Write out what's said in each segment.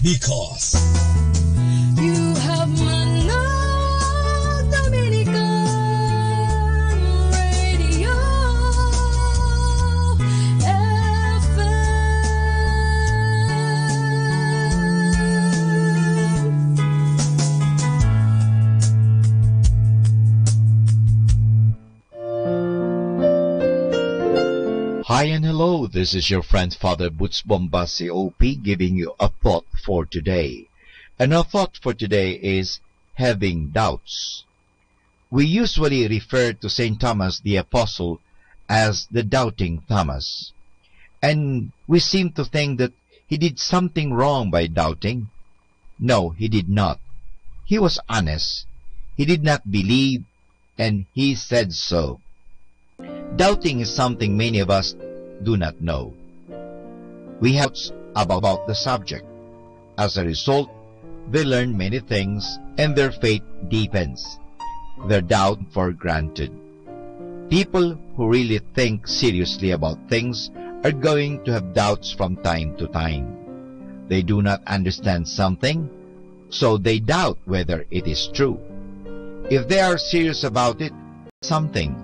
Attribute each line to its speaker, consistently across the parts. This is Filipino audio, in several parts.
Speaker 1: Because
Speaker 2: you have Manang Dominican Radio
Speaker 3: Hi and hello, this is your friend Father Butz Bombasi OP giving you a thought for today. And our thought for today is having doubts. We usually refer to St. Thomas the Apostle as the doubting Thomas. And we seem to think that he did something wrong by doubting. No, he did not. He was honest. He did not believe, and he said so. Doubting is something many of us do not know. We have doubts about the subject. As a result, they learn many things and their faith deepens. Their doubt for granted. People who really think seriously about things are going to have doubts from time to time. They do not understand something, so they doubt whether it is true. If they are serious about it, something,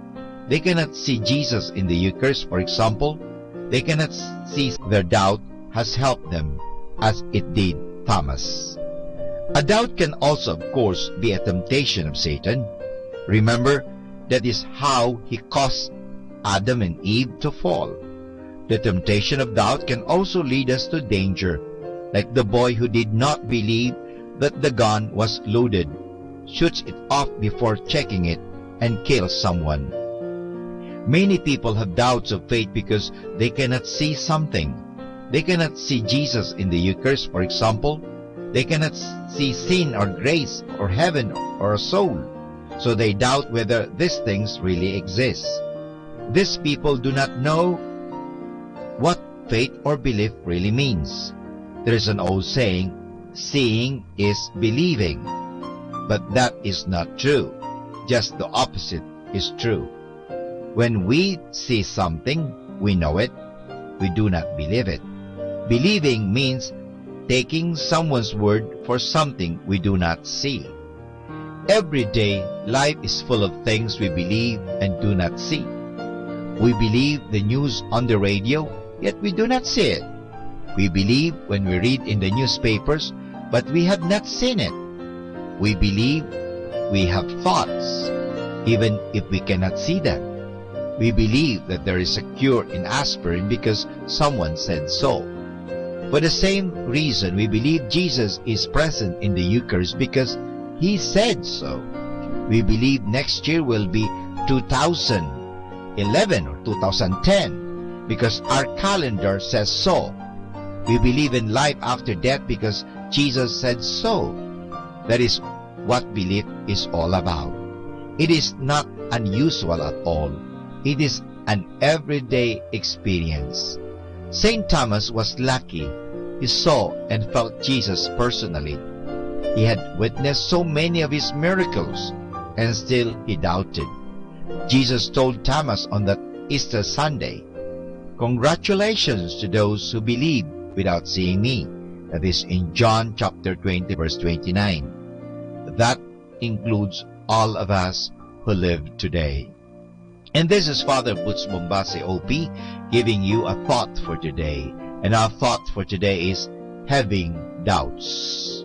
Speaker 3: they cannot see Jesus in the Eucharist, for example, they cannot see their doubt has helped them as it did Thomas. A doubt can also, of course, be a temptation of Satan. Remember, that is how he caused Adam and Eve to fall. The temptation of doubt can also lead us to danger, like the boy who did not believe that the gun was loaded, shoots it off before checking it, and kills someone. Many people have doubts of faith because they cannot see something. They cannot see Jesus in the Eucharist, for example. They cannot see sin or grace or heaven or a soul. So they doubt whether these things really exist. These people do not know what faith or belief really means. There is an old saying, seeing is believing. But that is not true. Just the opposite is true. When we see something, we know it, we do not believe it. Believing means taking someone's word for something we do not see. Every day, life is full of things we believe and do not see. We believe the news on the radio, yet we do not see it. We believe when we read in the newspapers, but we have not seen it. We believe we have thoughts, even if we cannot see them. We believe that there is a cure in aspirin because someone said so. For the same reason, we believe Jesus is present in the Eucharist because he said so. We believe next year will be 2011 or 2010 because our calendar says so. We believe in life after death because Jesus said so. That is what belief is all about. It is not unusual at all. It is an everyday experience. St. Thomas was lucky. He saw and felt Jesus personally. He had witnessed so many of his miracles, and still he doubted. Jesus told Thomas on that Easter Sunday, "Congratulations to those who believe without seeing me." That is in John chapter 20, verse 29. That includes all of us who live today. And this is Father Butz Bombasi OP giving you a thought for today. And our thought for today is having doubts.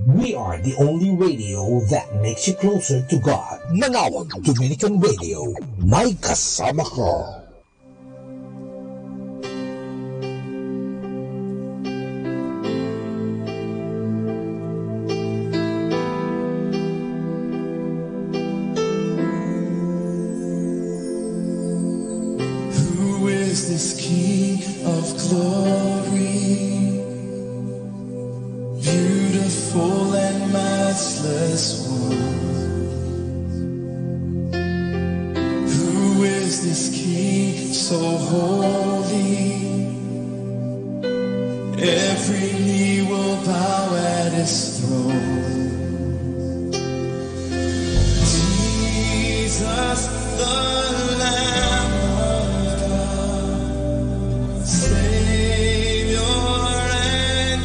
Speaker 1: we are the only radio that makes you closer to God. Manawag Dominican Radio, may kasama ko.
Speaker 4: This King of glory, beautiful and matchless one. Who is this King so holy? Every knee will bow at his throne. Jesus the Lamb, Savior and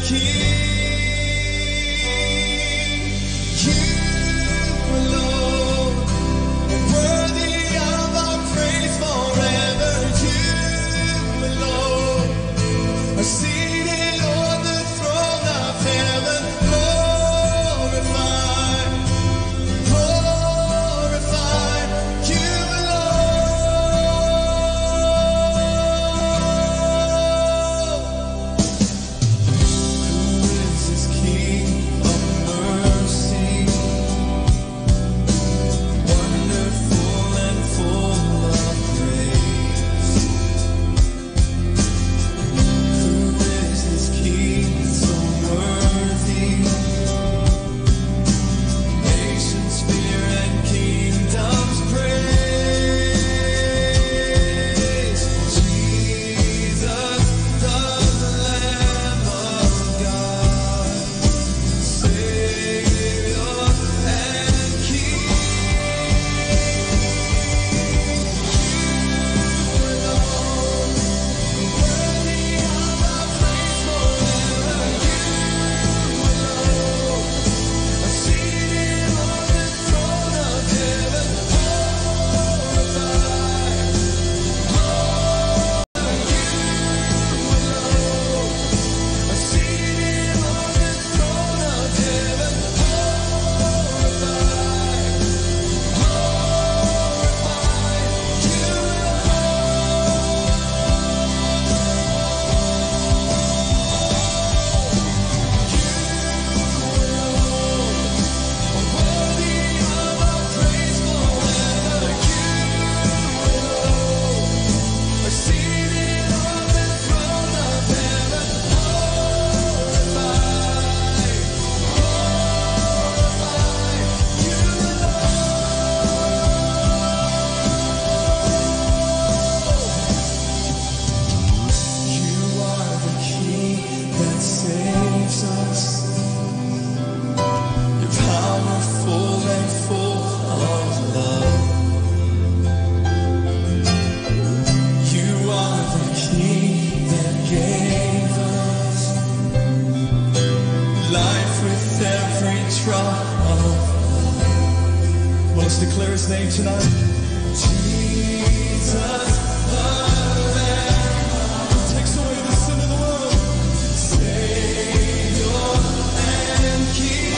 Speaker 4: Let's declare his name tonight. Jesus, the Lamb who takes away the sin of the world. Savior and King.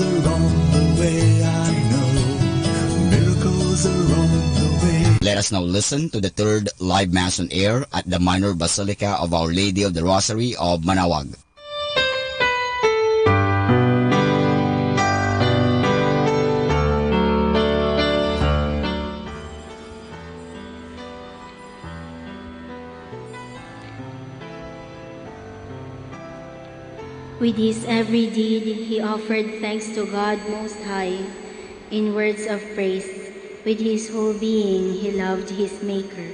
Speaker 4: along the way, I know. Miracles along the way.
Speaker 5: Let us now listen to the third live Mass on air at the Minor Basilica of Our Lady of the Rosary of Manaoag.
Speaker 6: With his every deed, he offered thanks to God Most High in words of praise. With his whole being, he loved his Maker.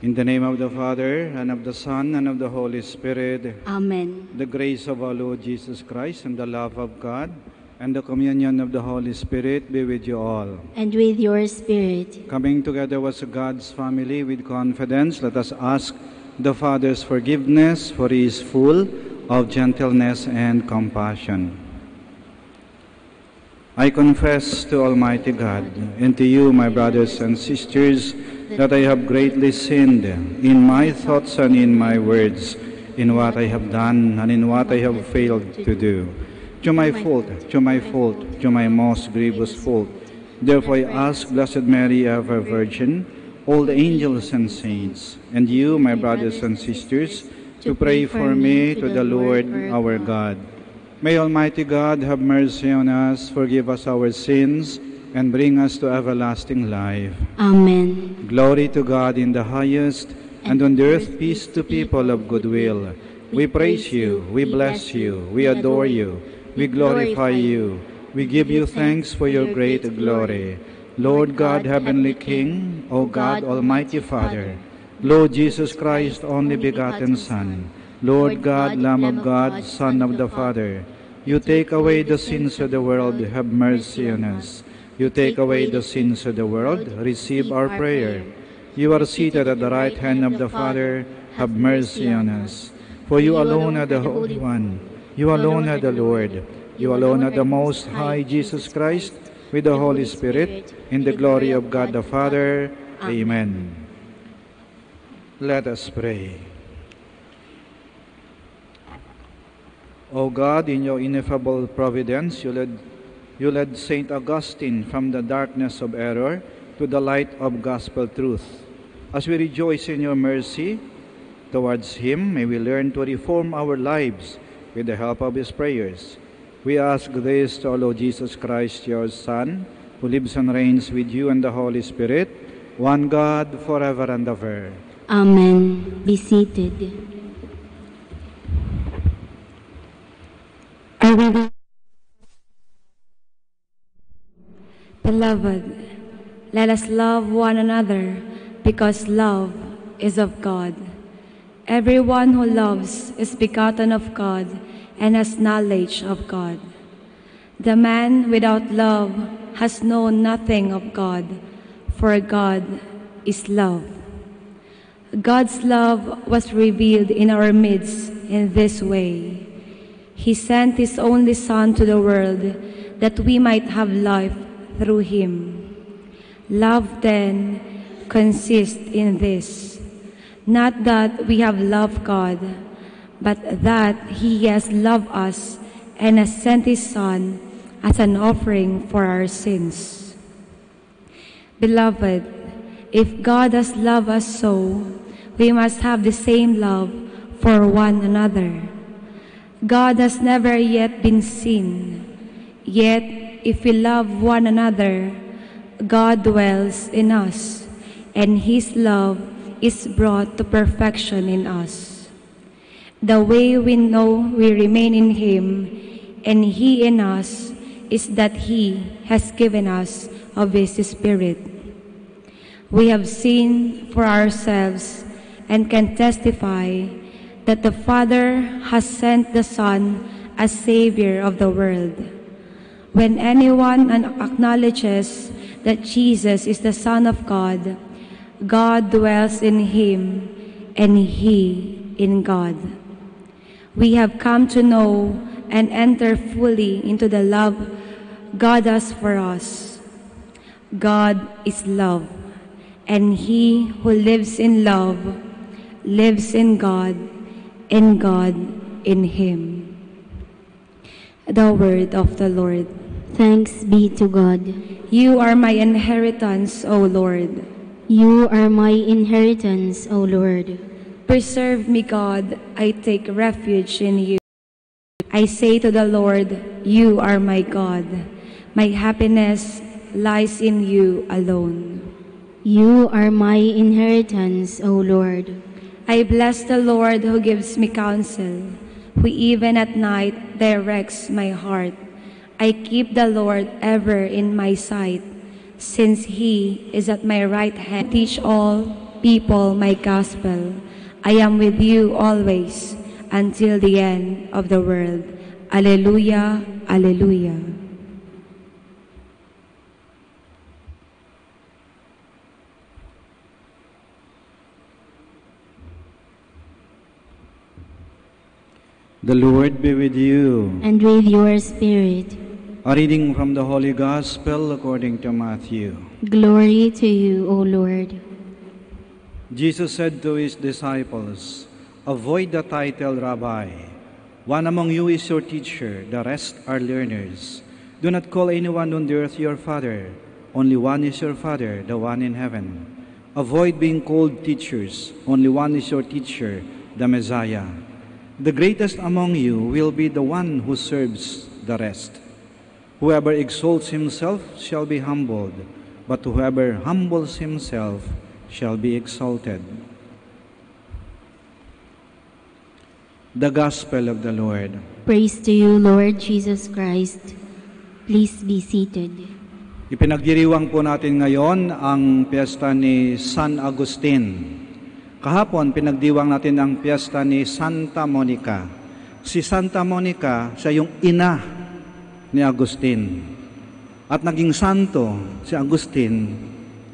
Speaker 7: In the name of the Father, and of the Son, and of the Holy Spirit.
Speaker 6: Amen.
Speaker 7: The grace of our Lord Jesus Christ, and the love of God, and the communion of the Holy Spirit be with you all.
Speaker 6: And with your spirit.
Speaker 7: Coming together as God's family with confidence, let us ask the Father's forgiveness, for he is full of gentleness and compassion. I confess to Almighty God and to you, my brothers and sisters, that I have greatly sinned in my thoughts and in my words, in what I have done and in what I have failed to do. To my fault, to my most grievous fault. Therefore I ask Blessed Mary, ever Virgin, all the angels and saints, and you, my brothers and sisters, to pray for me to the Lord our God. May Almighty God have mercy on us, forgive us our sins, and bring us to everlasting life.
Speaker 6: Amen.
Speaker 7: Glory to God in the highest, and on the earth peace to people of good will. We praise you, we bless you, we adore you, we glorify you, we give you thanks for your great glory. Lord God, heavenly King, O God, almighty Father, Lord Jesus Christ, only begotten Son, Lord God, Lamb of God, Son of the Father, you take away the sins of the world, have mercy on us. You take away the sins of the world, receive our prayer. You are seated at the right hand of the Father, have mercy on us. For you alone are the Holy One, you alone are the Lord, you alone are the Most High Jesus Christ, with the Holy Spirit, in the glory of God the Father. Amen. Let us pray. O God, in your ineffable providence, you led Saint Augustine from the darkness of error to the light of gospel truth. As we rejoice in your mercy towards him, may we learn to reform our lives with the help of his prayers. We ask this to our Lord Jesus Christ, your Son, who lives and reigns with you and the Holy Spirit, one God, forever and ever.
Speaker 6: Amen. Be seated. Beloved, let us love one another, because love is of God. Everyone who loves is begotten of God and has knowledge of God. The man without love has known nothing of God, for God is love. God's love was revealed in our midst in this way. He sent his only Son to the world that we might have life through him. Love then consists in this, not that we have loved God, but that he has loved us and has sent his Son as an offering for our sins. Beloved, if God has loved us so, we must have the same love for one another. God has never yet been seen, yet if we love one another, God dwells in us, and his love is brought to perfection in us. The way we know we remain in him and he in us is that he has given us of his Spirit. We have seen for ourselves and can testify that the Father has sent the Son as Savior of the world. When anyone acknowledges that Jesus is the Son of God, God dwells in him and he in God. We have come to know and enter fully into the love God has for us. God is love, and he who lives in love lives in God, and God in him. The word of the Lord.
Speaker 8: Thanks be to God.
Speaker 6: You are my inheritance, O Lord.
Speaker 8: You are my inheritance, O Lord.
Speaker 6: Preserve me, God, I take refuge in you. I say to the Lord, you are my God. My happiness lies in you alone.
Speaker 8: You are my inheritance, O Lord.
Speaker 6: I bless the Lord who gives me counsel, who even at night directs my heart. I keep the Lord ever in my sight, since he is at my right hand. Teach all people my gospel. I am with you always until the end of the world. Alleluia, alleluia.
Speaker 7: The Lord be with you.
Speaker 8: And with your spirit.
Speaker 7: A reading from the Holy Gospel according to Matthew.
Speaker 8: Glory to you, O Lord.
Speaker 7: Jesus said to his disciples, avoid the title Rabbi. One among you is your teacher, the rest are learners. Do not call anyone on the earth your father. Only one is your Father, the one in heaven. Avoid being called teachers. Only one is your teacher, the Messiah. The greatest among you will be the one who serves the rest. Whoever exalts himself shall be humbled, but whoever humbles himself shall be exalted. The Gospel of the Lord.
Speaker 8: Praise to you, Lord Jesus Christ. Please be seated.
Speaker 7: Ipinagdiriwang po natin ngayon ang piyesta ni San Agustin. Kahapon, pinagdiwang natin ang piyesta ni Santa Monica. Si Santa Monica, siya yung ina ni Agustin. At naging santo si Agustin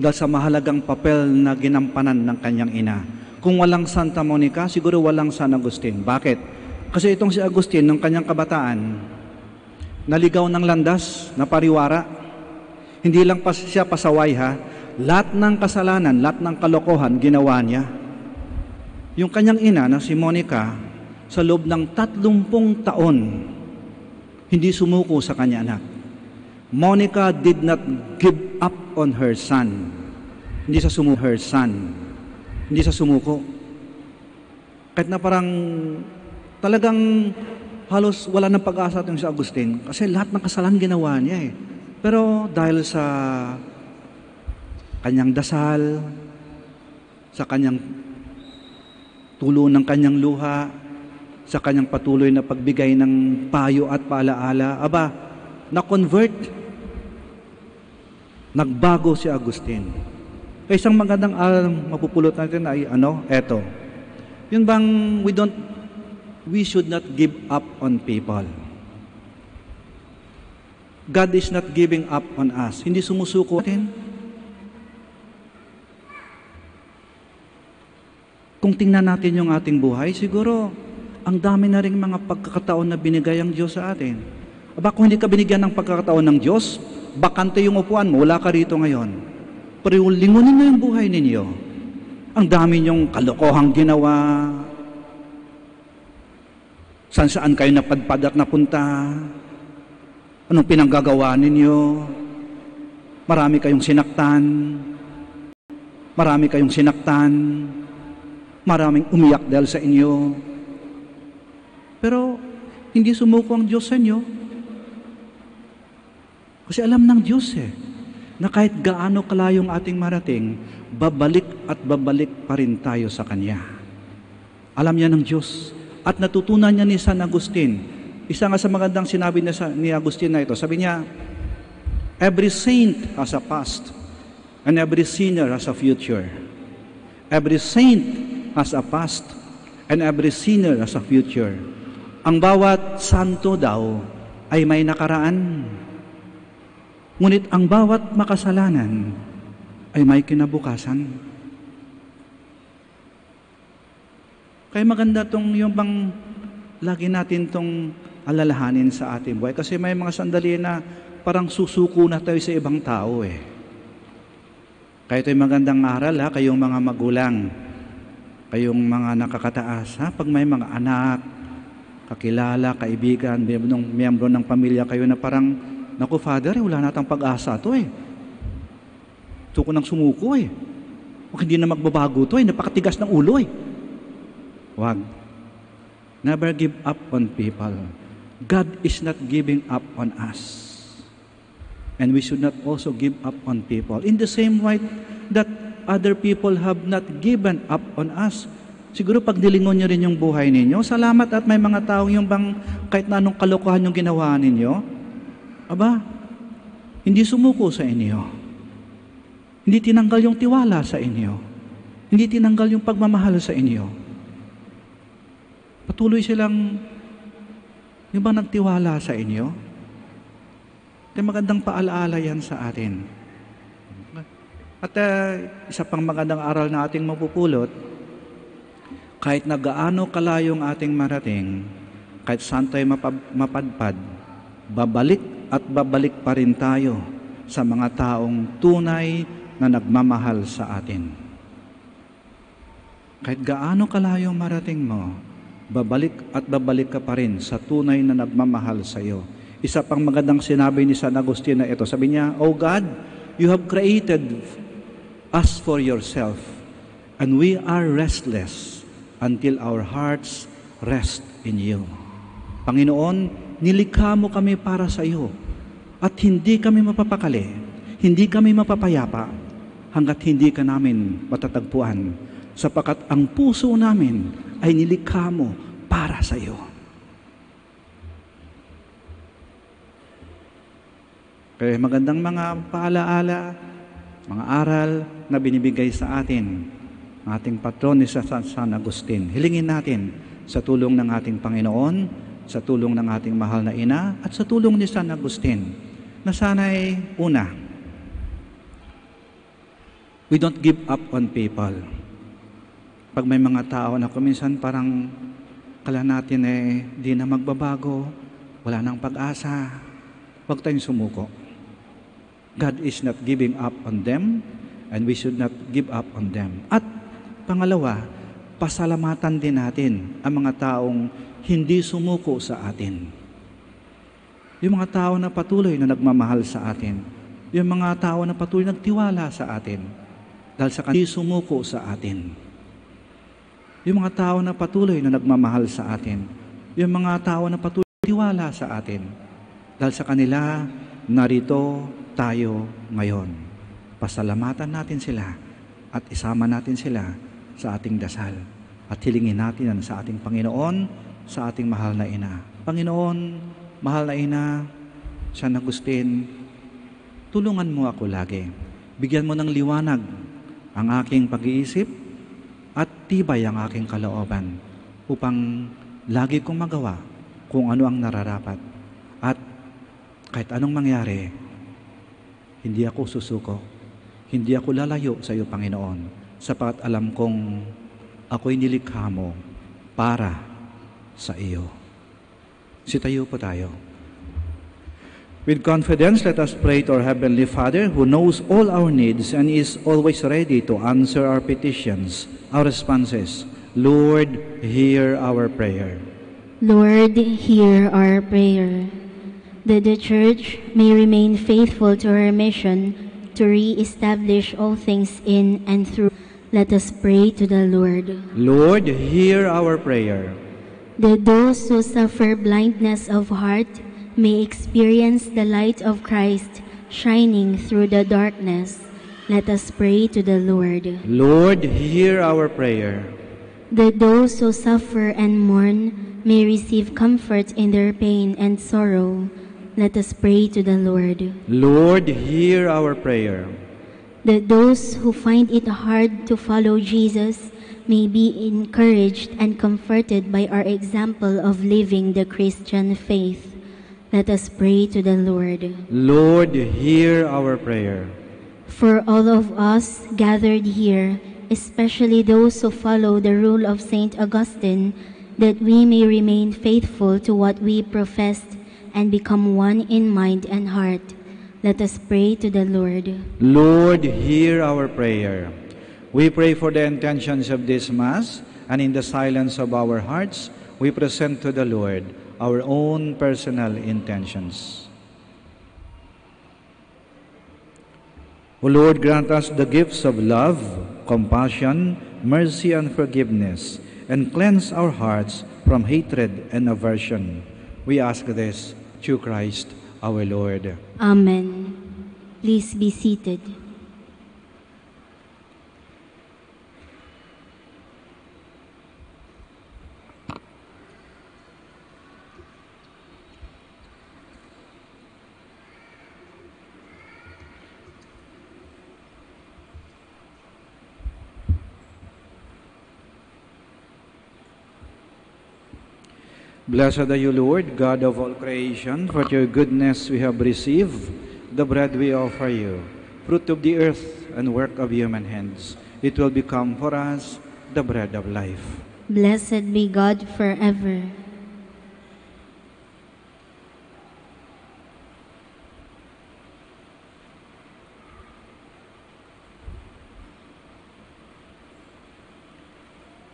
Speaker 7: dahil sa mahalagang papel na ginampanan ng kanyang ina. Kung walang Santa Monica, siguro walang San Agustin. Bakit? Kasi itong si Agustin, ng kanyang kabataan, naligaw ng landas, na pariwara. Hindi lang pa siya pasaway ha, lahat ng kasalanan, lahat ng kalokohan, ginawa niya. Yung kanyang ina na si Monica, sa loob ng 30 taon, hindi sumuko sa kanya anak. Monica did not give up on her son. Hindi siya sumuko her son. Hindi siya sumuko. Kahit na parang talagang halos wala ng pag-asa itong si Agustin kasi lahat ng kasalanan ginawa niya eh. Pero dahil sa kanyang dasal, sa kanyang tulo ng kanyang luha, sa kanyang patuloy na pagbigay ng payo at paalaala, na-convert, nagbago si Agustin. Kaya isang magandang mapupulot natin ay eto. Yun bang we should not give up on people. God is not giving up on us. Hindi sumusuko natin. Kung tingnan natin yung ating buhay, siguro ang dami na ring mga pagkakataon na binigay ang Diyos sa atin. Kung hindi ka binigyan ng pagkakataon ng Diyos, bakante yung upuan mo, wala ka rito ngayon. Pero lingunin mo yung buhay ninyo. Ang dami niyong kalokohang ginawa. Saan kayo napadpad at napunta. Anong pinanggagawa ninyo? Marami kayong sinaktan. Marami kayong sinaktan. Maraming umiyak dahil sa inyo. Pero hindi sumuko ang Diyos sa inyo. Kasi alam ng Diyos na kahit gaano kalayong ating marating, babalik at babalik pa rin tayo sa Kanya. Alam niya ng Diyos. At natutunan niya ni San Agustin. Isa nga sa magandang sinabi ni Agustin na ito. Sabi niya, every saint has a past and every sinner has a future. Every saint has a past and every sinner has a future. Ang bawat santo daw ay may nakaraan. Ngunit ang bawat makasalanan ay may kinabukasan. Kaya maganda yung bang lagi natin tong alalahanin sa ating buhay. Kasi may mga sandali na parang susuko na tayo sa ibang tao Kaya ito'y magandang aral kayong mga magulang. kayong mga nakakataas, ha? Pag may mga anak, kakilala, kaibigan, miyembro ng pamilya kayo na parang, naku, Father, wala natang pag-asa to eh. Gusto ko nang sumuko eh. Huwag hindi na magbabago to eh. Napakatigas ng ulo eh. Huwag. Never give up on people. God is not giving up on us. And we should not also give up on people. In the same way that other people have not given up on us. Siguro pag nilingon nyo rin yung buhay ninyo, salamat at may mga taong yung bang kahit na anong kalokohan yung ginawa ninyo, aba, hindi sumuko sa inyo. Hindi tinanggal yung tiwala sa inyo. Hindi tinanggal yung pagmamahal sa inyo. Patuloy silang yung bang nagtiwala sa inyo. Kaya magandang paalaala yan sa atin. At isa pang magandang aral na ating mapupulot, kahit na gaano kalayong ating marating, kahit saan tayo mapadpad, babalik at babalik pa rin tayo sa mga taong tunay na nagmamahal sa atin. Kahit gaano kalayong marating mo, babalik at babalik ka pa rin sa tunay na nagmamahal sa iyo. Isa pang magandang sinabi ni San Agustin na ito. Sabi niya, "O God, you have created us for yourself, and we are restless until our hearts rest in you." Panginoon, nilikha mo kami para sa iyo at hindi kami mapapakali, hindi kami mapapayapa hanggat hindi ka namin matatagpuan, sapagkat ang puso namin ay nilikha mo para sa iyo. Kaya magandang mga paalaala, mga aral na binibigay sa atin ng ating patron ni San Agustin. Hilingin natin sa tulong ng ating Panginoon, sa tulong ng ating mahal na ina, at sa tulong ni San Agustin, na sana'y una, we don't give up on people. Pag may mga tao na kuminsan parang kala natin di na magbabago, wala nang pag-asa, huwag tayong sumuko. God is not giving up on them, and we should not give up on them. At pangalawa, pasalamatan din natin ang mga taong hindi sumuko sa atin. Yung mga tao na patuloy na nagmamahal sa atin. Yung mga tao na patuloy nagtiwala sa atin. Dahil sa kanila sumuko sa atin. Yung mga tao na patuloy na nagmamahal sa atin. Yung mga tao na patuloy nagtiwala sa atin. Dahil sa kanila, narito tayo ngayon. Pasalamatan natin sila at isama natin sila sa ating dasal. At hilingin natin yan sa ating Panginoon, sa ating mahal na ina. Panginoon, mahal na ina, San Agustin, tulungan mo ako lagi. Bigyan mo ng liwanag ang aking pag-iisip at tibay ang aking kalooban upang lagi kong magawa kung ano ang nararapat. At kahit anong mangyari, hindi ako susuko. Hindi ako lalayo sa iyo, Panginoon, sapagat alam kong ako'y nilikha mo para sa iyo. Sitayo po tayo. With confidence, let us pray to our Heavenly Father who knows all our needs and is always ready to answer our petitions. Our responses, Lord, hear our prayer.
Speaker 8: Lord, hear our prayer. That the Church may remain faithful to her mission to re-establish all things in and through. Let us pray to the Lord.
Speaker 7: Lord, hear our prayer.
Speaker 8: That those who suffer blindness of heart may experience the light of Christ shining through the darkness. Let us pray to the Lord.
Speaker 7: Lord, hear our prayer.
Speaker 8: That those who suffer and mourn may receive comfort in their pain and sorrow. Let us pray to the Lord.
Speaker 7: Lord, hear our prayer.
Speaker 8: That those who find it hard to follow Jesus may be encouraged and comforted by our example of living the Christian faith. Let us pray to the Lord.
Speaker 7: Lord, hear our prayer.
Speaker 8: For all of us gathered here, especially those who follow the rule of Saint Augustine, that we may remain faithful to what we professed and become one in mind and heart. Let us pray to the Lord.
Speaker 7: Lord, hear our prayer. We pray for the intentions of this Mass, and in the silence of our hearts, we present to the Lord our own personal intentions. O Lord, grant us the gifts of love, compassion, mercy, and forgiveness, and cleanse our hearts from hatred and aversion. We ask this through Christ our Lord.
Speaker 8: Amen. Please be seated.
Speaker 7: Blessed are you, Lord, God of all creation, for your goodness we have received the bread we offer you, fruit of the earth and work of human hands. It will become for us the bread of life.
Speaker 8: Blessed be God forever.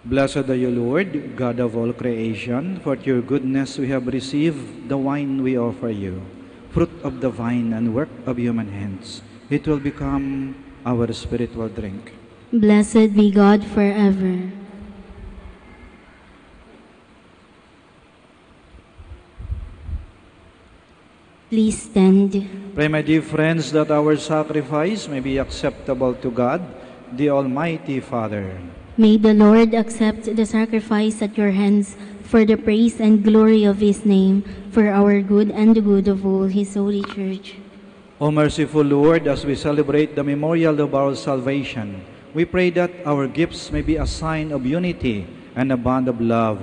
Speaker 7: Blessed are you, Lord, God of all creation, for your goodness we have received the wine we offer you, fruit of the vine and work of human hands. It will become our spiritual drink.
Speaker 8: Blessed be God forever. Please stand.
Speaker 7: Pray, my dear friends, that our sacrifice may be acceptable to God, the Almighty Father.
Speaker 8: May the Lord accept the sacrifice at your hands for the praise and glory of His name, for our good and the good of all His holy church.
Speaker 7: O merciful Lord, as we celebrate the memorial of our salvation, we pray that our gifts may be a sign of unity and a bond of love.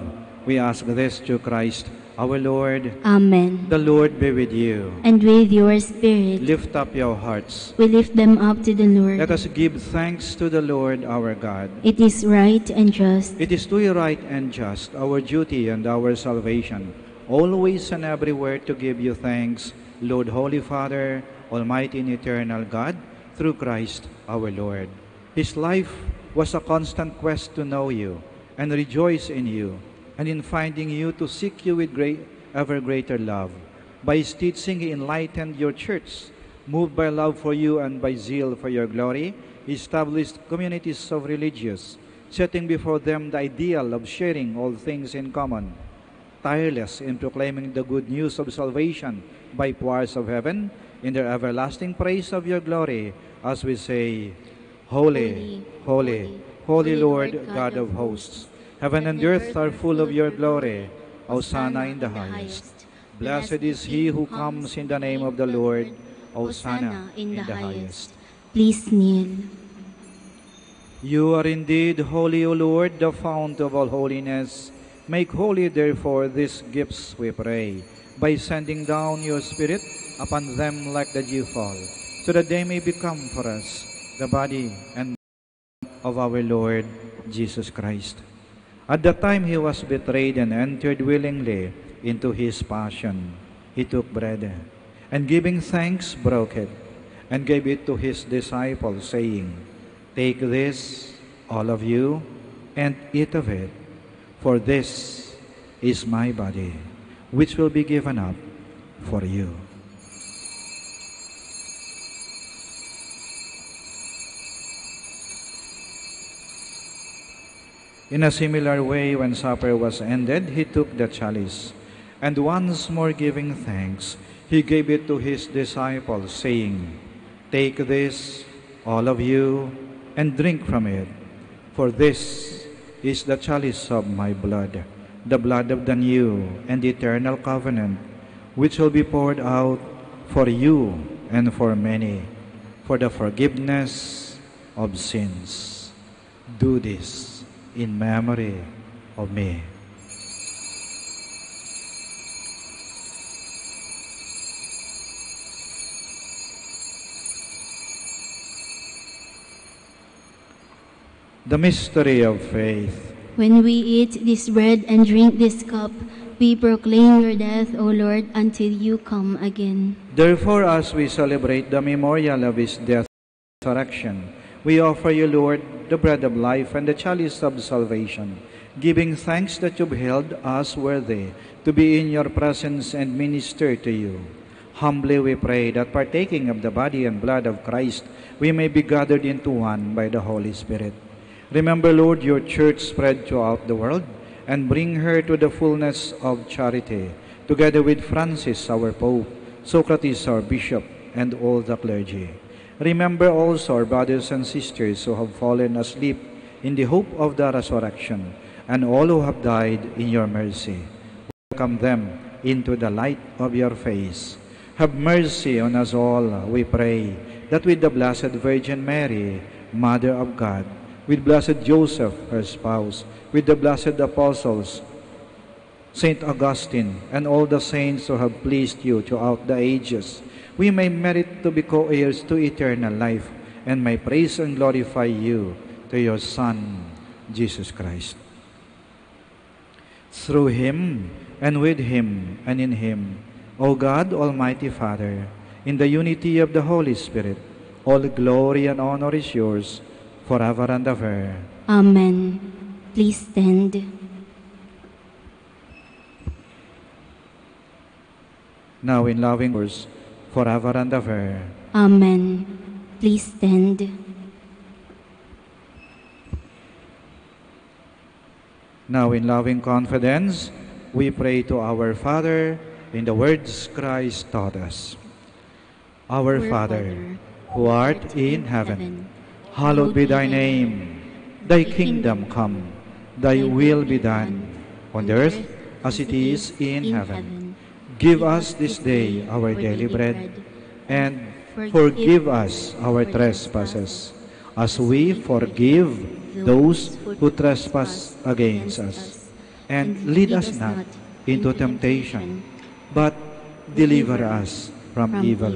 Speaker 7: We ask this through Christ our Lord.
Speaker 8: Amen.
Speaker 7: The Lord be with you.
Speaker 8: And with your spirit.
Speaker 7: Lift up your hearts.
Speaker 8: We lift them up to the Lord.
Speaker 7: Let us give thanks to the Lord our God.
Speaker 8: It is right and just.
Speaker 7: It is truly right and just, our duty and our salvation, always and everywhere to give you thanks, Lord, Holy Father, Almighty and eternal God, through Christ our Lord. His life was a constant quest to know you and rejoice in you, and in finding you to seek you with ever greater love. By his teaching, he enlightened your church. Moved by love for you and by zeal for your glory, he established communities of religious, setting before them the ideal of sharing all things in common. Tireless in proclaiming the good news of salvation by powers of heaven, in their everlasting praise of your glory, as we say, Holy, holy, holy Lord, God of hosts. Heaven and earth are full of your glory. Hosanna in the highest. Blessed is he who comes in the name of the Lord. Hosanna in the highest.
Speaker 8: Please kneel.
Speaker 7: You are indeed holy, O Lord, the fount of all holiness. Make holy, therefore, these gifts, we pray, by sending down your Spirit upon them like the dewfall, so that they may become for us the body and blood of our Lord Jesus Christ. At the time he was betrayed and entered willingly into his passion, he took bread, and giving thanks, broke it, and gave it to his disciples, saying, Take this, all of you, and eat of it, for this is my body, which will be given up for you. In a similar way, when supper was ended, he took the chalice, and once more giving thanks, he gave it to his disciples, saying, Take this, all of you, and drink from it, for this is the chalice of my blood, the blood of the new and eternal covenant, which will be poured out for you and for many, for the forgiveness of sins. Do this in memory of me. The mystery of faith.
Speaker 8: When we eat this bread and drink this cup, we proclaim your death, O Lord, until you come again.
Speaker 7: Therefore, as we celebrate the memorial of his death and resurrection, We offer you, Lord, the bread of life and the chalice of salvation, giving thanks that you've held us worthy to be in your presence and minister to you. Humbly we pray that partaking of the body and blood of Christ, we may be gathered into one by the Holy Spirit. Remember, Lord, your church spread throughout the world, and bring her to the fullness of charity, together with Francis, our Pope, Socrates, our Bishop, and all the clergy. Remember also our brothers and sisters who have fallen asleep in the hope of the resurrection, and all who have died in your mercy. Welcome them into the light of your face. Have mercy on us all, we pray, that with the Blessed Virgin Mary, Mother of God, with Blessed Joseph, her spouse, with the blessed apostles, Saint Augustine, and all the saints who have pleased you throughout the ages, we may merit to be co-heirs to eternal life, and may praise and glorify you to your Son, Jesus Christ. Through him, and with him, and in him, O God, Almighty Father, in the unity of the Holy Spirit, all glory and honor is yours, forever and ever.
Speaker 8: Amen. Please stand.
Speaker 7: Now in loving words, forever and ever.
Speaker 8: Amen. Please stand.
Speaker 7: Now in loving confidence, we pray to our Father in the words Christ taught us. Our Father, who art in heaven, hallowed be thy name. Thy kingdom come, thy will be done, on earth as it is in heaven. Give us this day our daily bread, and forgive us our trespasses, as we forgive those who trespass against us. And lead us not into temptation, but deliver us from evil.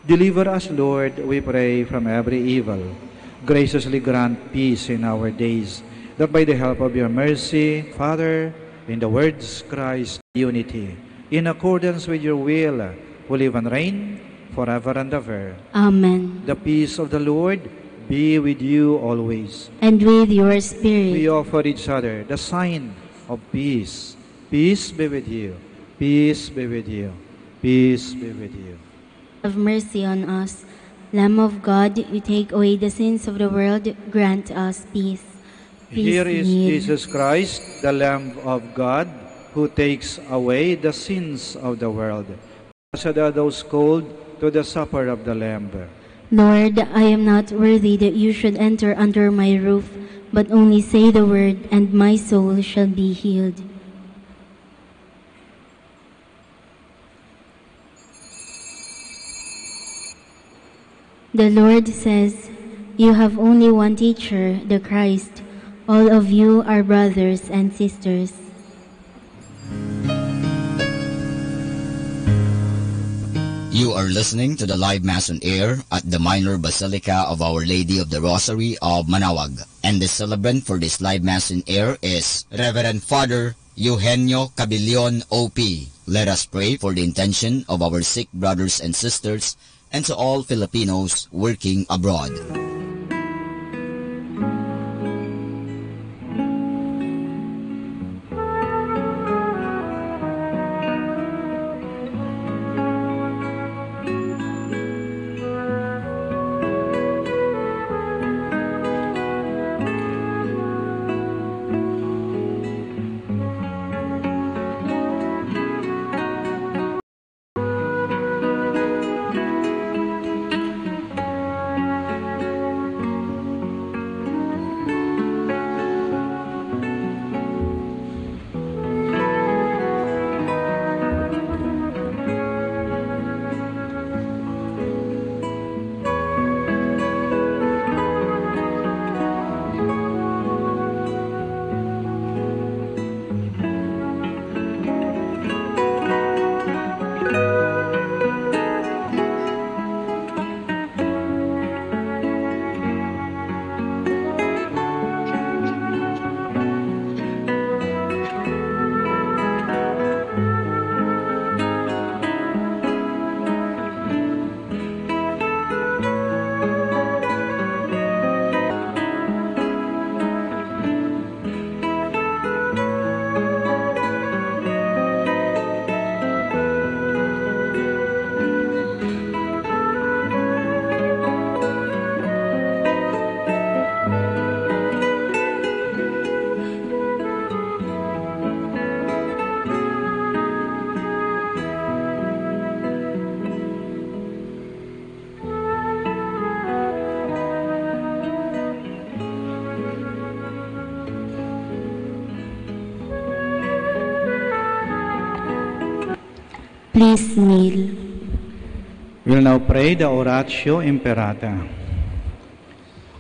Speaker 7: Deliver us, Lord, we pray, from every evil. Graciously grant peace in our days, that by the help of your mercy, Father, in the words Christ, unity, in accordance with your will, who live and reign forever and ever.
Speaker 8: Amen.
Speaker 7: The peace of the Lord be with you always.
Speaker 8: And with your spirit.
Speaker 7: We offer each other the sign of peace. Peace be with you. Peace be with you. Peace be with you.
Speaker 8: Have mercy on us. Lamb of God, you take away the sins of the world, grant us peace.
Speaker 7: Here is Jesus Christ, the Lamb of God, who takes away the sins of the world. Blessed are those called to the supper of the Lamb.
Speaker 8: Lord, I am not worthy that you should enter under my roof, but only say the word, and my soul shall be healed. The Lord says, you have only one teacher, the Christ. All of you are brothers and sisters.
Speaker 5: You are listening to the live Mass on air at the Minor Basilica of Our Lady of the Rosary of Manaoag. And the celebrant for this live Mass on air is Reverend Father Eugenio Cabilion, O.P. Let us pray for the intention of our sick brothers and sisters and to all Filipinos working abroad.
Speaker 8: Please kneel.
Speaker 7: We'll now pray the Oratio Imperata.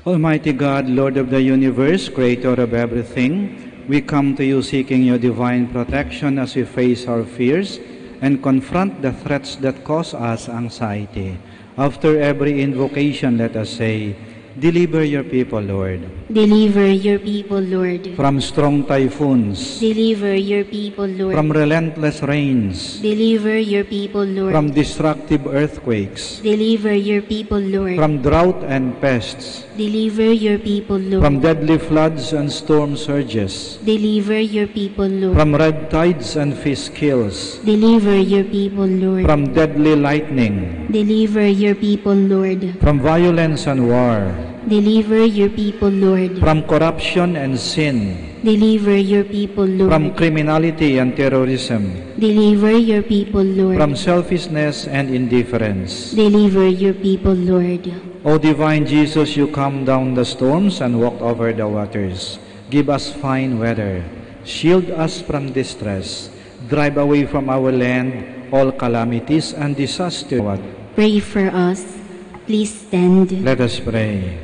Speaker 7: Almighty God, Lord of the universe, creator of everything, we come to you seeking your divine protection as we face our fears and confront the threats that cause us anxiety. After every invocation, let us say, deliver your people, Lord.
Speaker 8: Deliver your people, Lord.
Speaker 7: From strong typhoons.
Speaker 8: Deliver your people, Lord.
Speaker 7: From relentless rains.
Speaker 8: Deliver your people, Lord.
Speaker 7: From destructive earthquakes.
Speaker 8: Deliver your people, Lord.
Speaker 7: From drought and pests.
Speaker 8: Deliver your people, Lord.
Speaker 7: From deadly floods and storm surges.
Speaker 8: Deliver your people, Lord.
Speaker 7: From red tides and fish kills.
Speaker 8: Deliver your people, Lord.
Speaker 7: From deadly lightning.
Speaker 8: Deliver your people, Lord.
Speaker 7: From violence and war.
Speaker 8: Deliver your people, Lord.
Speaker 7: From corruption and sin.
Speaker 8: Deliver your people, Lord.
Speaker 7: From criminality and terrorism.
Speaker 8: Deliver your people, Lord.
Speaker 7: From selfishness and indifference.
Speaker 8: Deliver your people, Lord.
Speaker 7: O divine Jesus, you calmed down the storms and walked over the waters. Give us fine weather. Shield us from distress. Drive away from our land all calamities and disaster.
Speaker 8: Pray for us. Please stand.
Speaker 7: Let us pray.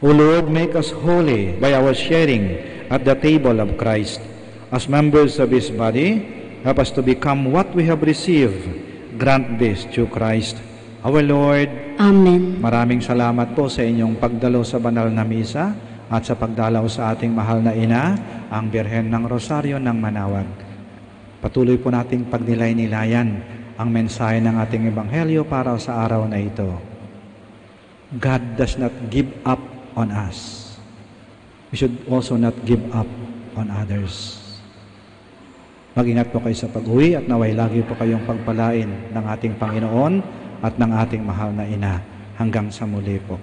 Speaker 7: O Lord, make us holy by our sharing at the table of Christ. As members of His body, help us to become what we have received. Grant this through Christ, our Lord.
Speaker 8: Amen.
Speaker 7: Maraming salamat po sa inyong pagdalo sa banal na misa at sa pagdalaw sa ating mahal na ina, ang Birhen ng Rosario ng Manawag. Patuloy po nating pagnilay-nilayan ang mensahe ng ating Ebanghelyo para sa araw na ito. God does not give up on us. We should also not give up on others. Mag-ingat po kayo sa pag-uwi at naway lagi po kayong pagpalain ng ating Panginoon at ng ating mahal na ina hanggang sa muli po.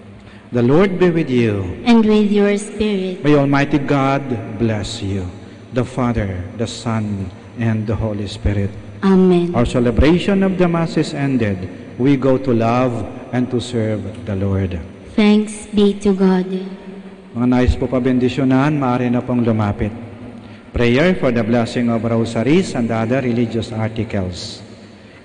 Speaker 7: The Lord be with you.
Speaker 8: And with your spirit.
Speaker 7: May Almighty God bless you, the Father, the Son, and the Holy Spirit.
Speaker 8: Amen.
Speaker 7: Our celebration of the Mass is ended. We go to love and to serve the Lord.
Speaker 8: Thanks be to God.
Speaker 7: Mga nais po pabendisyonan, maaari na pong lumapit. Prayer for the blessing of rosaries and other religious articles.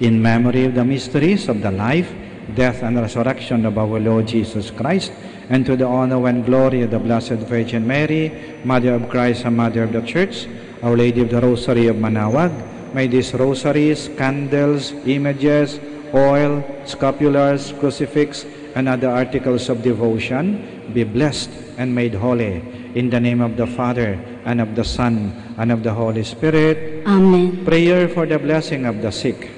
Speaker 7: In memory of the mysteries of the life, death, and resurrection of our Lord Jesus Christ, and to the honor and glory of the Blessed Virgin Mary, Mother of Christ and Mother of the Church, Our Lady of the Rosary of Manawag, may these rosaries, candles, images, oil, scapulars, crucifix, and other articles of devotion be blessed and made holy. In the name of the Father, and of the Son, and of the Holy Spirit.
Speaker 8: Amen.
Speaker 7: Prayer for the blessing of the sick.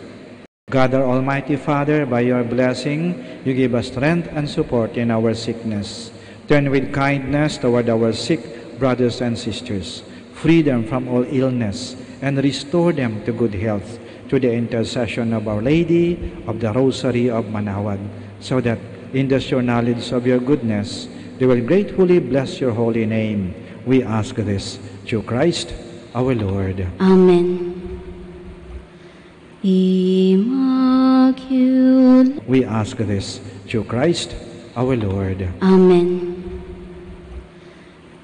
Speaker 7: God, our Almighty Father, by your blessing, you give us strength and support in our sickness. Turn with kindness toward our sick brothers and sisters. Free them from all illness, and restore them to good health through the intercession of Our Lady of the Rosary of Manawag, so that in the sure knowledge of your goodness, they will gratefully bless your holy name. We ask this through Christ our Lord.
Speaker 8: Amen. Immaculate.
Speaker 7: We ask this through Christ our Lord.
Speaker 8: Amen.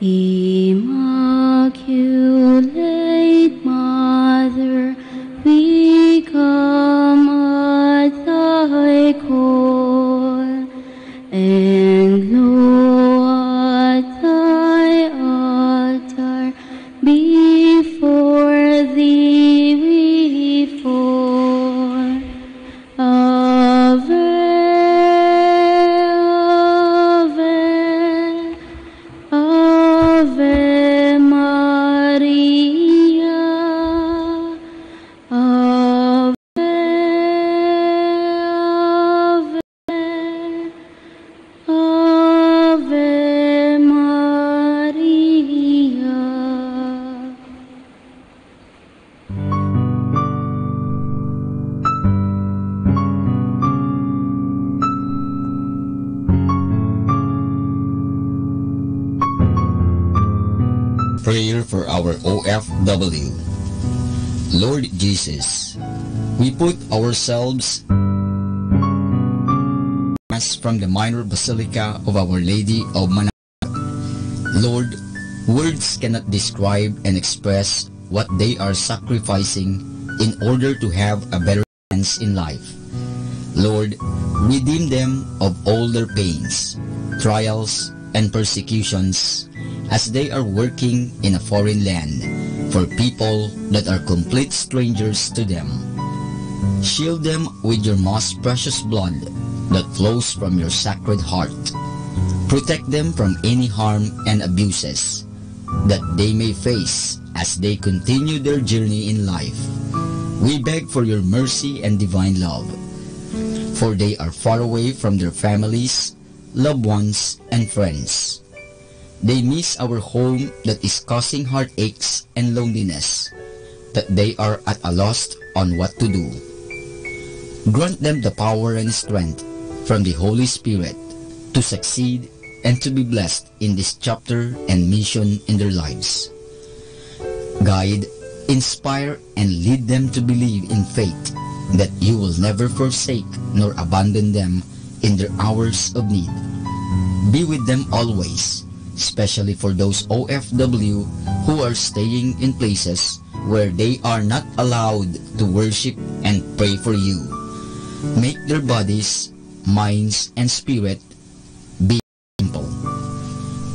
Speaker 8: Immaculate Mother, we come at thy call, and lo, at thy altar, before thee we fall. Ave, Ave, Ave Maria. Ave, Ave, Ave Maria.
Speaker 5: Prayer for our OFW. Lord Jesus, we put ourselves Mass from the Minor Basilica of Our Lady of Manawag. Lord, words cannot describe and express what they are sacrificing in order to have a better chance in life. Lord, redeem them of all their pains, trials, and persecutions as they are working in a foreign land for people that are complete strangers to them. Shield them with your most precious blood that flows from your sacred heart. Protect them from any harm and abuses that they may face as they continue their journey in life. We beg for your mercy and divine love, for they are far away from their families, loved ones, and friends. They miss our home that is causing heartaches and loneliness, that they are at a loss on what to do. Grant them the power and strength from the Holy Spirit to succeed and to be blessed in this chapter and mission in their lives. Guide, inspire, and lead them to believe in faith that you will never forsake nor abandon them in their hours of need. Be with them always, especially for those OFW who are staying in places where they are not allowed to worship and pray for you. Make their bodies, minds, and spirit be simple.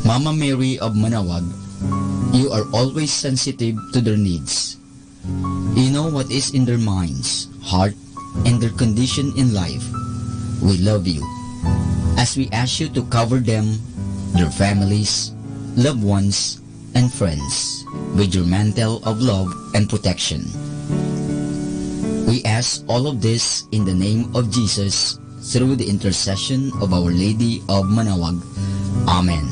Speaker 5: Mama Mary of Manawag, you are always sensitive to their needs. You know what is in their minds, heart, and their condition in life. We love you. As we ask you to cover them, their families, loved ones, and friends with your mantle of love and protection. We ask all of this in the name of Jesus through the intercession of Our Lady of Manawag. Amen.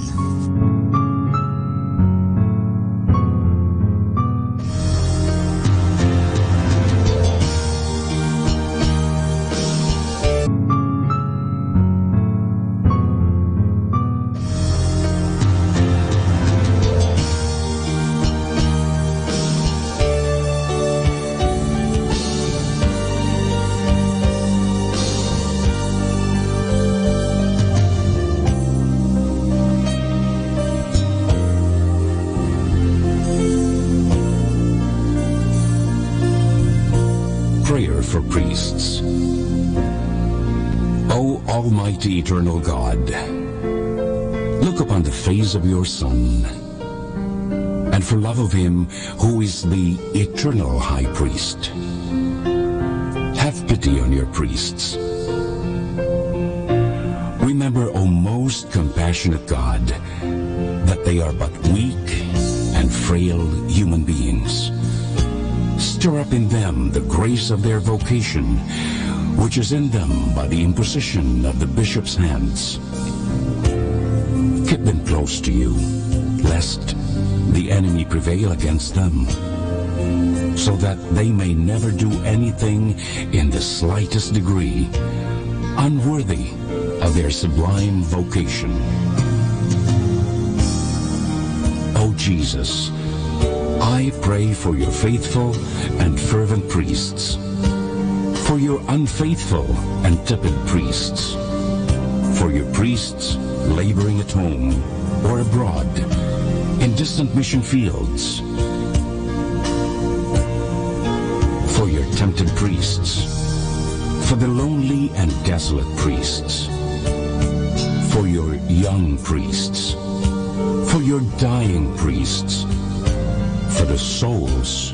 Speaker 9: Prayer for priests. O Almighty Eternal God, look upon the face of your Son, and for love of him who is the eternal High Priest, have pity on your priests. Remember, O most compassionate God, that they are but weak and frail human beings. Stir up in them the grace of their vocation, which is in them by the imposition of the bishop's hands. Keep them close to you, lest the enemy prevail against them, so that they may never do anything in the slightest degree unworthy of their sublime vocation. O Jesus, I pray for your faithful and fervent priests, for your unfaithful and tepid priests, for your priests laboring at home or abroad in distant mission fields, for your tempted priests, for the lonely and desolate priests, for your young priests, for your dying priests, for the souls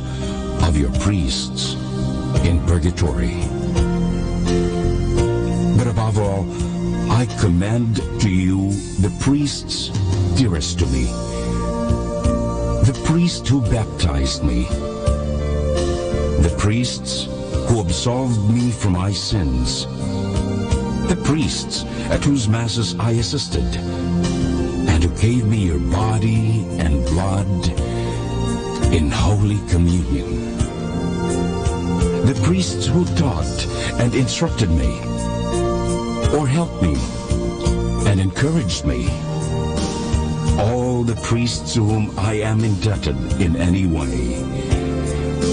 Speaker 9: of your priests in purgatory. But above all, I commend to you the priests dearest to me, the priest who baptized me, the priests who absolved me from my sins, the priests at whose masses I assisted, and who gave me your body and blood in Holy Communion. The priests who taught and instructed me, or helped me and encouraged me. All the priests to whom I am indebted in any way.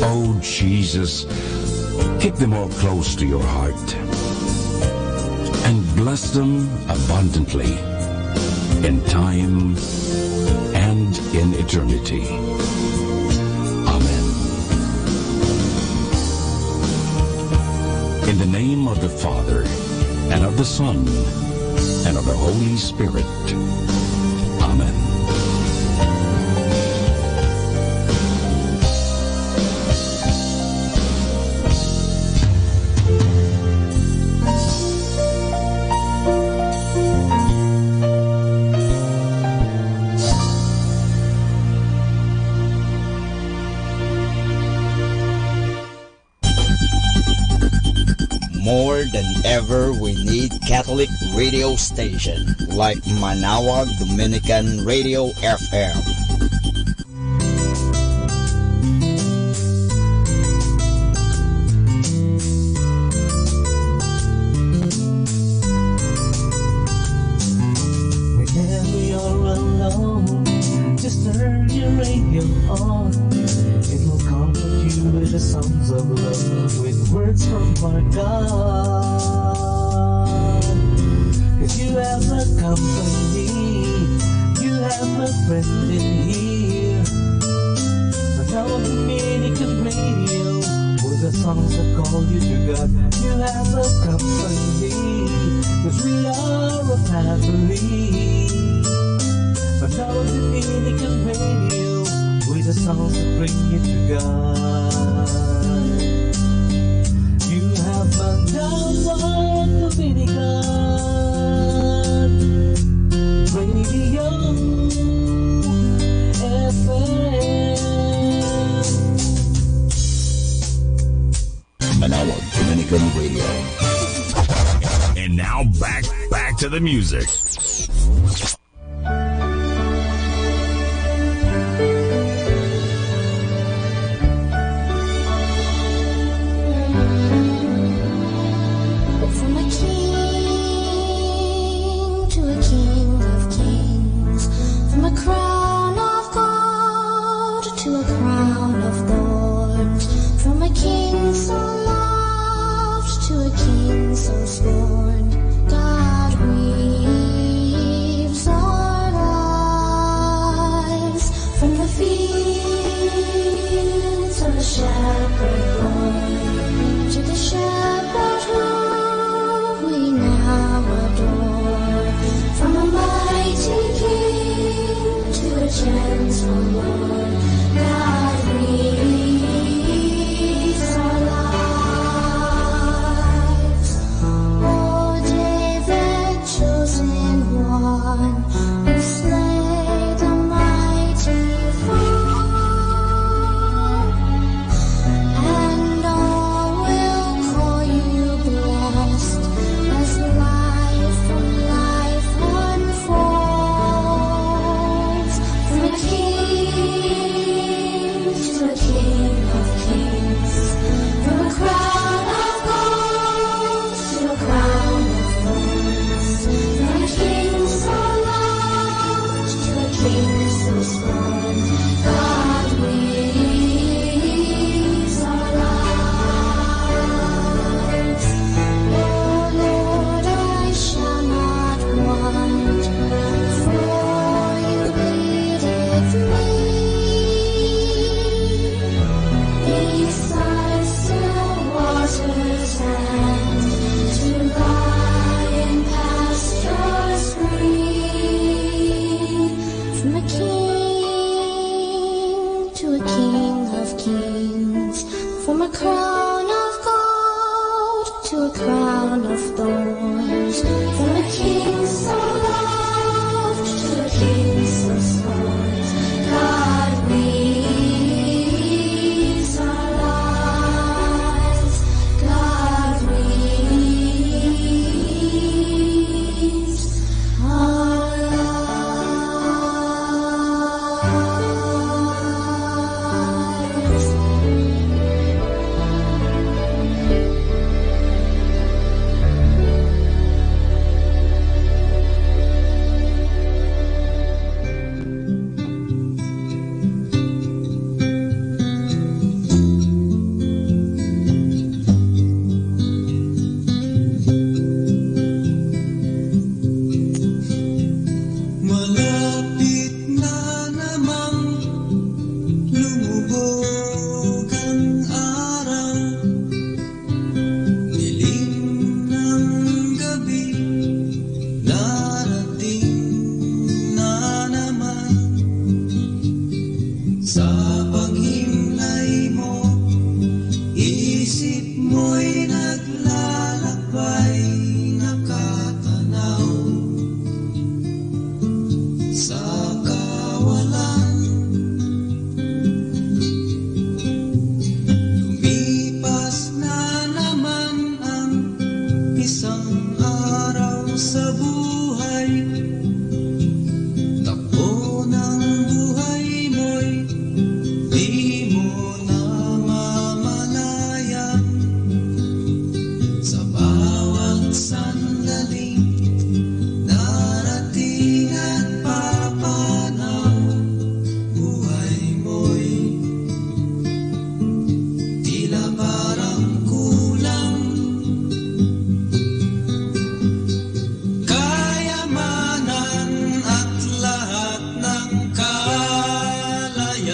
Speaker 9: Oh Jesus, keep them all close to your heart, and bless them abundantly in time and in eternity. Amen. the Father, and of the Son, and of the Holy Spirit. Amen.
Speaker 5: More than ever, we need Catholic radio station like Manawag Dominican Radio FM.
Speaker 10: Whenever you're alone, just turn your radio on. It will comfort you with the songs of love, with words from our God. If you have a company, you have a friend in here. Manawag Dominican Radio, with the songs that call you to God. You have a company, 'cause we are a family. Manawag Dominican Radio, with the songs that bring you to God. You have Manawag Dominican Radio FM.
Speaker 5: Manawag Dominican Radio.
Speaker 9: And now back to the music.
Speaker 2: From a king to a king of kings, from a crown of gold to a crown of thorns, from a king so loved to a king so scorned, God weaves our lives. From the fields of the shepherd born to the shepherd who we now adore, from a mighty king to a gentle lord, God breathes our lives. Oh, David, chosen one, who slay the mighty foe, and all will call you blessed as life from life unfolds. From a king to a king of kings, from a crown of gold to a crown of thorns, from a king so loved to a king so scorned, God weaves our lives. Oh Lord, I shall not want, for you leadeth me beside still waters and to lie in pastures green. From a king to a king of kings, from a crown of gold to a crown of thorns, from a king so loved to a king so scorned, God weaves our lives. God weaves our lives.
Speaker 10: Malapit na namang lumubog ang araw, dilim
Speaker 11: paghimlay mo, isip mo'y naglalakbay, nakatanaw sa kawalan. Lumipas na naman ang isang araw sa buhay, takbo ng buhay mo'y di mo na mamalayan. Sa bawat sandaling darating at papanaw, buhay mo'y tila parang kulang. Kayamanan at lahat ng kalayawan,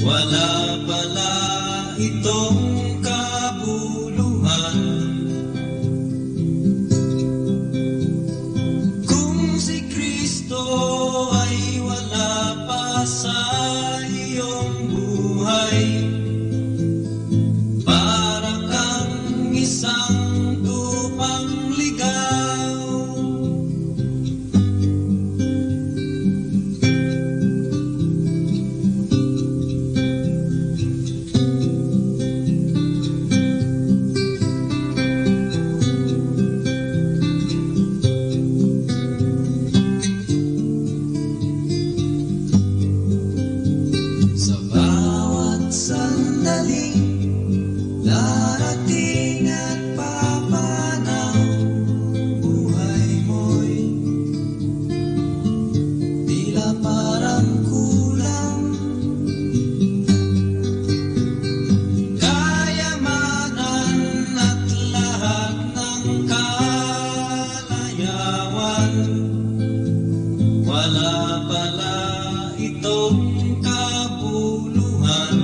Speaker 11: wala pala itong kabuluhan. Kung si Kristo ay wala pa sa iyong buhay, para kang isang tupang ligaw. Sa bawat sandaling darating at papanaw, buhay mo'y tila parang kulang. Kayamanan at lahat ng kalayawan, wala pala itong kabuluhan.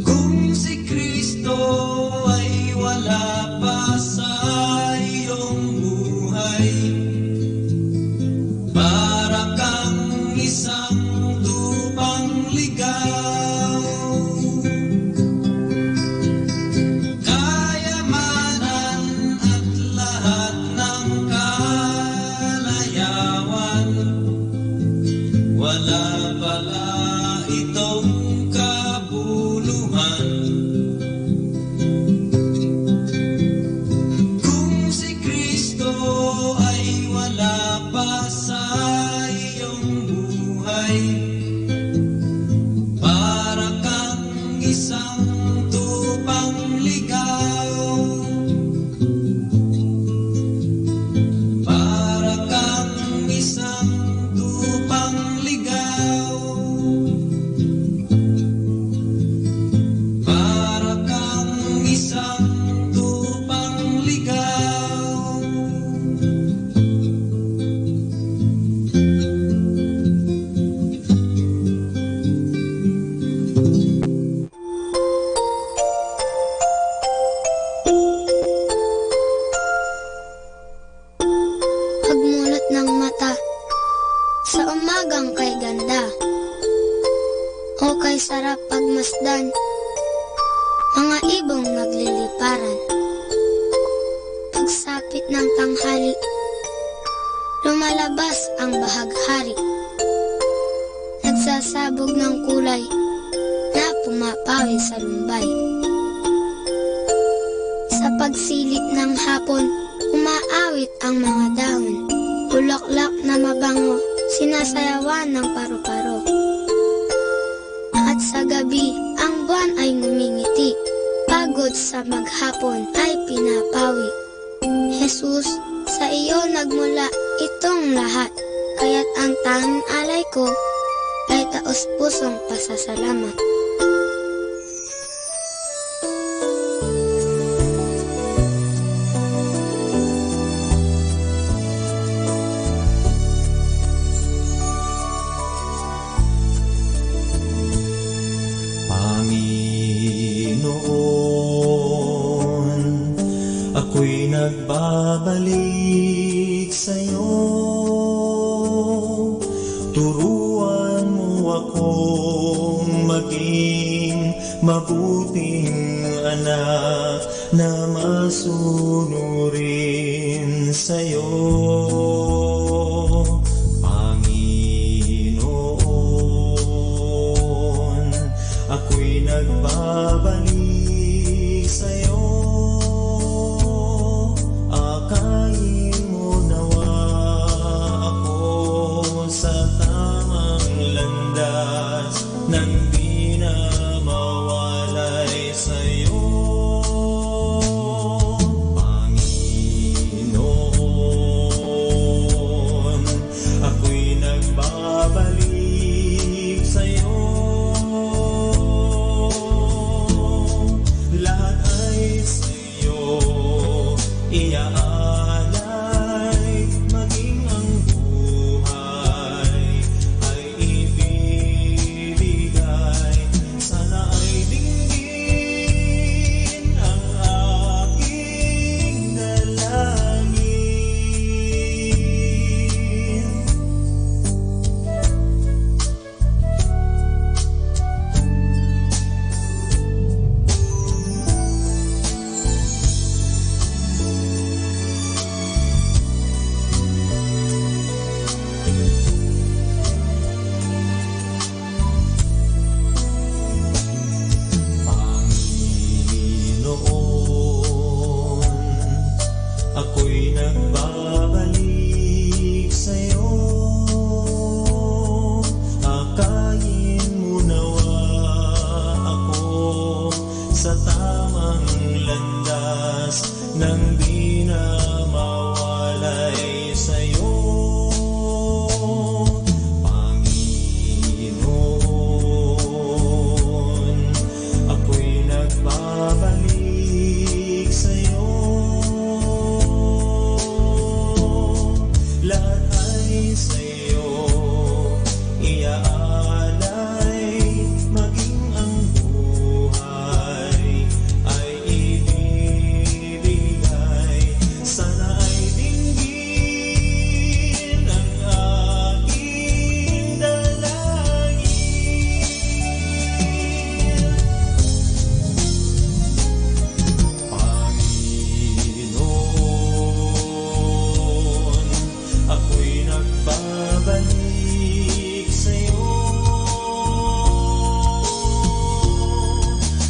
Speaker 11: Kung si Kristo ay wala pa sa iyong buhay, para kang isang tupang ligaw. Kayamanan at lahat ng kalayawan, wala pala itong kabuluhan. Kung si Kristo ay wala pa sa iyong buhay, para kang isang tupang ligaw. Para kang isang tupang ligaw. Para kang isang tupang ligaw.
Speaker 2: Pagmulot ng mata sa umagang kay ganda, o kay sarap pagmasdan, mga ibong nagliliparan. Pagsapit ng tanghali, lumalabas ang bahaghari, nagsasabog ng kulay na pumapawi sa lumbay. Sa pagsilip ng hapon, umaawit ang mga dahon, bulaklak na mabango, sinasayawan ng paru-paro. At sa gabi, ang buwan ay ngumingiti, pagod sa maghapon ay pinapawi. Jesus, sa iyo nagmula itong lahat, kaya't ang tanging alay ko ay taos-pusong pasasalamat.
Speaker 11: Ako'y nagbabalik sa'yo.
Speaker 12: Turuan mo akong maging mabuting anak na masunurin sa'yo, Panginoon. Ako'y nagbabalik sa'yo, akayin mo nawa ako sa tamang landas nang di na mawalay sa'yo, Panginoon. Ako'y nagbabalik sa'yo, lahat ay sa'yo iaalay, maging ang buhay ay ibibigay. Sana ay dinggin ang aking dalangin. Panginoon, ako'y nagbabalik sa'yo, akayin mo nawa ako sa tamang landas nang di na mawalay sa'yo, Panginoon. Ako'y nagbabalik sa'yo, lahat ay sa'yo iaalay, maging ang buhay ay ibibigay. Sana ay dinggin ang aking dalangin. Panginoon, ako'y nagbabalik sa'yo,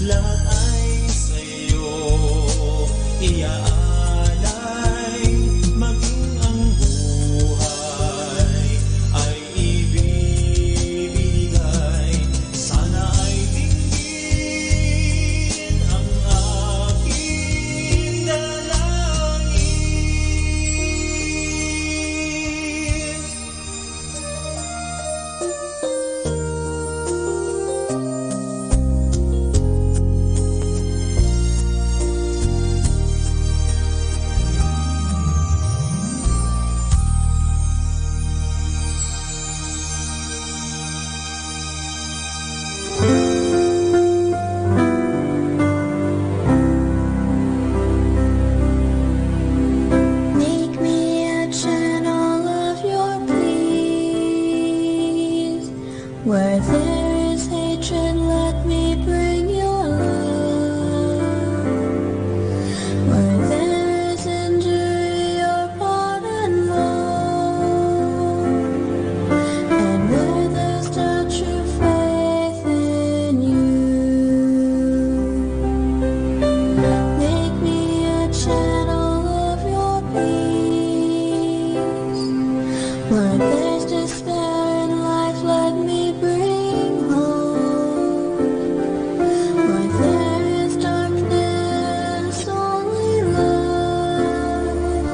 Speaker 12: lahat ay sa'yo iaalay, maging ang buhay ay ibibigay. Sana ay dinggin ang aking dalangin.
Speaker 2: Make me a channel of your peace. Where there is hatred, let me bring your love. Where there is injury, your pardon love. And where there's doubt, true faith in you. Make me a channel of your peace. Where there's despair in life, let me bring hope. Where there is darkness, only love.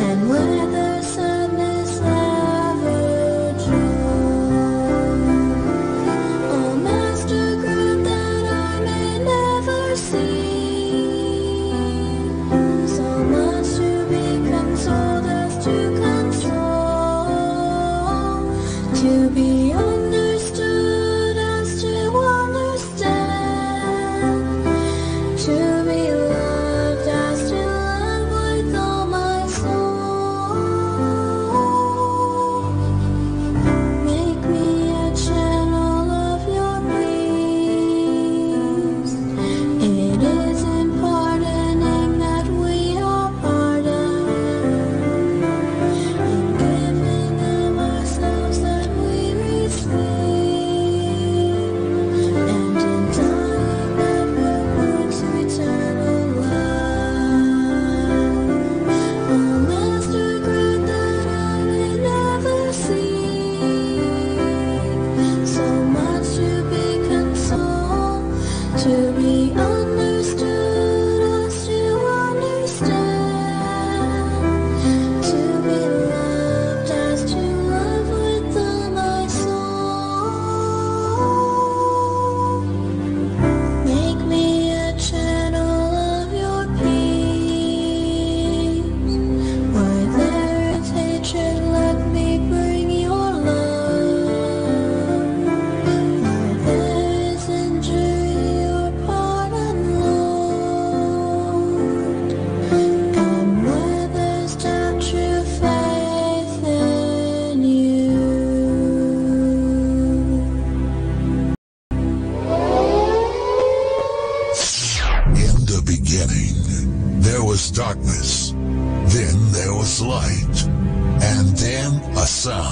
Speaker 2: And where there's sadness, ever joy. Oh, Master, grant that I may never see so much to be consoled as to control, to be understood as to understand, to be loved as to love with all my soul.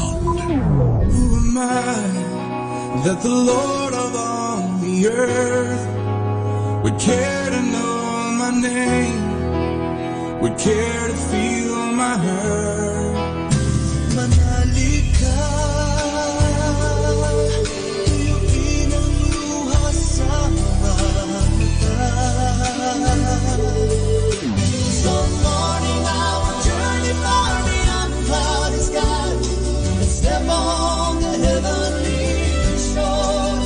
Speaker 9: sound.
Speaker 4: Who am I that the Lord of all the earth would care to know my name, would care to feel my hurt? Manali ka, tuyuin ang luha sa mata. So morning I will journey far beyond the cloudy sky and step on the heavenly shore.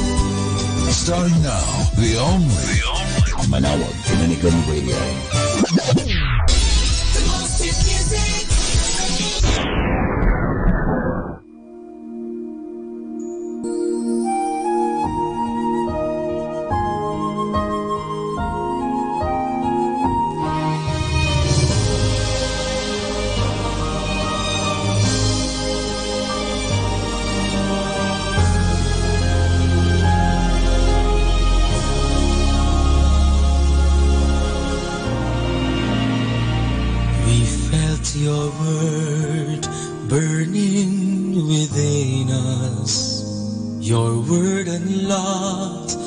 Speaker 9: Starting now, the only
Speaker 1: Manawag Dominican Radio.
Speaker 4: The most hit music. Your word burning within us. Your word unlocked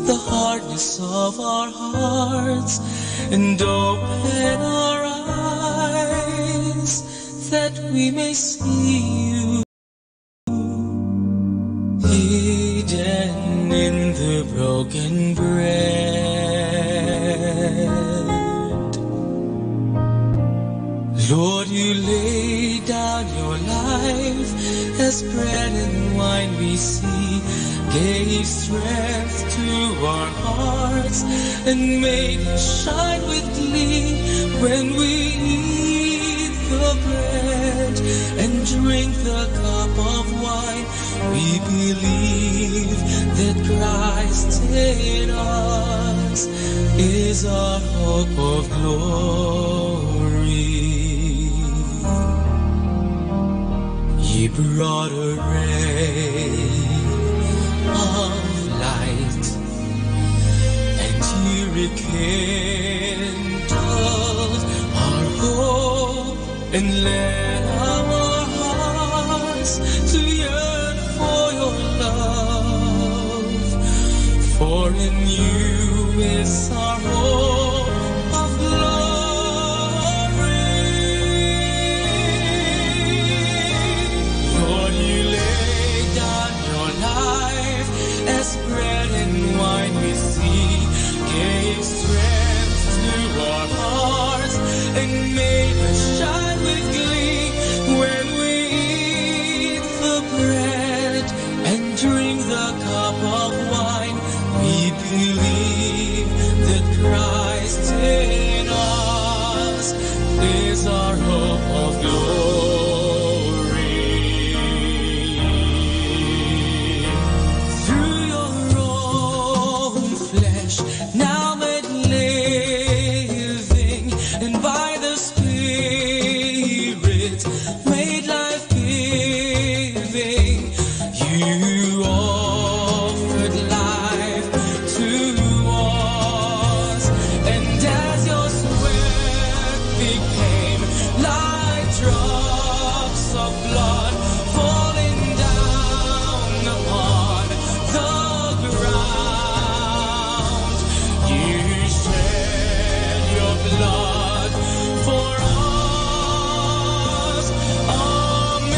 Speaker 4: the hardness of our hearts and open our eyes that we may see you hidden in the broken bread. Lord, you laid down your life as bread and wine we see, gave strength to our hearts and made us shine with glee. When we eat the bread and drink the cup of wine, we believe that Christ in us is our hope of glory. He brought a ray of light, and He rekindled our hope and led our hearts to yearn for your love. For in you is our hope of glory. Bread and wine we see, gave strength to our hearts and made us shine with glee. When we eat the bread and drink the cup of wine, we believe that Christ in us is our hope of glory. Now made living, and by the Spirit made life giving, you offered life to us, and as your sweat became like drops of blood falling down upon the ground, you shed your blood for us. Amen.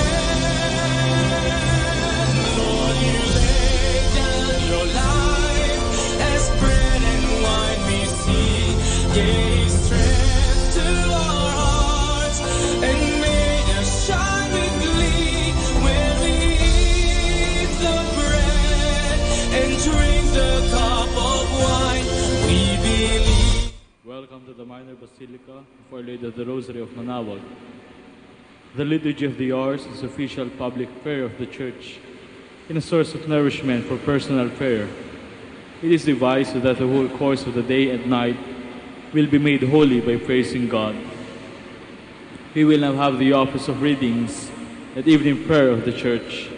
Speaker 4: Lord, you laid down your life as bread and wine we see, gave strength to our hearts and made us shine with glee. When we eat the bread and drink the cup of wine, we believe.
Speaker 13: Welcome to the Minor Basilica of Our Lady of the Rosary of Manawag. The Liturgy of the Hours is official public prayer of the Church and a source of nourishment for personal prayer. It is devised so that the whole course of the day and night will be made holy by praising God. We will now have the office of readings at evening prayer of the Church.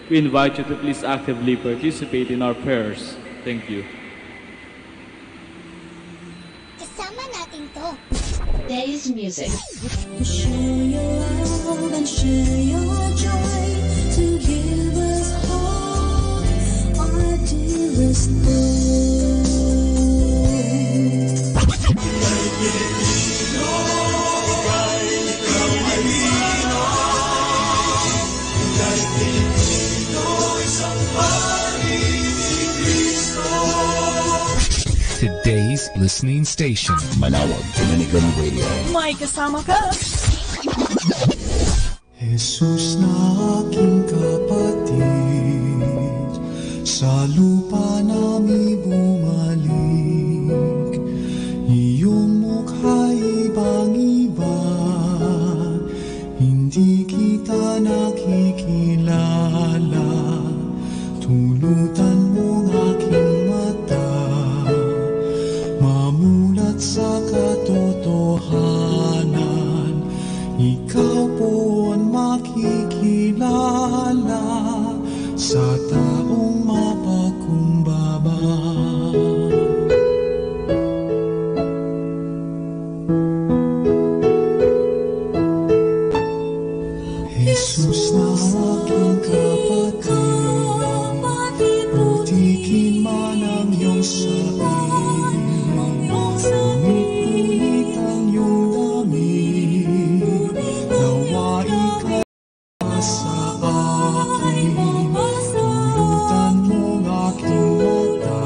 Speaker 13: We invite you to please actively participate in our prayers. Thank you.
Speaker 2: Kasama natin to.
Speaker 14: Today's music.
Speaker 2: Share your love and share your joy.
Speaker 14: Today's listening station,
Speaker 9: Manawag Dominican Radio.
Speaker 15: May kasama ka.
Speaker 16: Jesus na aking kapatid, sa lupa nami bumalik, iyong mukha'y ibang-iba, hindi kita nakikilala, tulutan mong aking mata, mamulat sa katotohanan, ikaw po ang makikilala sa taong mapagkumbaba. Jesus na aking kapatid, putikin man ang iyong sain, punit-punit ang iyong damit, nawa ikaw sa akin, tulutan mong aking mata,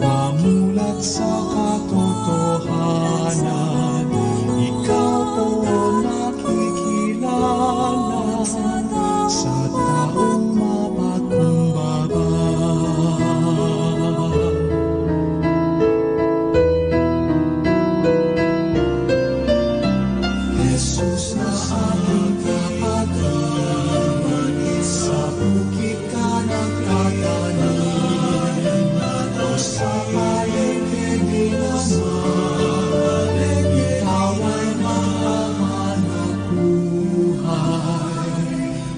Speaker 16: mamulat sa katotohanan, ikaw po ang nakikilala sa taong mapagkumbaba. Jesus na aking kapatid, sa bukid ka nagtatanim, o sa palengke minaman, ikaw ay makahanap buhay,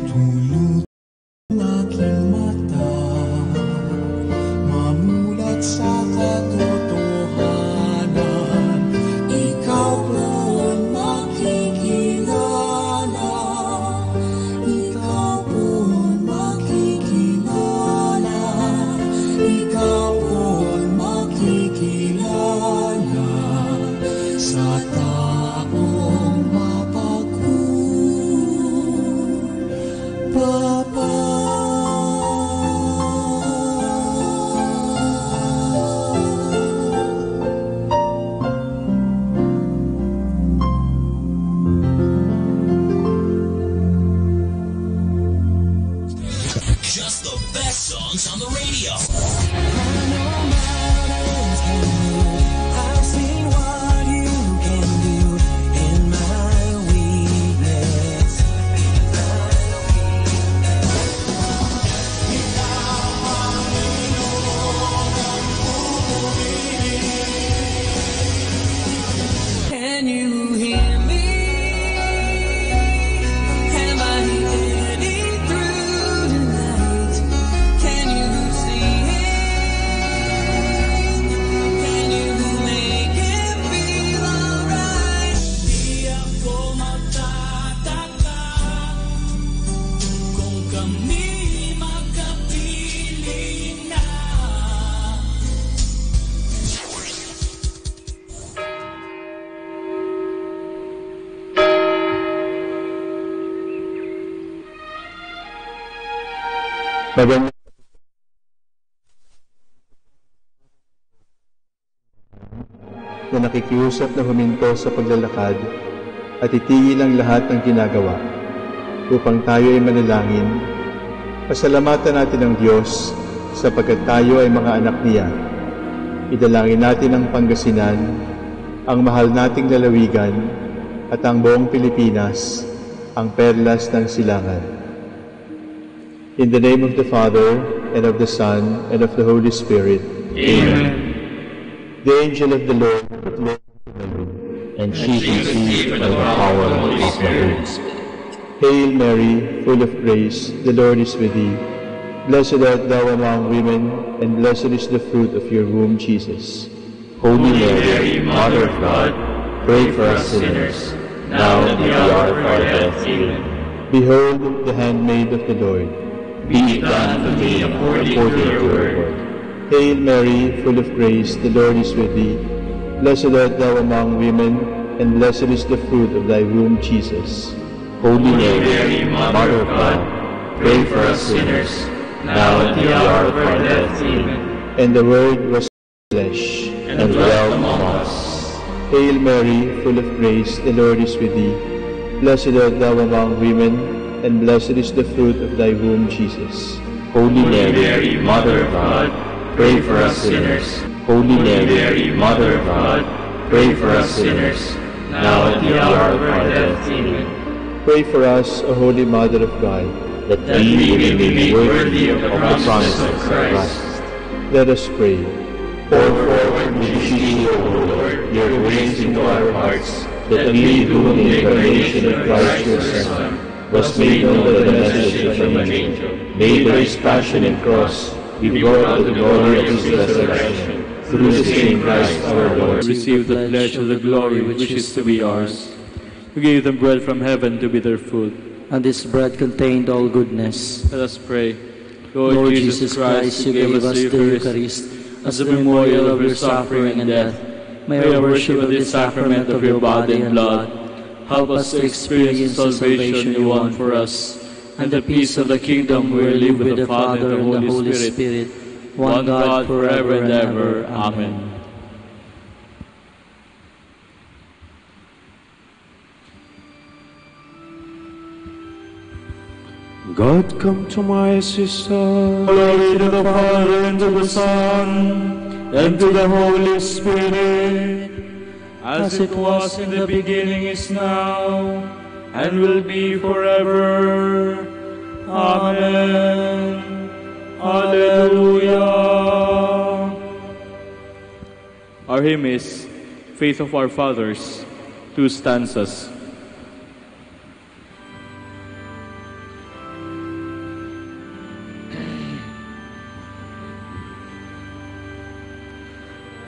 Speaker 16: tulog ang aking mata, mamulat sa katotohanan, ikaw po ang makikilala, ikaw po ang makikilala, ikaw po ang makikilala sa taong mapagkumbaba.
Speaker 17: Just the best songs on the radio.
Speaker 12: I've seen what you can do in my weakness. Can you hear me? Am I heading through tonight? Can you see him? Can you make it feel alright? Di ako magtataka kung kami magkapiling na.
Speaker 18: Magandang na nakikiusap na huminto sa paglalakad at itigil ang lahat ng ginagawa upang tayo ay manalangin. Pasalamatan natin ang Diyos sapagkat tayo ay mga anak niya. Idalangin natin ang Pangasinan, ang mahal nating lalawigan at ang buong Pilipinas, ang perlas ng silangan. In the name of the Father, and of the Son, and of the Holy Spirit.
Speaker 19: Amen.
Speaker 18: The angel of the Lord proclaimed to Mary, and she conceived by the power of the Holy Spirit. Hail Mary, full of grace, the Lord is with thee. Blessed art thou among women, and blessed is the fruit of your womb, Jesus.
Speaker 19: Holy Mary, Mother of God, pray for us sinners, now and at the hour of our death. Amen.
Speaker 18: Behold the handmaid of the Lord.
Speaker 19: Be it done to me according to your word.
Speaker 18: Hail Mary, full of grace, the Lord is with thee. Blessed art thou among women, and blessed is the fruit of thy womb, Jesus.
Speaker 19: Holy Mary, Mother of God, pray for us sinners, now and at the hour of our death. Amen.
Speaker 18: And the Word was flesh,
Speaker 19: and dwelt among us.
Speaker 18: Hail Mary, full of grace, the Lord is with thee. Blessed art thou among women, and blessed is the fruit of thy womb, Jesus.
Speaker 19: Holy Mary, Mother of God, pray for us sinners. Holy Mary, Mother of God, pray for us sinners, now at the hour of our death. Amen.
Speaker 18: Pray for us, O Holy Mother of God,
Speaker 19: that we may be made worthy of the promise of Christ.
Speaker 18: Let us pray.
Speaker 19: Pour forward, we beseech you, O Lord, your grace into our hearts, that we, whom the incarnation of Christ your Son was made known by the message from an angel, made by his passion and cross, be brought to the glory of his resurrection. Through the same Christ our Lord.
Speaker 13: Receive the pledge of the glory which is to be ours. You gave them bread from heaven to be their food.
Speaker 15: And this bread contained all goodness.
Speaker 13: Let us pray. Lord Jesus Christ, you gave us the Eucharist as a memorial of your suffering and death. May our worship of this sacrament of your body and blood help us to experience the salvation you won for us, and the peace of the kingdom where we live with the Father and the Holy Spirit, one God forever and ever. Amen.
Speaker 20: God, come to my assistance.
Speaker 13: Glory to the Father, and to the Son, and to the Holy Spirit, as it was in the beginning, is now, and will be forever. Amen. Alleluia. Our hymn is Faith of Our Fathers, 2 stanzas.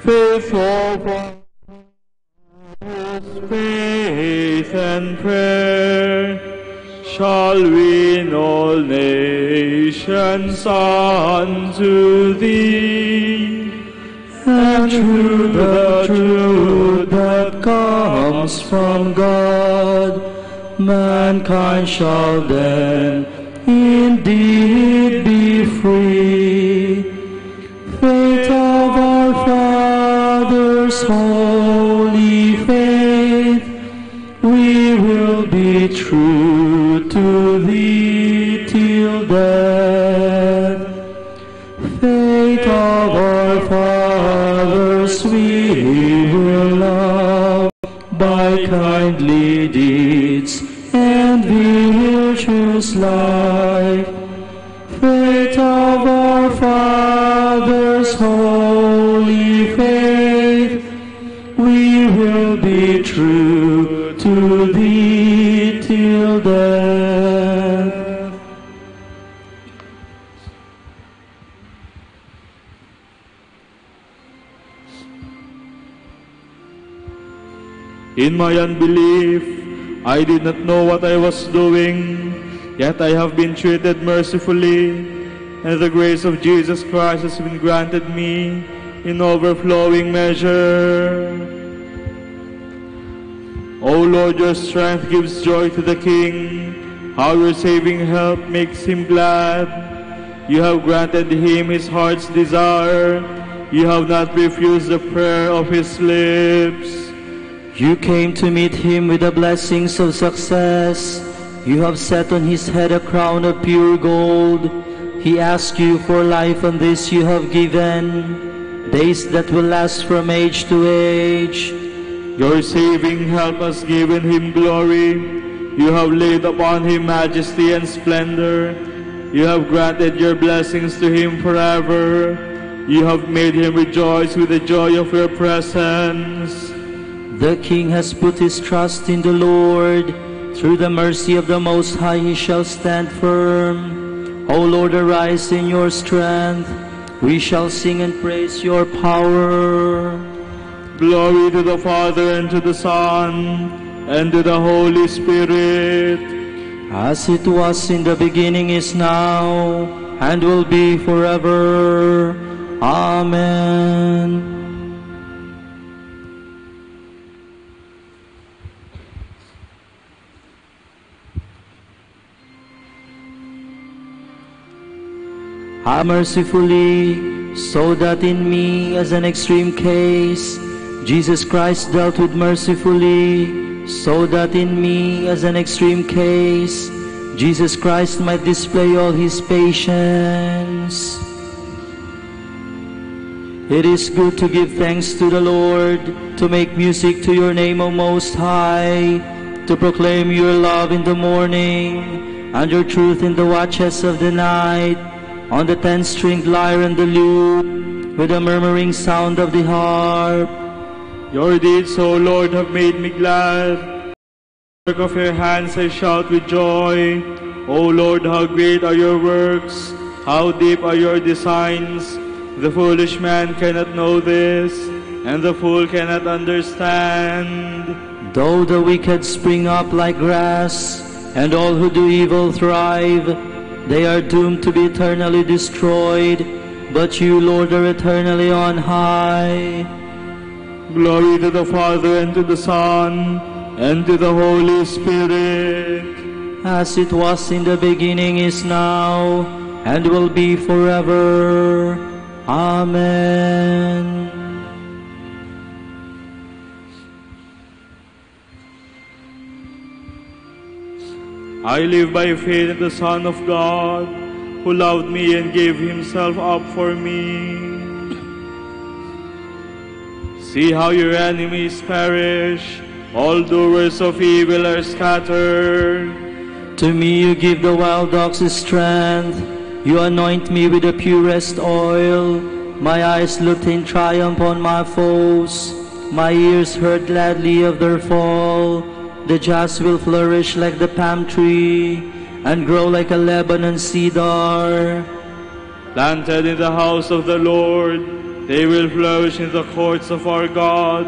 Speaker 13: Faith of our faith and prayer, shall win all nations unto thee, and through the truth that comes from God, mankind shall then indeed be free. Faith of our fathers, holy faith, we will be true to thee till death. Faith of our fathers, we will love by kindly deeds, and virtuous life. Faith of our fathers, holy faith, we will be true to thee till death. In my unbelief, I did not know what I was doing, yet I have been treated mercifully, and the grace of Jesus Christ has been granted me in overflowing measure. O Lord, your strength gives joy to the King. How your saving help makes him glad. You have granted him his heart's desire. You have not refused the prayer of his lips.
Speaker 15: You came to meet him with the blessings of success. You have set on his head a crown of pure gold. He asked you for life, and this you have given, days that will last from age to age.
Speaker 13: Your saving help has given him glory. You have laid upon him majesty and splendor. You have granted your blessings to him forever. You have made him rejoice with the joy of your presence.
Speaker 15: The King has put his trust in the Lord. Through the mercy of the Most High he shall stand firm. O Lord, arise in your strength. We shall sing and praise your power.
Speaker 13: Glory to the Father, and to the Son, and to the Holy Spirit,
Speaker 15: as it was in the beginning, is now, and will be forever. Amen. Have mercifully, so that in me, as an extreme case, Jesus Christ dealt with mercifully, so that in me, as an extreme case, Jesus Christ might display all his patience. It is good to give thanks to the Lord, to make music to your name, O Most High, to proclaim your love in the morning, and your truth in the watches of the night, on the 10-stringed lyre and the lute, with the murmuring sound of the harp.
Speaker 13: Your deeds, O Lord, have made me glad. The work of your hands I shout with joy. O Lord, how great are your works, how deep are your designs. The foolish man cannot know this, and the fool cannot understand.
Speaker 15: Though the wicked spring up like grass, and all who do evil thrive, they are doomed to be eternally destroyed, but you, Lord, are eternally on high.
Speaker 13: Glory to the Father, and to the Son, and to the Holy Spirit.
Speaker 15: As it was in the beginning, is now, and will be forever. Amen.
Speaker 13: I live by faith in the Son of God, who loved me and gave himself up for me. See how your enemies perish, all doers of evil are scattered.
Speaker 15: To me you give the wild ox strength, you anoint me with the purest oil. My eyes looked in triumph on my foes, my ears heard gladly of their fall. The just will flourish like the palm tree, and grow like a Lebanon cedar.
Speaker 13: Planted in the house of the Lord, they will flourish in the courts of our God,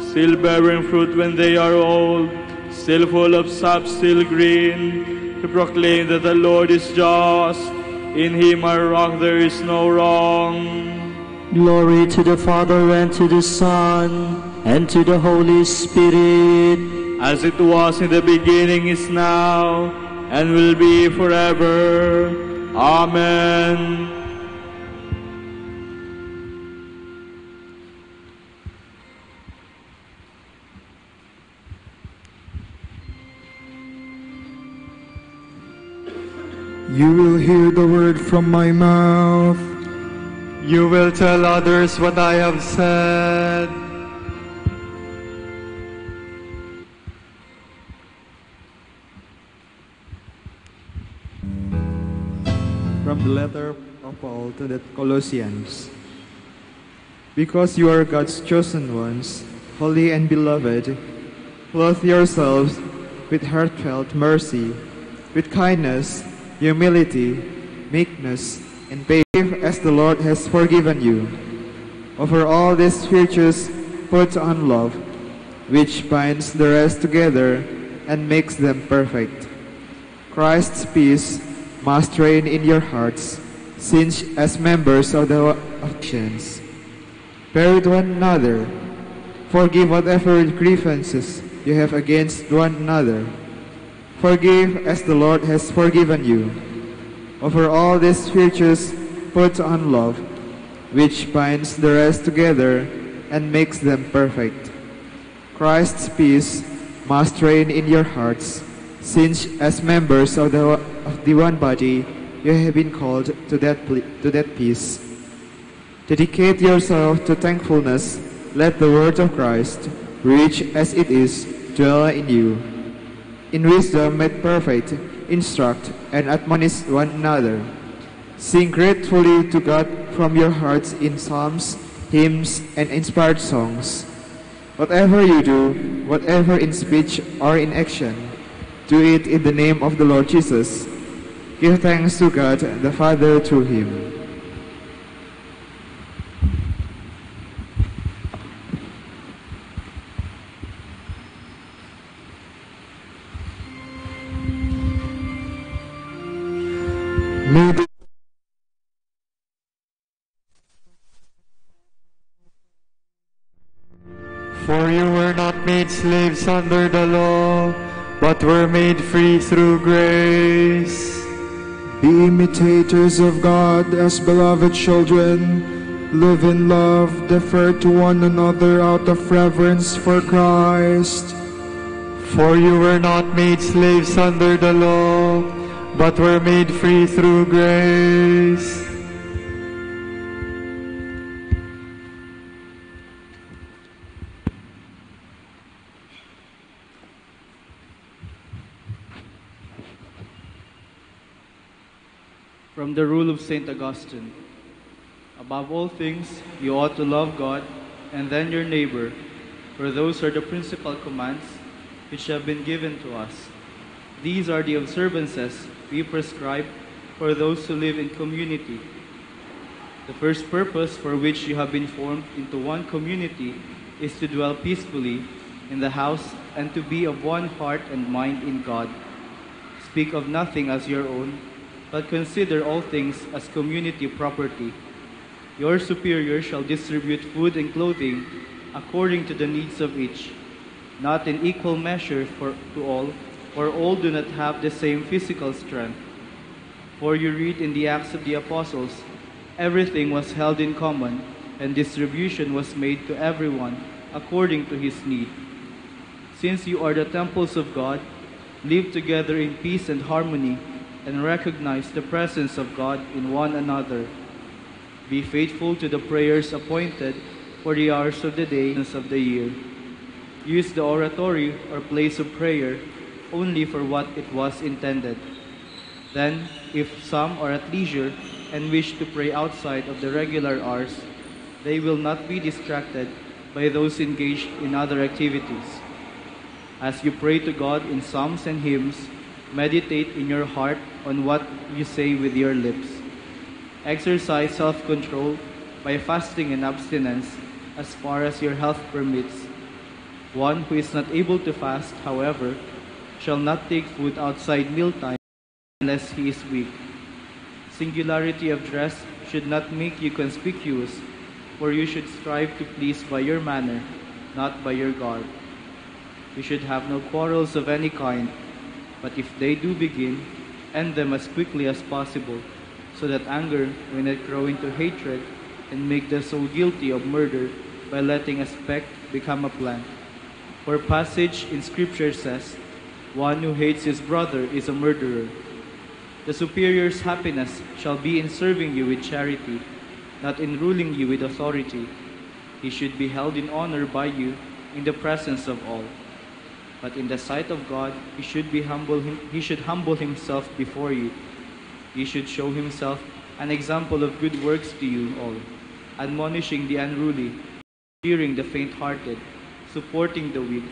Speaker 13: still bearing fruit when they are old, still full of sap, still green, to proclaim that the Lord is just. In him our rock there is no wrong.
Speaker 15: Glory to the Father, and to the Son, and to the Holy Spirit,
Speaker 13: as it was in the beginning, is now, and will be forever. Amen.
Speaker 21: You will hear the word from my mouth.
Speaker 22: You will tell others what I have said.
Speaker 23: From the letter of Paul to the Colossians. Because you are God's chosen ones, holy and beloved, clothe yourselves with heartfelt mercy, with kindness, humility, meekness, and patience, as the Lord has forgiven you. Over all these virtues put on love, which binds the rest together and makes them perfect. Christ's peace must reign in your hearts, since as members of the nations, bear with one another, forgive whatever grievances you have against one another. Forgive as the Lord has forgiven you. Over all these virtues put on love, which binds the rest together and makes them perfect. Christ's peace must reign in your hearts, since as members of the one body you have been called to that peace. Dedicate yourself to thankfulness. Let the word of Christ, rich as it is, dwell in you. In wisdom made perfect, instruct and admonish one another. Sing gratefully to God from your hearts in psalms, hymns, and inspired songs. Whatever you do, whatever in speech or in action, do it in the name of the Lord Jesus. Give thanks to God the Father through him.
Speaker 21: May the
Speaker 22: For you were not made slaves under the law, but were made free through grace.
Speaker 21: Be imitators of God as beloved children. Live in love, defer to one another out of reverence for Christ.
Speaker 22: For you were not made slaves under the law, but were made free through grace.
Speaker 13: From the rule of St. Augustine, above all things, you ought to love God and then your neighbor, for those are the principal commands which have been given to us. These are the observances we prescribe for those who live in community. The first purpose for which you have been formed into one community is to dwell peacefully in the house and to be of one heart and mind in God. Speak of nothing as your own, but consider all things as community property. Your superior shall distribute food and clothing according to the needs of each, not in equal measure to all, for all do not have the same physical strength. For you read in the Acts of the Apostles, everything was held in common, and distribution was made to everyone according to his need. Since you are the temples of God, live together in peace and harmony, and recognize the presence of God in one another. Be faithful to the prayers appointed for the hours of the days of the year. Use the oratory or place of prayer only for what it was intended. Then, if some are at leisure and wish to pray outside of the regular hours, they will not be distracted by those engaged in other activities. As you pray to God in psalms and hymns, meditate in your heart on what you say with your lips. Exercise self-control by fasting and abstinence as far as your health permits. One who is not able to fast, however, shall not take food outside mealtime unless he is weak. Singularity of dress should not make you conspicuous, for you should strive to please by your manner, not by your garb. You should have no quarrels of any kind, but if they do begin, end them as quickly as possible, so that anger may not grow into hatred and make the soul guilty of murder by letting a speck become a plant. For passage in Scripture says, one who hates his brother is a murderer. The superior's happiness shall be in serving you with charity, not in ruling you with authority. He should be held in honor by you in the presence of all. But in the sight of God, he should humble himself before you. He should show himself an example of good works to you all, admonishing the unruly, cheering the faint-hearted, supporting the weak,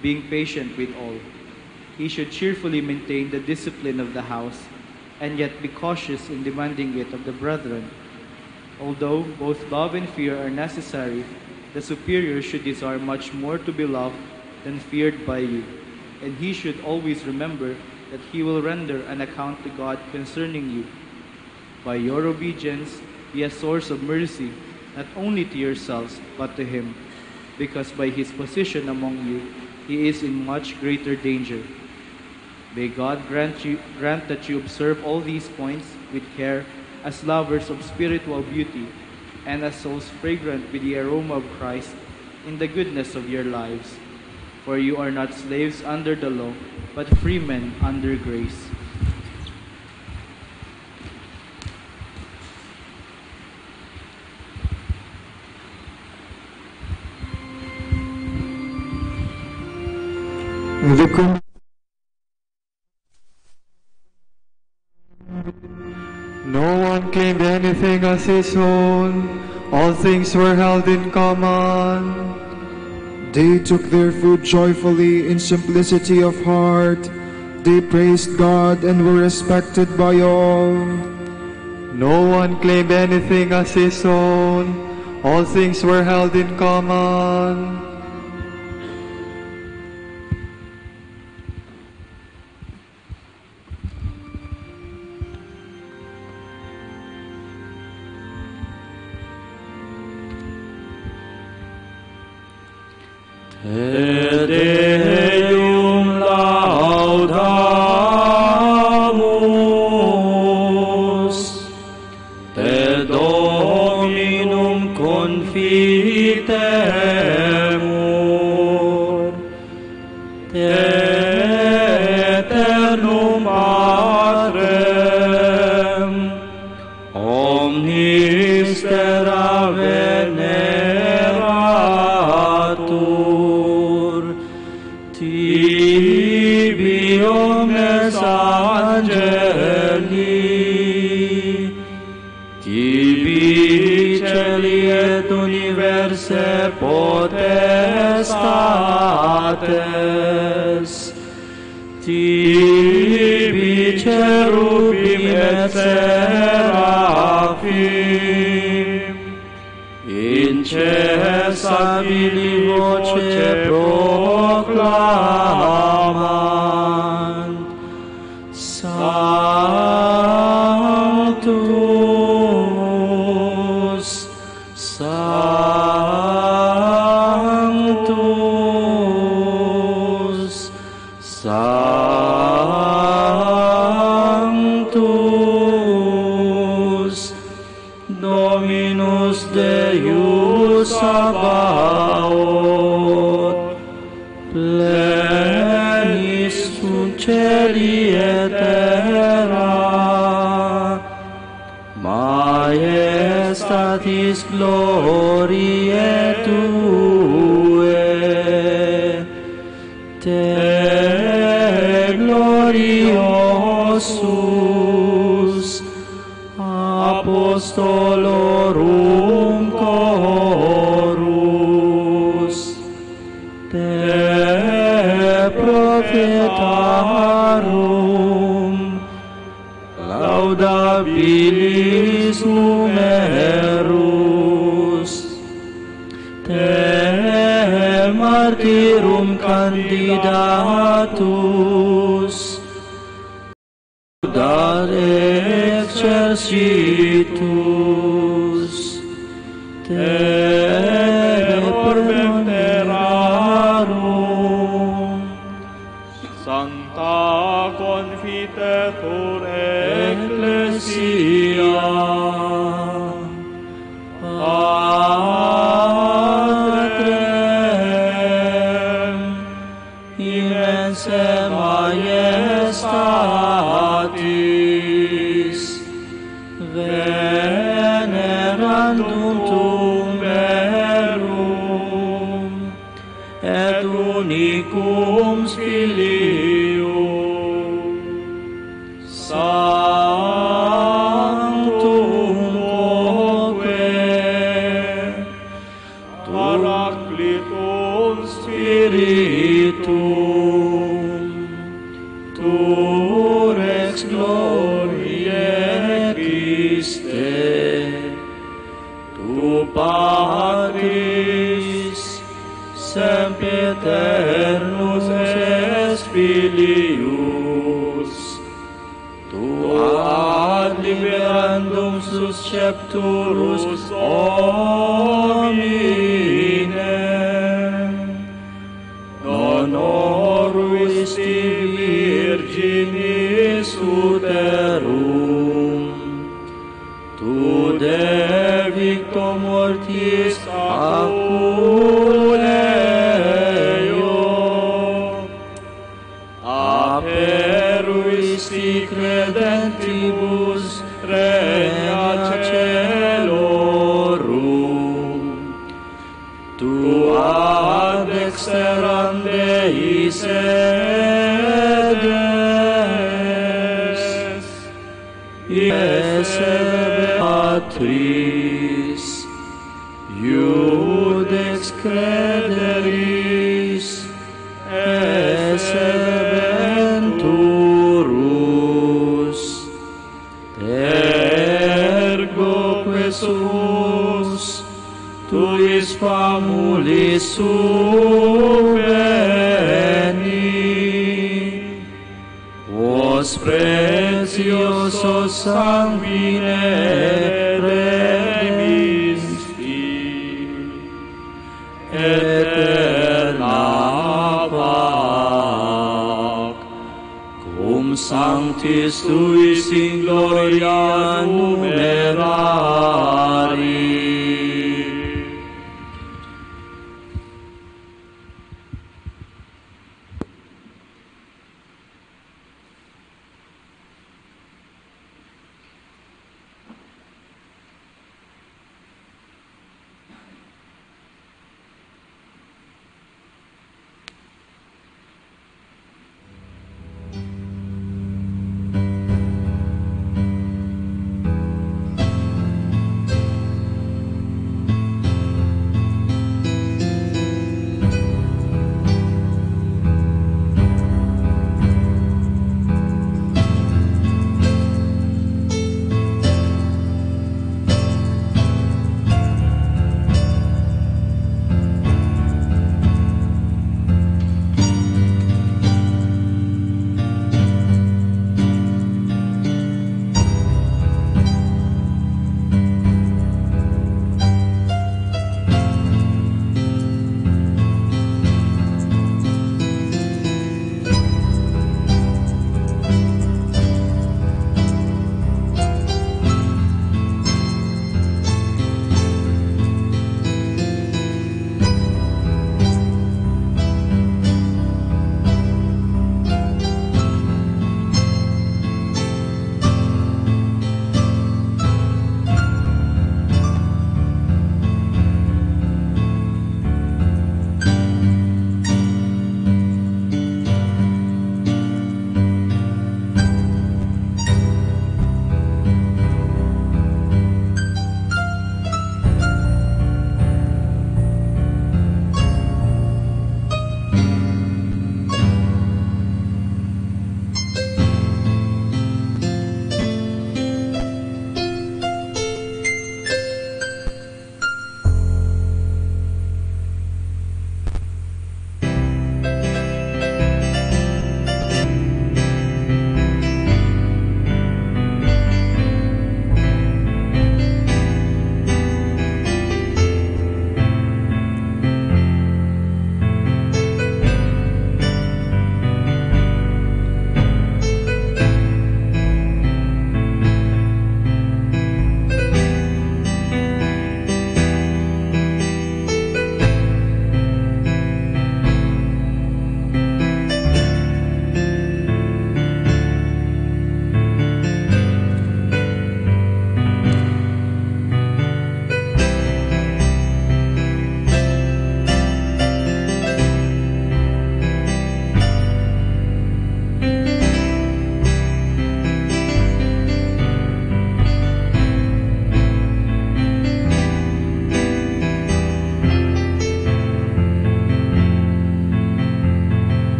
Speaker 13: being patient with all. He should cheerfully maintain the discipline of the house, and yet be cautious in demanding it of the brethren. Although both love and fear are necessary, the superior should desire much more to be loved than feared by you, and he should always remember that he will render an account to God concerning you. By your obedience, be a source of mercy, not only to yourselves, but to him, because by his position among you, he is in much greater danger. May God grant that you observe all these points with care as lovers of spiritual beauty, and as souls fragrant with the aroma of Christ in the goodness of your lives. For you are not slaves under the law, but free men under grace.
Speaker 22: No one claimed anything as his own. All things were held in common.
Speaker 21: They took their food joyfully in simplicity of heart. They praised God and were respected by all.
Speaker 22: No one claimed anything as his own. All things were held in common. Et Deum laudamus, te Dominum confitemur, te eternum Patrem, omnis terra veneratur, tibi omnes angeli, tibi celi et universe potestates, tibi cherubim et seraphim, in cessabili voce proclamant, Sanctus, Sanctus, Sanctus, Dominus Deus Sabaoth, plenis sunt celi et terra, majestatis gloriae Tue, te gloriosus apostolorum chorus, te prophetarum laudabilis numerus, te martyrum candidatus, laudare exercitus, te perventerarum,
Speaker 13: Sancta Confitetur
Speaker 22: Ecclesia, Patrem, immense majestatis, venerandum tum verum, et unicum Filium, Sanctum quoque, Paraclitum Spiritum, Tu Rex Gloriae Christe, Tu Patris, Sempiternus es Filius, Tu ad liberandum suscepturus hominem, non oruis virginis uterum, Tu de victo mortis aculeo, aperuisti credentibus regna celorum, Tu ad exteram Dei sedes, esse Patris, Iudex crederis, esse venturus, ergo quesumus tuis famulis subveni, vos preciosos sanguine redemisti, eterna
Speaker 15: Sanctis tuis in gloria numerari.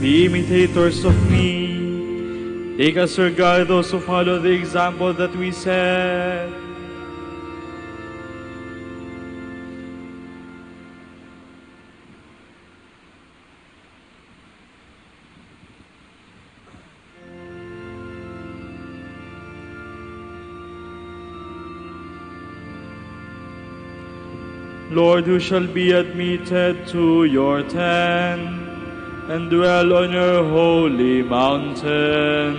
Speaker 13: be imitators of me. Take as your guide those who follow the example that we set. Lord, who shall be admitted to your tent and dwell on your holy mountain?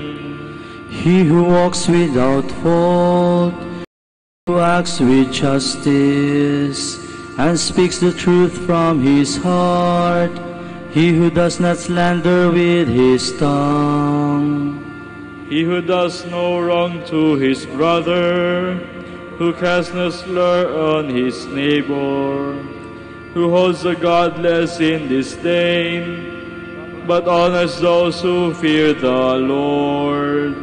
Speaker 15: He who walks without fault, who acts with justice, and speaks the truth from his heart, he who does not slander with his tongue.
Speaker 13: He who does no wrong to his brother, who casts no slur on his neighbor, who holds the godless in disdain, but honors those who fear the Lord.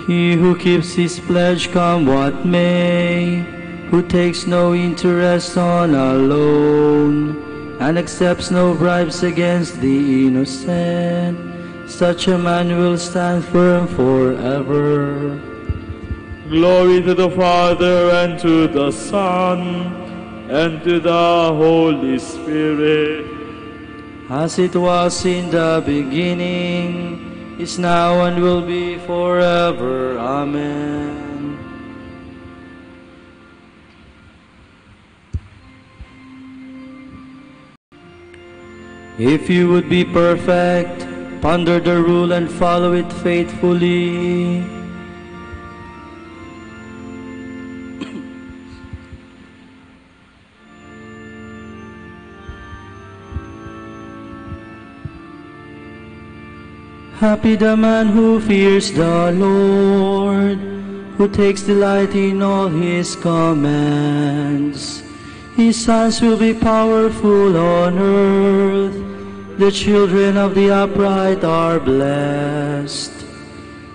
Speaker 15: He who keeps his pledge come what may, who takes no interest on a loan, and accepts no bribes against the innocent, such a man will stand firm forever.
Speaker 13: Glory to the Father, and to the Son, and to the Holy Spirit.
Speaker 15: As it was in the beginning, is now, and will be forever. Amen. If you would be perfect, ponder the rule and follow it faithfully. Happy the man who fears the Lord, who takes delight in all his commands. His sons will be powerful on earth. The children of the upright are blessed.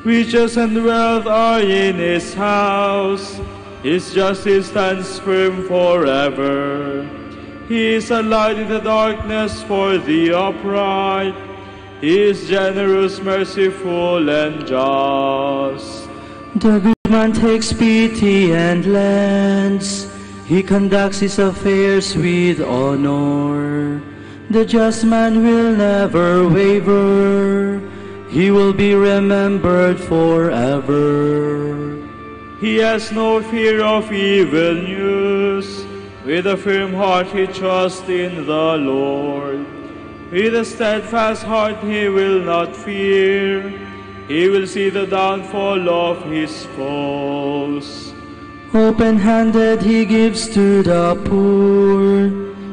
Speaker 13: Riches and wealth are in his house. His justice stands firm forever. He is a light in the darkness for the upright. He is generous, merciful, and just.
Speaker 15: The good man takes pity and lends. He conducts his affairs with honor. The just man will never waver. He will be remembered forever.
Speaker 13: He has no fear of evil news. With a firm heart he trusts in the Lord. With a steadfast heart he will not fear. He will see the downfall of his foes.
Speaker 15: Open-handed he gives to the poor.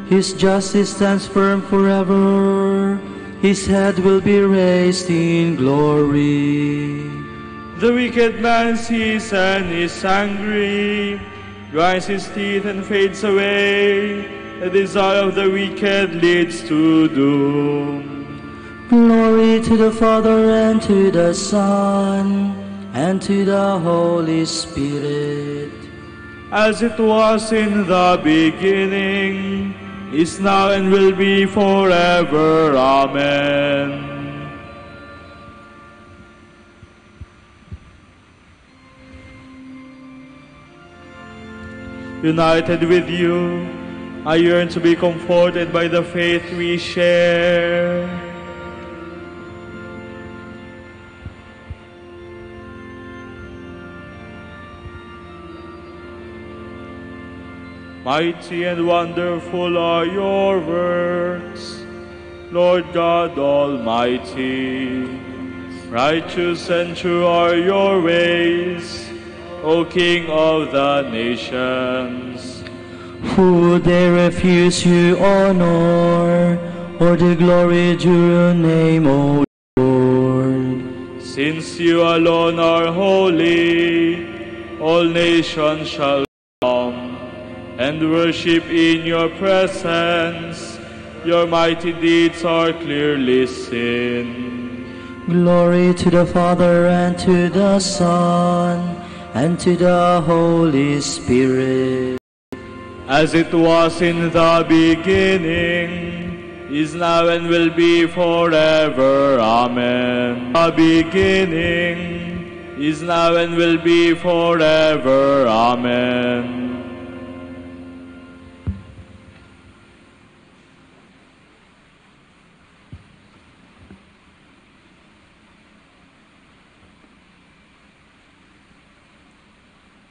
Speaker 15: His justice stands firm forever. His head will be raised in glory.
Speaker 13: The wicked man sees and is angry, grinds his teeth and fades away. The desire of the wicked leads to doom.
Speaker 15: Glory to the Father, and to the Son, and to the Holy Spirit.
Speaker 13: As it was in the beginning, is now, and will be forever. Amen. United with you, I yearn to be comforted by the faith we share. Mighty and wonderful are your works, Lord God Almighty. Righteous and true are your ways, O King of the nations.
Speaker 15: Who would dare refuse you honor, or the glory due your name, O Lord?
Speaker 13: Since you alone are holy, all nations shall come and worship in your presence. Your mighty deeds are clearly seen.
Speaker 15: Glory to the Father, and to the Son, and to the Holy Spirit.
Speaker 13: As it was in the beginning, is now and will be forever. Amen. The beginning is now and will be forever. Amen.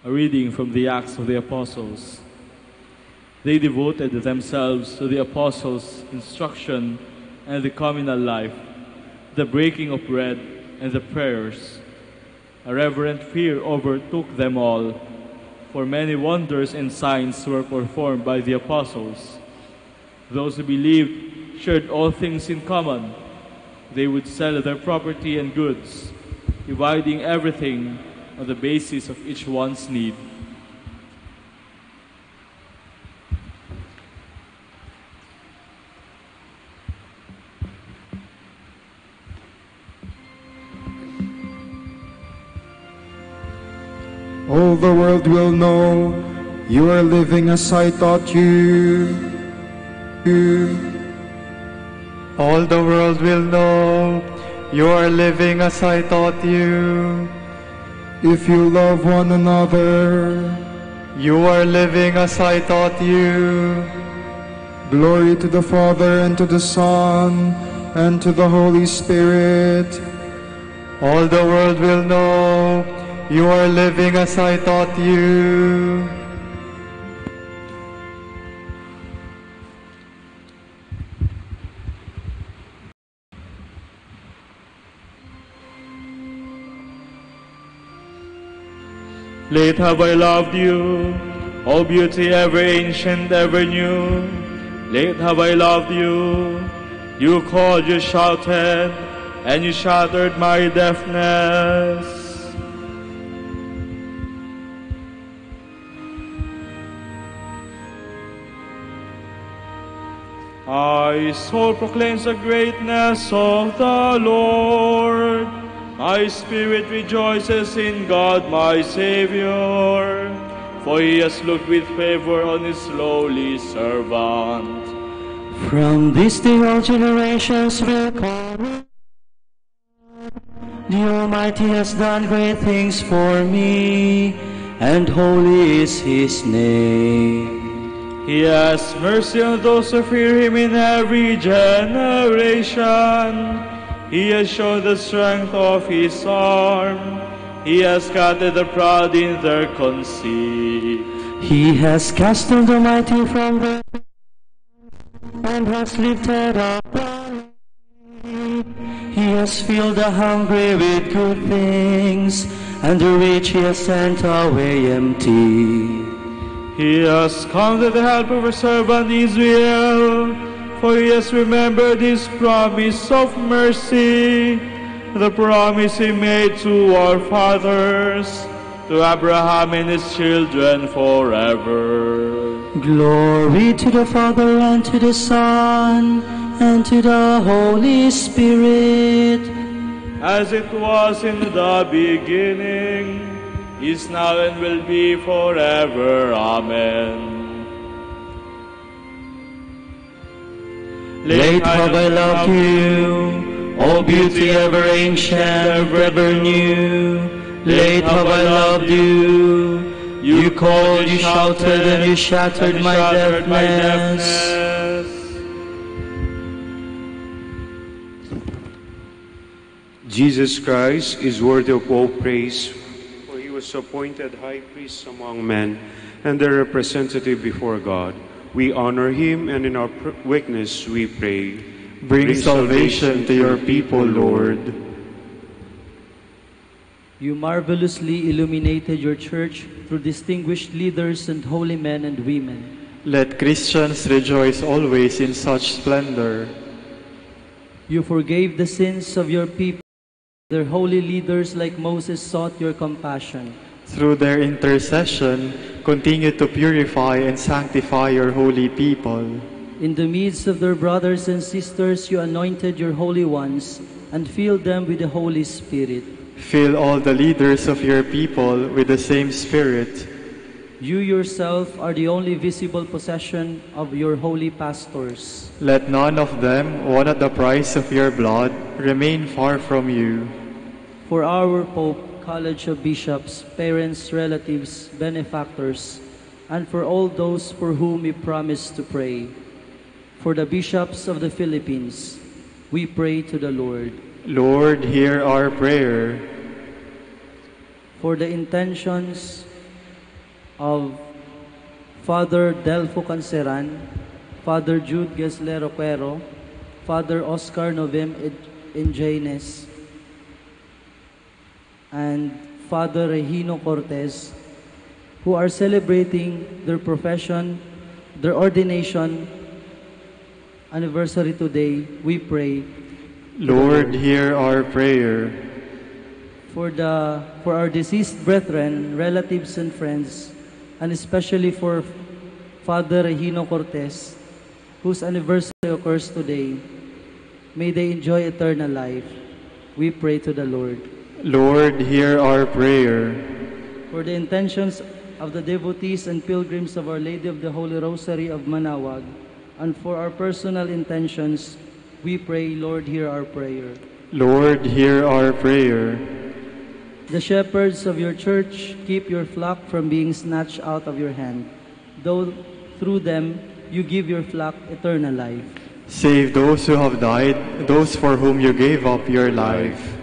Speaker 13: A reading from the Acts of the Apostles. They devoted themselves to the apostles' instruction and the communal life, the breaking of bread and the prayers. A reverent fear overtook them all, for many wonders and signs were performed by the apostles. Those who believed shared all things in common. They would sell their property and goods, dividing everything on the basis of each one's need.
Speaker 21: All the world will know you are living as I taught you.
Speaker 22: All the world will know you are living as I taught you.
Speaker 21: If you love one another,
Speaker 22: you are living as I taught you.
Speaker 21: Glory to the Father, and to the Son, and to the Holy Spirit.
Speaker 22: All the world will know you are living as I taught you.
Speaker 13: Late have I loved you, O beauty ever ancient, ever new. Late have I loved you. You called, you shouted, and you shattered my deafness. My soul proclaims the greatness of the Lord. My spirit rejoices in God my Savior, for he has looked with favor on his lowly servant.
Speaker 15: From this day all generations will call. The Almighty has done great things for me, and holy is his name.
Speaker 13: He has mercy on those who fear him in every generation. He has shown the strength of his arm. He has scattered the proud in their conceit.
Speaker 15: He has cast down the mighty from the and has lifted up the weak. He has filled the hungry with good things, and the rich he has sent away empty.
Speaker 13: He has come to the help of our servant Israel, for he has remembered his promise of mercy, the promise he made to our fathers, to Abraham and his children forever.
Speaker 15: Glory to the Father, and to the Son, and to the Holy Spirit.
Speaker 13: As it was in the beginning, is now, and will be forever. Amen.
Speaker 15: Late have I loved you, O beauty ever ancient, ever new. Late have I loved you. You called, you shouted, and you shattered my deafness.
Speaker 20: Jesus Christ is worthy of all praise, for he was appointed high priest among men and their representative before God. We honor him, and in our weakness we pray.
Speaker 22: Bring salvation to your people, Lord.
Speaker 15: You marvelously illuminated your church through distinguished leaders and holy men and women.
Speaker 22: Let Christians rejoice always in such splendor.
Speaker 15: You forgave the sins of your people. Their holy leaders like Moses sought your compassion.
Speaker 22: Through their intercession, continue to purify and sanctify your holy people.
Speaker 15: In the midst of their brothers and sisters, you anointed your holy ones and filled them with the Holy Spirit.
Speaker 22: Fill all the leaders of your people with the same Spirit.
Speaker 15: You yourself are the only visible possession of your holy pastors.
Speaker 22: Let none of them, won at the price of your blood, remain far from you.
Speaker 15: For our Pope, College of Bishops, parents, relatives, benefactors, and for all those for whom we promise to pray. For the bishops of the Philippines, we pray to the Lord.
Speaker 22: Lord, hear our prayer.
Speaker 15: For the intentions of Father Delfo Canceran, Father Jude Geslero Quero, Father Oscar Novem Enjanes, and Father Regino Cortez, who are celebrating their profession, their ordination anniversary today, we pray.
Speaker 22: Lord, hear our prayer.
Speaker 15: For our deceased brethren, relatives, and friends, and especially for Father Regino Cortez, whose anniversary occurs today, may they enjoy eternal life. We pray to the Lord.
Speaker 22: Lord, hear our prayer.
Speaker 15: For the intentions of the devotees and pilgrims of Our Lady of the Holy Rosary of Manaoag, and for our personal intentions, we pray, Lord, hear our prayer.
Speaker 22: Lord, hear our prayer.
Speaker 15: The shepherds of your church, keep your flock from being snatched out of your hand, though through them you give your flock eternal life.
Speaker 22: Save those who have died, those for whom you gave up your life.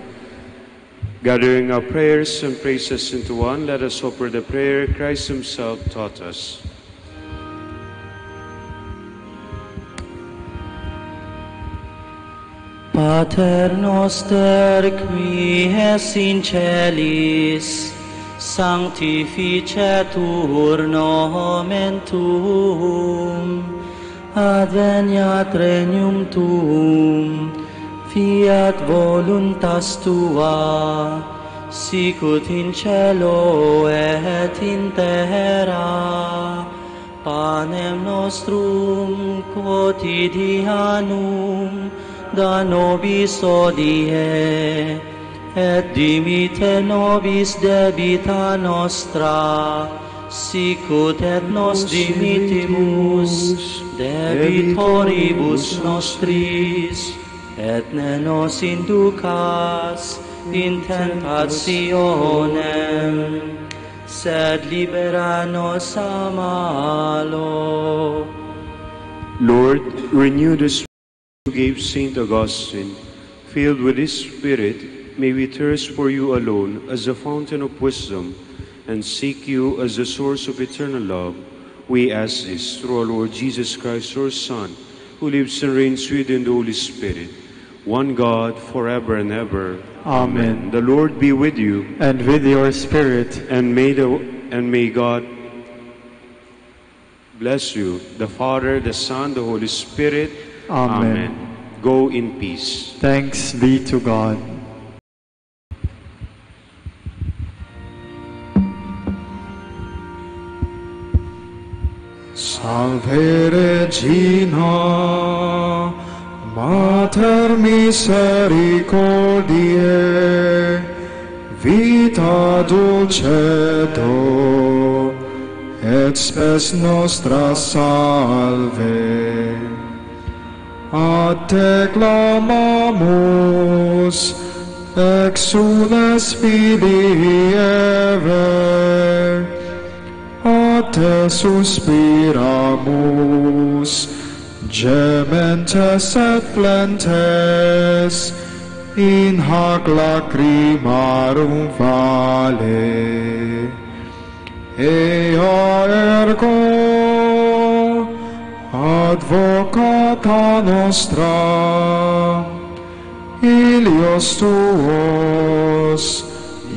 Speaker 20: Gathering our prayers and praises into one, let us offer the prayer Christ himself taught us.
Speaker 15: Pater noster qui es in celis, sanctificetur nomen tuum, adveniat regnum tuum, fiat voluntas tua, sicut in cielo et in terra. Panem nostrum quotidianum da nobis hodie, et dimitte nobis debita nostra, sicut et nos dimittimus debitoribus nostris, et ne nos inducas in tentationem, sed libera nos a malo.
Speaker 20: Lord, renew the spirit you gave Saint Augustine. Filled with his spirit, may we thirst for you alone as the fountain of wisdom, and seek you as the source of eternal love. We ask this through our Lord Jesus Christ, your Son, who lives and reigns with you in the Holy Spirit, one God, forever and ever.
Speaker 22: Amen.
Speaker 20: The Lord be with you.
Speaker 22: And with your spirit.
Speaker 20: And may God bless you, the Father, the Son, the Holy Spirit.
Speaker 22: Amen.
Speaker 20: Go in peace.
Speaker 22: Thanks be to God.
Speaker 21: Salve Regina, Mater misericordiae, vita dulcedo, et spes nostra salve. A te clamamus, exules Filii Eve, a te suspiramus, gementes et flentes, in hac lacrimarum vale. Ea ergo, advocata nostra, ilios tuos,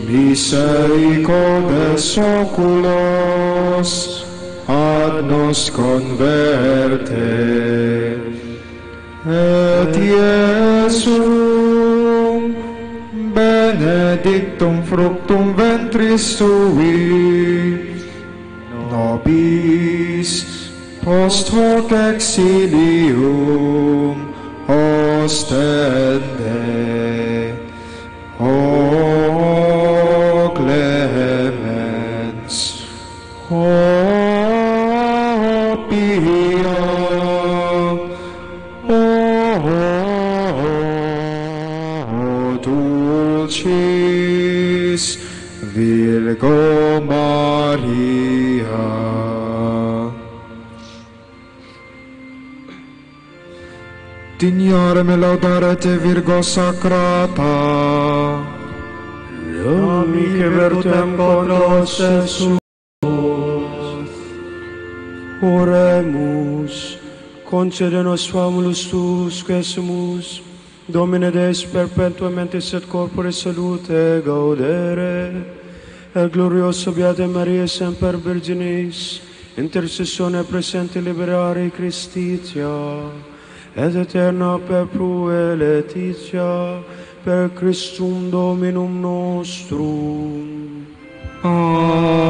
Speaker 21: misericordes oculos, ad nos converte. Et Iesum, benedictum fructum ventris tui, nobis post hoc exilium ostende. O clemens, o pia. Dulcis Virgo Maria. Dignare me laudare te Virgo Sacrata.
Speaker 20: Nami che vertem condos Jesus. Oremus, concede-nos famulus tuus, quesumus, Domine Deus perpetuamente et corpore salute gaudere, et glorioso Beate Maria semper Virginis, intercessione presente liberare Christitia, et eterna perpetua Laetitia, per Christum Dominum nostrum.
Speaker 21: Amen.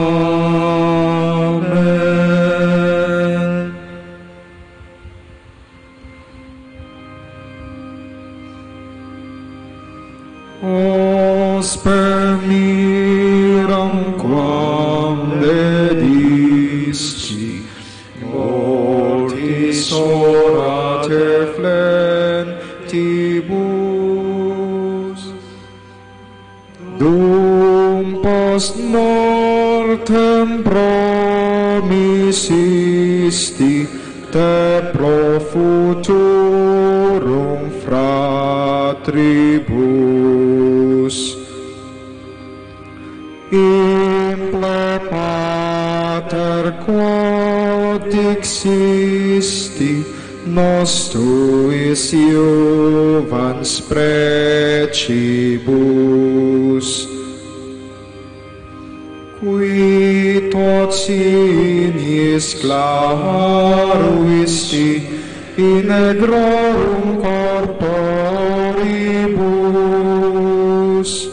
Speaker 21: Os per miram quam dedisci, mortis orate flentibus, dum post mortem promisisti te pro futurum fratribus. Imple pater quod dixisti nostuis iuvans precibus, qui tot signis claruisti in egrorum corporibus,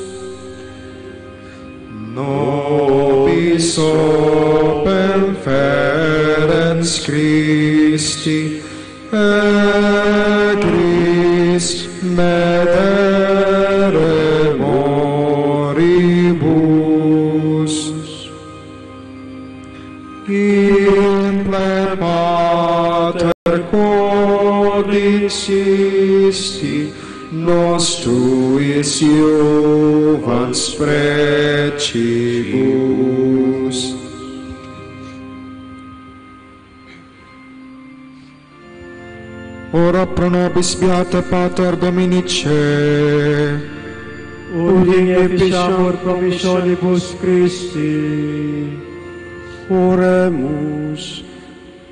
Speaker 21: nobis opem ferens Christi egris medere moribus. Imple pater quod dixisti nostuis iuvans precibus. Ora pro nobis beata Pater Dominice,
Speaker 20: Uding efficiamur promissionibus Christi. Oremus,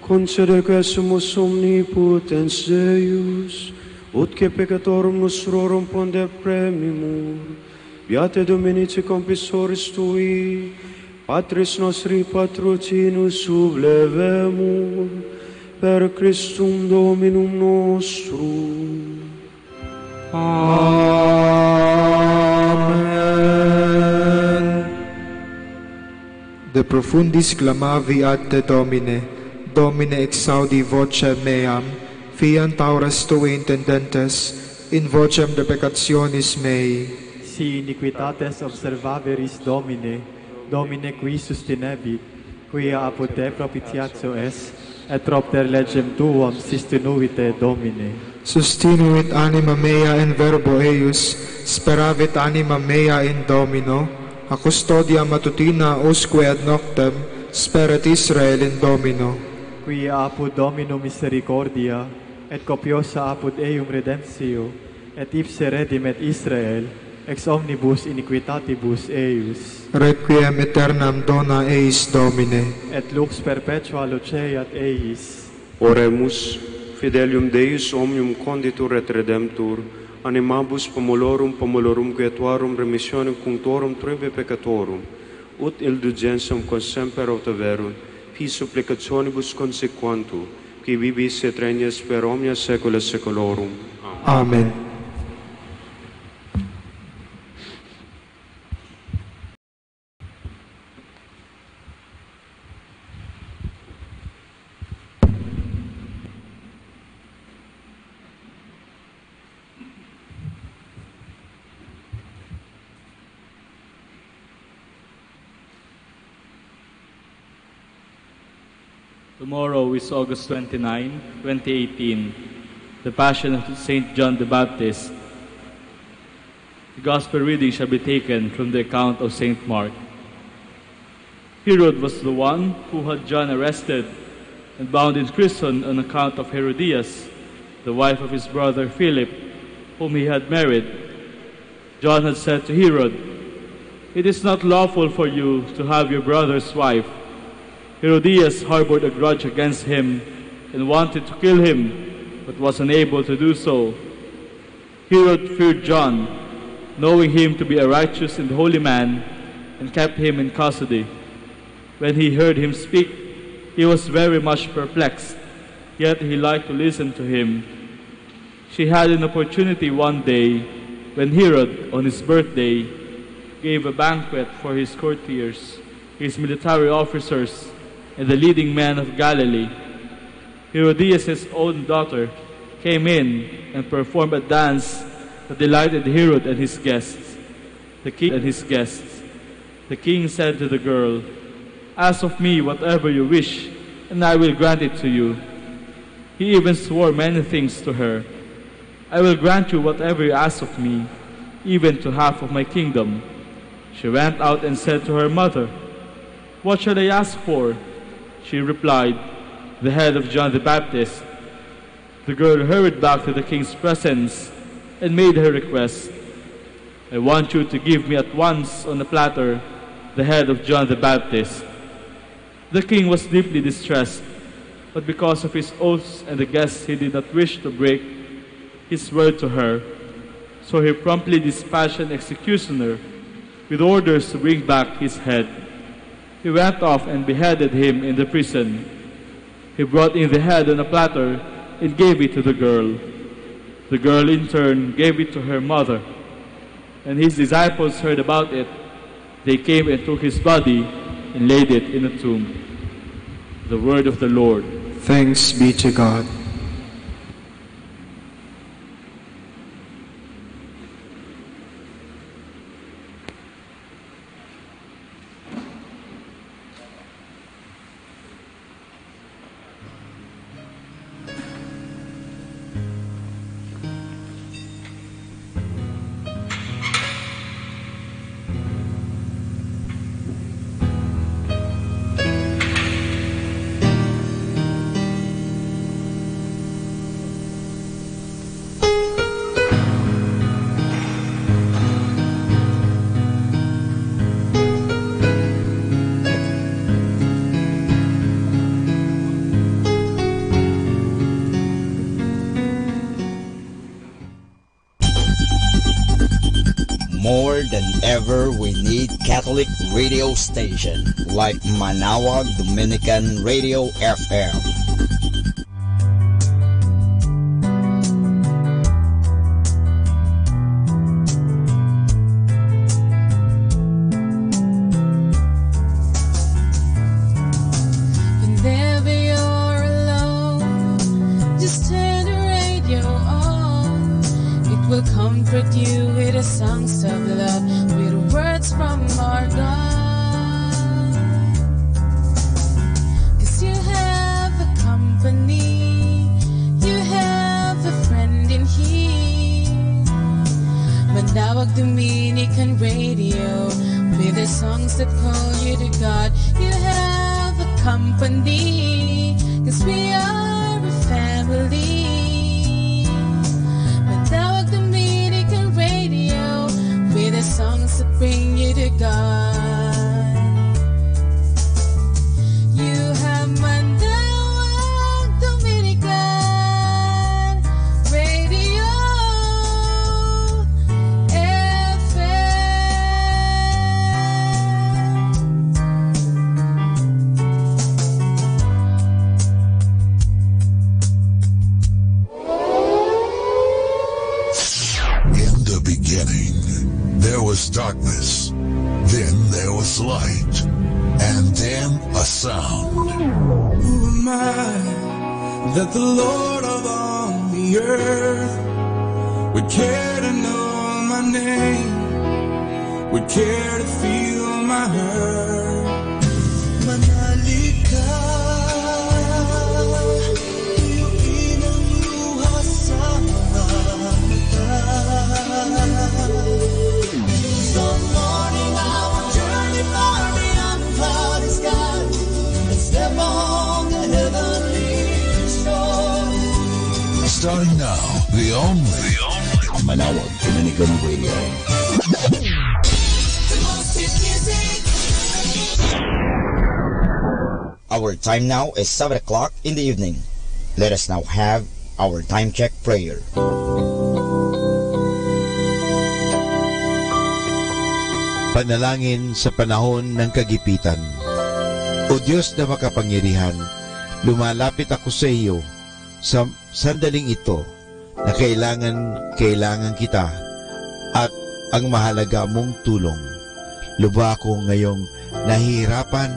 Speaker 20: concede quesumus omnipotens Deus, ut que peccatorum nostrorum ponde premimur, Beate Dominici compissoris Tui, Patris nostri patrocinus sublevemur, per Christum Dominum nostrum.
Speaker 21: Amen. De profundis clamavi ad te Domine, Domine exaudi vocem meam, fiant aures Tui intendentes, in vocem de peccationis mei.
Speaker 22: Si iniquitates observaveris Domine, Domine qui sustinebit, quia apud te propitiatio es, et propter legem tuam sustinuite Domine.
Speaker 21: Sustinuit anima mea in verbo eius, speravit anima mea in Domino, a custodia matutina usque ad noctem, speret Israel in Domino.
Speaker 22: Quia apud Domino misericordia, et copiosa apud eum redemptio, et ipse redimet Israel, ex omnibus iniquitatibus eius.
Speaker 21: Requiem aeternam dona eis Domine.
Speaker 22: Et lux perpetua luceat eis.
Speaker 20: Oremus, fidelium Deus omnium conditur et redemptur, animabus pomolorum quietarum remissionem cunctorum trebe peccatorum, ut indulgentiam consemper autaverunt, qui supplicationibus consequantur, qui vivis et regnas per omnia saecula saeculorum.
Speaker 21: Amen.
Speaker 13: Tomorrow is August 29, 2018, the Passion of St. John the Baptist. The Gospel reading shall be taken from the account of St. Mark. Herod was the one who had John arrested and bound in prison on account of Herodias, the wife of his brother Philip, whom he had married. John had said to Herod, "It is not lawful for you to have your brother's wife." Herodias harbored a grudge against him and wanted to kill him, but was unable to do so. Herod feared John, knowing him to be a righteous and holy man, and kept him in custody. When he heard him speak, he was very much perplexed, yet he liked to listen to him. She had an opportunity one day when Herod, on his birthday, gave a banquet for his courtiers, his military officers, and the leading men of Galilee. Herodias' own daughter came in and performed a dance that delighted Herod and his guests. The king said to the girl, "Ask of me whatever you wish, and I will grant it to you." He even swore many things to her. "I will grant you whatever you ask of me, even to half of my kingdom." She went out and said to her mother, "What shall I ask for?" She replied, "The head of John the Baptist." The girl hurried back to the king's presence and made her request, "I want you to give me at once on a platter the head of John the Baptist." The king was deeply distressed, but because of his oaths and the guests he did not wish to break his word to her. So he promptly dispatched an executioner with orders to bring back his head. He went off and beheaded him in the prison. He brought in the head on a platter and gave it to the girl. The girl in turn gave it to her mother. And his disciples heard about it. They came and took his body and laid it in a tomb. The word of the Lord.
Speaker 21: Thanks be to God.
Speaker 5: More than ever, we need Catholic radio station like Manaoag Dominican Radio FM.
Speaker 3: Whenever you're alone, just turn the radio on. It will comfort you with the songs of love, with words from our God. 'Cause you have a company, you have a friend in here. Manaoag Dominican Radio, with the songs that call you to God. You have a company, 'cause we are a family. Manaoag Dominican Radio, with the songs that bring you to God. You have Manaoag Dominican Radio
Speaker 1: In the beginning, there was darkness, then there was light, and then a sound.
Speaker 16: Who am I that the Lord of all the earth would care to know my name, would care to feel my hurt? Manalika,
Speaker 1: Starting now, the only Manawag Dominican Radio.
Speaker 5: Our time now is 7 o'clock in the evening. Let us now have our time check prayer.
Speaker 6: Panalangin sa panahon ng kagipitan. O Diyos na makapangyarihan, lumalapit ako sa iyo sa sandaling ito na kailangan kita at ang mahalaga mong tulong. Luba ako ngayong nahihirapan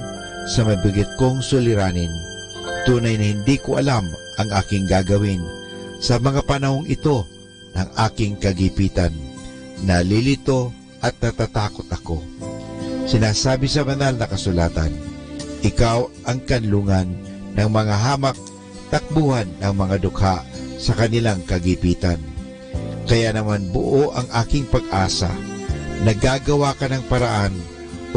Speaker 6: sa mabigat kong suliranin. Tunay na hindi ko alam ang aking gagawin sa mga panahong ito ng aking kagipitan. Nalilito at natatakot ako. Sinasabi sa banal na kasulatan, ikaw ang kanlungan ng mga hamak, takbuhan ng mga dukha sa kanilang kagipitan. Kaya naman buo ang aking pag-asa. Nagagawa ka ng paraan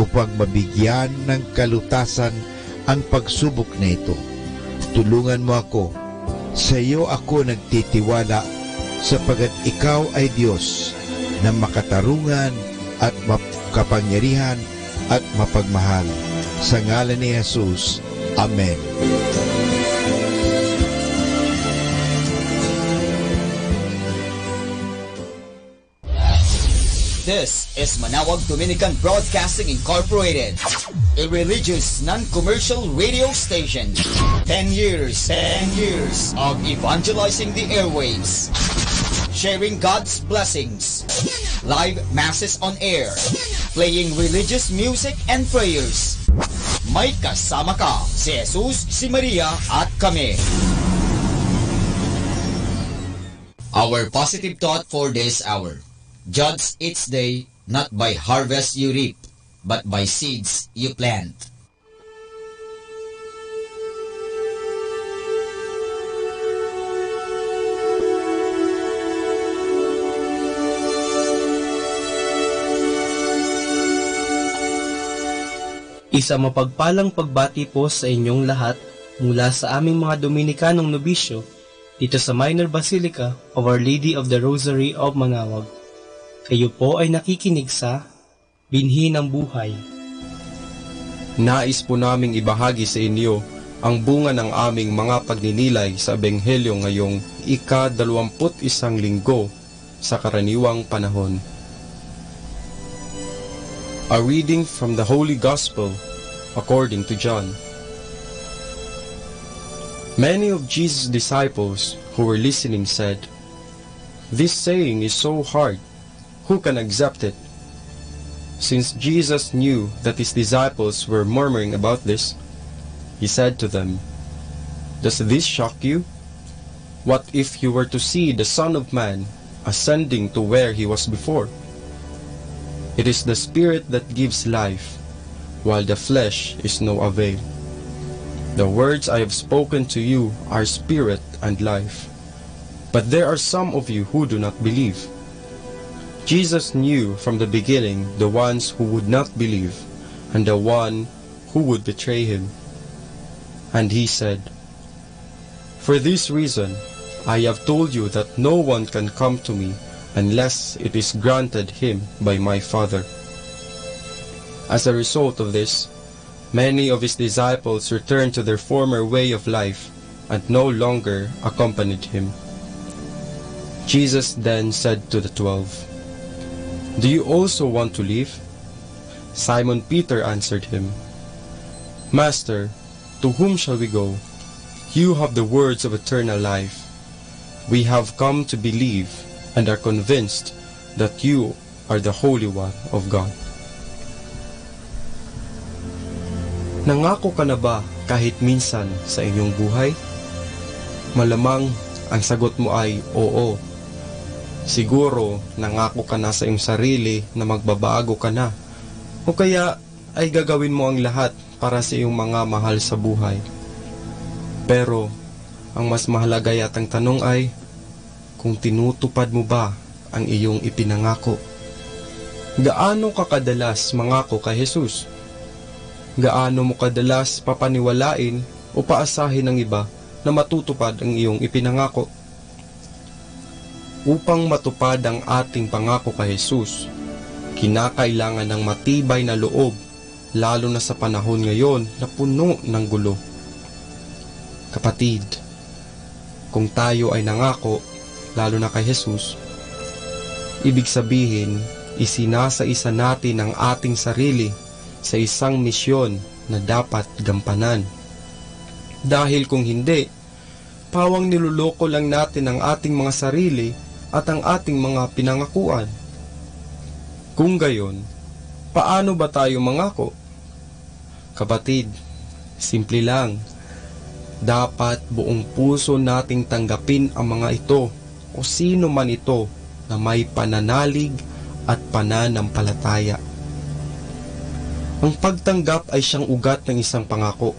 Speaker 6: upang mabigyan ng kalutasan ang pagsubok na ito. Tulungan mo ako. Sa iyo ako nagtitiwala sapagat ikaw ay Diyos na makatarungan at makapangyarihan at mapagmahal. Sa ngalan ni Jesus. Amen.
Speaker 5: This is Manawag Dominican Broadcasting Incorporated, a religious non-commercial radio station. 10 years of evangelizing the airwaves, sharing God's blessings, live masses on air, playing religious music and prayers. May kasama ka, si Jesus, si Maria, at kami. Our positive thought for this hour. Judge each day, not by harvest you reap, but by seeds you plant.
Speaker 7: Isa mapagpalang pagbati po sa inyong lahat mula sa aming mga Dominikanong nobisyo dito sa Minor Basilica of Our Lady of the Rosary of Manawag. Kayo po ay nakikinig sa Binhi ng Buhay.
Speaker 8: Nais po naming ibahagi sa inyo ang bunga ng aming mga pagninilay sa Ebanghelyo ngayong ika-21 linggo sa karaniwang panahon. A reading from the Holy Gospel according to John. Many of Jesus' disciples who were listening said, "This saying is so hard. Who can accept it?" Since Jesus knew that his disciples were murmuring about this, he said to them, "Does this shock you? What if you were to see the Son of Man ascending to where he was before? It is the Spirit that gives life, while the flesh is no avail. The words I have spoken to you are spirit and life, but there are some of you who do not believe." Jesus knew from the beginning the ones who would not believe and the one who would betray him. And he said, "For this reason I have told you that no one can come to me unless it is granted him by my Father." As a result of this, many of his disciples returned to their former way of life and no longer accompanied him. Jesus then said to the 12, "Do you also want to leave?" Simon Peter answered him, "Master, to whom shall we go? You have the words of eternal life. We have come to believe and are convinced that you are the Holy One of God." Nangako ka na ba kahit minsan sa inyong buhay? Malamang ang sagot mo ay oo. Siguro nangako ka na sa iyong sarili na magbabago ka na, o kaya ay gagawin mo ang lahat para sa iyong mga mahal sa buhay. Pero ang mas mahalaga yatang tanong ay kung tinutupad mo ba ang iyong ipinangako. Gaano ka kadalas mangako kay Jesus? Gaano mo kadalas papaniwalain o paasahin ng iba na matutupad ang iyong ipinangako? upang matupad ang ating pangako kay Jesus, kinakailangan ng matibay na loob, lalo na sa panahon ngayon na puno ng gulo. Kapatid, kung tayo ay nangako, lalo na kay Jesus, ibig sabihin, isinasa-isa natin ang ating sarili sa isang misyon na dapat gampanan. Dahil kung hindi, pawang niluloko lang natin ang ating mga sarili at ang ating mga pinangakuan. Kung gayon, paano ba tayo mangako? Kapatid, simple lang. Dapat buong puso nating tanggapin ang mga ito o sino man ito na may pananalig at pananampalataya. Ang pagtanggap ay siyang ugat ng isang pangako.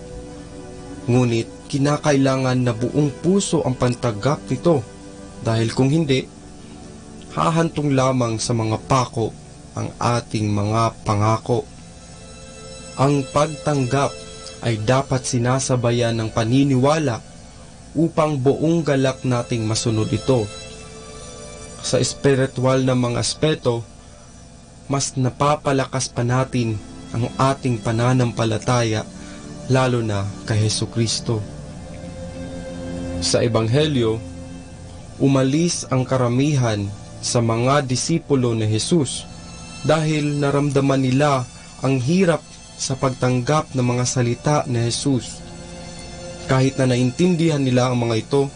Speaker 8: Ngunit kinakailangan na buong puso ang pantanggap nito dahil kung hindi, hahantong lamang sa mga pako ang ating mga pangako. Ang pagtanggap ay dapat sinasabayan ng paniniwala upang buong galak nating masunod ito. Sa espiritual na mga aspeto, mas napapalakas pa natin ang ating pananampalataya lalo na kay Hesukristo. Sa Ebanghelyo, umalis ang karamihan sa mga disipulo ni Jesus dahil naramdaman nila ang hirap sa pagtanggap ng mga salita ni Jesus. Kahit na naintindihan nila ang mga ito,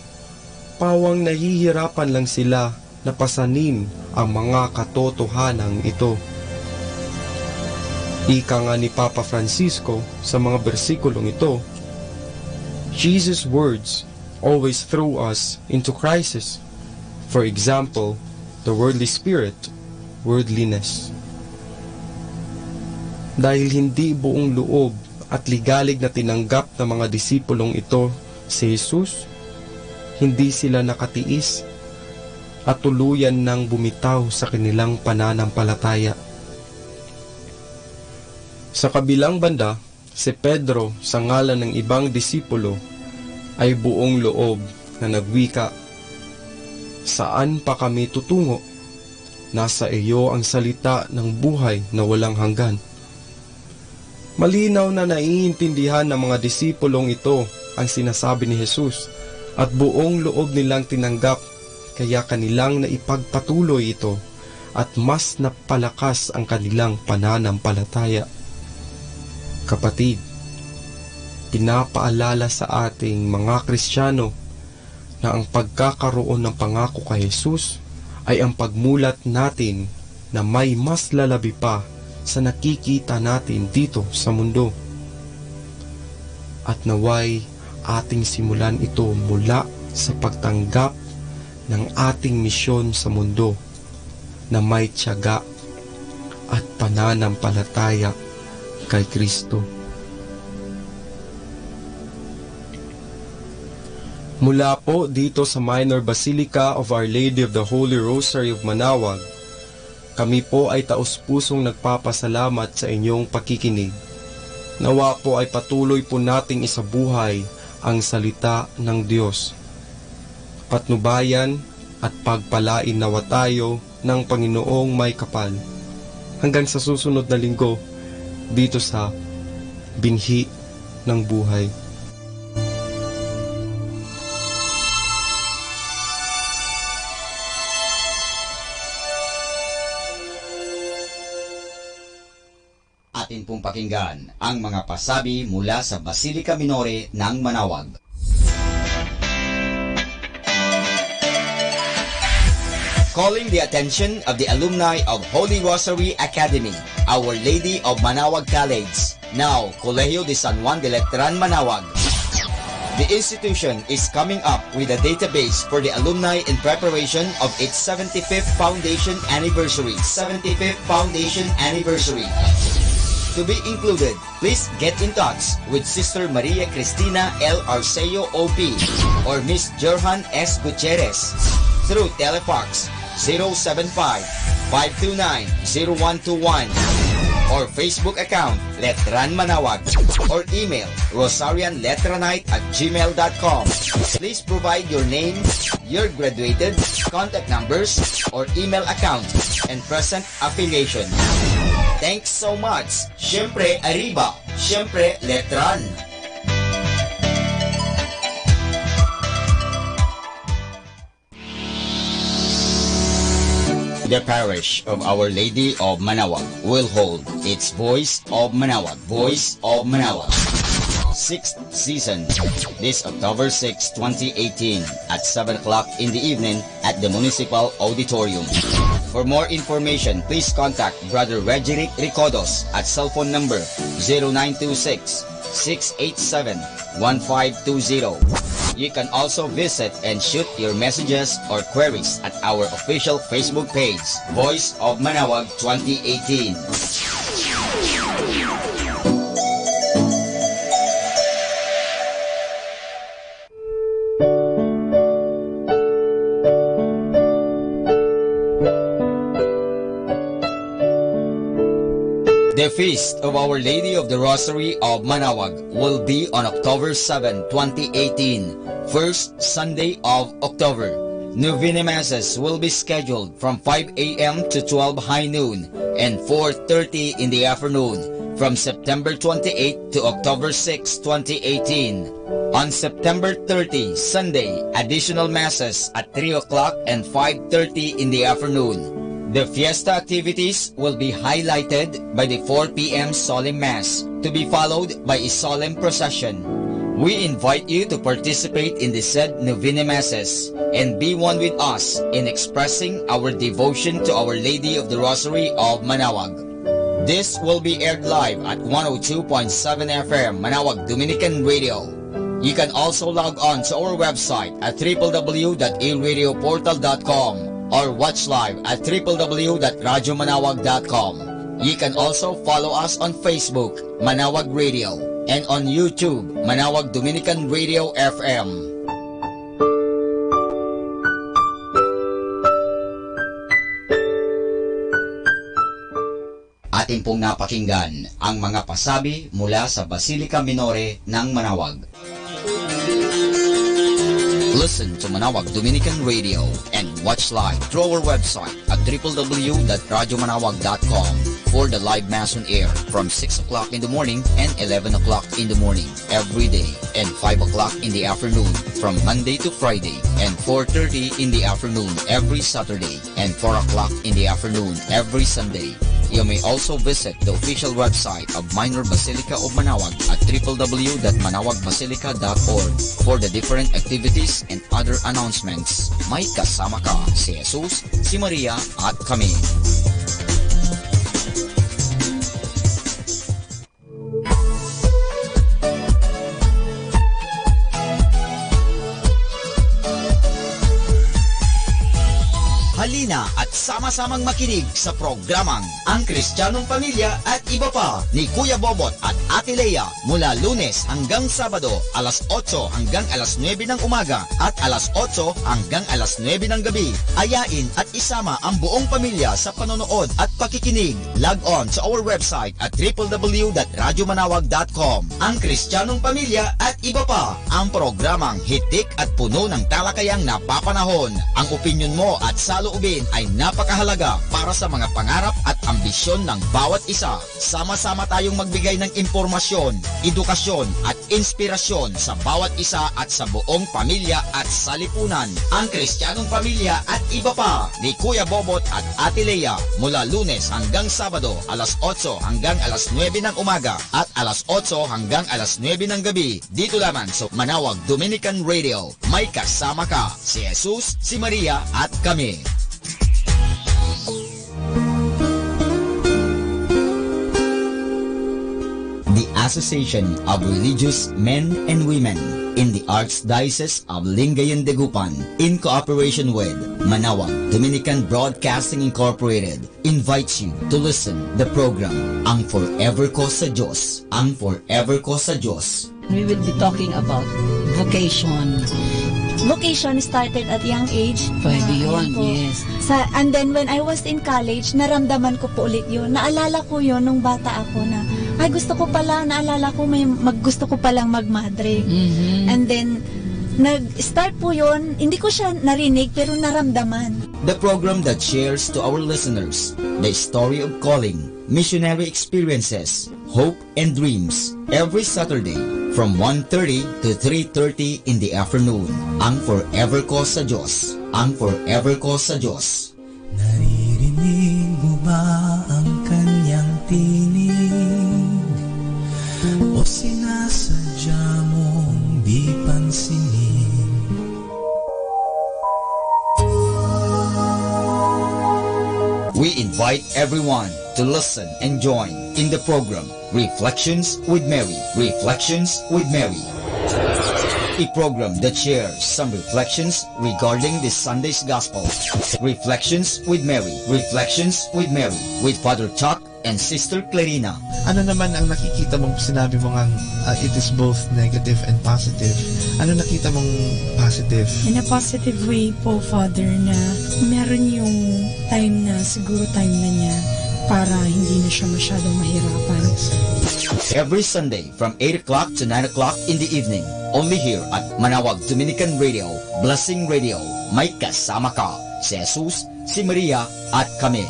Speaker 8: pawang nahihirapan lang sila na pasanin ang mga katotohanan ito. Ika nga ni Papa Francisco sa mga bersikulong ito, Jesus' words always throw us into crisis. For example, the worldly spirit, worldliness. Dahil hindi buong loob at ligalig na tinanggap ng mga disipulong ito si Jesus, hindi sila nakatiis at tuluyan nang bumitaw sa kanilang pananampalataya. Sa kabilang banda, si Pedro sa ngalan ng ibang disipulo ay buong loob na nagwika, "Saan pa kami tutungo? Nasa iyo ang salita ng buhay na walang hanggan." Malinaw na naiintindihan ng mga disipulong ito ang sinasabi ni Jesus at buong loob nilang tinanggap, kaya kanilang naipagpatuloy ito at mas napalakas ang kanilang pananampalataya. Kapatid, pinapaalala sa ating mga Kristiyano na ang pagkakaroon ng pangako kay Jesus ay ang pagmulat natin na may mas lalabi pa sa nakikita natin dito sa mundo. At naway ating simulan ito mula sa pagtanggap ng ating misyon sa mundo na may tiyaga at pananampalataya kay Kristo. Mula po dito sa Minor Basilica of Our Lady of the Holy Rosary of Manaoag, kami po ay taus-pusong nagpapasalamat sa inyong pakikinig. Nawa po ay patuloy po nating isabuhay ang salita ng Diyos. Patnubayan at pagpalain nawa tayo ng Panginoong may kapal. Hanggang sa susunod na linggo, dito sa Binhi ng Buhay.
Speaker 5: Atin pong pakinggan ang mga pasabi mula sa Basilica Minore ng Manaoag. Calling the attention of the alumni of Holy Rosary Academy, Our Lady of Manaoag College, now Colegio de San Juan de Letran, Manaoag. The institution is coming up with a database for the alumni in preparation of its 75th foundation anniversary. To be included, please get in touch with Sister Maria Cristina L. Arceo OP or Miss Johan S. Gutierrez through Telefax 075-529-0121 or Facebook account Letran Manawag or email rosarianletranite@gmail.com. Please provide your name, your graduated, contact numbers, or email account, and present affiliation. Thanks so much. Siyempre, Arriba. Siyempre, Letran. The parish of Our Lady of Manawag will hold its Voice of Manawag, Voice of Manawag, 6th season, this October 6, 2018 at 7 o'clock in the evening at the Municipal Auditorium. For more information, please contact Brother Regeric Ricodos at cell phone number 0926-687-1520. You can also visit and shoot your messages or queries at our official Facebook page, Voice of Manawag 2018. The Feast of Our Lady of the Rosary of Manawag will be on October 7, 2018, first Sunday of October. Novena Masses will be scheduled from 5 a.m. to 12 high noon and 4:30 in the afternoon from September 28 to October 6, 2018. On September 30, Sunday, additional Masses at 3 o'clock and 5:30 in the afternoon. The fiesta activities will be highlighted by the 4 p.m. solemn mass, to be followed by a solemn procession. We invite you to participate in the said Novena Masses and be one with us in expressing our devotion to Our Lady of the Rosary of Manawag. This will be aired live at 102.7 FM Manawag Dominican Radio. You can also log on to our website at www.aradioportal.com or watch live at www.radyomanawag.com. You can also follow us on Facebook, Manawag Radio, and on YouTube, Manawag Dominican Radio FM. Atin pong napakinggan ang mga pasabi mula sa Basilica Minore ng Manawag. Listen to Manawag Dominican Radio and watch live through our website at www.radyomanawag.com for the live Mass on air from 6 o'clock in the morning and 11 o'clock in the morning every day and 5 o'clock in the afternoon from Monday to Friday and 4:30 in the afternoon every Saturday and 4 o'clock in the afternoon every Sunday. You may also visit the official website of Minor Basilica of Manawag at www.manawagbasilica.org for the different activities and other announcements. May kasama ka si Jesus, si Maria at kami. Halina at sama-samang makinig sa programang Ang Kristiyanong Pamilya at Iba Pa ni Kuya Bobot at Ate Lea mula Lunes hanggang Sabado alas 8 hanggang alas 9 ng umaga at alas 8 hanggang alas 9 ng gabi. Ayain at isama ang buong pamilya sa panonood at pakikinig. Log on sa our website at www.radyomanawag.com. Ang Kristiyanong Pamilya at Iba Pa, ang programang hitik at puno ng talakayang napapanahon. Ang opinyon mo at saloobin ay napakahalaga para sa mga pangarap at ambisyon ng bawat isa. Sama-sama tayong magbigay ng impormasyon, edukasyon at inspirasyon sa bawat isa at sa buong pamilya at salipunan. Ang Kristiyanong Pamilya at Iba Pa ni Kuya Bobot at Ate Lea mula Lunes hanggang Sabado alas 8 hanggang alas 9 ng umaga at alas 8 hanggang alas 9 ng gabi dito lamang sa Manawag Dominican Radio. May kasama ka si Jesus, si Maria at kami. The Association of Religious Men and Women in the Archdiocese of Lingayen de Gupan, in cooperation with Manawag Dominican Broadcasting Incorporated, invites you to listen the program Ang Forever Ko sa Diyos. Ang Forever Ko sa Diyos.
Speaker 4: We will be talking about vocation, vocation started at young age.
Speaker 10: Pwede
Speaker 4: Ayun
Speaker 10: yun,
Speaker 4: po.
Speaker 10: yes.
Speaker 4: And then when I was in college, naramdaman ko po ulit yun. Naalala ko yun nung bata ako na, ay gusto ko pala, naalala ko gusto ko palang magmadre. And then, nag-start po yun, hindi ko siya narinig pero naramdaman.
Speaker 5: The program that shares to our listeners the story of calling, missionary experiences, hope and dreams every Saturday from 1:30 to 3:30 in the afternoon. Ang Forever Call sa Diyos. Ang Forever Call sa Diyos.
Speaker 12: Naririnig mo ba ang kanyang tinig? O sinasadya mong di pansinin?
Speaker 5: We invite everyone to listen and join in the program Reflections with Mary. Reflections with Mary. A program that shares some reflections regarding this Sunday's Gospel. Reflections with Mary. Reflections with Mary with Father Chuck and Sister Clarina.
Speaker 11: Ano naman ang nakikita mong sinabi mo ngang it is both negative and positive? Ano nakita mong positive?
Speaker 24: In a positive way po, Father, na meron yung time na, siguro time na niya para hindi na siya masyadong mahirapan.
Speaker 5: Every Sunday from 8 o'clock to 9 o'clock in the evening. Only here at Manawag Dominican Radio, Blessing Radio. May kasama ka, si Jesus, si Maria, at kami.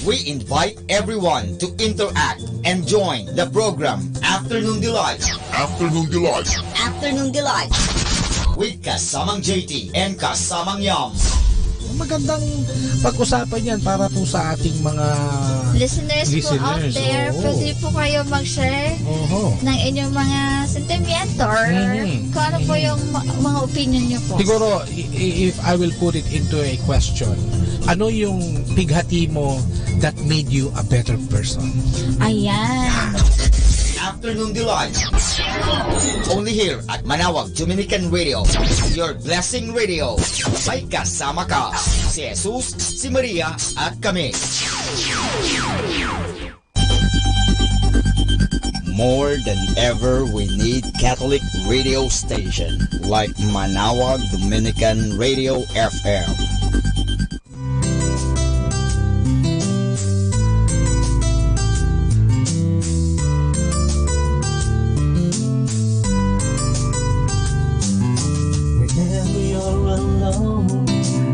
Speaker 5: We invite everyone to interact and join the program Afternoon Delight. Afternoon Delight. Afternoon Delight. With kasamang JT and kasamang Yam.
Speaker 1: Magandang pag-usapan yan para po sa ating mga
Speaker 25: listeners po out there. Pwede po kayo mag-share ng inyong mga sentimiento or kung ano po yung mga opinion nyo po.
Speaker 1: Siguro, if I will put it into a question, ano yung pighati mo that made you a better person?
Speaker 25: Ayan.
Speaker 5: Afternoon Delight. Only here at Manawag Dominican Radio, your blessing radio. May kasama ka, si Jesus, si Maria, at kami. More than ever, we need Catholic radio station like Manawag Dominican Radio FM.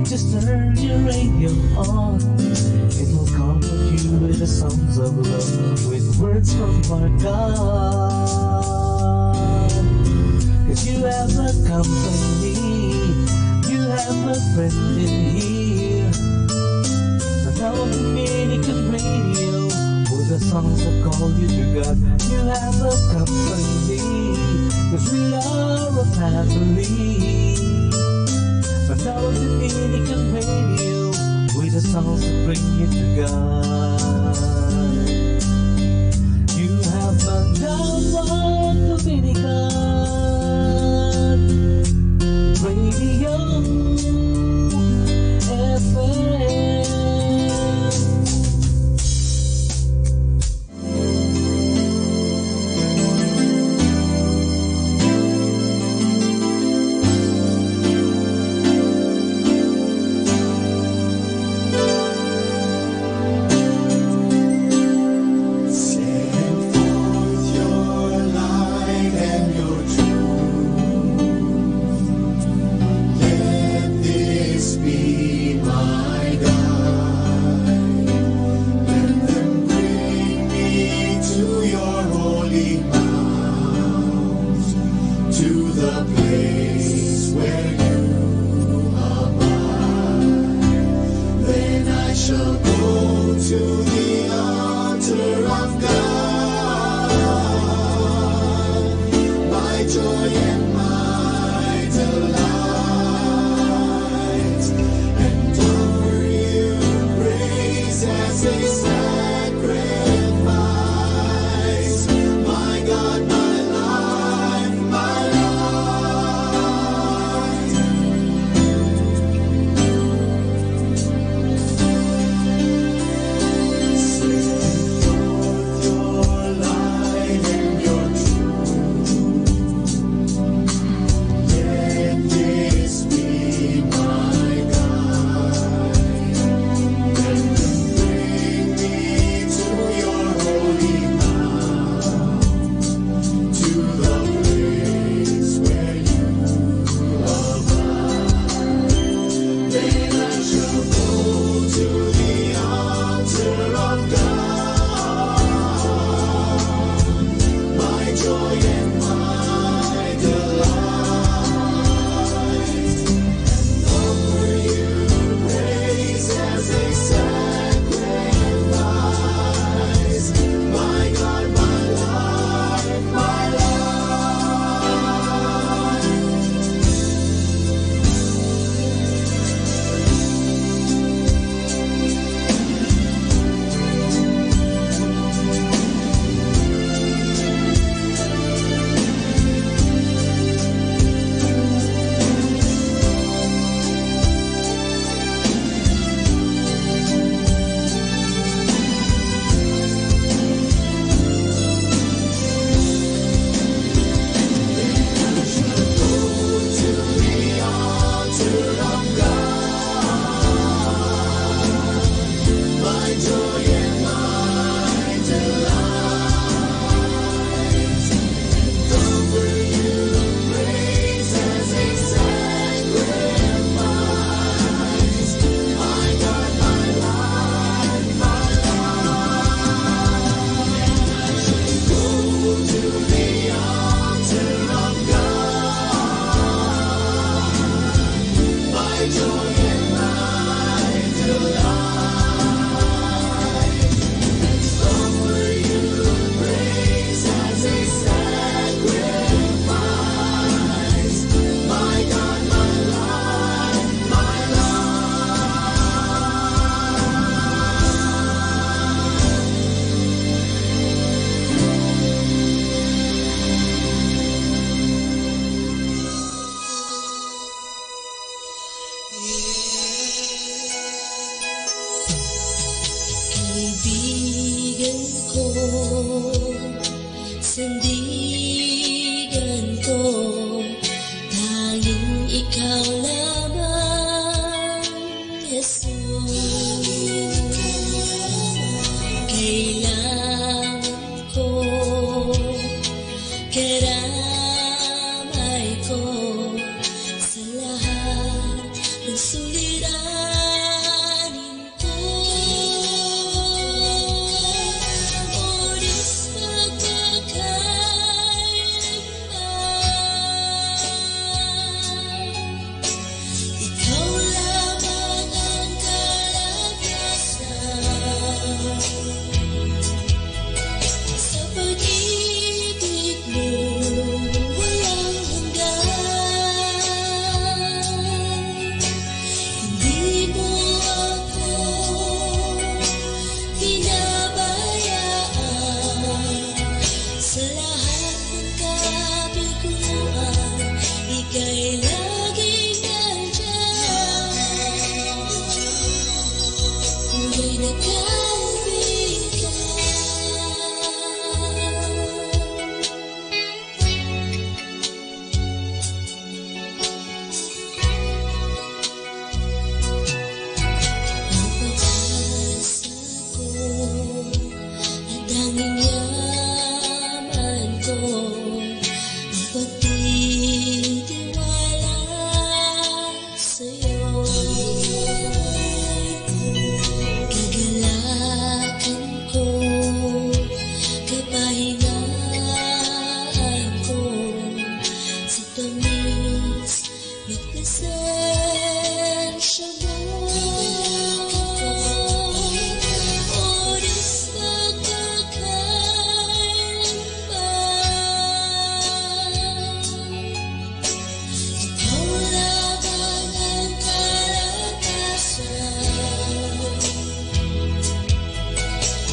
Speaker 12: Just turn your radio on. It will comfort you with the songs of love, with words from our God. 'Cause you have a company, you have a friend in here. Manawag Dominican Radio, with the songs that call you to God. You have a company, 'cause we are a family. Manawag Dominican Radio, with the songs that bring you to God. You have Manawag Dominican Radio FM.
Speaker 2: ikaramay ko sa lahat ng suliranin ko. Oras magkakailanman, ikaw lamang ang kalagasan. Sa pag-ibig mo walang hanggan, hindi mo ako pinabayaan. Sa lahat ng kabiguan, ika'y laging nandyan. Kulay na kaibigan. Ang pag-asa ko, ang tanging yaman ko, ang pagtitiwala sa'yo. Kagalakan ko, kapahingaan ko, sa tamis at presensya mo. Oras magkakailanman, ikaw lamang ang kalagasan.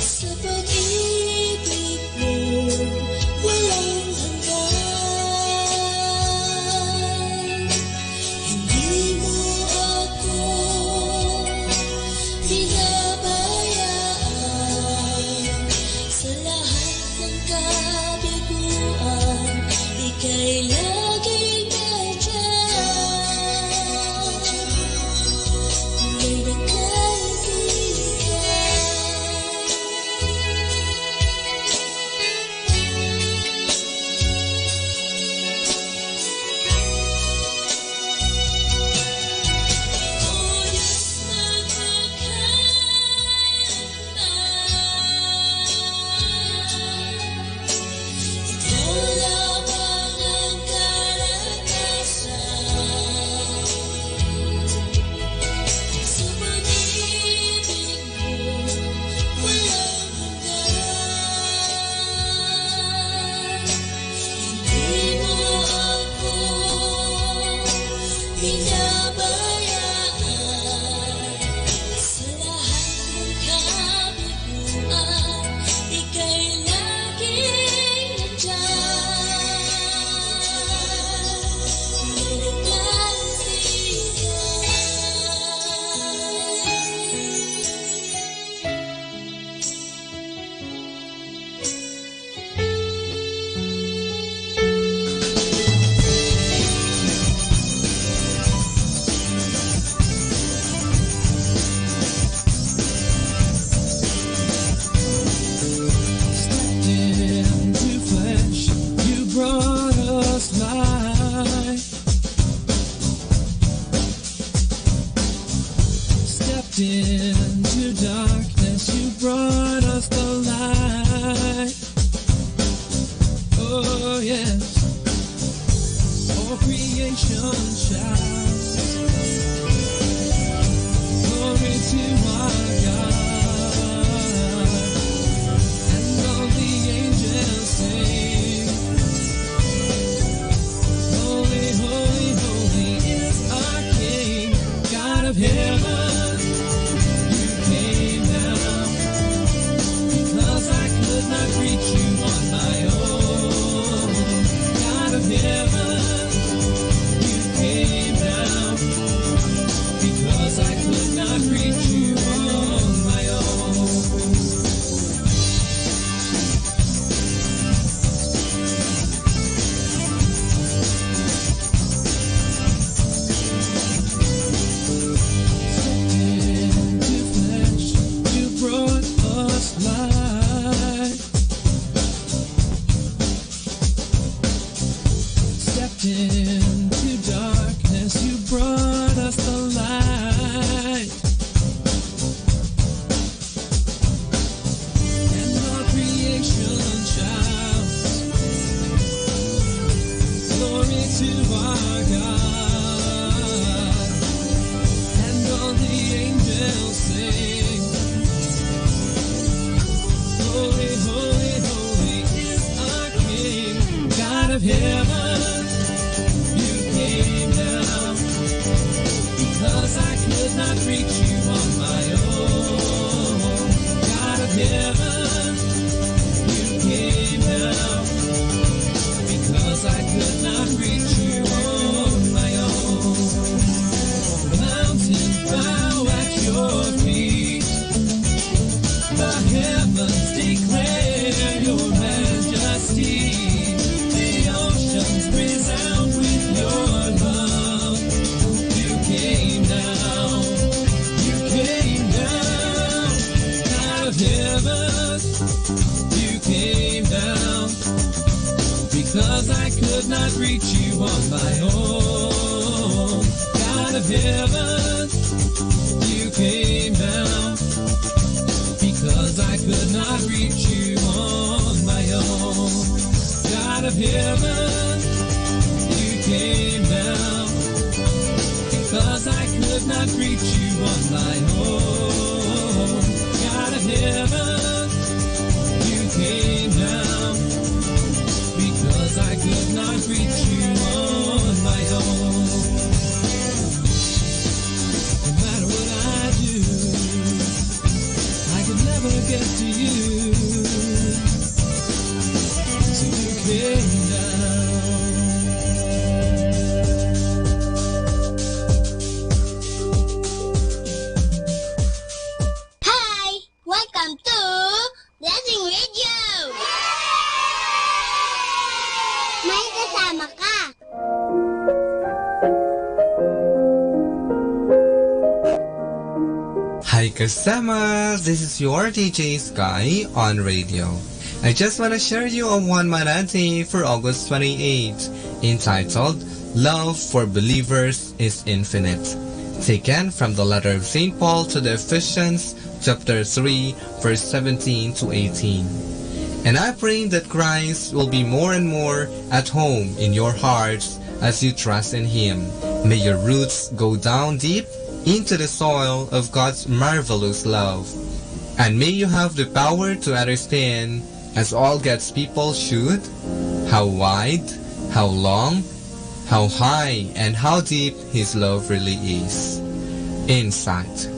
Speaker 2: Sa pag-ibig mo walang hanggan, hindi mo ako pinabayaan. Sa lahat ng kabiguan, ika'y laging nandyan. Kulay na kaibigan. Oras magkakailanman, ikaw lamang ang kalagasan. Sa pag-ibig mo walang hanggan, hindi mo ako pinabayaan. Sa lahat ng kabiguan, ika'y laging nandyan. Kulay na
Speaker 12: Stepped into flesh, you brought us life. Stepped into darkness, you brought us the light. Oh yes, all creation shouts glory to our God, and all the angels sing, holy, holy, holy is our King, God of heaven. You came down because I could not reach you on my own. God of heaven, you came down. light into darkness, you brought us the light. And all creation shouts glory to our God. And all the angels sing, holy, holy, holy is our King. God of heaven, you came down, because I could not reach you on my own. God of heaven, you came down, because I could not reach you on my own. The mountains bow at your feet, the heavens declare your majesty. Resound with your love. You came down, out of heaven. You came down, because I could not reach you on my own. God of heaven, you came down, because I could not reach you on my own. God of heaven, you came down, because I could not reach you on my own. God of heaven, you came down, because I could not reach you on my own. No matter what I do, I could never get to you. So you came down.
Speaker 9: Hi! Welcome to Blessing Radio! May kasama ka!
Speaker 10: Hi kasama! This is your DJ Sky on radio. I just want to share you a one manati for August 28, entitled Love for Believers is Infinite, taken from the letter of St. Paul to the Ephesians, chapter 3, verse 17 to 18. And I pray that Christ will be more and more at home in your hearts as you trust in Him. May your roots go down deep into the soil of God's marvelous love. And may you have the power to understand, as all God's people should, how wide, how long, how high, and how deep His love really is. Insight.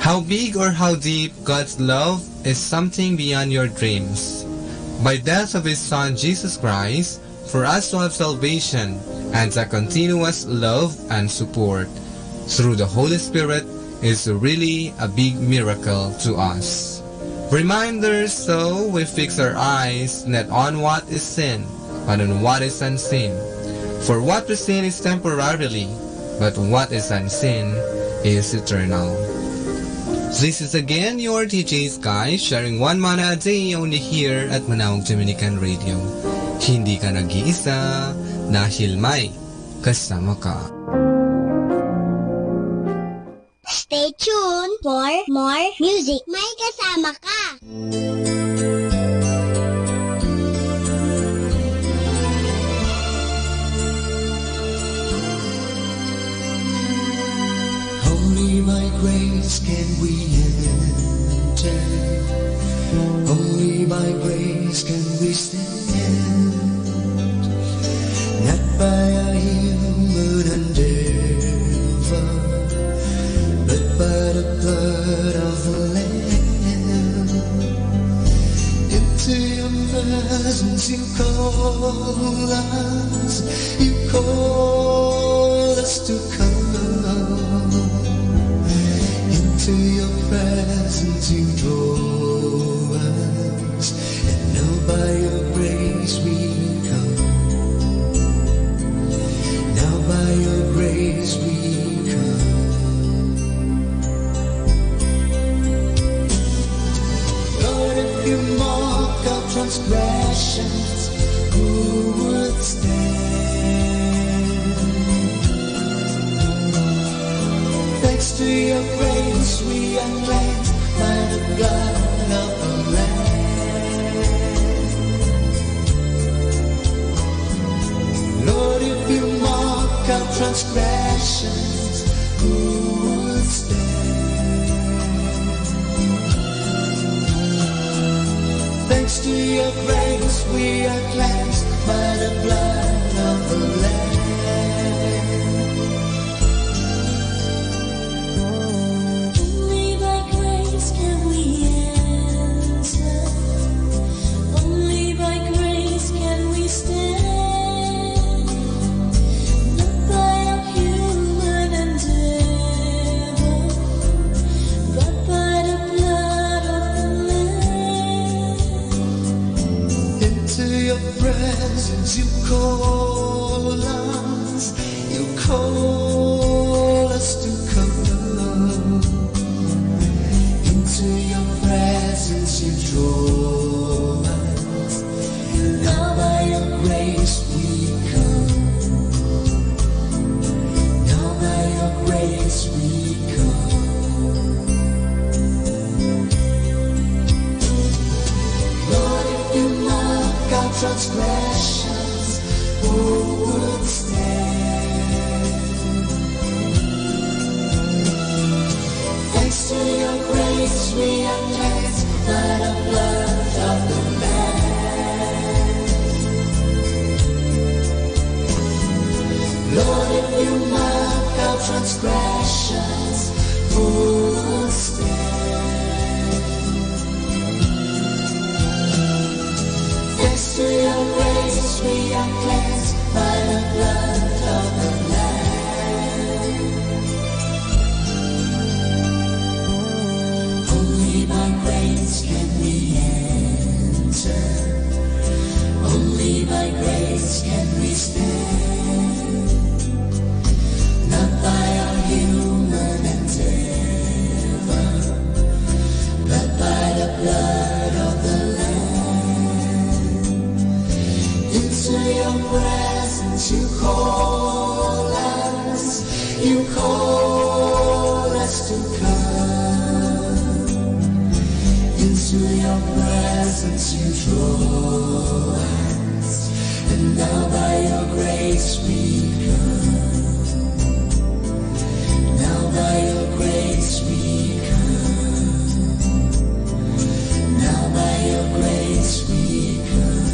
Speaker 10: How big or how deep God's love is something beyond your dreams. By death of His Son Jesus Christ, for us to have salvation and a continuous love and support through the Holy Spirit is really a big miracle to us. Reminders, so we fix our eyes not on what is sin, but on what is unseen. For what we sin is temporarily, but what is unseen is eternal. This is again your DJ Sky, sharing one mana a day only here at Manawag Dominican Radio. Hindi ka nag-iisa, dahil may kasama ka.
Speaker 9: Stay tuned for more music. May kasama ka!
Speaker 14: Only by grace can we enter. Only by grace can we stand. Not by a human endeavor, but by the blood of the Lamb. Into your presence you call us, you call us to come. Into your presence you draw us, and now by your grace we come. Now by your grace we come. Lord, if you mark our transgressions, who would stand? to your grace we are cleansed by the blood of the Lamb. Lord, if you mark our transgressions, who would stand? Thanks to your grace we are cleansed by the blood of the Lamb.
Speaker 2: Only by grace can we enter. Only by grace can we stand. Not by our human endeavor, but by the blood of the Lamb.
Speaker 14: Into your presence you call us, you call us to come. Into your presence you draw us, now by your grace we come. Now by your grace we come. Lord, if you mark our transgressions, who would stand? Thanks to your grace we are cleansed by the blood of the Lamb. Lord, if you mark our transgressions, who would stand? Thanks to your grace we are cleansed by the blood of the Lamb. Only by grace can we enter. Only by grace can we stand. Not by our human endeavor, but by the blood of the Lamb. Into your presence you call us, you call us to come. Into your presence you draw us, and now by your grace we come. Now by your grace we come. Now by your grace we come.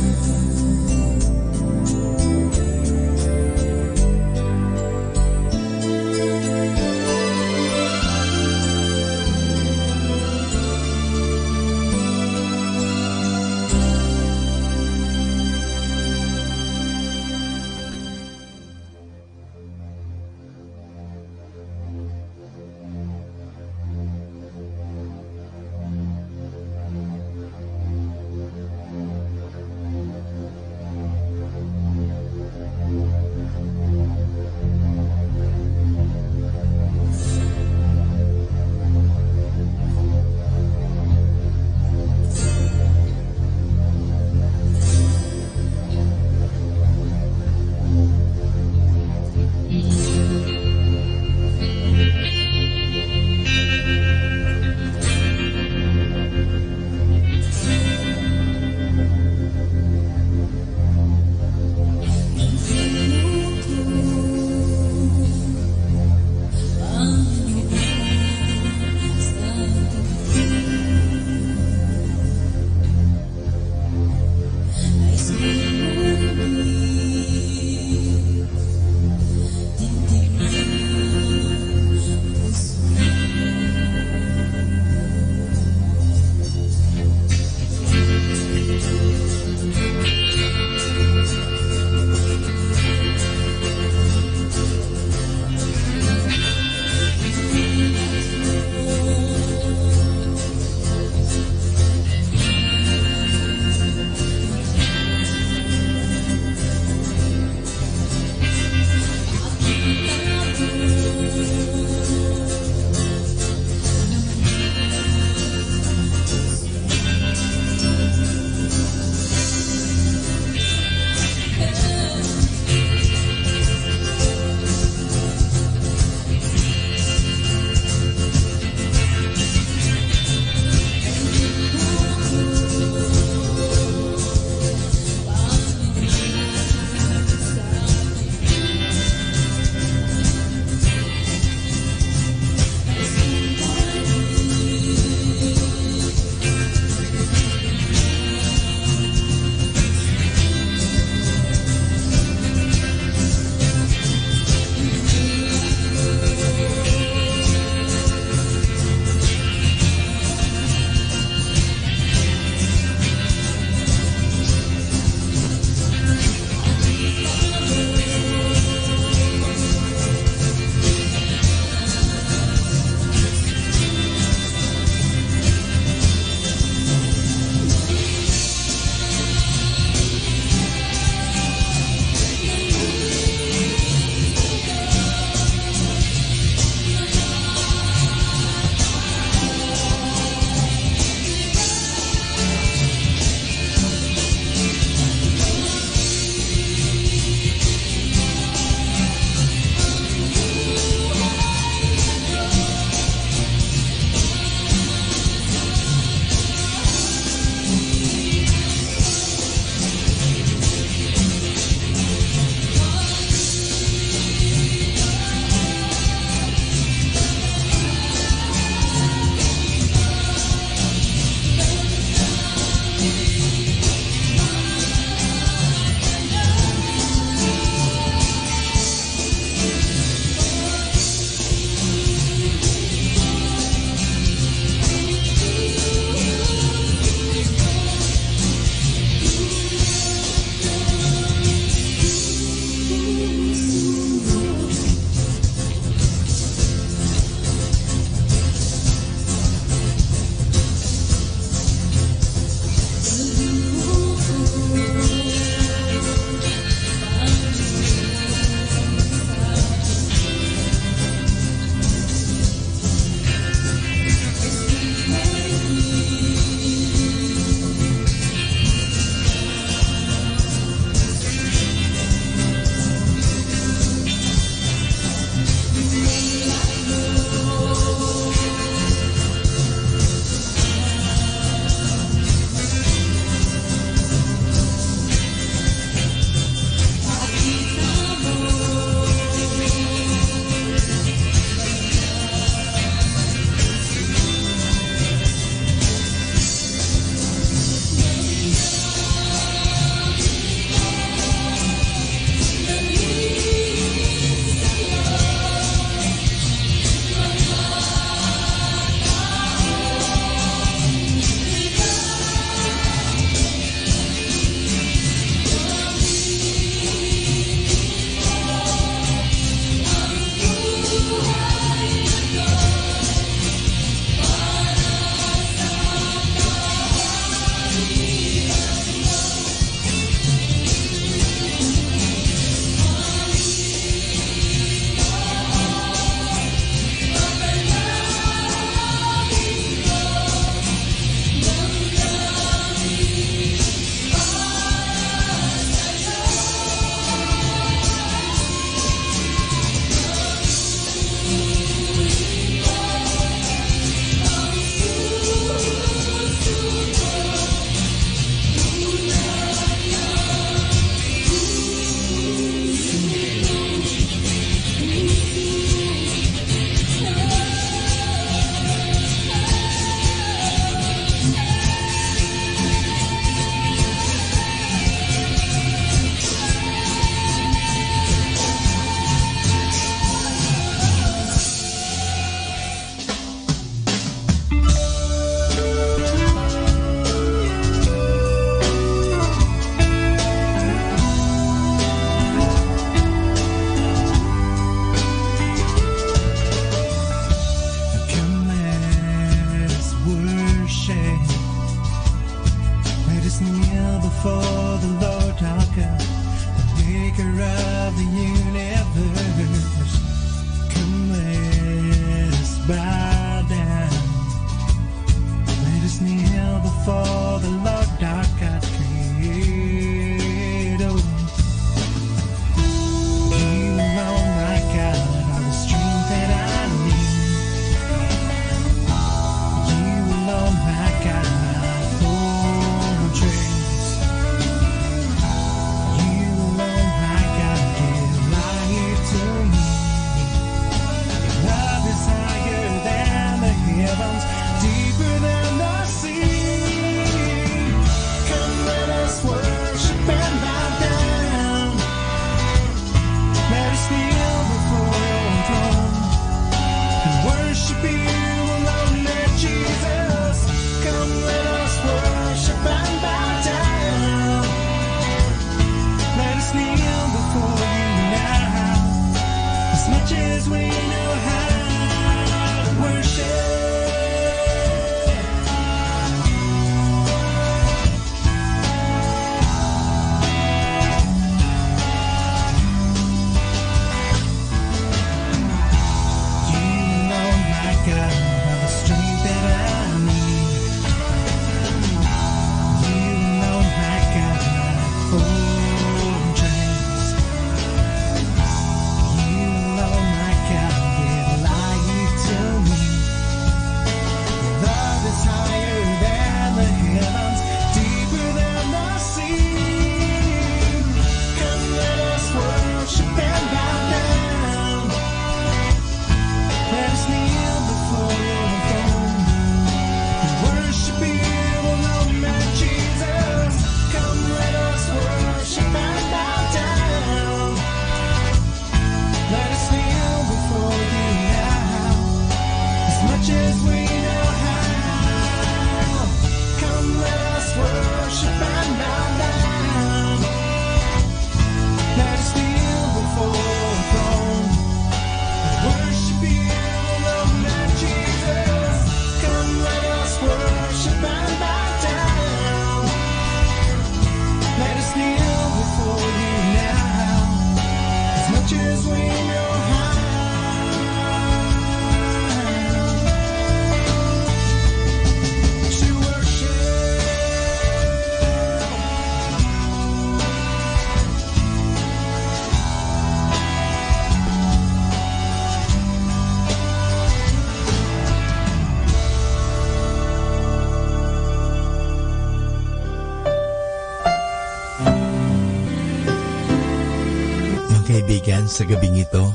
Speaker 6: Mga kaibigan, sa gabing ito,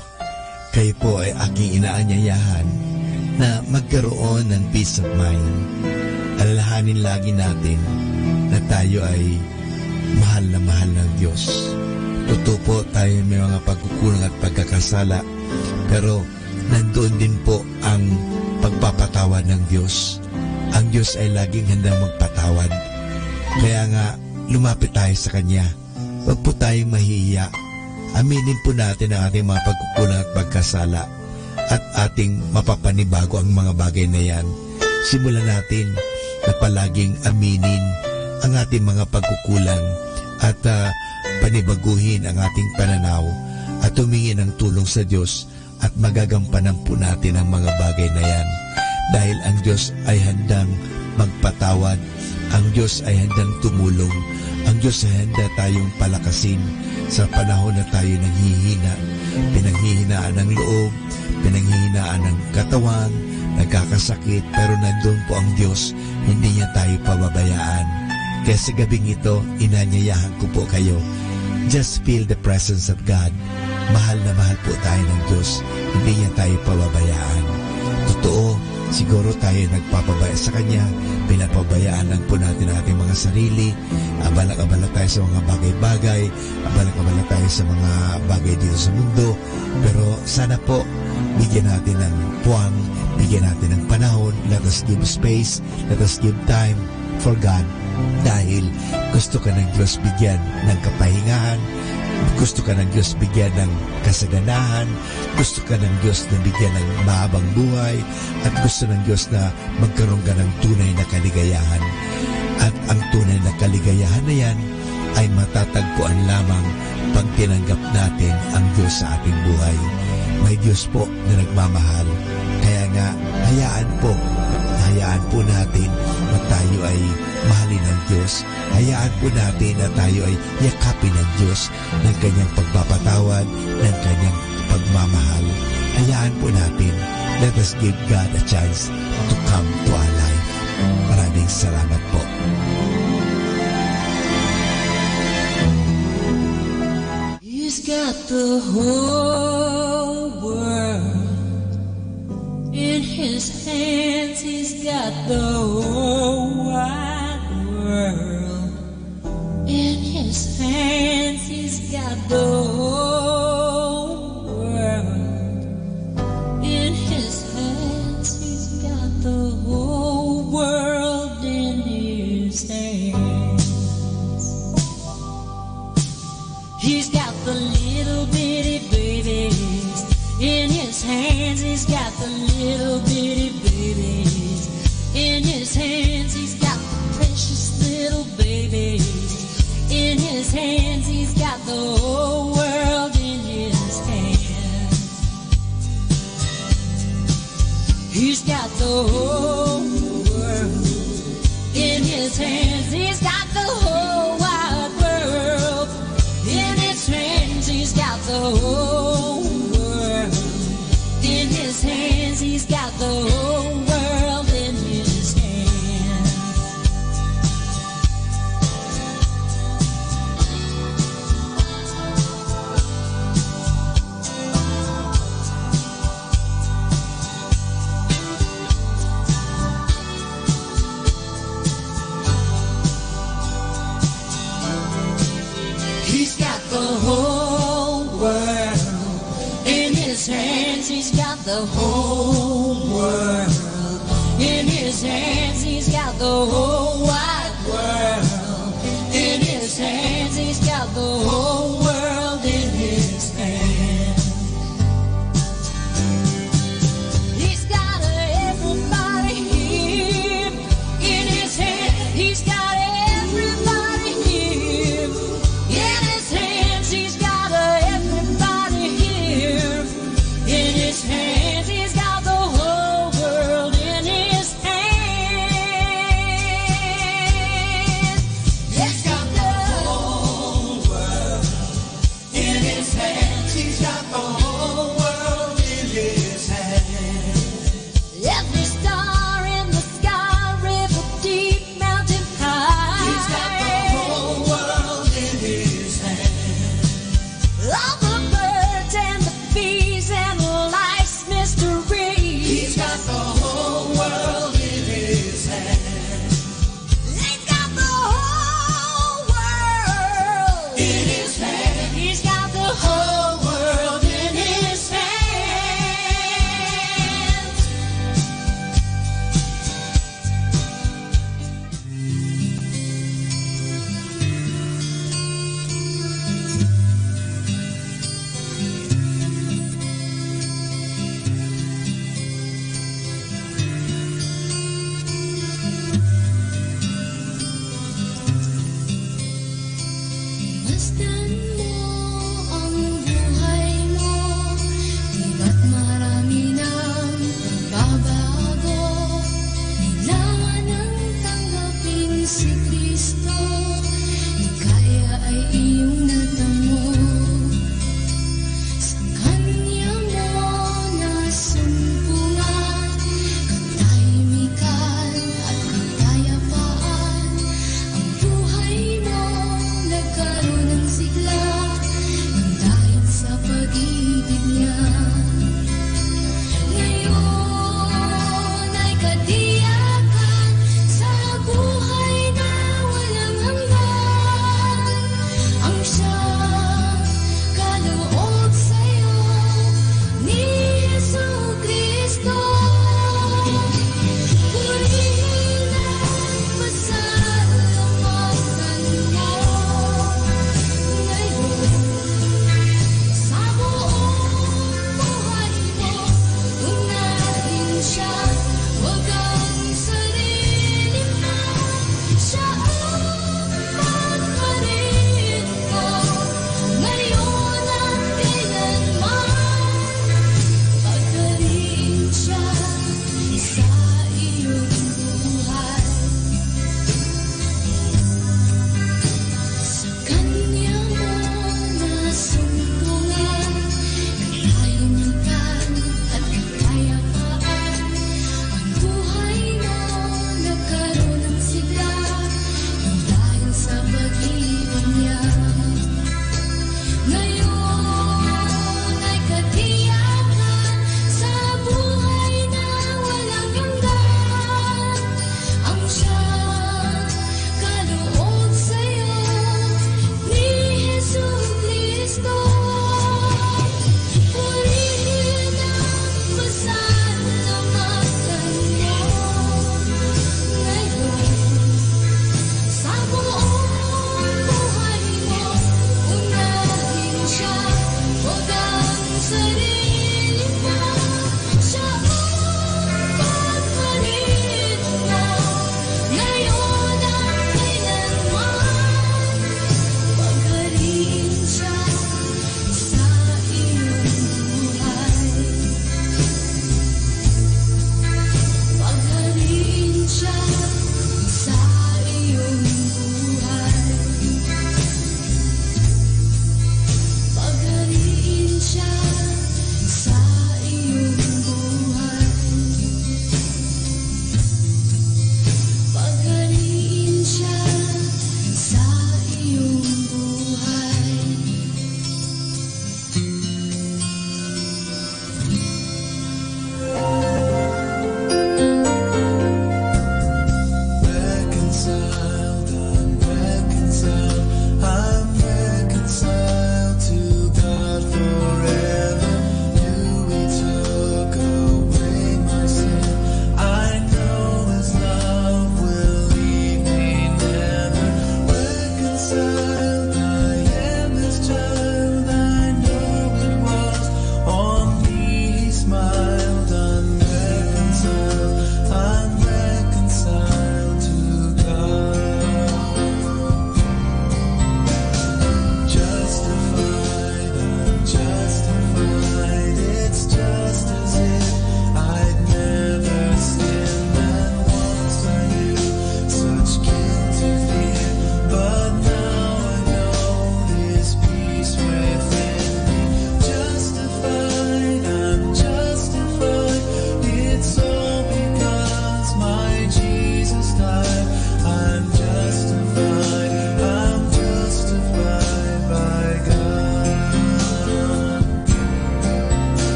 Speaker 6: kayo po ay aking inaanyayahan na magkaroon ng peace of mind. Alalahanin lagi natin na tayo ay mahal na mahal ng Diyos. Totoo po tayo may mga pagkukulang at pagkakasala, pero nandoon din po ang pagpapatawad ng Diyos. Ang Diyos ay laging handang magpatawad. Kaya nga, lumapit tayo sa Kanya. Huwag po tayong mahihiya. Aminin po natin ang ating mga pagkukulang at pagkasala at ating mapapanibago ang mga bagay na yan. Simulan natin na palaging aminin ang ating mga pagkukulang at panibaguhin ang ating pananaw at humingi ng tulong sa Diyos at magagampanan po natin ang mga bagay na yan. Dahil ang Diyos ay handang magpatawad, ang Diyos ay handang tumulong, ang Diyos ay handa tayong palakasin sa panahon na tayo nanghihina, pinanghihinaan ng loob, pinanghihinaan ng katawan, nagkakasakit, pero nandun po ang Diyos, hindi niya tayo pababayaan. Kaya sa gabing ito, inanyayahan ko po kayo, just feel the presence of God. Mahal na mahal po tayo ng Diyos, hindi niya tayo pababayaan. Totoo, siguro tayo nagpapabaya sa Kanya, pinapabayaan lang po natin ang ating mga sarili, abala-abala tayo sa mga bagay-bagay, abala-abala tayo sa mga bagay dito sa mundo, pero sana po, bigyan natin ng puwang, bigyan natin ng panahon, let us give space, let us give time for God, dahil gusto ka ng Diyos bigyan ng kapahingahan, gusto ka ng Diyos bigyan ng kasaganahan, gusto ka ng Diyos na bigyan ng mahabang buhay, at gusto ng Diyos na magkaroon ka ng tunay na kaligayahan. At ang tunay na kaligayahan na yan ay matatagpuan lamang pag tinanggap natin ang Diyos sa ating buhay. May Diyos po na nagmamahal. Kaya nga, hayaan po natin na tayo ay mahalin ng Diyos. Hayaan po natin na tayo ay yakapin ng Diyos ng Kanyang pagpapatawad, ng Kanyang pagmamahal. Hayaan po natin, let us give God a chance to come to our life. Maraming salamat po.
Speaker 2: He's got the whole world in His hands. He's got the whole wide world in His hands. He's got the whole world in His hands. He's got the whole world in His hands. He's got the little bitty babies in His hands. He's got the little bitty babies in His hands. He's got the precious little babies in His hands. He's got the whole world in His hands. He's got the whole world in His hands. He's got the whole wide world in His hands. He's got the whole world in His hands. He's got the whole world in His hands. He's got the whole world in His hands. He's got the whole world in His hands. He's got the whole wide world in His hands. He's got the whole world in His hands. He's got everybody here in His hands. He's got everybody here in His hands. He's got everybody here in His hands. He's got the whole world in His hands. He's got the whole world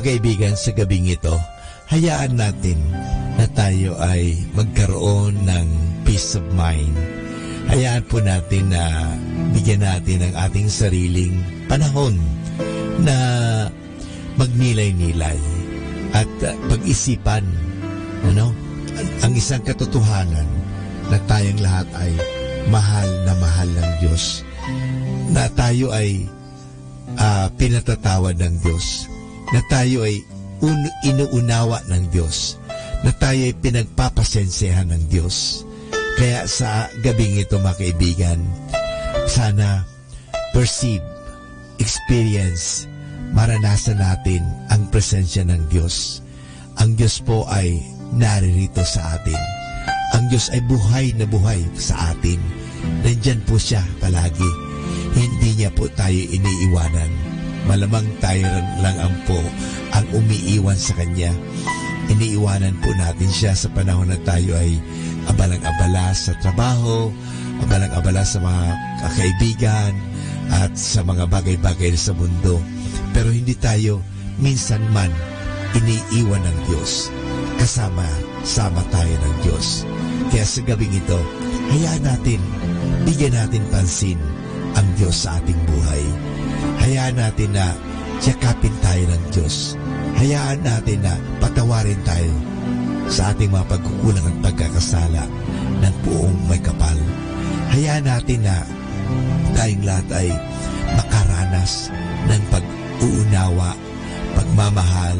Speaker 6: kaibigan, sa gabing ito, hayaan natin na tayo ay magkaroon ng peace of mind. Hayaan po natin na bigyan natin ang ating sariling panahon na magnilay-nilay at pag-isipan ang isang katotohanan na tayong lahat ay mahal ng Diyos, na tayo ay pinatatawad ng Diyos, na tayo ay inuunawa ng Diyos, na tayo ay pinagpapasensehan ng Diyos. Kaya sa gabing ito, mga kaibigan, sana perceive, experience, maranasan natin ang presensya ng Diyos. Ang Diyos po ay naririto sa atin. Ang Diyos ay buhay na buhay sa atin. Nandyan po siya palagi. Hindi niya po tayo iniiwanan. Malamang tayo lang ang umiiwan sa Kanya. Iniiwanan po natin siya sa panahon na tayo ay abalang-abala sa trabaho, abalang-abala sa mga kakaibigan, at sa mga bagay-bagay sa mundo. Pero hindi tayo minsan man iniiwan ng Diyos. Kasama tayo ng Diyos. Kaya sa gabing ito, hayaan natin, bigyan natin pansin ang Diyos sa ating buhay. Hayaan natin na yakapin tayo ng Diyos. Hayaan natin na patawarin tayo sa ating mga pagkukulang at pagkakasala ng buong may kapal. Hayaan natin na tayong lahat ay makaranas ng pag-uunawa, pagmamahal,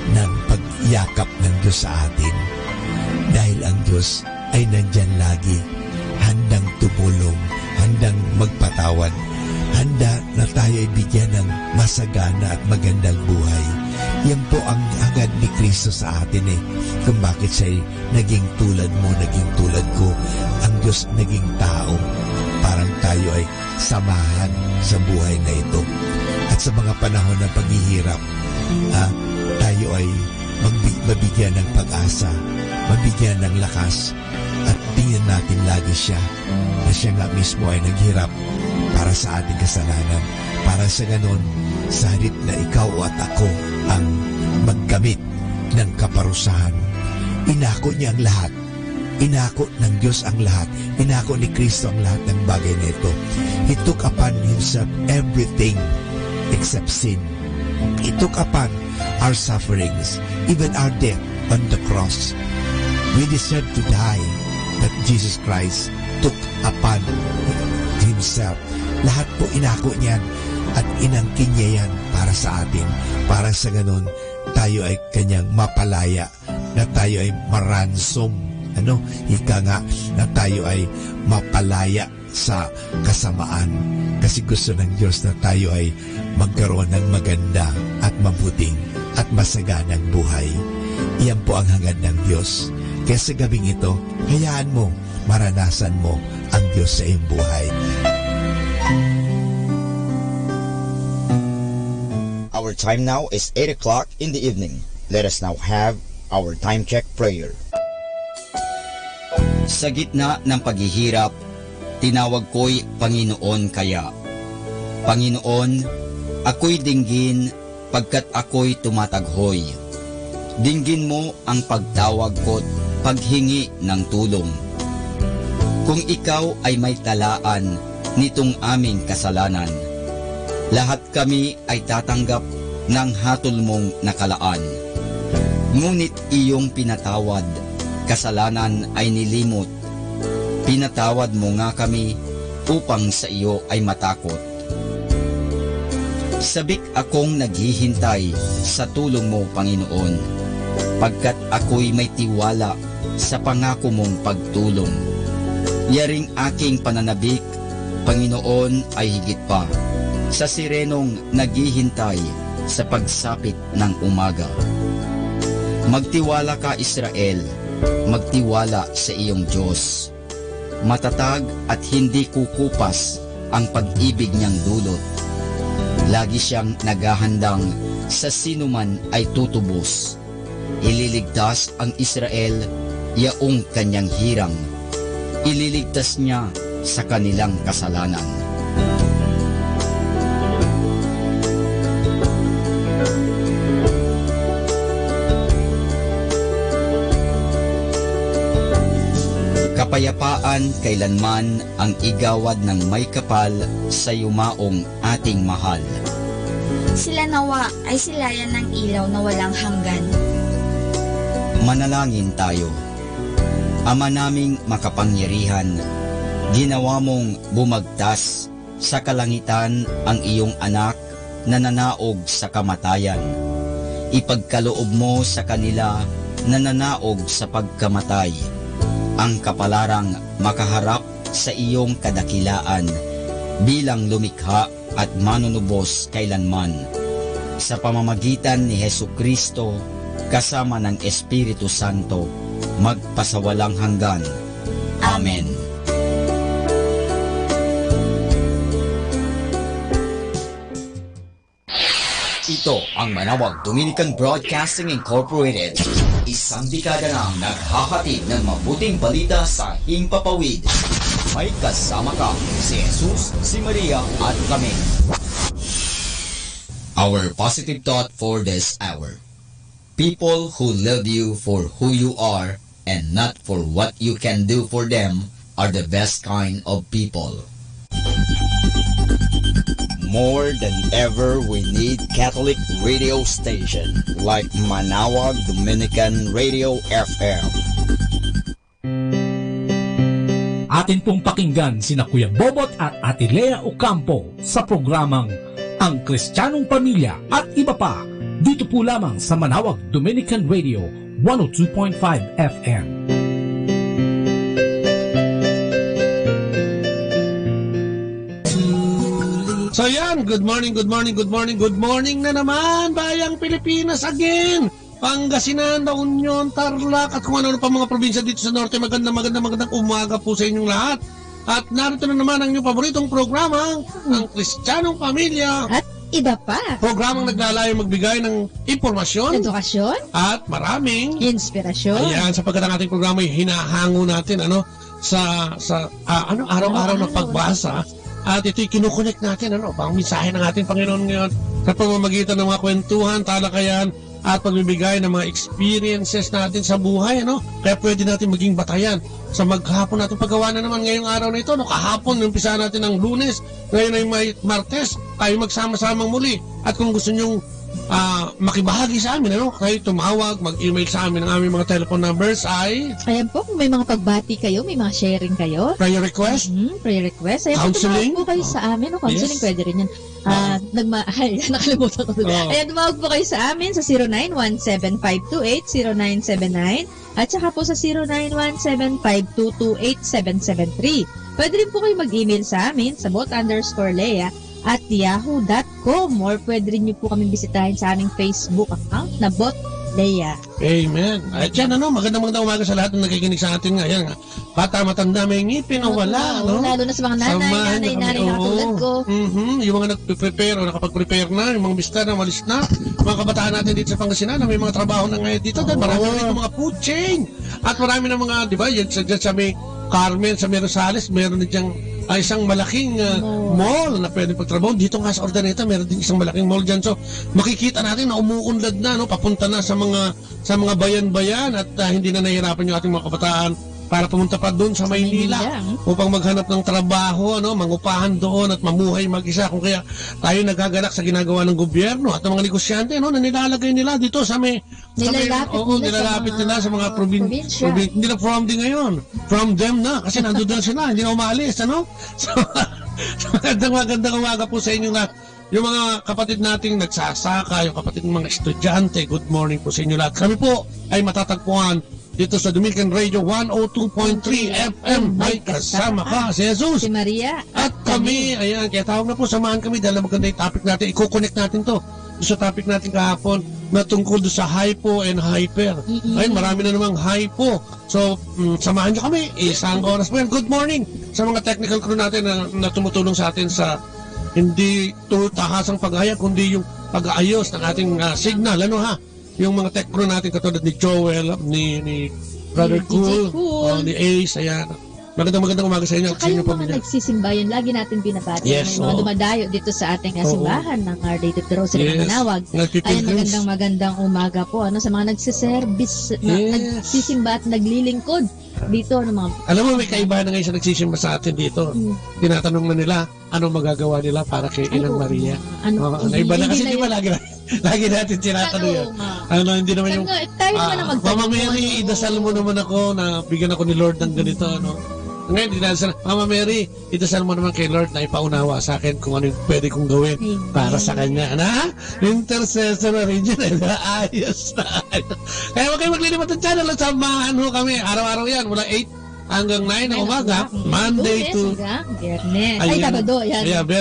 Speaker 6: ng pagyakap ng Diyos sa atin. Dahil ang Diyos ay nandyan lagi, handang tumulong, handang magpatawad, handa na tayo ay bigyan ng masagana at magandang buhay. Yan po ang hangad ni Kristo sa atin kung bakit siya naging tulad mo, naging tulad ko. Ang Diyos naging tao, parang tayo ay samahan sa buhay na ito. At sa mga panahon ng paghihirap, tayo ay mabigyan ng pag-asa, mabigyan ng lakas, at tingnan natin lagi siya na siya nga mismo ay naghirap para sa ating kasalanan, para sa ganon, sa halip na ikaw at ako ang magkamit ng kaparusahan. Inako niya ang lahat. Inako ng Diyos ang lahat. Inako ni Kristo ang lahat ng bagay na ito. He took upon Himself everything except sin. He took upon our sufferings, even our death on the cross. We deserve to die, but Jesus Christ took upon Himself. Lahat po inako niyan at inangkin niya yan para sa atin. Para sa ganun, tayo ay Kanyang mapalaya, na tayo ay maransom. Ika nga, na tayo ay mapalaya sa kasamaan. Kasi gusto ng Diyos na tayo ay magkaroon ng maganda at mabuting at masaganang buhay. Iyan po ang hangad ng Diyos. Kaya sa gabing ito, hayaan mo, maranasan mo ang Diyos sa iyong buhay.
Speaker 5: Our time now is 8 o'clock in the evening. Let us now have our time check prayer. Sa gitna ng paghihirap, tinawag ko'y Panginoon kaya. Panginoon, ako'y dinggin pagkat ako'y tumataghoy. Dinggin mo ang pagtawag ko't paghingi ng tulong. Kung ikaw ay may talaan nitong aming kasalanan, lahat kami ay tatanggap ng hatol mong nakalaan. Ngunit iyong pinatawad, kasalanan ay nilimot. Pinatawad mo nga kami upang sa iyo ay matakot. Sabik akong naghihintay sa tulong mo, Panginoon, pagkat ako'y may tiwala sa pangako mong pagtulong. Yaring aking pananabik, Panginoon, ay higit pa sa sirenong naghihintay sa pagsapit ng umaga. Magtiwala ka, Israel, magtiwala sa iyong Diyos. Matatag at hindi kukupas ang pag-ibig niyang dulot. Lagi siyang naghahandang sa sinuman ay tutubos. Ililigtas ang Israel, yaong kanyang hirang. Ililigtas niya sa kanilang kasalanan. kapayapaan kailanman ang igawad ng may kapal sa yumaong ating mahal.
Speaker 25: Sila nawa ay silayan ng ilaw na walang hanggan.
Speaker 5: Manalangin tayo. Ama naming makapangyarihan, ginawa mong bumagtas sa kalangitan ang iyong anak na nanaog sa kamatayan. Ipagkaloob mo sa kanila na nanaog sa pagkamatay ang kapalarang makaharap sa iyong kadakilaan bilang lumikha at manunubos kailanman. Sa pamamagitan ni Hesukristo kasama ng Espiritu Santo, magpasawalang hanggan. Amen. Ito ang Manawag Dominican Broadcasting Incorporated. Isang dekada nang naghahatid ng mabuting balita sa himpapawid. May kasama ka, si Jesus, si Maria at kami. Our positive thought for this hour. People who love you for who you are and not for what you can do for them are the best kind of people. More than ever, we need Catholic radio station like Manawag Dominican Radio FM.
Speaker 1: Atin pong pakinggan sina Kuya Bobot at Ate Lea Ocampo sa programang Ang Kristiyanong Pamilya at iba pa dito po lamang sa Manawag Dominican Radio 102.5 FM.
Speaker 15: So yan, good morning na naman, Bayang Pilipinas again! Pangasinan, La Union, Tarlac, at kung ano pa mga probinsya dito sa Norte, magandang umaga po sa inyong lahat. At narito na naman ang inyong paboritong programa, ang Kristiyanong Pamilya.
Speaker 17: At iba pa.
Speaker 15: Programang naglalayong magbigay ng impormasyon,
Speaker 17: edukasyon,
Speaker 15: at maraming
Speaker 17: inspirasyon.
Speaker 15: Ayan, sapagkat ang ating programa ay hinahango natin sa araw-araw na pagbasa. At ito'y kinukunik natin, pang mensahe ng ating Panginoon ngayon sa pamamagitan ng mga kwentuhan, talakayan, at pagbibigay ng mga experiences natin sa buhay, Kaya pwede natin maging batayan sa maghapon natin paggawa na naman ngayong araw na ito, Kahapon, umpisa natin ng Lunes, ngayon ay may Martes, tayo magsama-samang muli. At kung gusto nyong makibahagi sa amin, kayo tumawag, mag-email sa amin. Ang aming mga telephone numbers ay...
Speaker 17: Ayan po, kung may mga pagbati kayo, may mga sharing kayo.
Speaker 15: Prayer request?
Speaker 17: Prayer request. Ayan,
Speaker 15: counseling?
Speaker 17: Tumawag po kayo sa amin. Counseling, yes. Pwede rin yan. Nakalimutan ko. Ayan, tumawag po kayo sa amin sa 0917-528-0979 at saka po sa 0917-522-8773. Pwede rin po kayo mag-email sa amin sa bot_Lea at yahoo.com, or pwede rin nyo po kami bisitahin sa aming Facebook account na Bot Lea.
Speaker 15: Amen. At yan, magandang umaga sa lahat ng nakikinig sa atin ngayon. Bata, matanda, may ngipin o wala,
Speaker 17: Lalo na sa mga nanay na katulad ko.
Speaker 15: Yung mga nagpe-prepare o nakapag-prepare na, yung mga mister na walis na, mga kabataan natin dito sa Pangasinan na may mga trabaho na ngayon dito. Dahil marami na mga food chain. At marami na mga, di ba, yan sa may Carmen, sa Rosales, meron na diyang isang malaking mall na pwede pagtrabaho. Dito nga sa Ordaneta, meron din isang malaking mall dyan. So, makikita natin na umuunlad na, papunta na sa mga bayan-bayan at hindi na nahihirapan yung ating mga kabataan para pumunta pa doon sa Maynila upang maghanap ng trabaho, mangupahan doon at mamuhay mag-isa. Kung kaya tayo nagagalak sa ginagawa ng gobyerno at ng mga negosyante, na nilalagay nila dito sa may nilalapit nila sa mga probinsya. Hindi na from din ngayon. From them na, kasi nandun na sila, hindi na umalis, So, magandang umaga po sa inyo lahat. Yung mga kapatid nating nagsasaka, yung kapatid ng mga estudyante, good morning po sa inyo lahat. Kami po ay matatagpuan dito sa Dominican Radio 102.3 FM. May kasama ka, si Jesus,
Speaker 17: si Maria,
Speaker 15: at kami. Ayan, kaya tawag na po, samahan kami dahil maganda yung topic natin. I-connect natin to sa topic natin kahapon na tungkol sa hypo and hyper. Ayun, marami na namang hypo. So, samahan nyo kami. Isang oras po yan. Good morning sa mga technical crew natin na tumutulong sa atin sa hindi tahasang paghayag, kundi yung pag-aayos ng ating signal. Yung mga tech crew natin katulad ni Joel, ni Brother Cool, ni Ace, ayan. Magandang umaga sa inyo.
Speaker 17: Saka yung mga nagsisimbayan, lagi natin binabati.
Speaker 15: Yes,
Speaker 17: may mga dumadayo dito sa ating simbahan ng Our Lady of the Rosary ng Manawag. Ay magandang umaga po sa mga nagsiservice, nagsisimba at naglilingkod dito ng mga...
Speaker 15: Alam mo, may kaibahan na ngayon sa nagsisimba sa atin dito. Tinatanong na nila, anong magagawa nila para kay Inang Maria? Iba na kasi, di ba, lagi natin tinatanong yan. Hindi naman yung...
Speaker 17: Tayo naman ang magtanong.
Speaker 15: Mama Mary, idasal mo naman ako na bigyan ako ni Lord ng ganito, Ngayon, dinasal, Mama Mary, idasal mo naman kay Lord na ipaunawa sa akin kung ano yung pwede kong gawin para sa kanya. Intercessor na rin yun. Ayos na. Kaya huwag kayo maglilipat ng channel. Samahan ho kami. Araw-araw yan. Mula 8 hanggang 9 ng umaga. Monday to...
Speaker 17: Biyernes. Ay, Sabado.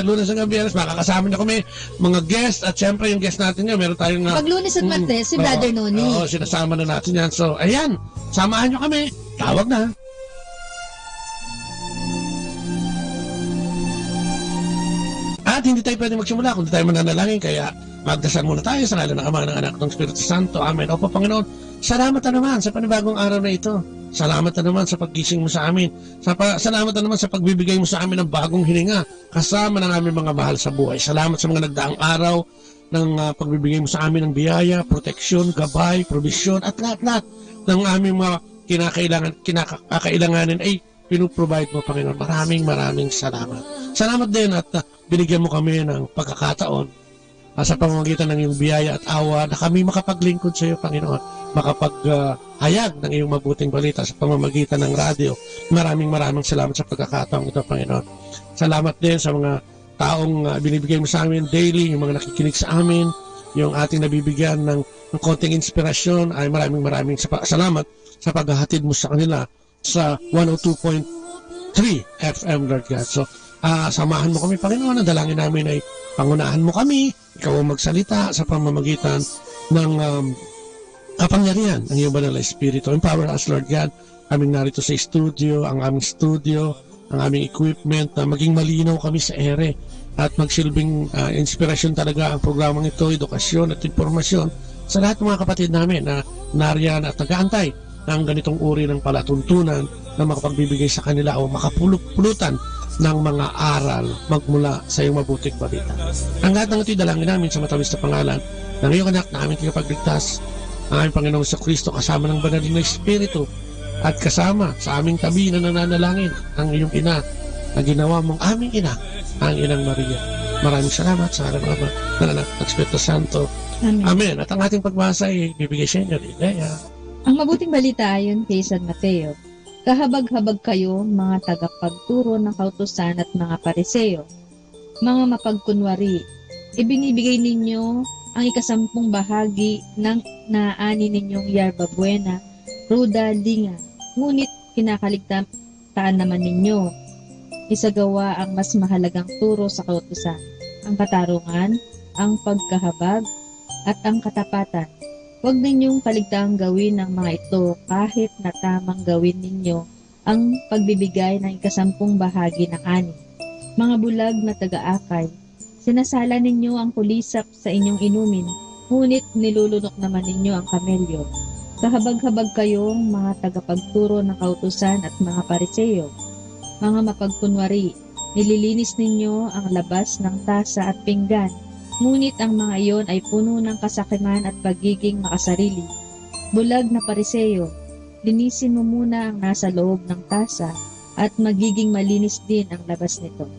Speaker 15: Lunes hanggang Biyernes. Makakasama na kami mga guest. At syempre yung guest natin yan. Meron tayong...
Speaker 17: Pag Lunes at Martes, si Brother Noni.
Speaker 15: Oo, sinasama na natin yan. So, ayan. Samahan nyo kami. Tawag na. At hindi tayo pwede magsimula kung hindi tayo mananalangin, kaya magdasal muna tayo sa ngalan ng Ama, ng Anak, ng Espiritu Santo. Amen. Opo, Panginoon, salamat na naman sa panibagong araw na ito. Salamat na naman sa paggising mo sa amin. Salamat na naman sa pagbibigay mo sa amin ng bagong hininga kasama ng aming mga mahal sa buhay. Salamat sa mga nagdaang araw ng pagbibigay mo sa amin ng biyaya, proteksyon, gabay, provisyon, at lahat-lahat ng aming mga kinakailanganin ay pinuprovide mo, Panginoon. Maraming salamat. Salamat din at binigyan mo kami ng pagkakataon sa pamamagitan ng iyong biyaya at awa na kami makapaglingkod sa iyo, Panginoon. Makapaghayag ng iyong mabuting balita sa pamamagitan ng radyo. Maraming salamat sa pagkakataon ito, Panginoon. Salamat din sa mga taong binibigay mo sa amin daily, yung mga nakikinig sa amin, yung ating nabibigyan ng konting inspirasyon. Ay maraming salamat sa paghahatid mo sa kanila sa 102.3 FM, Lord God. So, samahan mo kami, Panginoon. Ang dalangin namin ay pangunahan mo kami. Ikaw ang magsalita sa pamamagitan ng kapangyarihan ng iyong banal na Espiritu. Empower us, Lord God. Kaming narito sa studio, ang aming equipment, na maging malinaw kami sa ere at magsilbing inspirasyon talaga ang programang ito, edukasyon at informasyon sa lahat ng mga kapatid namin na nariyan at nag-aantay ng ganitong uri ng palatuntunan na makapagbibigay sa kanila o makapulutan ng mga aral magmula sa iyong mabuting balita. Ang lahat ng ito'y dalangin namin sa matawis na pangalan ng iyong anak na aming tagapagligtas, ang aming Panginoong sa Kristo, kasama ng banal na Espiritu at kasama sa aming tabi na nananalangin ang iyong ina na ginawa mong aming ina, ang Inang Maria. Maraming salamat sa araw ng Ama, ng Anak, ng Espiritu Santo. Amen. At ang ating pagbasa ay bibigay sa inyo ni Lea.
Speaker 17: Ang mabuting balita ayon kay San Mateo. Kahabag-habag kayo, mga tagapagturo ng kautusan at mga pariseo, mga mapagkunwari. Ibinibigay ninyo ang 10 bahagi ng naani ninyong yerba buena, ruda, linga. Ngunit kinakaligtaan naman ninyo. Isagawa ang mas mahalagang turo sa kautusan, ang katarungan, ang pagkahabag, at ang katapatan. Huwag ninyong kaligtaang gawin ang mga ito kahit na tamang gawin ninyo ang pagbibigay ng 10 bahagi ng ani. Mga bulag na taga-akay, sinasala ninyo ang kulisap sa inyong inumin, ngunit nilulunok naman ninyo ang kamelyo. Kahabag-habag kayong mga tagapagturo ng kautusan at mga pariseo, mga mapagkunwari, nililinis ninyo ang labas ng tasa at pinggan, ngunit ang mga iyon ay puno ng kasakiman at pagiging makasarili. Bulag na pariseo, linisin mo muna ang nasa loob ng tasa at magiging malinis din ang labas nito.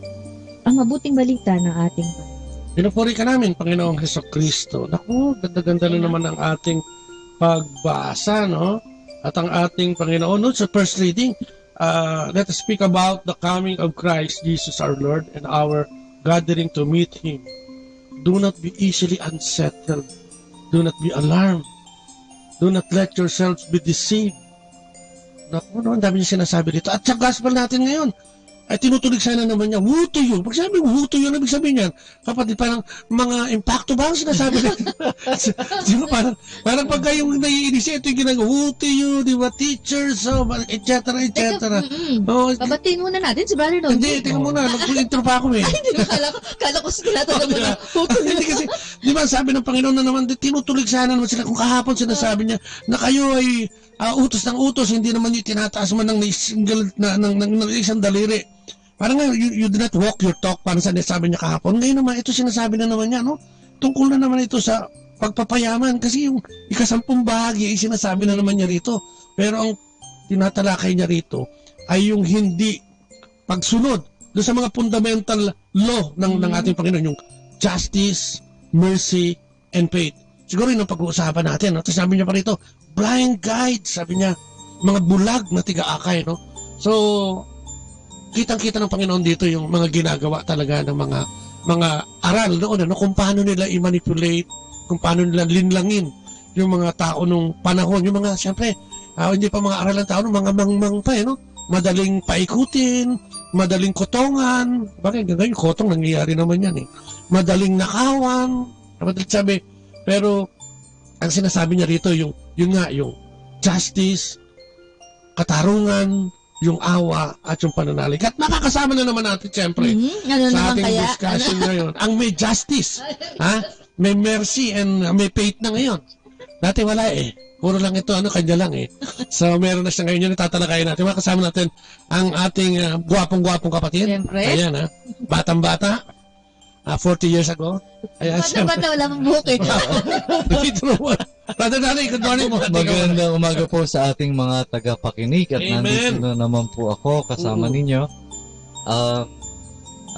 Speaker 17: Ang mabuting balita ng ating Panginoon.
Speaker 15: Pinupuri ka namin, Panginoong Hesukristo. Naku, ganda-ganda na naman ang ating pagbasa, no? At ang ating Panginoon, no? Sa first reading, let us speak about the coming of Christ Jesus our Lord and our gathering to meet Him. Do not be easily unsettled. Do not be alarmed. Do not let yourselves be deceived. Naku, no, ang dami niya sinasabi dito. At sa gospel natin ngayon, ay tinutulig sana naman niya, who to you? Pag sabi who to you, ano ibig sabihin yan? Kapatid, parang mga impacto ba ang sinasabi nito? Di ba, parang pagka yung naiinis, ito yung ginagawa, who to you, di ba, teachers, so, et cetera.
Speaker 17: Babatiin muna natin si Brother Don.
Speaker 15: Hindi, tingnan muna, nag-intro pa ako eh.
Speaker 17: Ay, hindi ba, kala ko sila talaga na, who to you.
Speaker 15: Hindi kasi, di ba, sabi ng Panginoon na naman, tinutulig sana naman sila, kung kahapon sinasabi niya, na kayo ay utos ng utos, hindi naman yung tinataas man ng isang daliri. Parang nga, you do not walk your talk, parang sinasabi niya kahapon. Ngayon naman, ito sinasabi na naman niya, no? Tungkol na naman ito sa pagpapayaman, kasi yung 10 bahagi ay sinasabi na naman niya rito. Pero ang tinatalakay niya rito ay yung hindi pagsunod doon sa mga fundamental law ng ating Panginoon, yung justice, mercy, and faith. Siguro yun ang pag-uusapan natin. No? Tapos sabi niya pa rito, blind guide, sabi niya, mga bulag na tiga-akay. No? So, kitang-kita ng Panginoon dito yung mga ginagawa talaga ng mga aral noon, no? Kung paano nila i-manipulate, kung paano nila linlangin yung mga tao nung panahon, yung mga, siyempre, hindi pa mga aral ng tao, mga mangmang pa, no? Madaling paikutin, madaling kotongan, bakit ganyan yung kotong nangyayari naman yan, madaling nakawan, madaling sabi, pero ang sinasabi niya rito, yung justice, katarungan, yung awa, at yung pananalig. At makakasama na naman natin, siyempre, sa ating discussion ngayon, ang may justice, may mercy, and may faith na ngayon. Dati wala puro lang ito, kanya lang So, meron na siya ngayon, yung natatalakayin natin. Makasama natin ang ating gwapong-gwapong kapatid.
Speaker 17: Siyempre.
Speaker 15: Ayan, batang-bata. 40 years ago. Ayan,
Speaker 17: bata-bata, wala mong buhok
Speaker 15: Brother Danny, good morning.
Speaker 18: Magandang umaga po sa ating mga tagapakinig. At nandito na naman po ako kasama ninyo.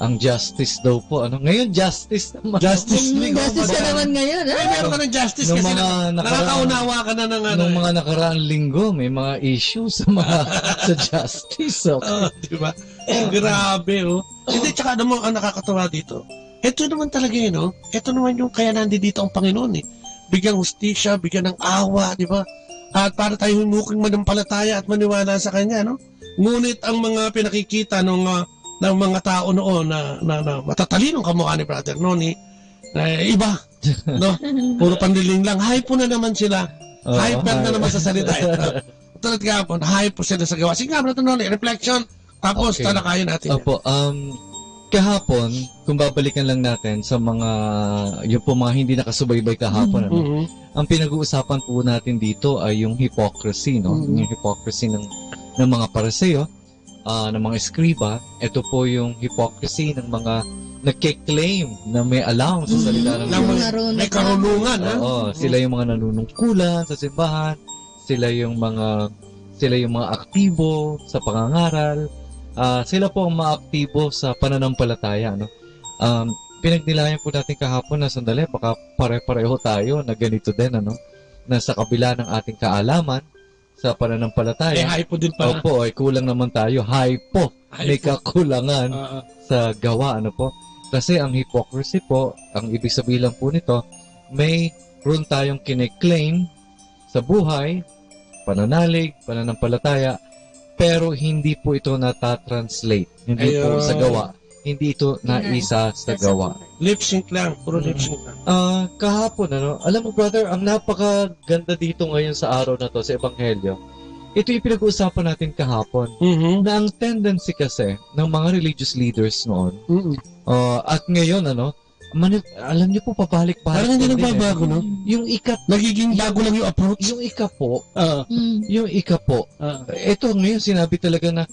Speaker 18: Ang justice daw po. Ngayon, justice naman.
Speaker 15: Justice
Speaker 17: ka naman ngayon.
Speaker 15: Meron ka ng justice kasi nakakaunawa ka na ng
Speaker 18: nung mga nakaraang linggo, may mga issues sa justice.
Speaker 15: Diba? Grabe, Hindi, tsaka naman ang nakakatawa dito. Ito naman talaga Ito naman yung kaya nandito ang Panginoon Bigyan hustisya, bigyan ng awa, di ba? At para tayo humuking manampalataya at maniwala sa Kanya, Ngunit ang mga pinakikita ng mga tao noon na matatalinong kamukha ni Brother Noni, iba, Puro pandiling lang. Hype na naman sila. Hyper na naman sa salita. Tulad kahapon, hype po sila sa gawa. Sige nga, Brother Noni, reflection, tapos talakayin natin.
Speaker 18: Opo, kahapon, kung babalikan lang natin sa yung po mga hindi nakasubaybay kahapon, ang pinag-uusapan po natin dito ay yung hypocrisy, yung hypocrisy ng mga Pariseo, ng mga eskriba. Ito po yung hypocrisy ng mga nagke-claim na may alam sa salita ng Diyos.
Speaker 15: May karunungan,
Speaker 18: sila yung mga nanunungkulan sa simbahan, sila yung mga aktibo sa pangangaral, sila po ang maaktibo sa pananampalataya, pinagnilayan po natin kahapon na sandali, baka pare-pareho tayo na ganito din, na sa kabila ng ating kaalaman sa pananampalataya.
Speaker 15: Hypo din pala.
Speaker 18: Opo, kulang naman tayo. Hypo. May kakulangan sa gawa, Kasi ang hypocrisy po, ang ibig sabihin lang po nito, mayroon tayong kine-claim sa buhay, pananalig, pananampalataya, pero hindi po ito natatranslate. Hindi po sa gawa. Hindi ito naisa sa gawa.
Speaker 15: Lip sync lang. Puro lip sync lang.
Speaker 18: Kahapon, alam mo, brother, ang napakaganda dito ngayon sa araw na to, sa Ebanghelyo, ito yung pinag-uusapan natin kahapon, na ang tendency kasi ng mga religious leaders noon, at ngayon, alam niyo po, pabalik-balik.
Speaker 15: Parang hindi nagbabago,
Speaker 18: Yung
Speaker 15: nagiging bago lang yung approach.
Speaker 18: Yung ika po, ito ngayon, sinabi talaga na,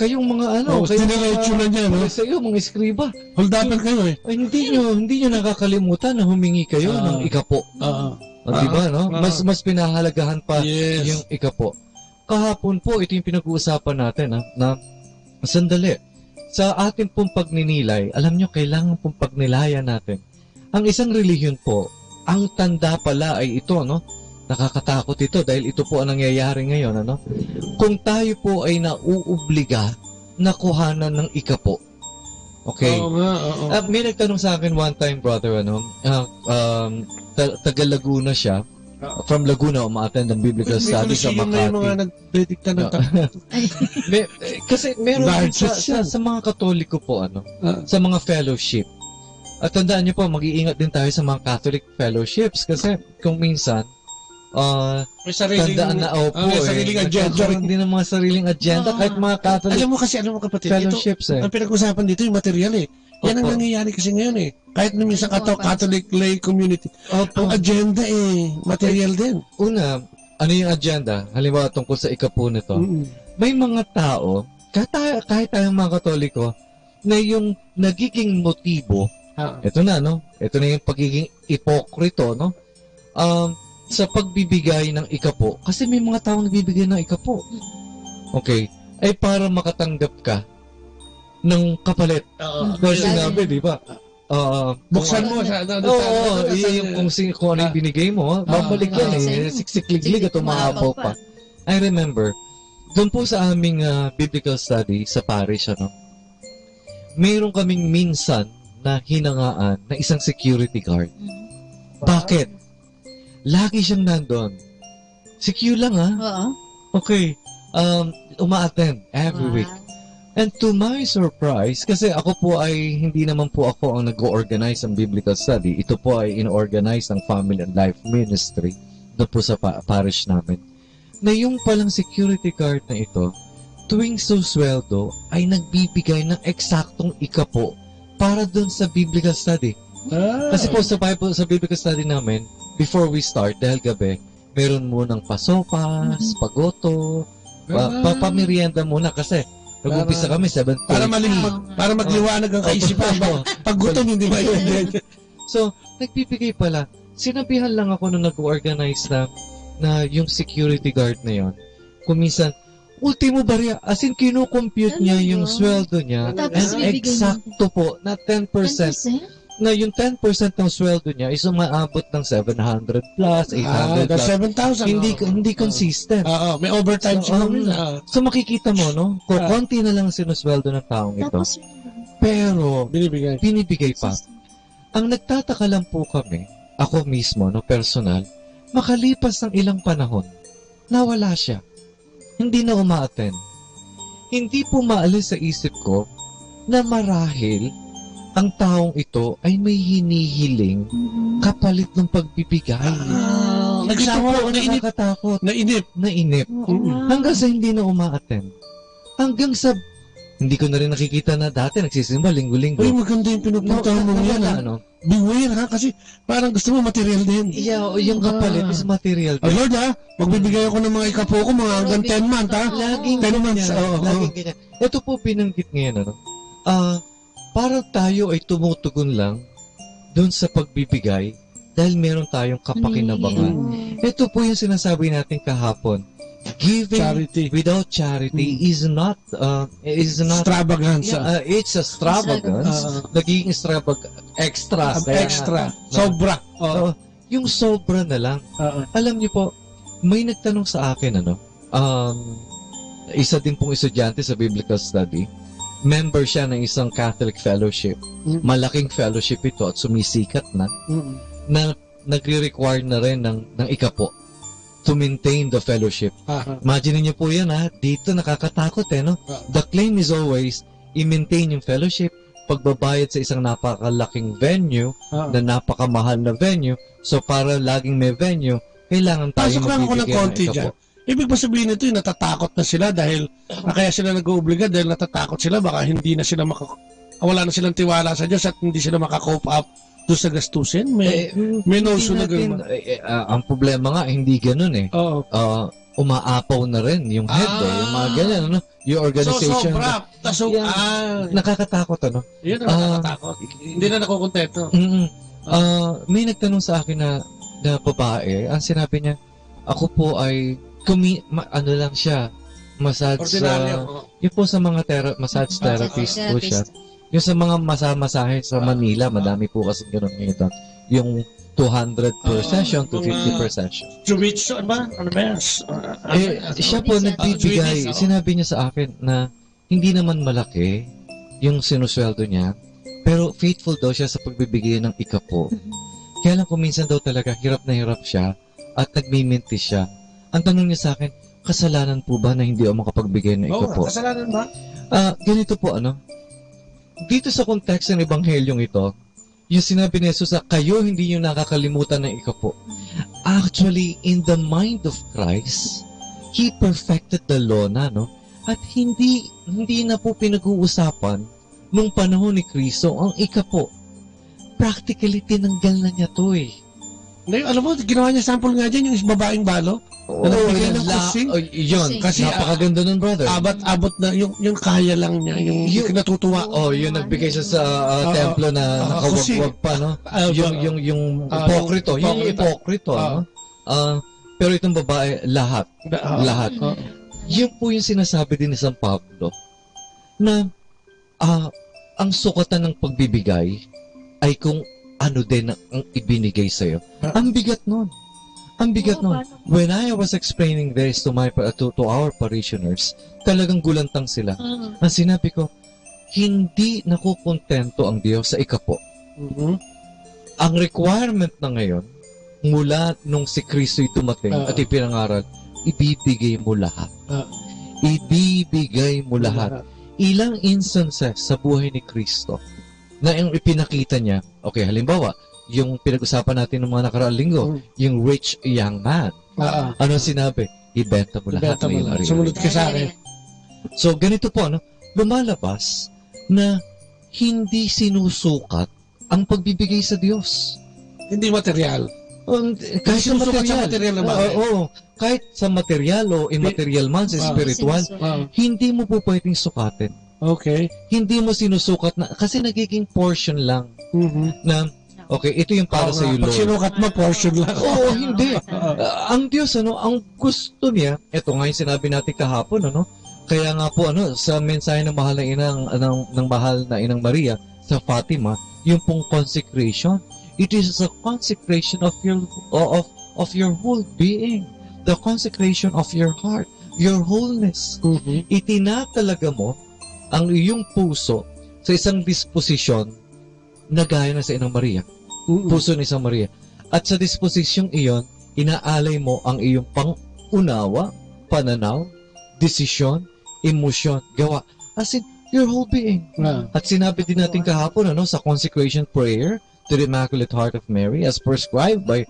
Speaker 18: kayong mga
Speaker 15: generation na dyan,
Speaker 18: sa iyo, mga eskriba.
Speaker 15: Holdaper kayo
Speaker 18: Hindi nyo nakakalimutan na humingi kayo ng ikapo. Diba, Mas pinahalagahan pa yung ikapo. Kahapon po, ito yung pinag-uusapan natin, na sandali. Sa ating pong pagninilay, alam nyo, kailangan pong pagnilayan natin. Ang isang relihiyon po, ang tanda pala ay ito, Nakakatakot ito dahil ito po ang nangyayari ngayon, Kung tayo po ay nauobliga na kuhanan ng ikapo. Okay? May nagtanong sa akin one time, brother, taga Laguna siya. From Laguna, umaattend ng biblical study sa Makati.
Speaker 15: May mga nagdedikta ng
Speaker 18: kasi meron sa mga Katoliko po, sa mga fellowship. At tandaan niyo po, mag-iingat din tayo sa mga Catholic fellowships kasi kung minsan,
Speaker 15: may sariling,
Speaker 18: may
Speaker 15: sariling agenda.
Speaker 18: Nagkakaroon din ng mga sariling agenda kahit mga Catholic
Speaker 15: alam mo kapatid,
Speaker 18: fellowships.
Speaker 15: Ang pinag-usapan dito yung material Yan ang nangyayari kasi ngayon Kahit na minsan Catholic lay community. Ang agenda material din.
Speaker 18: Una, ano yung agenda? Halimbawa tungkol sa ikapo nito. May mga tao, kahit tayong mga Katoliko, na yung nagiging motibo, ito na, ito na yung pagiging ipokrito, sa pagbibigay ng ikapo. Kasi may mga taong nagbibigay ng ikapo. okay, ay para makatanggap ka ng kapalit. Dahil sinabi, di ba?
Speaker 15: Buksan mo siya.
Speaker 18: Kung ano yung binigay mo, babalik yan eh. Siksikliglig at umaapaw pa. I remember, doon po sa aming biblical study sa parish, mayroon kaming minsan na hinangaan na isang security guard. Bakit? Lagi siyang nandun. Secure lang, Okay. Uma-attend every week. And to my surprise, kasi ako po ay, hindi naman po ako ang nag-organize ng biblical study. Ito po ay in-organize ng Family and Life Ministry doon po sa parish namin. Na yung palang security guard na ito, tuwing susweldo, ay nagbibigay ng eksaktong ikapo para doon sa biblical study. Kasi po sa biblical study namin, before we start, dahil gabi, meron munang pasopas, pagoto, pamirienda muna kasi nag-umpisa kami 7:30.
Speaker 15: Para magliwanag ang kaisipan. Pag gutom, hindi maintindihan.
Speaker 18: So, nagbibigay pala. Sinabihan lang ako nung nag-organize na yung security guard na yon. Kung minsan, ultimo barya, as in kinukompute niya yung sweldo niya, and eksakto po na 10%. Na yung 10% ng sweldo niya is umaabot ng 700 plus, 800 plus. 7,000. Hindi consistent.
Speaker 15: May overtime
Speaker 18: so makikita mo, no? Kung konti na lang sinusweldo ng taong ito. Pero, binibigay pa. Ang nagtataka lang po kami, ako mismo, no, personal, makalipas ng ilang panahon, nawala siya. Hindi na uma-attend. Hindi po maalis sa isip ko na marahil ang taong ito ay may hinihiling kapalit ng pagbibigay. Nakakatakot. Nainip. Hanggang sa hindi na uma-attend. Hanggang sa, hindi ko na rin nakikita na dati nagsisimba linggo-linggo.
Speaker 15: Uy, maganda yung pinupuntahan mo yan. Beware kasi parang gusto mo material din.
Speaker 18: Yeah, yung kapalit is material din.
Speaker 15: Lord magbibigay ako ng mga ikapo ko, mga hanggang 10 months
Speaker 18: Laging
Speaker 15: 10 months.
Speaker 18: Laging ganyan. Ito po binanggit ngayon, parang tayo ay tumutugon lang doon sa pagbibigay dahil meron tayong kapakinabangan. Ito po yung sinasabi natin kahapon. Giving without charity is not
Speaker 15: extravagance.
Speaker 18: It's extravagance. Naging extra.
Speaker 15: Sobra.
Speaker 18: So, yung sobra na lang. Alam niyo po, may nagtanong sa akin, isa din pong estudyante sa biblical study. Member siya ng isang Catholic fellowship. Malaking fellowship ito at sumisikat na nagre-require na rin ng ikapo to maintain the fellowship. Imagine niyo po yan dito nakakatakot no? The claim is always i-maintain yung fellowship, pagbabayad sa isang napakalaking venue na napakamahal na venue. So para laging may venue, kailangan tayo magbibigay ng ikapo.
Speaker 15: Ibig ba sabihin nito yung natatakot na sila dahil kaya sila nag-oobliga dahil natatakot sila baka hindi na sila wala na silang tiwala sa Diyos at hindi sila makakope up doon sa gastusin? May notion na gano'n.
Speaker 18: Ang problema nga, hindi gano'n umaapaw na rin yung head yung mga ganyan, yung organization. Nakakatakot,
Speaker 15: Yun nakakatakot. Hindi na nakukontento.
Speaker 18: May nagtanong sa akin na babae, ang sinabi niya, ako po ay lang siya, massage yun po sa mga massage therapist po siya. Yung sa mga masahe sa Manila, madami po kasi gano'n ngayon. Yung 200 per session, 250 per session.
Speaker 15: Ano ba yan?
Speaker 18: Siya po nagbibigay. Sinabi niya sa akin na hindi naman malaki yung sinusweldo niya, pero faithful daw siya sa pagbibigay ng ikapo. Kaya lang kung minsan daw talaga hirap na hirap siya at nagmiminti siya. Ang tanong niya sa akin, kasalanan po ba na hindi ako makapagbigay ng ikapo?
Speaker 15: Kasalanan ba?
Speaker 18: Ganito po, dito sa kontekst ng ebanghelyong ito, yung sinabi ni Jesus na kayo hindi nyo nakakalimutan ng ikapo. Actually, in the mind of Christ, He perfected the law na, at hindi na po pinag-uusapan nung panahon ni Kristo ang ikapo. Practically, tinanggal na niya to
Speaker 15: Alam mo, ginawa niya sample nga dyan, yung babaeng balo. Nagbigay ng kusing.
Speaker 18: Yun, kasi napakaganda nun, brother.
Speaker 15: Abot na, yung kaya lang niya, yung natutuwa.
Speaker 18: Yung nagbigay siya sa templo na nakawag-wag pa, yung ipokrito. Yung ipokrito, pero itong babae, lahat. Yun po yung sinasabi din ni San Pablo na ang sukatan ng pagbibigay ay kung ano din ang ibinigay sa'yo. Ang bigat nun. Ang bigat nun. When I was explaining this to our parishioners, talagang gulantang sila. Ang sinabi ko, hindi nakukontento ang Diyos sa ikapo. Ang requirement na ngayon, mula nung si Kristo'y dumating at ipinangaral, ibibigay mo lahat. Ibibigay mo lahat. Ilang instances sa buhay ni Kristo na yung ipinakita niya, okay, halimbawa, yung pinag-usapan natin ng mga nakaraang linggo, yung rich young man. Ano sinabi? Ibenta mo lahat na yung ari.
Speaker 15: Sumunod ka sa akin.
Speaker 18: So, ganito po, lumalabas na hindi sinusukat ang pagbibigay sa Diyos.
Speaker 15: Hindi material.
Speaker 18: Kahit sa
Speaker 15: material na bagay.
Speaker 18: Kahit sa material o immaterial man, sa spiritual, hindi mo po pwedeng sukatin.
Speaker 15: Okay.
Speaker 18: Hindi mo sinusukat na, kasi nagiging portion lang na, okay, ito yung para sa iyo, Lord.
Speaker 15: Pag sinukat mo, portion lang.
Speaker 18: Oo, hindi. Ang Diyos, ang gusto niya, ito nga yung sinabi natin kahapon, kaya nga po, sa mensahe ng mahal na ng mahal na Inang Maria sa Fatima, yung pong consecration. It is a consecration of your whole being, the consecration of your heart, your wholeness. Itinatalaga mo ang iyong puso sa isang disposisyon na gaya na sa Inang Maria. Puso ni Isang Maria. At sa disposisyong iyon, inaalay mo ang iyong pangunawa, pananaw, desisyon, emosyon, gawa. As in, your whole being. At sinabi din natin kahapon sa consecration prayer to the Immaculate Heart of Mary as prescribed by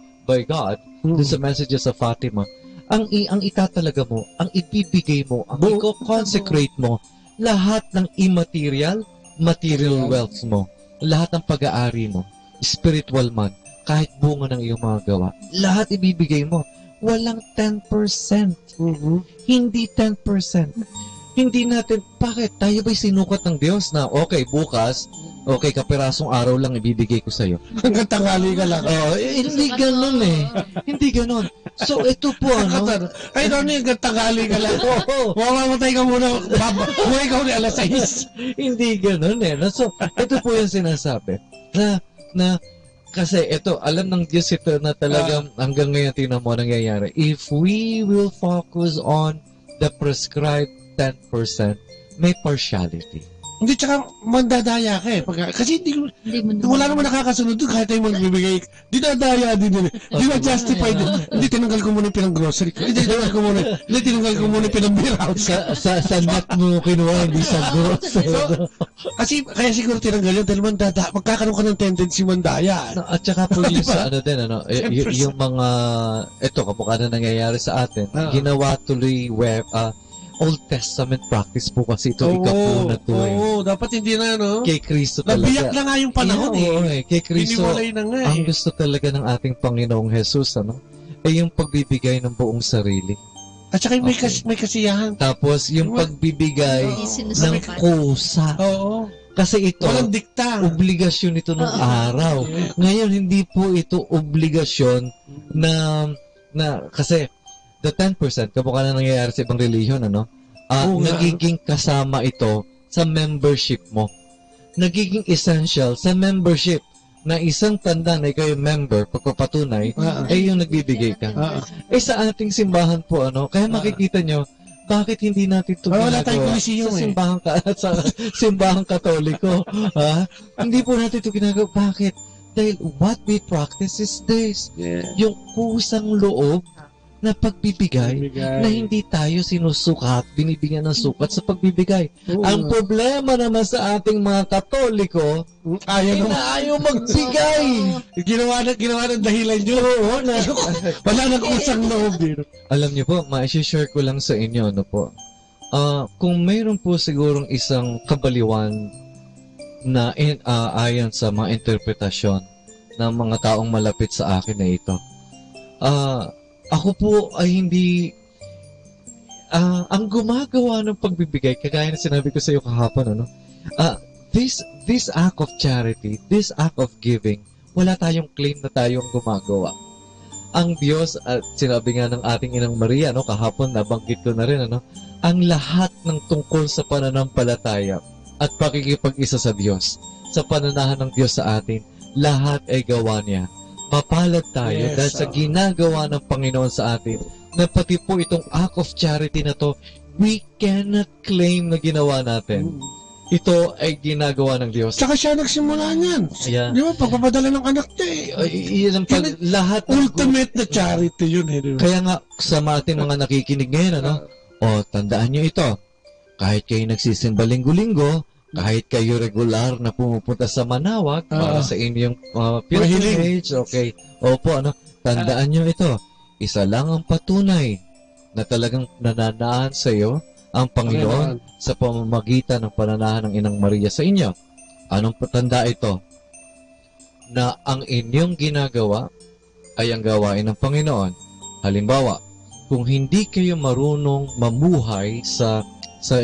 Speaker 18: God sa messages of Fatima, ang itatalaga mo, ang ibibigay mo, ang i-consecrate mo, lahat ng immaterial, material wealth mo, lahat ng pag-aari mo, spiritual man, kahit bunga ng iyong mga gawa, lahat ibibigay mo. Walang 10%. Hindi 10%. Hindi natin, bakit? Tayo ba'y sinukat ng Diyos na, okay, bukas, okay, kapirasong araw lang ibibigay ko sa'yo.
Speaker 15: Hanggang tanghali ka lang.
Speaker 18: Hindi ganun Hindi ganun. So, ito po,
Speaker 15: Ay, hanggang tanghali ka lang. Mamamatay ka muna. Buhay ka ulit alas 6.
Speaker 18: Hindi ganun So, ito po yung sinasabi. Na kasi ito, alam ng Diyos ito na talagang hanggang ngayon tinan mo nangyayari. If we will focus on the prescribed 10%, may partiality.
Speaker 15: Hindi, tsaka mandadaya ka kasi wala naman nakakasunod doon kahit tayo magbibigay. Dinadaya din. Di ba justify din? Hindi, tinanggal ko muna yung pinang-grocery ko. Hindi, tinanggal ko muna yung pinang-beer house.
Speaker 18: Sa net mo kinuha, hindi sa grocery.
Speaker 15: Kasi, kaya siguro tinanggal yun dahil magkakaroon ka ng tendency mandaya.
Speaker 18: At tsaka po yung sa yung mga, ito, kapag nangyayari sa atin, ginawa tuloy Old Testament practice po kasi ito, ikapo na to
Speaker 15: dapat hindi na,
Speaker 18: Kay Kristo talaga.
Speaker 15: Nabiyak na nga yung panahon
Speaker 18: Kay Kristo, ang gusto talaga ng ating Panginoong Jesus, yung pagbibigay ng buong sarili.
Speaker 15: At saka may kasiyahan.
Speaker 18: Tapos, yung pagbibigay ng kusa. Kasi ito,
Speaker 15: walang dikta.
Speaker 18: Obligasyon ito ng araw. Ngayon, hindi po ito obligasyon na kasi, the 10%, kapag na nangyayari sa ibang relihiyon, nagiging kasama ito sa membership mo. Nagiging essential sa membership na isang tanda na ikaw yung member, pagpapatunay, ay yung nagbibigay ka. Sa ating simbahan po, kaya makikita nyo, bakit hindi natin ito
Speaker 15: wala tayong kolisiyo
Speaker 18: sa simbahang katoliko. Hindi po natin ito ginagawa. Bakit? Dahil what we practice is this. Yung kusang loob na pagbibigay na hindi tayo sinusukat, binibigyan ng sukat sa pagbibigay. Ang problema naman sa ating mga Katoliko, ayaw magbigay.
Speaker 15: Ginawa ng dahilan nyo. Wala nang kusang loob.
Speaker 18: Alam niyo po, ma-share ko lang sa inyo, kung mayroon po sigurong isang kabaliwan na ayon sa mga interpretasyon ng mga taong malapit sa akin na ito, ako po ay hindi ang gumagawa ng pagbibigay, kagaya na sinabi ko sa iyo kahapon, this act of charity, this act of giving, wala tayong claim na tayong gumagawa. Ang Diyos, at sinabi nga ng ating Inang Maria, kahapon nabanggit ko na rin, ang lahat ng tungkol sa pananampalataya at pakikipag-isa sa Diyos, sa pananahan ng Diyos sa atin, lahat ay gawa niya. Mapalad tayo dahil sa ginagawa ng Panginoon sa atin, na pati po itong act of charity na to, we cannot claim na ginawa natin. Ito ay ginagawa ng Diyos.
Speaker 15: Tsaka siya nagsimula niyan.
Speaker 18: Yeah.
Speaker 15: Di ba? Pagpapadala ng anak niya
Speaker 18: Yan ang lahat
Speaker 15: ultimate na charity yun. Di ba?
Speaker 18: Kaya nga, sa ating mga nakikinig ngayon, tandaan nyo ito. Kahit kayo nagsisimba linggo-linggo, kahit kayo regular na pumupunta sa Manawag para sa inyong pilgrimage, okay. Opo, tandaan nyo ito. Isa lang ang patunay na talagang nananaan sa iyo ang Panginoon sa pamamagitan ng pananahan ng Inang Maria sa inyo. Anong patanda ito? Na ang inyong ginagawa ay ang gawain ng Panginoon. Halimbawa, kung hindi kayo marunong mamuhay sa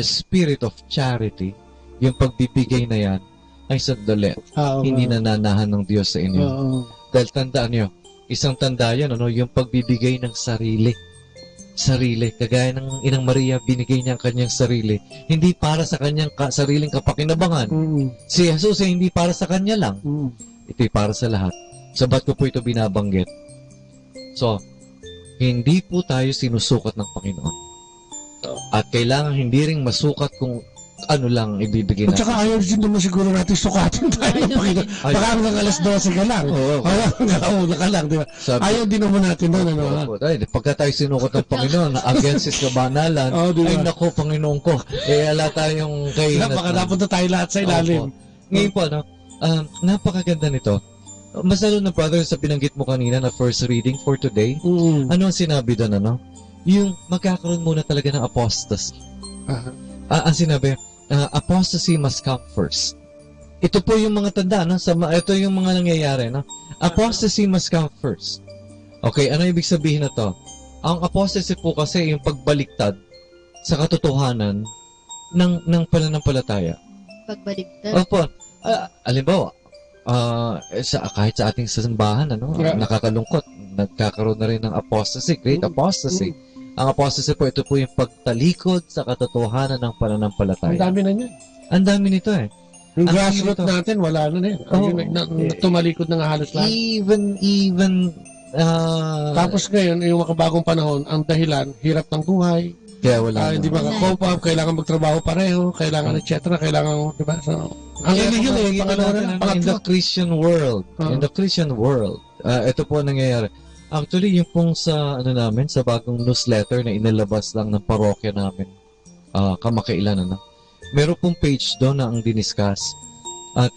Speaker 18: spirit of charity, yung pagbibigay na yan ay sandali. Hindi nananahan ng Diyos sa inyo. Dahil tandaan nyo, isang tanda yan, yung pagbibigay ng sarili. Kagaya ng Inang Maria, binigay niya ang kanyang sarili. Hindi para sa kanyang sariling kapakinabangan. Si Jesus ay hindi para sa kanya lang. Ito'y para sa lahat. Sabat ko po ito binabanggit. So, hindi po tayo sinusukat ng Panginoon. At kailangan hindi rin masukat kung ano lang ibibigay natin.
Speaker 15: At saka ayaw din naman siguro natin sukatin tayo ng Panginoon. Baka hanggang alas 12 ka lang. Hanggang alauna ka lang, di ba? Ayaw din naman natin doon.
Speaker 18: Pagka tayo sinukat ng Panginoon, against His kabanalan, ay naku, Panginoon ko, ala tayong kainat.
Speaker 15: Baka napunta tayo lahat sa ilalim.
Speaker 18: Ngayon po, napakaganda nito. Mas lalo na, brother, sa binanggit mo kanina na first reading for today, ano ang sinabi doon, yung magkakaroon muna talaga ng apostasy. Ang sinabi, apostasy must come first. Ito po yung mga tanda, ito yung mga nangyayari. Apostasy must come first. Okay, ano ibig sabihin na to? Ang apostasy po kasi yung pagbaliktad sa katotohanan ng pananampalataya.
Speaker 25: Pagbaliktad?
Speaker 18: Opo. Halimbawa, kahit sa ating sambahan, nakakalungkot, nagkakaroon na rin ng apostasy, great apostasy. Ang apostasy po, ito po yung pagtalikod sa katotohanan ng pananampalataya.
Speaker 15: Ang dami na niyan.
Speaker 18: Ang dami nito
Speaker 15: Yung grassroots natin, wala na rin. Tumalikod na nga halos lahat.
Speaker 18: Even
Speaker 15: tapos ngayon, yung makabagong panahon, ang dahilan, hirap ng buhay.
Speaker 18: Kaya wala
Speaker 15: hindi maka-cope up, kailangan magtrabaho pareho, kailangan etc. Kailangan, di ba? So, ang religion
Speaker 18: in the Christian world, ito po nangyayari. Actually, yung pong sa sa bagong newsletter na inilabas lang ng parokya namin kamakailan, meron pong page doon na ang diniscuss.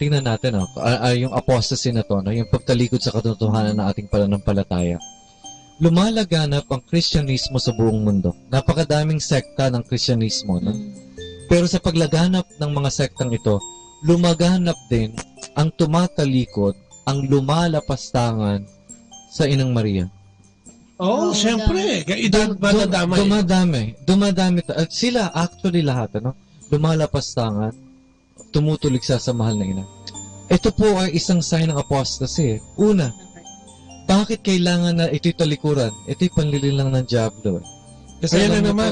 Speaker 18: Tingnan natin, yung apostasy na to, yung pagtalikod sa katotohanan ng ating pananampalataya. Lumalaganap ang Kristyanismo sa buong mundo. Napakadaming sekta ng Kristyanismo. Pero sa paglaganap ng mga sektang ito, lumaganap din ang tumatalikod, ang lumalapastangan sa Inang Maria.
Speaker 15: Siyempre.
Speaker 18: Dumadami. Sila, actually lahat, lumalapastangan, tumutulig sa mahal na ina. Ito po ay isang sign ng apostasy. Una, bakit kailangan na ito'y talikuran? Ito'y panlilin lang ng Diablo. Kasi
Speaker 15: ayan na naman.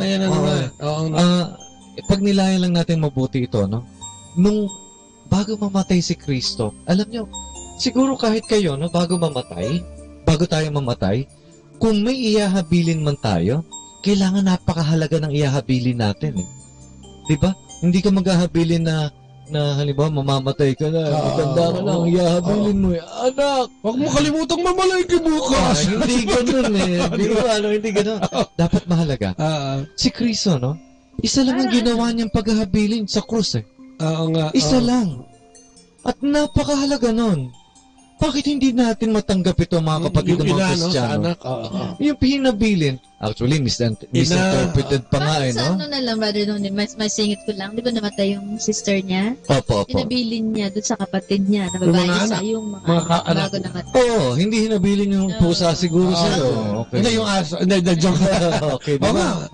Speaker 18: Pag nilayan lang natin mabuti ito, nung bago mamatay si Kristo, alam nyo, siguro kahit kayo, bago tayo mamatay, kung may iyahabilin man tayo, kailangan napakahalaga ng iyahabilin natin. Diba? Hindi ka maghahabilin na halimbawa mamamatay ka na, matanda ka lang, iyahabilin mo anak,
Speaker 15: huwag mo kalimutang mamalay bukas.
Speaker 18: Hindi ganun hindi ganun. Dapat mahalaga. Si Kristo, isa lang ang ginawa niyang paghahabilin sa krus. Isa lang. At napakahalaga nun. Bakit hindi natin matanggap ito, mga kapatid ng mga Kristiyano? Yung pinabilin, actually, misinterpreted pa nga,
Speaker 25: Sa na lang, brother, mas singit ko lang. Di ba namatay yung sister niya?
Speaker 18: Opo.
Speaker 25: Hinabilin niya doon sa kapatid niya, na babae isa, yung mga bago namatay.
Speaker 18: Hindi hinabilin yung pusa siguro sa'yo.
Speaker 15: Hindi yung aso. Hindi, joke.
Speaker 18: Okay, diba?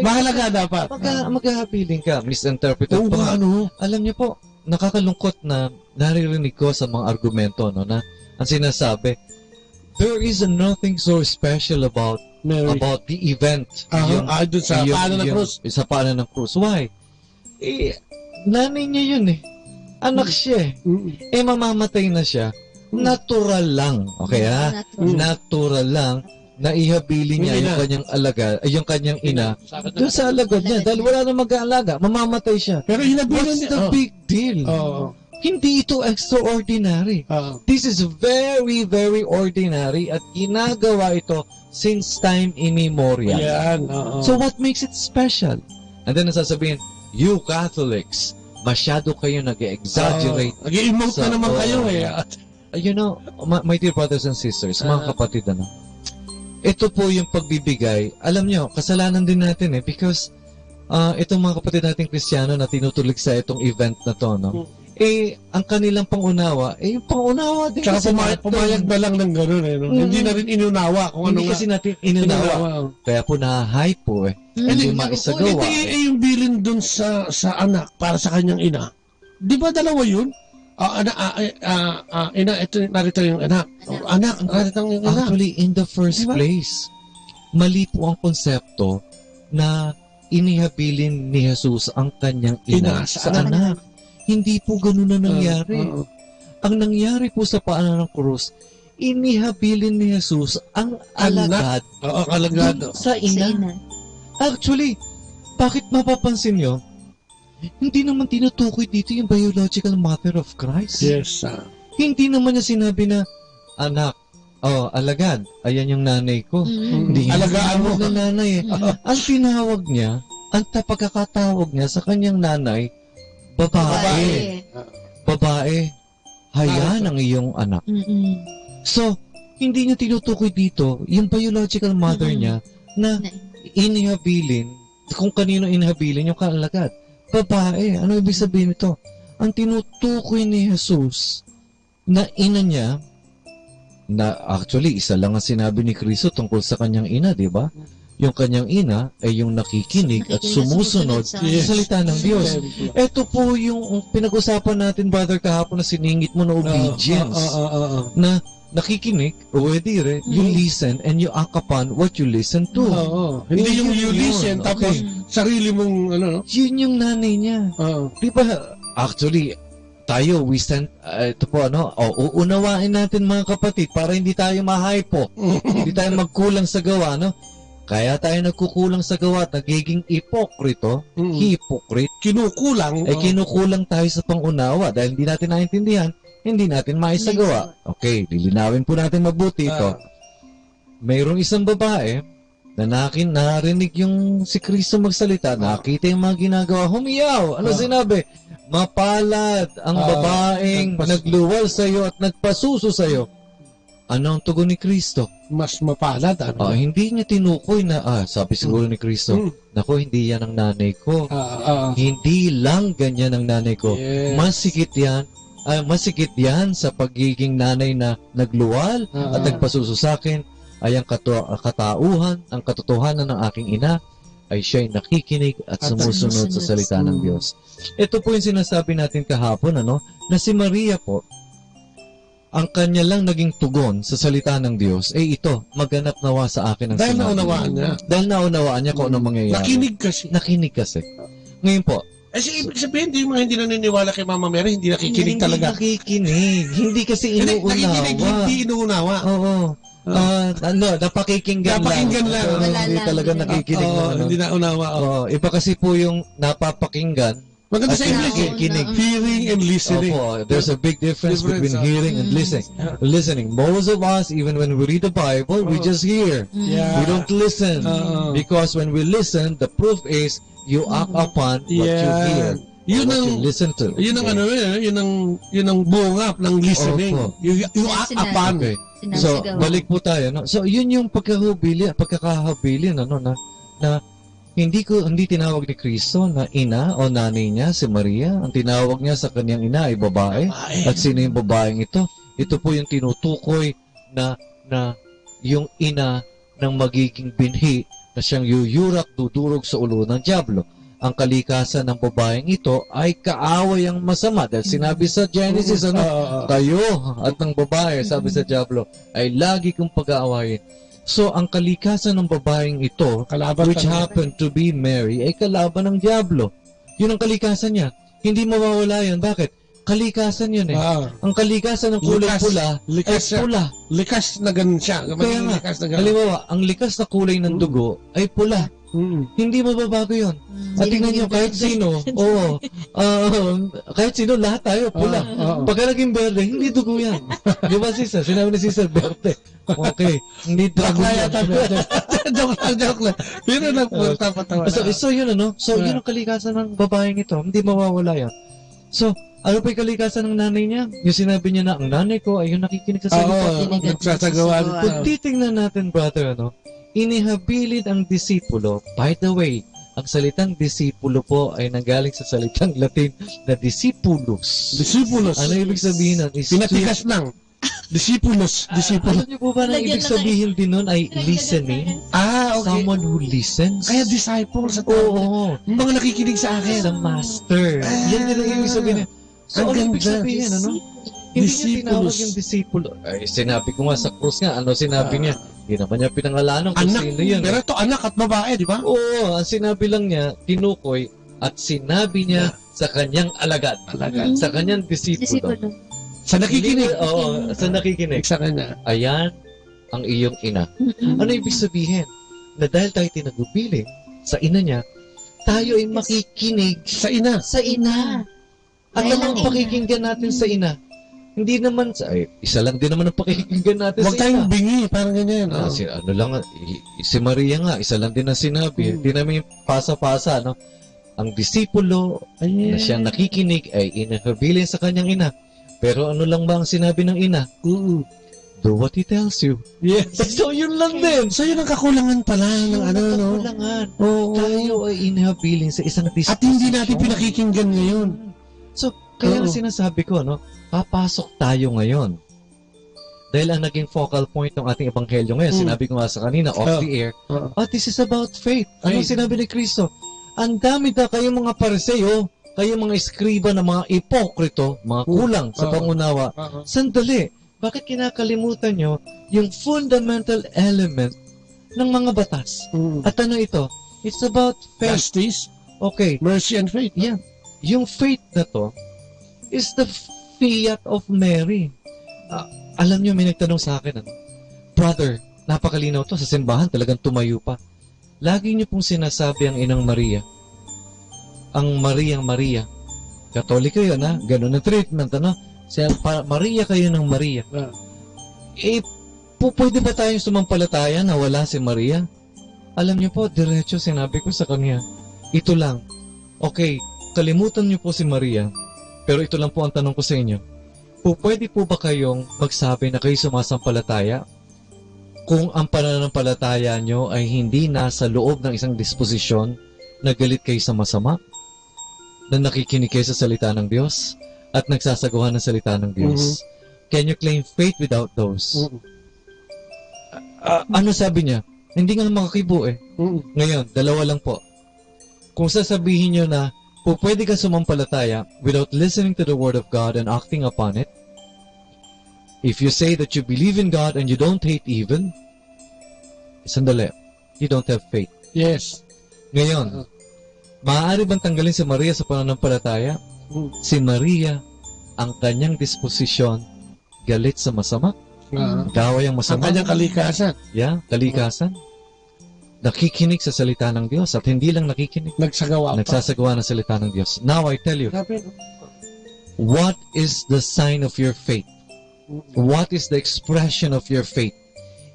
Speaker 15: Mahalaga dapat.
Speaker 18: Maghahabilin ka, misinterpreted pa nga. Alam niyo po, nakakalungkot na naririnig ko sa mga argumento na ang sinasabi, there is nothing so special about about the event.
Speaker 15: Doon sa paanan ng krus.
Speaker 18: Sa paanan ng krus. Why? Nanay niya yun eh. Anak siya eh. Mamamatay na siya. Natural lang. Okay ha? Natural lang na ihabilin niya yung kanyang alaga, yung kanyang ina doon sa alagad niya. Dahil wala na mag-aalaga. Mamamatay siya.
Speaker 15: Pero hinabilin
Speaker 18: niya. What's the big deal? Hindi ito extraordinary. This is very, very ordinary at ginagawa ito since time immemorial. So what makes it special? And then nasasabihin, you Catholics, masyado kayo nag-exaggerate.
Speaker 15: Nag-emote na naman kayo eh.
Speaker 18: You know, my dear brothers and sisters, mga kapatid, ito po yung pagbibigay. Alam nyo, kasalanan din natin eh, because itong mga kapatid nating Kristiyano na tinutulig sa itong event na to, ang kanilang pangunawa, yung pangunawa din.
Speaker 15: Tsaka pumayag na lang ng gano'n eh. Hindi na rin inunawa kung ano
Speaker 18: Hindi kasi natin inunawa. Kaya po na-hype po eh. Hindi maisagawa.
Speaker 15: Yung bilin dun sa anak para sa kanyang ina. Di ba dalawa yun? Ina, ito, narito yung anak. Anak, narito yung ina.
Speaker 18: Actually, in the first place, mali po ang konsepto na inihabilin ni Jesus ang kanyang ina sa anak. Hindi po ganun na nangyari. Ang nangyari po sa paanan ng krus, inihabilin ni Jesus ang alagad sa ina. Actually, bakit mapapansin nyo? Hindi naman tinutukoy dito yung biological mother of Christ.
Speaker 15: Yes.
Speaker 18: Hindi naman niya sinabi na, anak, alagad, ayan yung nanay ko. Hindi
Speaker 15: alagaan mo
Speaker 18: na nanay. Ang tinawag niya, ang pagkakatawag niya sa kanyang nanay, babae, hayan ang iyong anak. So, hindi niya tinutukoy dito yung biological mother niya na inihabilin, kung kanino inihabilin yung kaalagad. Babae, ano ibig sabihin nito? Ang tinutukoy ni Jesus na ina niya, na actually isa lang ang sinabi ni Kristo tungkol sa kanyang ina, di ba? Yung kanyang ina ay yung nakikinig at sumusunod sa salita ng Diyos. Ito po yung pinag-usapan natin, brother, kahapon na siningit mo na obedience. Na nakikinig, you listen and you act upon what you listen to.
Speaker 15: Hindi yung you listen, tapos sarili mong,
Speaker 18: Yun yung nanay niya. Di ba, actually, tayo, we sent, ito po, uunawain natin mga kapatid para hindi tayo ma-hypo. Hindi tayo magkulang sa gawa, Kaya tayo nagkukulang sa gawa at nagiging ipokrito, hypocrite.
Speaker 15: Kinukulang.
Speaker 18: Kinukulang tayo sa pangunawa dahil hindi natin naintindihan, hindi natin maisagawa. Okay, lilinawin po natin mabuti ito. Mayroong isang babae na narinig yung si Kristo magsalita, nakita yung mga ginagawa, humiyaw. Ano sinabi? Mapalad ang babaeng nagluwal sa iyo at nagpasuso sa iyo. Ano ang tugon ni Kristo?
Speaker 15: Mas mapalad.
Speaker 18: Hindi niya tinukoy na, sabi siguro ni Kristo, naku, hindi yan ang nanay ko. Hindi lang ganyan ang nanay ko.
Speaker 15: Yes.
Speaker 18: Masikit yan sa pagiging nanay na nagluwal at nagpasuso sa akin ay ang katauhan, ang katotohanan ng aking ina ay siya'y nakikinig at sumusunod sa salita ng Diyos. Ito po yung sinasabi natin kahapon, na si Maria po, ang kanya lang naging tugon sa salita ng Diyos, ito, maganap nawa sa akin ang
Speaker 15: dahil
Speaker 18: sinabi. Dahil naunawaan niya kung ano mangyayari.
Speaker 15: Nakinig kasi.
Speaker 18: Ngayon po,
Speaker 15: ibig sabihin, hindi naniniwala kay Mama Mary, hindi nakikinig talaga.
Speaker 18: Hindi nakikinig. Hindi kasi inuunawa.
Speaker 15: Hindi inuunawa.
Speaker 18: Oo. Napakikinggan lang. Hindi talaga nakikinig.
Speaker 15: Hindi naunawa.
Speaker 18: Iba kasi po yung napapakinggan.
Speaker 15: Maganda sa English, hearing and listening.
Speaker 18: There's a big difference between hearing and listening. Most of us, even when we read the Bible, we just hear. We don't listen. Because when we listen, the proof is you act upon what you hear.
Speaker 15: Yun ang
Speaker 18: listen to.
Speaker 15: Yun ang yun ang bunga ng listening. You act upon.
Speaker 18: Okay. So, balik po tayo. So, yun yung pagkakahabilin na hindi tinawag ni Kristo na ina o nanay niya si Maria. Ang tinawag niya sa kanyang ina ay babae. At sino yung babaeng ito? Ito po yung tinutukoy na yung ina ng magiging binhi na siyang yuyurak, dudurog sa ulo ng dyablo. Ang kalikasan ng babaeng ito ay kaaway ang masama. Dahil sinabi sa Genesis, kayo at ng babae, sabi sa dyablo, ay lagi kong pag-aawayin. So, ang kalikasan ng babaeng ito, which happened to be Mary, ay kalaban ng Diablo. Yun ang kalikasan niya. Hindi mawawala yan. Bakit? Kalikasan yun eh. Ang kalikasan ng kulay pula ay pula.
Speaker 15: Likas na ganun siya.
Speaker 18: Kaya nga, halimbawa, ang likas na kulay ng dugo ay pula. Hindi mababago yun. At tingnan nyo, kahit sino, kahit sino, lahat tayo, pula. Pagka naging berde, hindi dugo yan. Di ba, sister? Sinabi ni sister, berde. Okay, hindi dugo yan.
Speaker 15: Joke lang. Pero nagpapatawa.
Speaker 18: So, yun ano? So, yun ang kalikasan ng babaeng ito. Hindi mawawala yan. So, ano pa yung kalikasan ng nanay niya? Yung sinabi niya na, ang nanay ko ay yung nakikinig sa salita.
Speaker 15: Nagsasagawa.
Speaker 18: Kung titingnan natin, brother, ano? Inihabilin ang disipulo. By the way, ang salitang disipulo po ay nanggaling sa salitang Latin na discipulus.
Speaker 15: Discipulus.
Speaker 18: Ano ibig sabihin nun?
Speaker 15: Pinatikas lang. Discipulus.
Speaker 18: Alam niyo po ba na ibig sabihin din nun ay listening?
Speaker 15: Okay.
Speaker 18: Someone who listens.
Speaker 15: Kaya disciples.
Speaker 18: Oo.
Speaker 15: Yung mga nakikinig sa akin.
Speaker 18: Sa master. Yan din ang ibig sabihin. So, ano ibig sabihin, ano? Hindi niya tinawag yung disipulo. Ay, sinabi ko nga sa cross nga, ano sinabi niya? Hindi naman niya pinangalanan kung sino yun.
Speaker 15: Pero ito anak at babae, di ba?
Speaker 18: Oo, ang sinabi lang niya, tinukoy, at sinabi niya sa kanyang alagad. Sa kanyang disipulo.
Speaker 15: Sa nakikinig.
Speaker 18: Oo, sa nakikinig.
Speaker 15: Sa kanya.
Speaker 18: Ayan ang iyong ina. Ano ibig sabihin? Na dahil tayo tinagupiling sa ina niya, tayo ay makikinig
Speaker 15: sa ina.
Speaker 18: Sa ina. At ano ang pakikinggan natin sa ina? Hindi naman, isa lang din naman ang pakikinggan natin
Speaker 15: Huwag
Speaker 18: sa ina.
Speaker 15: tayong bingi, parang ganyan.
Speaker 18: Ano lang, si Maria nga, isa lang din ang sinabi. Hindi namin pasa-pasa, no? Ang disipulo na siyang nakikinig ay inahabilin sa kanyang ina. Pero ano lang ba ang sinabi ng ina? Do what he tells you.
Speaker 15: Yes.
Speaker 18: So, yun lang din.
Speaker 15: So, yun ang kakulangan pala ng ano, no?
Speaker 18: Kakulangan. Tayo ay inahabilin sa isang disposition.
Speaker 15: At hindi natin pinakikinggan ngayon.
Speaker 18: So, kaya sinasabi ko, no? Papasok tayo ngayon. Dahil ang naging focal point ng ating ebanghelyo ngayon, sinabi ko nga sa kanina, off the air, this is about faith. Ano sinabi ni Kristo? Ang dami na kayong mga pariseo, kayong mga eskriba na mga ipokrito, mga kulang sa pangunawa. Sandali, bakit kinakalimutan nyo yung fundamental element ng mga batas? At ano ito? It's about faith.
Speaker 15: Justice.
Speaker 18: Okay.
Speaker 15: Mercy and faith.
Speaker 18: Yeah. Yung faith na to is the fiat of Mary. Alam nyo, may nagtanong sa akin, brother, napakalinaw to, sa simbahan talagang tumayo pa. Lagi nyo pong sinasabi ang inang Maria. Ang Maria. Katoliko yun, ha? Ganun ang treatment, ano? Maria kayo ng Maria. Pwede ba tayong sumampalataya na wala si Maria? Alam nyo po, diretso sinabi ko sa kanya, ito lang. Okay, kalimutan nyo po si Maria. Pero ito lang po ang tanong ko sa inyo. Pwede po ba kayong magsabi na kayo sumasampalataya kung ang pananampalataya nyo ay hindi nasa loob ng isang disposisyon na galit kayo sa masama, na nakikinig kayo sa salita ng Diyos, at nagsasagawa ng salita ng Diyos? Can you claim faith without those? Ano sabi niya? Hindi nga makakibo eh. Ngayon, dalawa lang po. Kung sasabihin nyo na pwede ka sumampalataya without listening to the Word of God and acting upon it, if you say that you believe in God and you don't hate evil, sandali, you don't have faith.
Speaker 15: Yes.
Speaker 18: Ngayon, maaari bang tanggalin si Maria sa pananampalataya? Si Maria, ang kanyang disposisyon, galit sa masama. Kaway ang masama.
Speaker 15: Ang kanyang kalikasan.
Speaker 18: Yeah, kalikasan. Nakikinig sa salita ng Diyos at hindi lang nakikinig. Nagsasagawa ng salita ng Diyos. Now I tell you, what is the sign of your faith? What is the expression of your faith?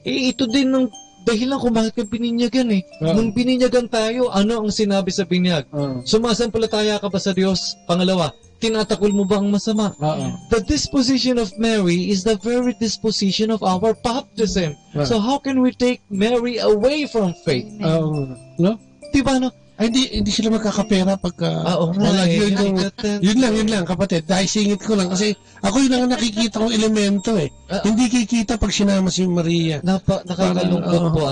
Speaker 18: Ito din ng dahilan kung bakit ka bininyagan eh. Nung bininyagan tayo, ano ang sinabi sa binyag? Sumasampalataya ka ba sa Diyos? Pangalawa, tinatakol mo ba ang masama? The disposition of Mary is the very disposition of our baptism. So how can we take Mary away from faith?
Speaker 15: No?
Speaker 18: Diba no?
Speaker 15: Ay, hindi sila magkakapera pagka... Yun lang, kapatid. Dahil singit ko lang. Kasi ako yun lang nakikita kong elemento eh. Hindi kikita pag sinama si Maria.
Speaker 18: Nakakalungkot po,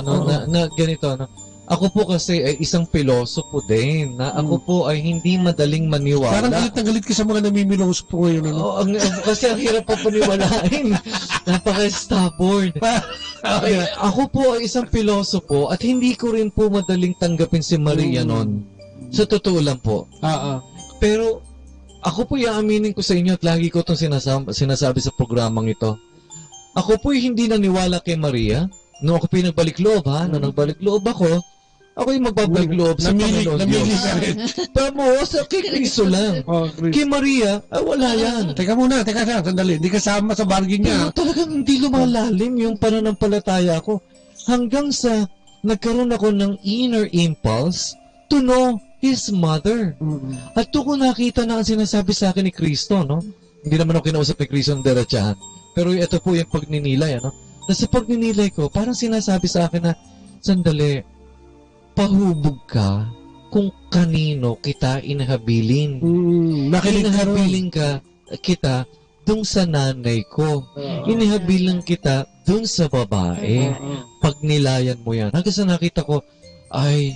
Speaker 18: na ganito, no? Ako po kasi ay isang pilosopo din, na ako po ay hindi madaling maniwala.
Speaker 15: Parang galit na galit ka sa mga namimilos po ngayon.
Speaker 18: Kasi ang hirap pa paniwalain. Napaka-stubborn. Ako po ay isang pilosopo at hindi ko rin po madaling tanggapin si Maria noon. Sa totoo lang po. Pero ako po iaaminin ko sa inyo at lagi ko itong sinasabi sa programang ito. Ako po hindi naniwala kay Maria. Nung ako po yung nagbalik loob, Nung nagbalik loob ako yung magbabalik loob sa Panginoon Diyos. Tamo, sa kay Kristo lang. Kay Maria, wala yan.
Speaker 15: Teka muna, sandali. Hindi kasama sa bargain niya.
Speaker 18: Pero talagang hindi lumalalim yung pananampalataya ko. Hanggang sa nagkaroon ako ng inner impulse to know His mother. At doon ko nakita na ang sinasabi sa akin ni Kristo, no? Hindi naman ako kinausap ni Kristo ng diretsahan. Pero ito po yung pagninilay, ano? Na sa pagninilay ko, parang sinasabi sa akin na, sandali, pahubog ka kung kanino kita inahabilin. Inahabilin kita dun sa nanay ko. Inahabilin kita dun sa babae. Pag nilayan mo yan. Hanggang sa nakita ko, ay,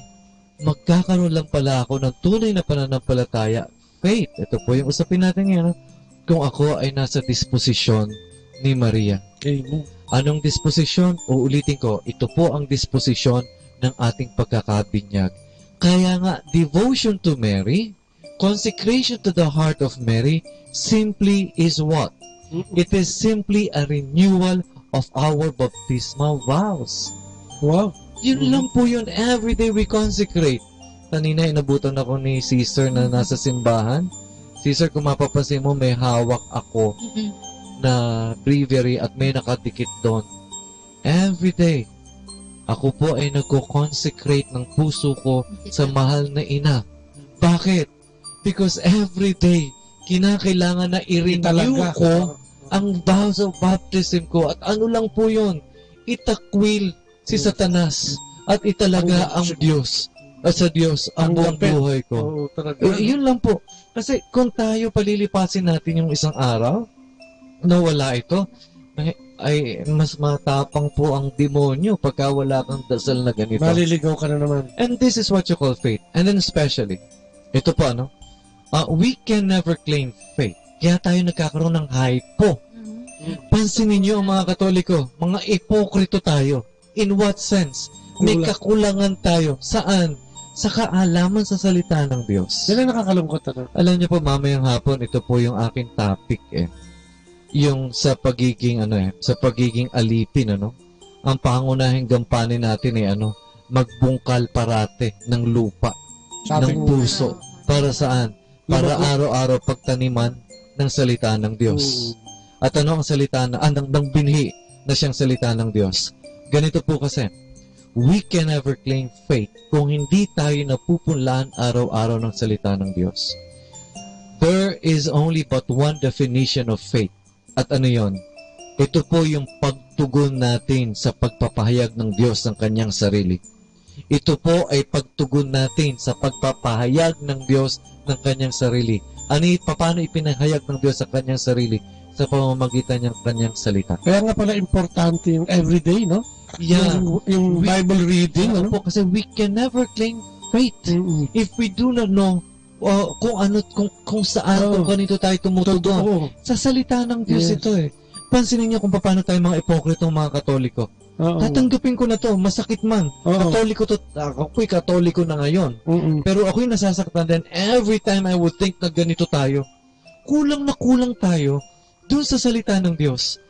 Speaker 18: magkakaroon lang pala ako ng tunay na pananampalataya. Faith. Ito po yung usapin natin ngayon. Kung ako ay nasa disposisyon ni Maria. Anong disposisyon? Uulitin ko, ito po ang disposisyon ng ating pagkakabinyag. Kaya nga, devotion to Mary, consecration to the heart of Mary, simply is what? It is simply a renewal of our baptismal vows.
Speaker 15: Wow.
Speaker 18: Yun lang po yun. Every day we consecrate. Kanina, inabutan ako ni sister na nasa simbahan. Sister, kung mapapansin mo, may hawak ako na breviary at may nakadikit doon. Every day, ako po ay nagko-consecrate ng puso ko sa mahal na ina. Bakit? Because every day, kinakailangan na i-renew ko ang vows of baptism ko. At ano lang po yun? Itakwil si Satanas at italaga ang Diyos. At sa Diyos ang buong buhay ko. Yun lang po. Kasi kung tayo palilipasin natin yung isang araw, nawala ito, ay mas matapang po ang demonyo pagka wala kang dasal na ganito.
Speaker 15: Maliligaw ka na naman.
Speaker 18: And this is what you call faith. And then especially, ito po we can never claim faith. Kaya tayo nagkakaroon ng hypo. Pansinin niyo ang mga Katoliko, mga ipokrito tayo. In what sense? May kakulangan tayo. Saan? Sa kaalaman sa salita ng Diyos.
Speaker 15: Yan ang nakakalungkot.
Speaker 18: Alam niyo po, mamayang hapon, ito po yung aking topic yung sa pagiging sa pagiging alipin ang pangunahing gampanin natin magbungkal parate ng lupa ng puso para saan? Para araw-araw pagtaniman ng salita ng Diyos. At ano ang salita ng binhi na siyang salita ng Diyos? Ganito po kasi, we can never claim faith kung hindi tayo napupunlaan araw-araw ng salita ng Diyos. There is only but one definition of faith. At ano yon? Ito po yung pagtugon natin sa pagpapahayag ng Diyos ng kanyang sarili. Ito po ay pagtugon natin sa pagpapahayag ng Diyos ng kanyang sarili. Paano ipinahayag ng Diyos sa kanyang sarili? Sa pamamagitan ng kanyang salita.
Speaker 15: Kaya nga pala importante yung everyday, no?
Speaker 18: Yeah.
Speaker 15: Yung Bible reading,
Speaker 18: po, kasi we can never claim faith if we do not know kung saan kung kanito tayo tumutugon. Sa salita ng Diyos ito Pansinin niyo kung paano tayo mga ipokritong mga Katoliko. Tatanggapin ko na to, masakit man. Katoliko to, ako'y Katoliko na ngayon. Pero ako'y nasasaktan din every time I would think na ganito tayo. Kulang na kulang tayo dun sa salita ng Diyos.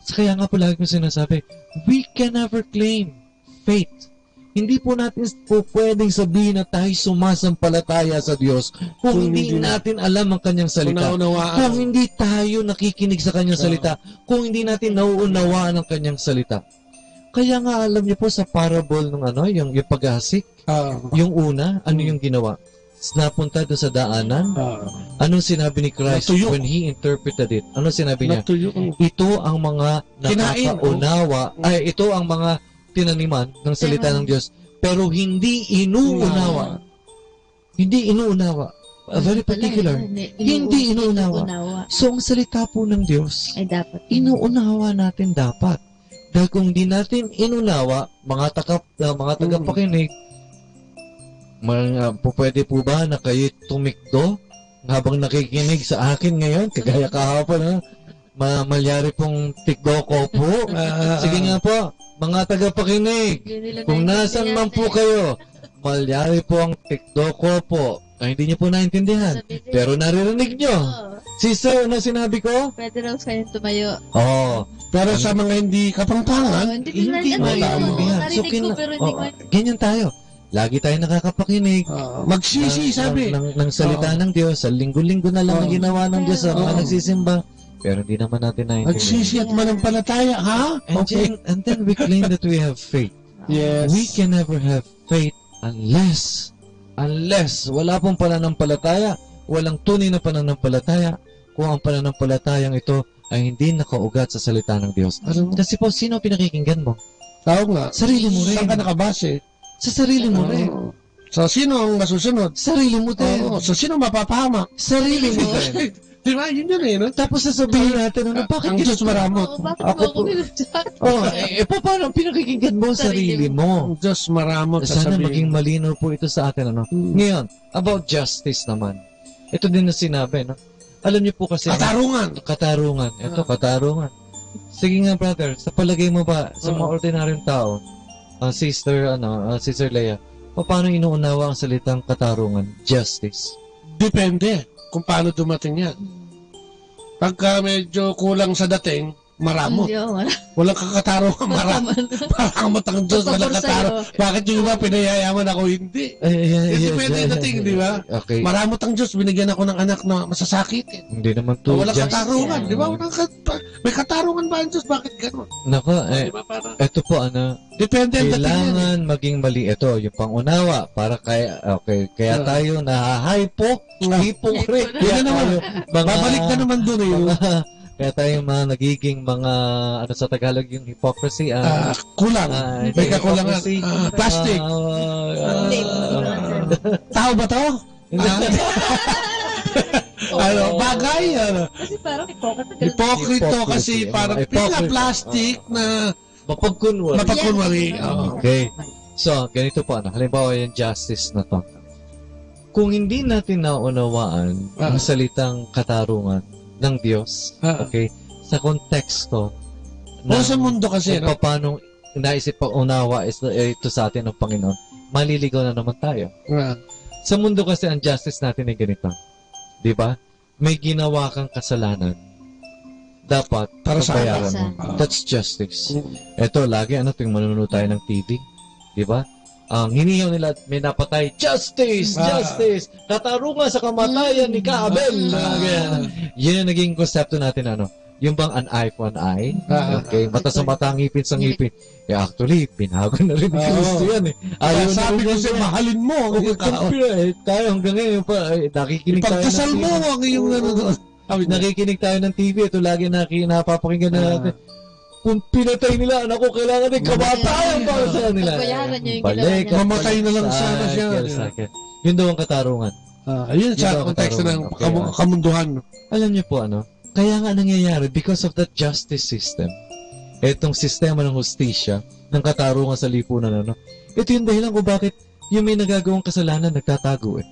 Speaker 18: Kaya nga po lagi ko sinasabi, we can never claim faith. Hindi po natin pwedeng sabihin na tayo sumasampalataya sa Diyos kung hindi natin alam ang kanyang salita. Kung hindi tayo nakikinig sa kanyang salita. Kung hindi natin nauunawaan ang kanyang salita. Kaya nga alam niyo po sa parable ng yung paghasik, yung una, ano yung ginawa? Napunta doon sa daanan. Anong sinabi ni Christ when He interpreted it? Anong sinabi niya? Ito ang mga nakakaunawa, ito ang mga tinaniman ng salita ng Diyos, pero hindi inuunawa. Hindi inuunawa. Very particular. Hindi inuunawa. So, ang salita po ng Diyos,
Speaker 17: ay dapat
Speaker 18: inuunawa natin dapat. Dahil kung di natin inunawa, mga tagapakinig, pwede po ba na kayo tumikdo habang nakikinig sa akin ngayon, kagaya kahapon, Malyari pong tikdoko po. Sige nga po, mga tagapakinig, kung nasan man po kayo, malyari po ang tikdoko po. Ay, hindi niyo po naintindihan. Pero naririnig niyo. Sister, ano sinabi ko?
Speaker 17: Pwede raw kayong tumayo.
Speaker 18: Oo.
Speaker 15: Pero sa mga hindi kapangpangan,
Speaker 17: Hindi
Speaker 18: mo naintindihan. So, ganyan tayo. Lagi tayo nakakapakinig.
Speaker 15: Magsisi, sabi.
Speaker 18: Ng salita ng Diyos. Sa linggo-linggo na lang ang ginawa ng Diyos sa mga nagsisimba. Pero hindi naman natin naintindihan.
Speaker 15: Magsisi at manampalataya, ha?
Speaker 18: And then we claim that we have faith.
Speaker 15: Yes.
Speaker 18: We can never have faith unless wala pong pananampalataya, walang tunay na pananampalataya, kung ang pananampalatayang ito ay hindi nakaugat sa salita ng Diyos. Kasi po, sino pinakikinggan mo?
Speaker 15: Tao nga.
Speaker 18: Sarili mo rin.
Speaker 15: Saan ka nakabase?
Speaker 18: Sa sarili mo rin.
Speaker 15: So, sino ang masusunod?
Speaker 18: Sarili mo din.
Speaker 15: So, sino mapapahamak?
Speaker 18: Sarili mo din.
Speaker 15: Di ba? Yun yun eh. No?
Speaker 18: Tapos sasabihin natin, bakit
Speaker 15: ang Diyos maramot?
Speaker 18: Ako po. Paano pinakikinggan mo sarili mo?
Speaker 15: Ang Diyos maramot.
Speaker 18: Sana maging malinaw po ito sa atin. Ngayon, about justice naman. Ito din na sinabi, no? Alam niyo po kasi...
Speaker 15: Katarungan.
Speaker 18: Ito, katarungan. Sige nga, brother, sa palagay mo ba, sa mga ordinaryong tao, Sister Leia, paano inuunawa ang salitang katarungan? Justice.
Speaker 15: Depende kung paano dumating yan. Pagka medyo kulang sa dating, maramot. Walang kakatarungan, maramot ang Diyos, walang katarungan. Bakit yung iba pinayayaman ako hindi? Depende yung dating, di ba?
Speaker 18: Okay.
Speaker 15: Maramot ang Diyos, binigyan ako ng anak na masasakitin.
Speaker 18: Hindi naman to
Speaker 15: walang katarungan, di ba? May katarungan ba ang Diyos? Bakit gano'n?
Speaker 18: Nako, ito po,
Speaker 15: depende ang dating.
Speaker 18: Kailangan maging mali. Ito, yung pangunawa, para kaya tayo hypocrite.
Speaker 15: Yun na naman. Babalik na naman doon eh.
Speaker 18: Kaya tayo mga nagiging mga, sa Tagalog yung hypocrisy.
Speaker 15: Kulang. May kakulangan. Plastic. Tao ba to? Bagay.
Speaker 17: Kasi parang
Speaker 15: Hipokrito kasi parang plastic na mapagkunwari.
Speaker 18: Okay. So, ganito po. Halimbawa yung justice na to. Kung hindi natin naunawaan ang salitang katarungan ng Diyos, okay, sa konteksto
Speaker 15: sa mundo kasi,
Speaker 18: no? Paano naisip unawa ito sa atin ng Panginoon, maliligaw na naman tayo. Sa mundo kasi, ang justice natin ay ganito. Di ba? May ginawa kang kasalanan. Dapat bayaran mo. That's justice. Ito, lagi, tuwing manunod tayo ng TV. Di ba? Ang hinihaw nila, may napatay, justice! Justice! Katarungan sa kamatayan ni Kaabel! Yan ang naging konsepto natin, yung bang an eye for an eye? Okay, mata sa mata, ngipin sa ngipin. Actually, pinago na rin ni Kristo yan eh.
Speaker 15: Sabi ko siya, mahalin mo.
Speaker 18: Tayo hanggang ngayon pa, nakikinig tayo ng TV.
Speaker 15: Pagkasal mo ang iyong
Speaker 18: nakikinig tayo ng TV, ito lagi napapakinggan na natin. Kung pinatay nila, anak ko, kailangan din kamatayan para sa kanila. Balik,
Speaker 15: mamatay na lang sana siya.
Speaker 18: Yun daw ang katarungan.
Speaker 15: Yun sa konteksto ng kamunduhan.
Speaker 18: Alam niyo po, kaya nga nangyayari, because of that justice system, etong sistema ng hustisya, ng katarungan sa lipunan, ito yung dahilan kung bakit yung may nagagawang kasalanan, nagtatago eh.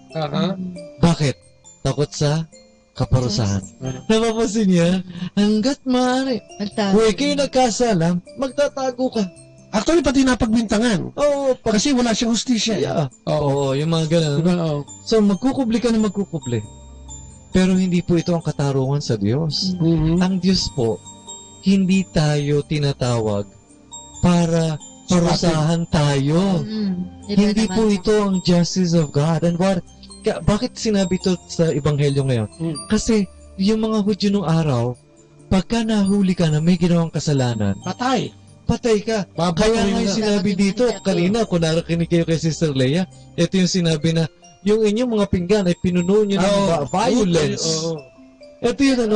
Speaker 18: Bakit? Takot sa kaparusahan. Napapansin niya, hanggat maaari, kung kayo nagkasala, magtatago ka.
Speaker 15: Actually, pati napagbintangan.
Speaker 18: Oo.
Speaker 15: Kasi wala siyang hustisya.
Speaker 18: Yeah. Oo, yung mga ganun. So, magkukubli ka na magkukubli. Pero hindi po ito ang katarungan sa Diyos. Ang Diyos po, hindi tayo tinatawag para parusahan tayo. Hindi po ito ang justice of God. And bakit sinabi ito sa Ebanghelyo ngayon? Kasi yung mga Hudyo nung araw, pagka nahuli ka na may ginawang kasalanan, patay ka. Kaya nga yung sinabi dito, kanina, kung narakinig kayo kay Sister Leia, ito yung sinabi na, yung inyong mga pinggan ay pinuno nyo ng violence. Ito yun,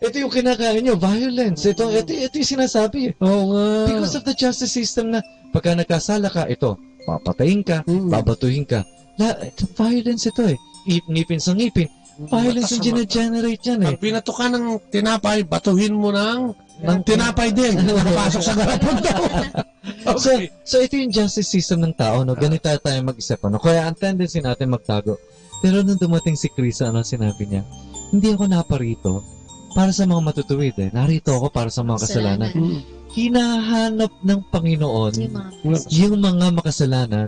Speaker 18: ito yung kinakain nyo, violence. Ito yung sinasabi. Because of the justice system na, pagka nagkasala ka, ito, papatayin ka, babatuhin ka. Violence ito eh. Ngipin sa ngipin. Violence yung gine-generate yan eh.
Speaker 15: Pag pinatuka ng tinapay, batuhin mo ng tinapay din. Nakapasok sa garapon daw.
Speaker 18: So ito yung justice system ng tao. Ganito tayo mag-isip. Kaya ang tendency natin magtago. Pero nung dumating si Chris, sinabi niya? Hindi ako naparito para sa mga matutuwid eh. Narito ako para sa mga kasalanan. Hinahanap ng Panginoon yung mga makasalanan.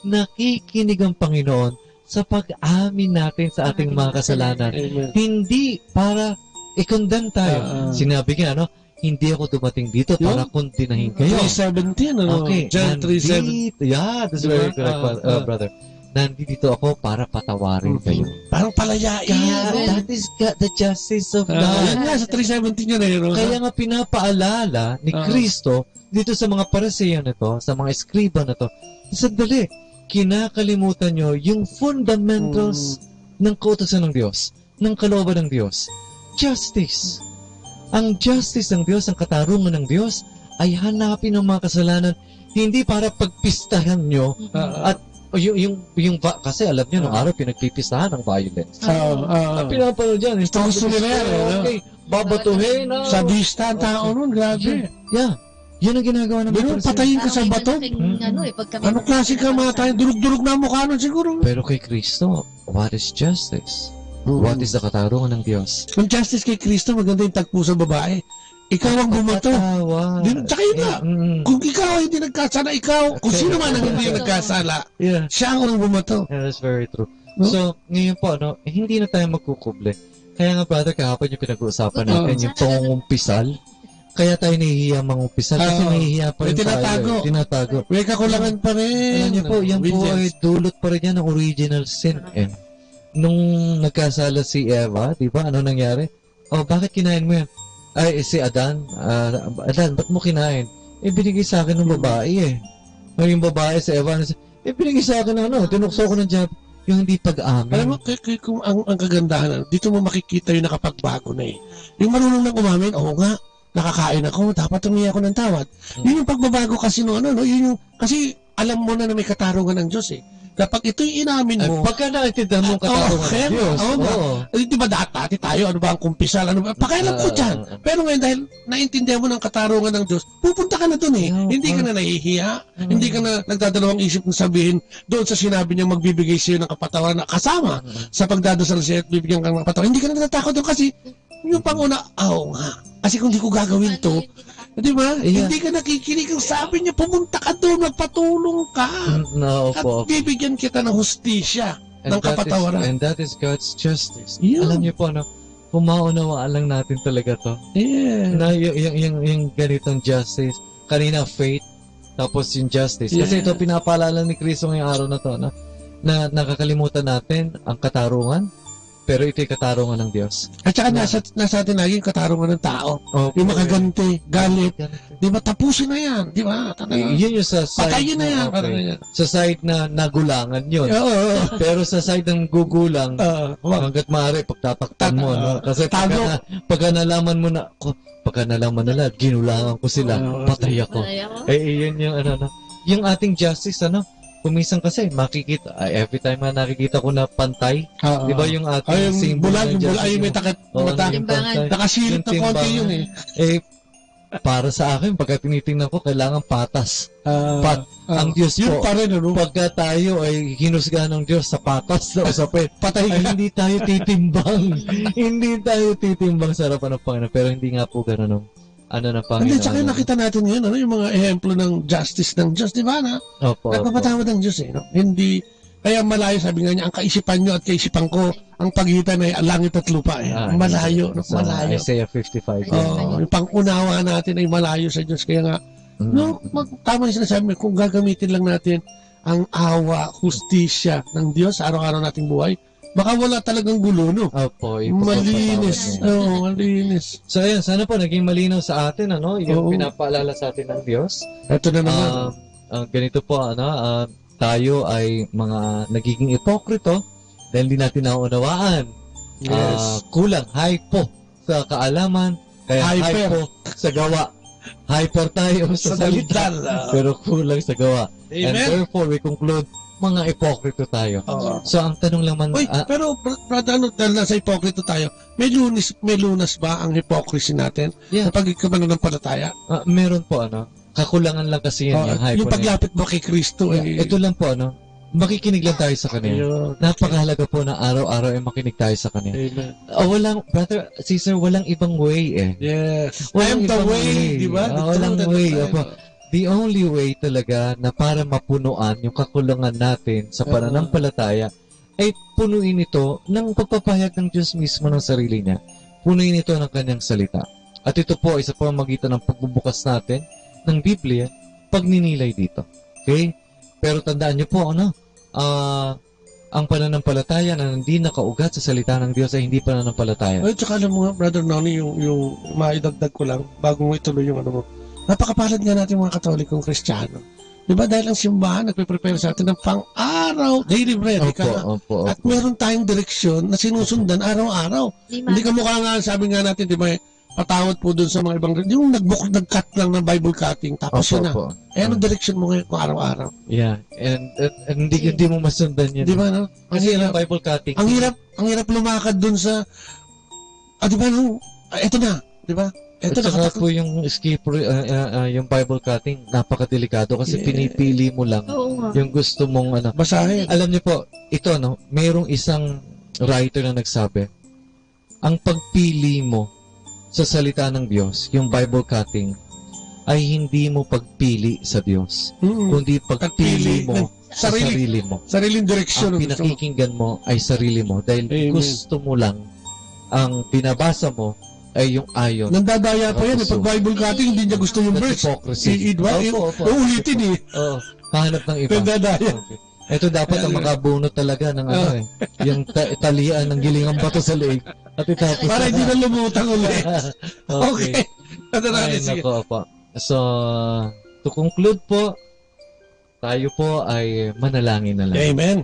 Speaker 18: Nakikinig ang Panginoon sa pag-amin natin sa ating mga kasalanan. Hindi para i-condemn tayo. Sinabi niya, hindi ako dumating dito para kundinahin kayo.
Speaker 15: 3:17,
Speaker 18: Okay.
Speaker 15: John 3:17.
Speaker 18: Yeah, that's very correct, brother. Nandito ako para patawarin kayo.
Speaker 15: Parang palayain.
Speaker 18: That is the justice of God.
Speaker 15: Yan nga, sa 3:17 yan eh.
Speaker 18: Kaya nga pinapaalala ni Kristo dito sa mga Pariseo na to, sa mga eskriba na to, sandali, kinakalimutan nyo yung fundamentals ng kautusan ng Diyos, ng kalooban ng Diyos. Justice. Ang justice ng Diyos, ang katarungan ng Diyos, ay hanapin ng mga kasalanan, hindi para pagpistahan nyo at kasi alam nyo, nung araw pinagpipistahan ng violence. Pinapanood dyan.
Speaker 15: Gusto nila yan.
Speaker 18: Okay, babatuhin na.
Speaker 15: Sadista ang tao nun, grabe.
Speaker 18: Yeah. Yun ang ginagawa ng
Speaker 15: mga patayin ka sa bato. Ano klase ka matay? Durug-durug na mukha nun siguro.
Speaker 18: Pero kay Kristo, what is justice? What is the katarungan ng Diyos?
Speaker 15: Ang justice kay Kristo, maganda yung tagpo sa babae. Ikaw ang bumato. Tsaka yun na. Kung ikaw hindi nagkasala, kung sino man ang hindi nagkasala, siya ang bumato.
Speaker 18: Yeah, that's very true. So, ngayon po, hindi na tayo magkukuble. Kaya nga, brother, kahapon yung pinag-uusapan natin, yung pangungumpisal. Kaya tayo nahihiya mangumpisal kasi nahihiya pa rin tayo. Tinatago.
Speaker 15: May kakulangan pa rin.
Speaker 18: Alam niyo po, yan po ay dulot pa rin yan ng original sin. Nung nagkasala si Eva, di ba? Ano nangyari? Bakit kinain mo yan? Ay, si Adan, ba't mo kinain? Binigay sa akin ng babae yung babae si Eva, binigay sa akin ng tinukso ko ng job, yung hindi pag-amin.
Speaker 15: Alam mo, kung ang kagandahan, dito mo makikita yung nakapagbago na Yung marunong nang umamin, nga, nakakain ako, dapat humingi ako ng tawad. Yun yung pagbabago kasi yun yung, kasi alam mo na may katarungan ng Diyos Kapag ito'y inamin mo...
Speaker 18: Pagka nakitindahan mo ang katarungan ng Diyos.
Speaker 15: Di ba dati tayo, ano ba ang kumpisal? Pakialam ko dyan. Pero ngayon, dahil naintindihan mo ng katarungan ng Diyos, pupunta ka na dun Hindi ka na nahihiya. Hindi ka na nagdadalawang isip na sabihin doon sa sinabi niya magbibigay sa'yo ng kapatawaran na kasama sa pagdadasal sa'yo at bibigyan ka ng kapatawaran. Hindi ka na natatakot doon kasi yung panguna, nga. Kasi kung di ko gagawin to, di ba? Hindi ka nakikinig. Ang sabi niya, pumunta ka doon, magpatulong ka. At bibigyan kita ng hustisya, ng kapatawaran.
Speaker 18: And that is God's justice. Alam niyo po, kung maunawaan lang natin talaga to. Na yung ganitong justice, kanina faith, tapos yung justice. Kasi ito pinapaalala ni Kristo ngayong araw na to, na nakakalimutan natin ang katarungan, pero ito'y katarungan ng Diyos.
Speaker 15: At saka nasa atin lagi yung katarungan ng tao. Yung makaganti, galit. Di ba, tapusin na yan. Di ba?
Speaker 18: Yun yung sa side.
Speaker 15: Patayin na yan.
Speaker 18: Sa side na nagulangan yun. Pero sa side ng gugulang, hanggat maaari, pagtataktan mo. Kasi pagka nalaman mo na, pagka nalaman nila, ginulangan ko sila, patay ako. Yun yung yung ating justice, kuminsan kasi makikita every time na nakikita ko na pantay, di ba yung ating symbol
Speaker 15: yung bulag, yung may takot nakasilip na konti yun
Speaker 18: para sa akin pagka tinitingnan ko kailangan patas ang Diyos po pa rin, pagka tayo ay hinusgahan ng Diyos sa patas na usapin patay hindi tayo titimbang sa harapan ng Panginoon, pero hindi nga po ganun ng Panginoon.
Speaker 15: Hindi, tsaka nakita natin yun, yung mga ehemplo ng justice ng Diyos, di ba nagpapatawad ng Diyos Hindi, kaya malayo, sabi nga niya, ang kaisipan nyo at kaisipan ko, ang pagitan ay langit at lupa malayo.
Speaker 18: Isaiah 55.
Speaker 15: Yung pang-unawa natin ay malayo sa Diyos, kaya nga, tama yung sinasabi, kung gagamitin lang natin ang awa, hustisya ng Diyos sa araw-araw nating buhay, baka wala talagang gulo, malinis. Malinis.
Speaker 18: So, ayun, sana po naging malinaw sa atin, yung pinapaalala sa atin ng Diyos.
Speaker 15: Ito na naman.
Speaker 18: Ganito po, tayo ay mga nagiging hipokrito dahil di natin naunawaan. Kulang, hypo sa kaalaman, kaya hypo sa gawa. Hyper tayo sa salita, pero kulang sa gawa. Amen. And therefore, we conclude, mga hipokrito tayo. So, ang tanong lang
Speaker 15: pero, brother, dahil nasa hipokrito tayo, may lunas ba ang hypocrisy natin? Sa pagkakamananampalataya?
Speaker 18: Meron po, kakulangan lang kasi yan yung hypo.
Speaker 15: Yung paglapit mo kay Kristo.
Speaker 18: Ito lang po, makikinig lang tayo sa Kanya. Napakahalaga po na araw-araw ay makinig tayo sa Kanya. Walang, brother, sister, walang ibang way eh.
Speaker 15: Yes.
Speaker 18: Walang
Speaker 15: I am the
Speaker 18: ibang
Speaker 15: way, di ba?
Speaker 18: Walang way. The only way talaga na para mapunuan yung kakulangan natin sa pananampalataya ay punuin ito ng pagpapahayag ng Diyos mismo ng sarili niya. Punuin ito ng Kanyang salita. At ito po ay sa pamamagitan ng pagbubukas natin ng Biblia, pagninilay dito. Okay? Pero tandaan niyo po, ang pananampalataya na hindi nakaugat sa salita ng Diyos ay hindi pananampalataya.
Speaker 15: Ay, tsaka alam mo, Brother Noni, yung maidagdag ko lang, bago mo ituloy yung ano mo, napakapalad nga natin mga Katolikong Kristiyano. Diba? Dahil ang simbahan, nagpe-prepare sa atin ng pang-araw, daily bread.
Speaker 18: Opo.
Speaker 15: At meron tayong direksyon na sinusundan araw-araw. Hindi ka mukha nga, sabi nga natin, diba, patawad po dun sa mga ibang, yung nag-cut lang ng Bible cutting, tapos yun na. Anong direksyon mo ngayon kung araw-araw?
Speaker 18: Yeah, and hindi mo masundan yun.
Speaker 15: Diba, no?
Speaker 18: Kasi yung Bible cutting.
Speaker 15: Ang hirap lumakad dun sa, diba, eto na, diba?
Speaker 18: At saka po yung skipper, yung Bible cutting, napakadelikado kasi pinipili mo lang yung gusto mong
Speaker 15: basahin.
Speaker 18: Alam niyo po, ito mayroong isang writer na nagsabi, ang pagpili mo sa salita ng Diyos, yung Bible cutting, ay hindi mo pagpili sa Diyos, kundi pagpili mo sa sarili mo.
Speaker 15: Sariling direksyon.
Speaker 18: Ang pinakikinggan mo ay sarili mo dahil gusto mo lang, ang binabasa mo ay yung ayon.
Speaker 15: Nandadaya pa yan. Pag Bible cutting, hindi niya gusto yung verse.
Speaker 18: Hypocrisy.
Speaker 15: Uulitin eh.
Speaker 18: Kahanap ng iba.
Speaker 15: Nandadaya.
Speaker 18: Ito dapat ang makabunot talaga ng yung talian ng gilingang bato sa leeg. At itapos
Speaker 15: para hindi na lumutang ulit. Okay.
Speaker 18: So, to conclude po, tayo po ay manalangin na lang.
Speaker 15: Amen.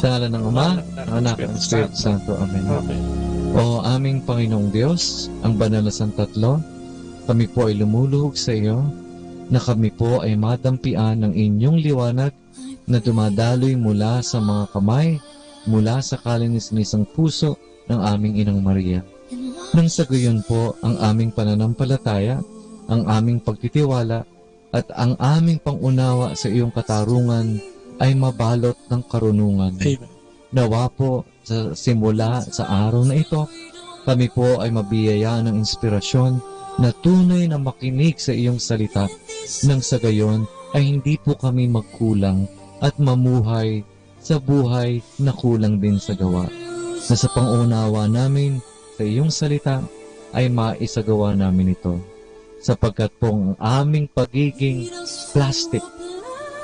Speaker 18: Sa ngalan ng Ama, ng Anak, ng Espiritu Santo. Amen. O aming Panginoong Diyos, ang banal na santatlo, kami po ay lumuluhog sa iyo, na kami po ay madampian ng inyong liwanag na dumadaloy mula sa mga kamay, mula sa kalinis-nisang puso ng aming Inang Maria. Nang sa gayon po, ang aming pananampalataya, ang aming pagtitiwala, at ang aming pangunawa sa iyong katarungan ay mabalot ng karunungan.
Speaker 15: Amen.
Speaker 18: Nawa po sa simula sa araw na ito, kami po ay mabiyayaan ng inspirasyon na tunay na makinig sa iyong salita, nang sa gayon ay hindi po kami magkulang at mamuhay sa buhay na kulang din sa gawa. Na sa pangunawa namin sa iyong salita ay maisagawa namin ito, sapagkat po ang aming pagiging plastic,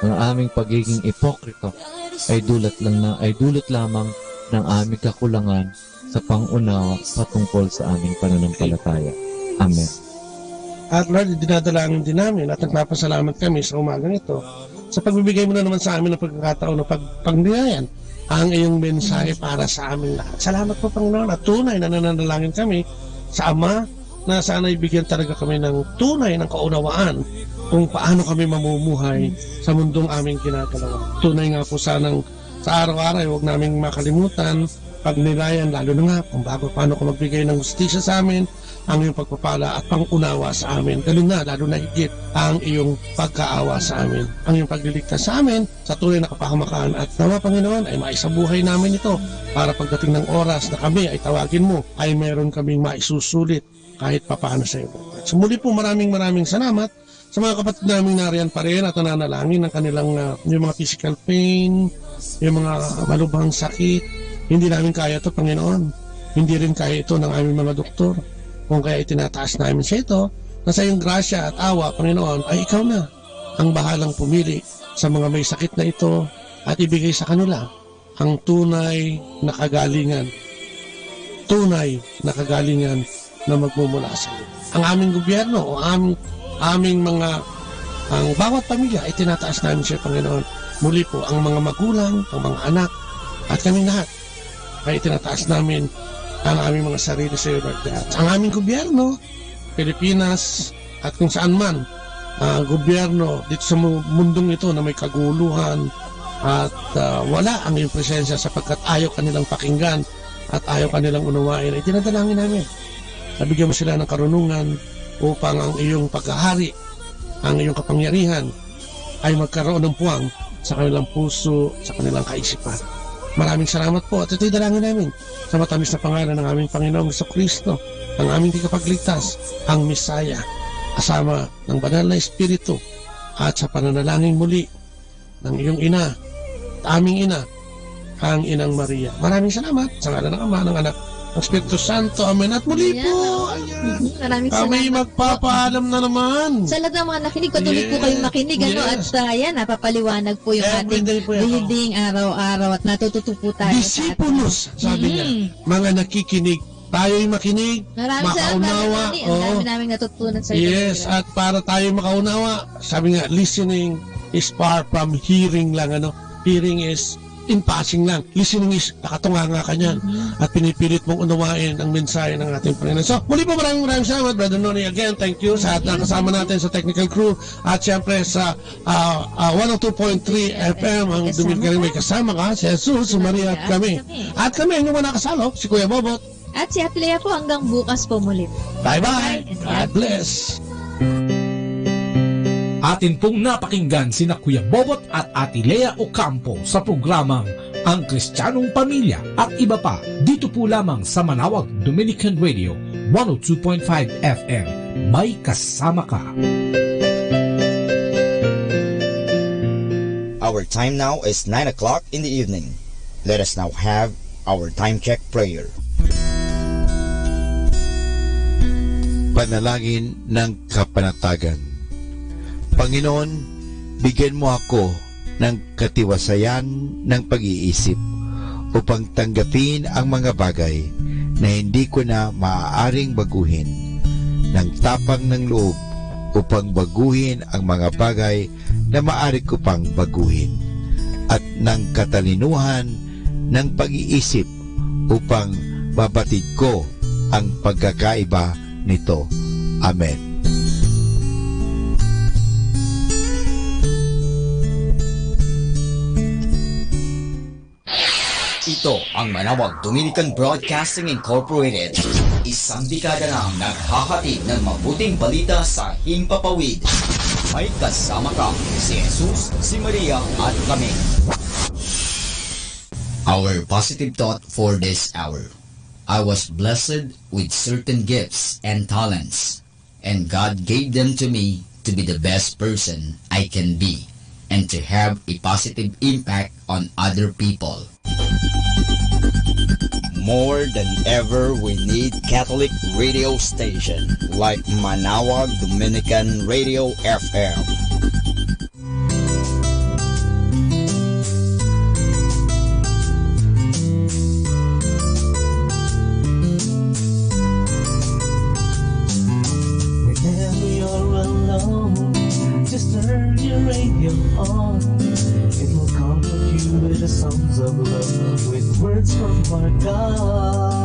Speaker 18: ang aming pagiging ipokrito ay dulot lamang ng aming kakulangan sa pangunawa patungkol sa aming pananampalataya. Amen.
Speaker 15: At Lord, dinadalangin din namin at nagpapasalamat kami sa umagang ito sa pagbibigay mo na naman sa amin ng pagkakataon na pagnilayan ang iyong mensahe para sa amin lahat. Salamat po, Panginoon, at tunay na nananalangin kami sa Ama na sana ibigyan talaga kami ng tunay ng kaunawaan kung paano kami mamumuhay sa mundong aming ginagalawan. Tunay nga po sanang sa araw-araw, huwag naming makalimutan pagnilayan, lalo na nga kung bago paano ko magbigay ng justisya sa amin, ang iyong pagpapala at pangunawa sa amin. Ganun na, lalo na higit ang iyong pagkaawa sa amin, ang iyong pagliligtas sa amin sa tunay na kapahamakan. At nawa, Panginoon, ay maisabuhay namin ito para pagdating ng oras na kami ay tawagin mo, ay meron kaming maisusulit kahit papaano sa iyo. So muli po, maraming salamat sa mga kapatid namin nariyan pa rin at nananalangin ng kanilang yung mga physical pain, yung mga malubhang sakit. Hindi namin kaya ito, Panginoon. Hindi rin kaya ito ng aming mga doktor. Kung kaya itinataas namin sa ito, na sa iyong grasya at awa, Panginoon, ay ikaw na ang bahalang pumili sa mga may sakit na ito at ibigay sa kanila ang tunay na kagalingan. Tunay na kagalingan na magmumula sa iyo. Ang aming gobyerno o aming mga, ang bawat pamilya ay tinataas namin sa iyo, Panginoon. Muli po, ang mga magulang, ang mga anak, at kaming lahat, ay tinataas namin ang aming mga sarili sa iyo, Lord God. Ang aming gobyerno, Pilipinas, at kung saan man, gobyerno dito sa mundong ito na may kaguluhan at wala ang iyong presensya sapagkat ayaw kanilang pakinggan at ayaw kanilang unawain, ay dinadalangin namin. Nabigyan mo sila ng karunungan upang ang iyong paghahari ang iyong kapangyarihan ay magkaroon ng puwang sa kanilang puso, sa kanilang kaisipan. Maraming salamat po at ito'y dalangin namin sa matamis na pangalan ng aming Panginoong Jesucristo, ang aming tikapagligtas, ang Misaya, kasama ng banal na Espiritu at sa pananalangin muli ng iyong ina, aming ina, ang Inang Maria. Maraming salamat sa ngalan ng Ama, ng Anak, ng Espiritu Santo. Amen. At muli po,
Speaker 17: Maraming
Speaker 15: kami
Speaker 17: salamat.
Speaker 15: magpapaalam na naman.
Speaker 17: Sa lahat ng mga nakinig, patuloy po kayong makinig. Ano? At yan, napapaliwanag po yung ating reading araw-araw at natututo po tayo.
Speaker 15: Disipulos, sabi niya. Mga nakikinig, tayo'y makinig,
Speaker 17: Maraming
Speaker 15: makaunawa.
Speaker 17: salamat. Ang dami namin natutunan sa
Speaker 15: Yes, at para tayo makaunawa, sabi nga, listening is far from hearing lang. Hearing is in passing lang. Listening is nakatunganga ka niyan. At pinipilit mong unawain ang mensahe ng ating Panginoon. So, muli po maraming salamat, Brother Noni. Again, thank you sa nakasama natin sa technical crew at syempre sa 102.3 FM ang Dominican may kasama ka, si Jesus, si Maria at kami. At kami, yung mga nakasalo, si Kuya Bobot.
Speaker 17: At si Ate Lea po hanggang bukas po muli.
Speaker 15: Bye-bye. God bless.
Speaker 1: Atin pong napakinggan sina Kuya Bobot at Ate Lea Ocampo sa programang Ang Kristiyanong Pamilya at iba pa dito po lamang sa Manawag Dominican Radio 102.5 FM. May kasama ka.
Speaker 5: Our time now is 9 o'clock in the evening. Let us now have our time check prayer.
Speaker 6: Panalangin ng kapanatagan. Panginoon, bigyan mo ako ng katiwasayan ng pag-iisip upang tanggapin ang mga bagay na hindi ko na maaaring baguhin, ng tapang ng loob upang baguhin ang mga bagay na maaari ko pang baguhin, at ng katalinuhan ng pag-iisip upang mabatid ko ang pagkakaiba nito. Amen.
Speaker 5: Ito ang Manawag Dominican Broadcasting Incorporated. Isang dekada nang naghahatid ng mabuting balita sa himpapawid. May kasama ka, si Jesus, si Maria at kami. Our positive thought for this hour. I was blessed with certain gifts and talents, and God gave them to me to be the best person I can be and to have a positive impact on other people. More than ever, we need Catholic radio station like Manawag Dominican Radio FM.
Speaker 12: Whenever you're alone, just turn your radio on. It will comfort you with the songs of love, with words from our God.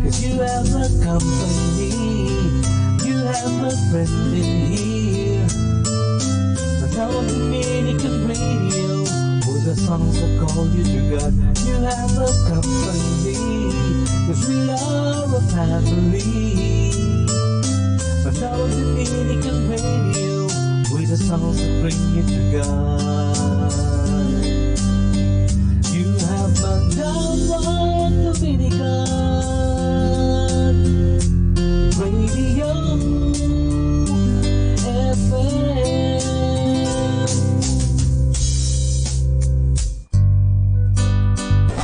Speaker 12: 'Cause you have a company, you have a friend in here. Manawag Dominican Radio, with the songs that call you to God. You have a company, 'cause we are a family. Manawag Dominican Radio, with the songs that bring you to God. You have Manawag Dominican Radio FM.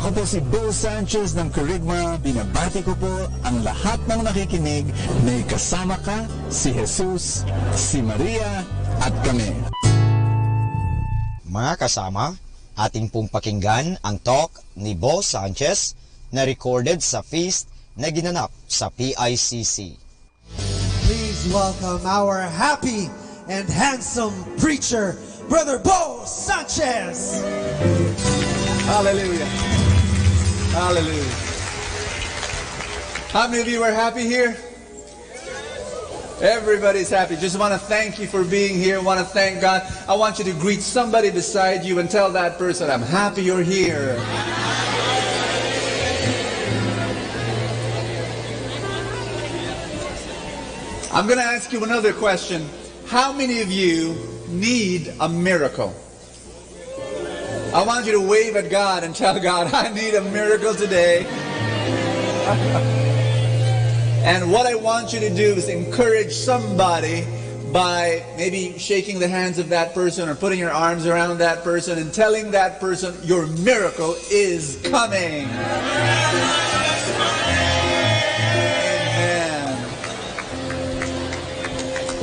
Speaker 13: Ako po si Bo Sanchez ng Kerygma. Binabati ko po ang lahat ng nakikinig. May kasama ka, si Jesus, si Maria, at kami.
Speaker 5: Mga kasama, ating pong pakinggan ang talk ni Bo Sanchez na recorded sa feast na ginanap sa PICC.
Speaker 19: Please welcome our happy and handsome preacher, Brother Bo Sanchez.
Speaker 20: Hallelujah. Hallelujah. How many of you are happy here? Everybody's happy. Just want to thank you for being here. Want to thank God. I want you to greet somebody beside you and tell that person, I'm happy you're here. I'm going to ask you another question. How many of you need a miracle? I want you to wave at God and tell God, I need a miracle today. And what I want you to do is encourage somebody by maybe shaking the hands of that person or putting your arms around that person and telling that person your miracle is coming. Amen.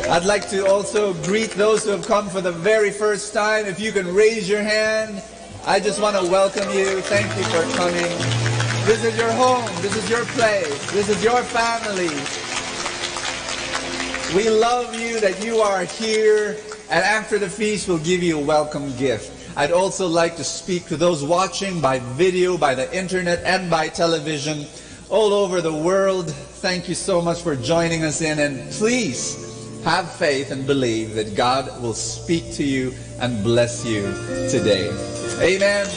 Speaker 20: I'd like to also greet those who have come for the very first time. If you can raise your hand, I just want to welcome you. Thank you for coming. This is your home. This is your place. This is your family. We love you that you are here, and after the feast we'll give you a welcome gift. I'd also like to speak to those watching by video, by the internet, and by television all over the world. Thank you so much for joining us in, and please have faith and believe that God will speak to you and bless you today. Amen.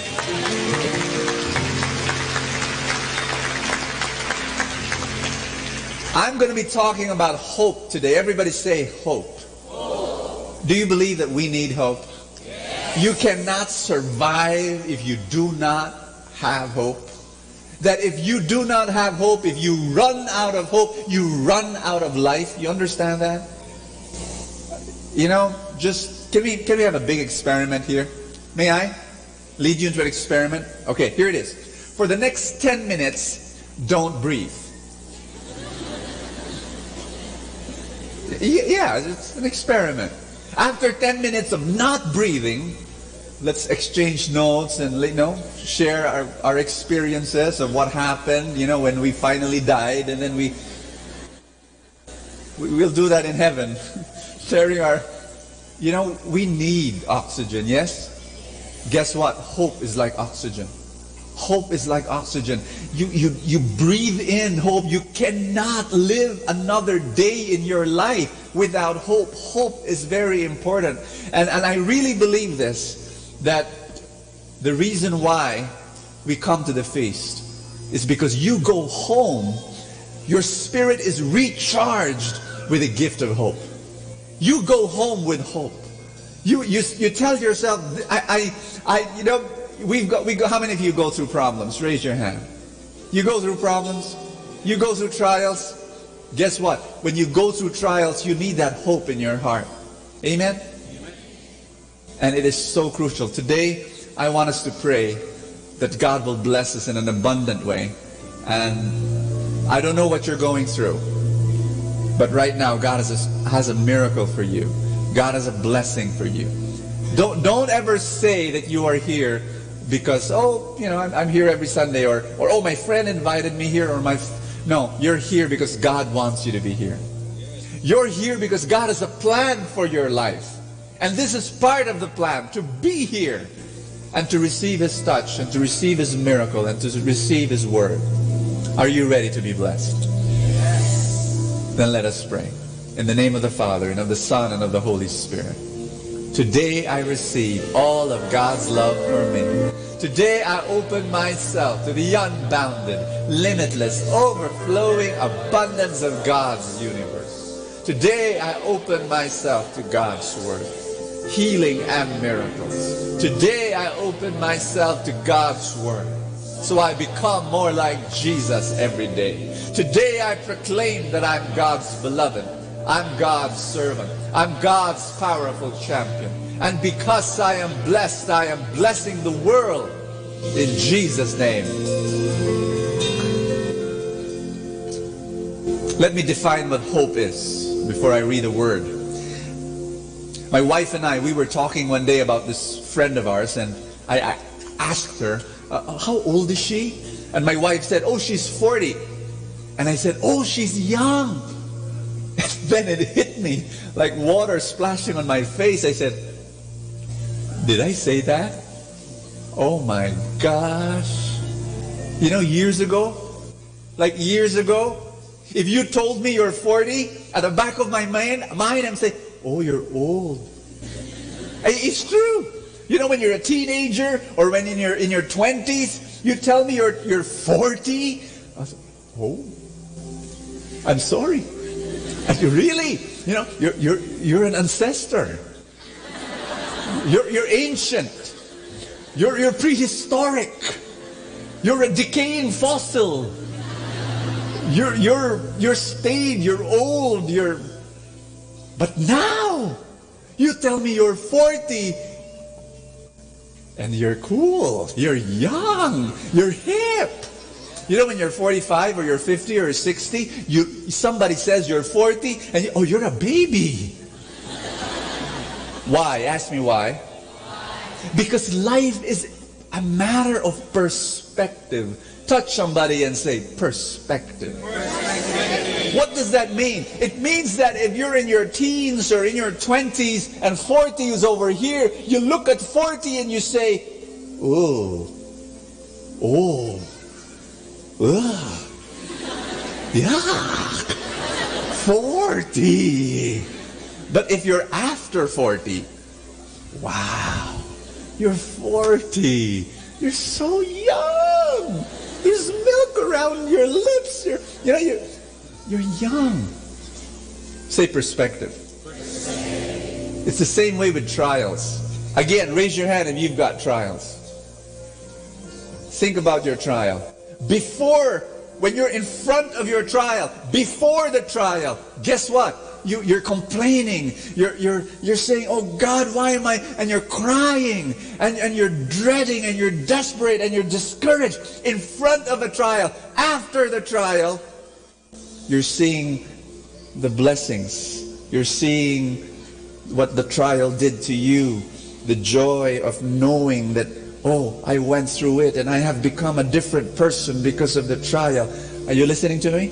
Speaker 20: I'm going to be talking about hope today. Everybody say hope. Hope. Do you believe that we need hope? Yes. You cannot survive if you do not have hope. That if you do not have hope, if you run out of hope, you run out of life. You understand that? You know, just, can we have a big experiment here? May I lead you into an experiment? Okay, here it is. For the next 10 minutes, don't breathe. Yeah, it's an experiment. After 10 minutes of not breathing, let's exchange notes and share our experiences of what happened, when we finally died, and then we'll do that in heaven. Sharing our, we need oxygen, yes? Guess what? Hope is like oxygen. Hope is like oxygen. You breathe in hope. You cannot live another day in your life without hope. Hope is very important. And I really believe this, that the reason why we come to the feast is because you go home, your spirit is recharged with a gift of hope. You go home with hope. You tell yourself, we go. How many of you go through problems? Raise your hand. You go through problems. You go through trials. Guess what? When you go through trials, you need that hope in your heart. Amen? Amen. And it is so crucial. Today, I want us to pray that God will bless us in an abundant way. And I don't know what you're going through, but right now, God has a miracle for you. God has a blessing for you. Don't ever say that you are here because, I'm here every Sunday, or oh, my friend invited me here, or no, you're here because God wants you to be here. You're here because God has a plan for your life. And this is part of the plan, to be here and to receive His touch and to receive His miracle and to receive His word. Are you ready to be blessed? Yes. Then let us pray. In the name of the Father, and of the Son, and of the Holy Spirit. Today I receive all of God's love for me. Today I open myself to the unbounded, limitless, overflowing abundance of God's universe. Today I open myself to God's Word, healing and miracles. Today I open myself to God's Word, so I become more like Jesus every day. Today I proclaim that I'm God's beloved. I'm God's servant. I'm God's powerful champion. And because I am blessed, I am blessing the world in Jesus' name. Let me define what hope is before I read a word. My wife and I, we were talking one day about this friend of ours, and I asked her, how old is she? And my wife said, oh, she's 40. And I said, oh, she's young. Then it hit me like water splashing on my face. I said, did I say that? Oh my gosh. Years ago, if you told me you're 40, at the back of my mind, I'm saying, oh, you're old. It's true. When you're a teenager or when in your 20s, you tell me you're 40. I said, oh, I'm sorry. Really? You know, you're an ancestor. You're ancient. You're prehistoric. You're a decaying fossil. You're staid. You're old. But now you tell me you're 40 and you're cool. You're young. You're hip. You know, when you're 45 or you're 50 or 60, somebody says you're 40 and you're a baby. Why? Ask me why. Because life is a matter of perspective. Touch somebody and say, perspective. What does that mean? It means that if you're in your teens or in your 20s and 40 is over here, you look at 40 and you say, oh, yeah, 40. But if you're after 40, wow, you're 40. You're so young. There's milk around your lips. You're young. Say perspective. It's the same way with trials. Again, raise your hand if you've got trials. Think about your trial. When you're in front of your trial, before the trial, guess what? You're complaining. You're saying, oh God, why am I? And you're crying. And you're dreading and you're desperate and you're discouraged in front of a trial. After the trial, you're seeing the blessings. You're seeing what the trial did to you. The joy of knowing that, oh, I went through it and I have become a different person because of the trial. Are you listening to me?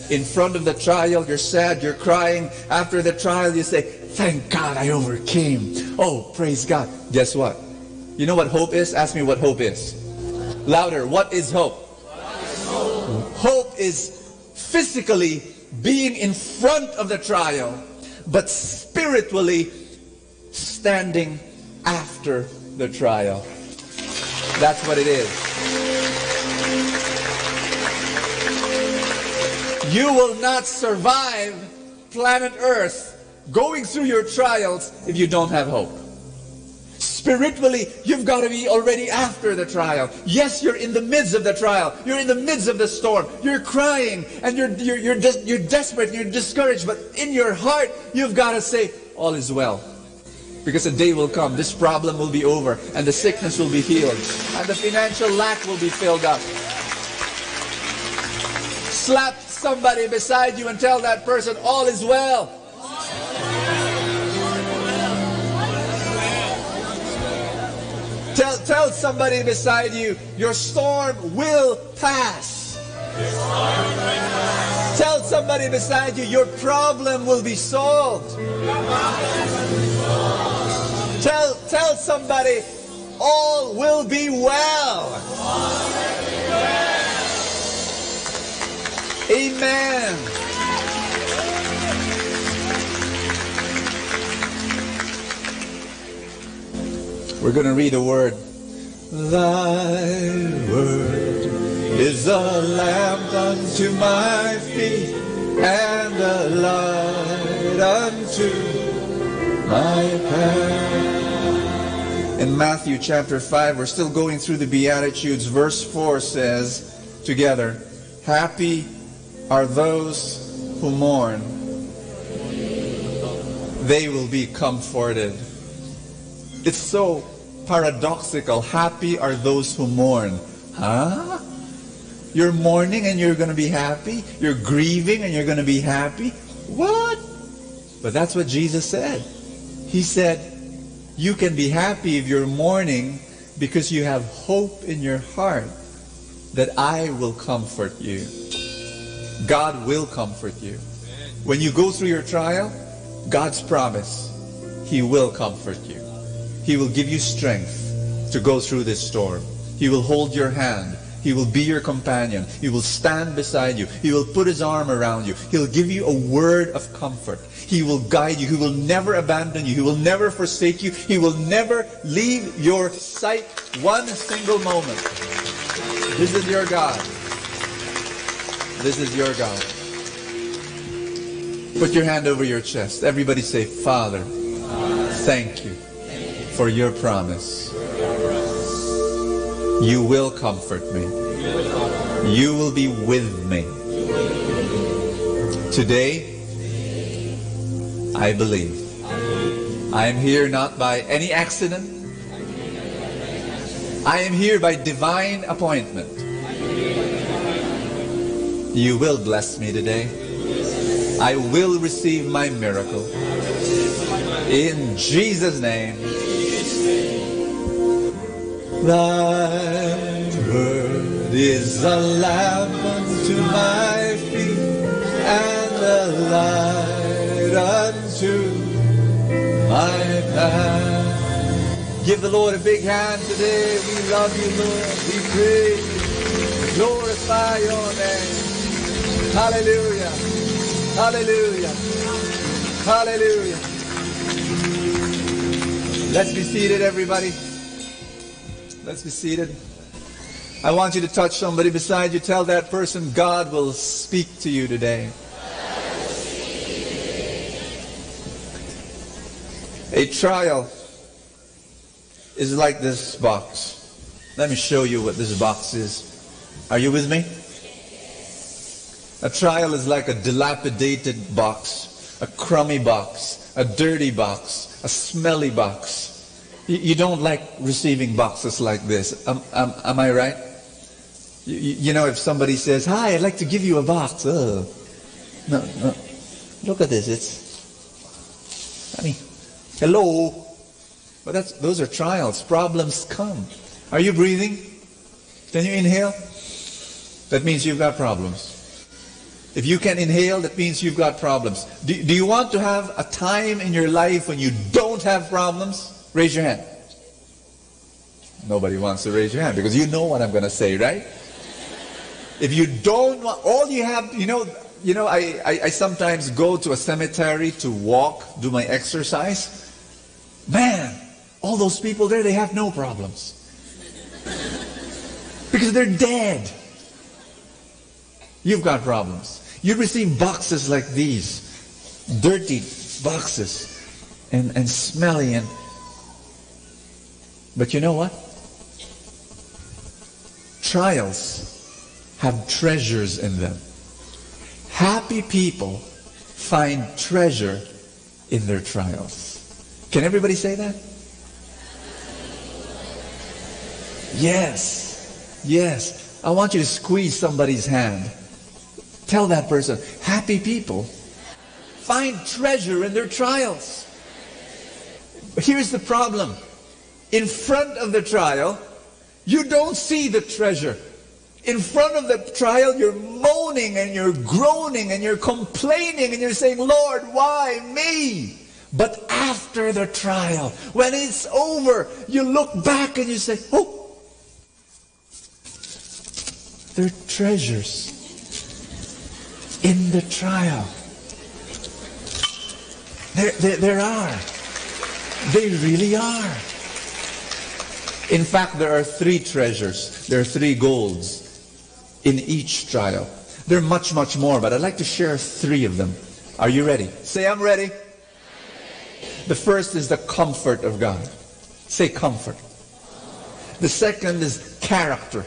Speaker 20: In front of the trial, you're sad, you're crying. After the trial, you say, thank God I overcame. Oh, praise God. Guess what? You know what hope is? Ask me what hope is. Louder. What is hope? Hope is physically being in front of the trial, but spiritually standing after the trial. That's what it is. You will not survive planet Earth going through your trials if you don't have hope. Spiritually, you've got to be already after the trial. Yes, you're in the midst of the trial. You're in the midst of the storm. You're crying and you're desperate and you're discouraged. But in your heart, you've got to say, all is well. Because a day will come, this problem will be over, and the sickness will be healed, and the financial lack will be filled up. Slap somebody beside you and tell that person, all is well. Tell somebody beside you, your storm will pass. Tell somebody beside you, your problem will be solved. Tell somebody, all will be well. Amen. We're going to read a word. Thy word is a lamp unto my feet and a light unto my path. In Matthew chapter 5, we're still going through the Beatitudes. Verse 4 says, together, happy are those who mourn. They will be comforted. It's so paradoxical. Happy are those who mourn. Huh? You're mourning and you're going to be happy? You're grieving and you're going to be happy? What? But that's what Jesus said. He said, you can be happy if you're mourning because you have hope in your heart that I will comfort you. God will comfort you. When you go through your trial, God's promise, He will comfort you. He will give you strength to go through this storm. He will hold your hand. He will be your companion. He will stand beside you. He will put His arm around you. He'll give you a word of comfort. He will guide you. He will never abandon you. He will never forsake you. He will never leave your sight one single moment. This is your God. This is your God. Put your hand over your chest. Everybody say, Father, thank you for your promise. You will comfort me. You will be with me. Today, I believe. I am here not by any accident. I am here by divine appointment. You will bless me today. I will receive my miracle. In Jesus' name. Thy word is a lamp unto my feet and a light unto my path. Give the Lord a big hand today. We love you, Lord. We praise you. Glorify your name. Hallelujah. Hallelujah. Hallelujah. Let's be seated, everybody. Let's be seated. I want you to touch somebody beside you. Tell that person, God will speak to you today. A trial is like this box. Let me show you what this box is. Are you with me? A trial is like a dilapidated box, a crummy box, a dirty box, a smelly box. You don't like receiving boxes like this. Am I right? You know, if somebody says, hi, I'd like to give you a box. Oh. No. Look at this. Hello. But those are trials. Problems come. Are you breathing? Can you inhale? That means you've got problems. If you can inhale, that means you've got problems. Do you want to have a time in your life when you don't have problems? Raise your hand. Nobody wants to raise your hand because you know what I'm going to say, right? If you don't want, all you have, I sometimes go to a cemetery to walk, do my exercise. Man, all those people there, they have no problems. Because they're dead. You've got problems. You receive boxes like these, dirty boxes, and smelly, but you know what? Trials have treasures in them. Happy people find treasure in their trials. Can everybody say that? Yes. I want you to squeeze somebody's hand. Tell that person, happy people find treasure in their trials. Here's the problem. In front of the trial, you don't see the treasure. In front of the trial, you're moaning and you're groaning and you're complaining and you're saying, Lord, why me? But after the trial, when it's over, you look back and you say, oh, there are treasures in the trial. There are. They really are. In fact, there are 3 treasures. There are 3 golds in each trial. There are much, much more, but I'd like to share 3 of them. Are you ready? Say, I'm ready. The first is the comfort of God. Say comfort. The second is character.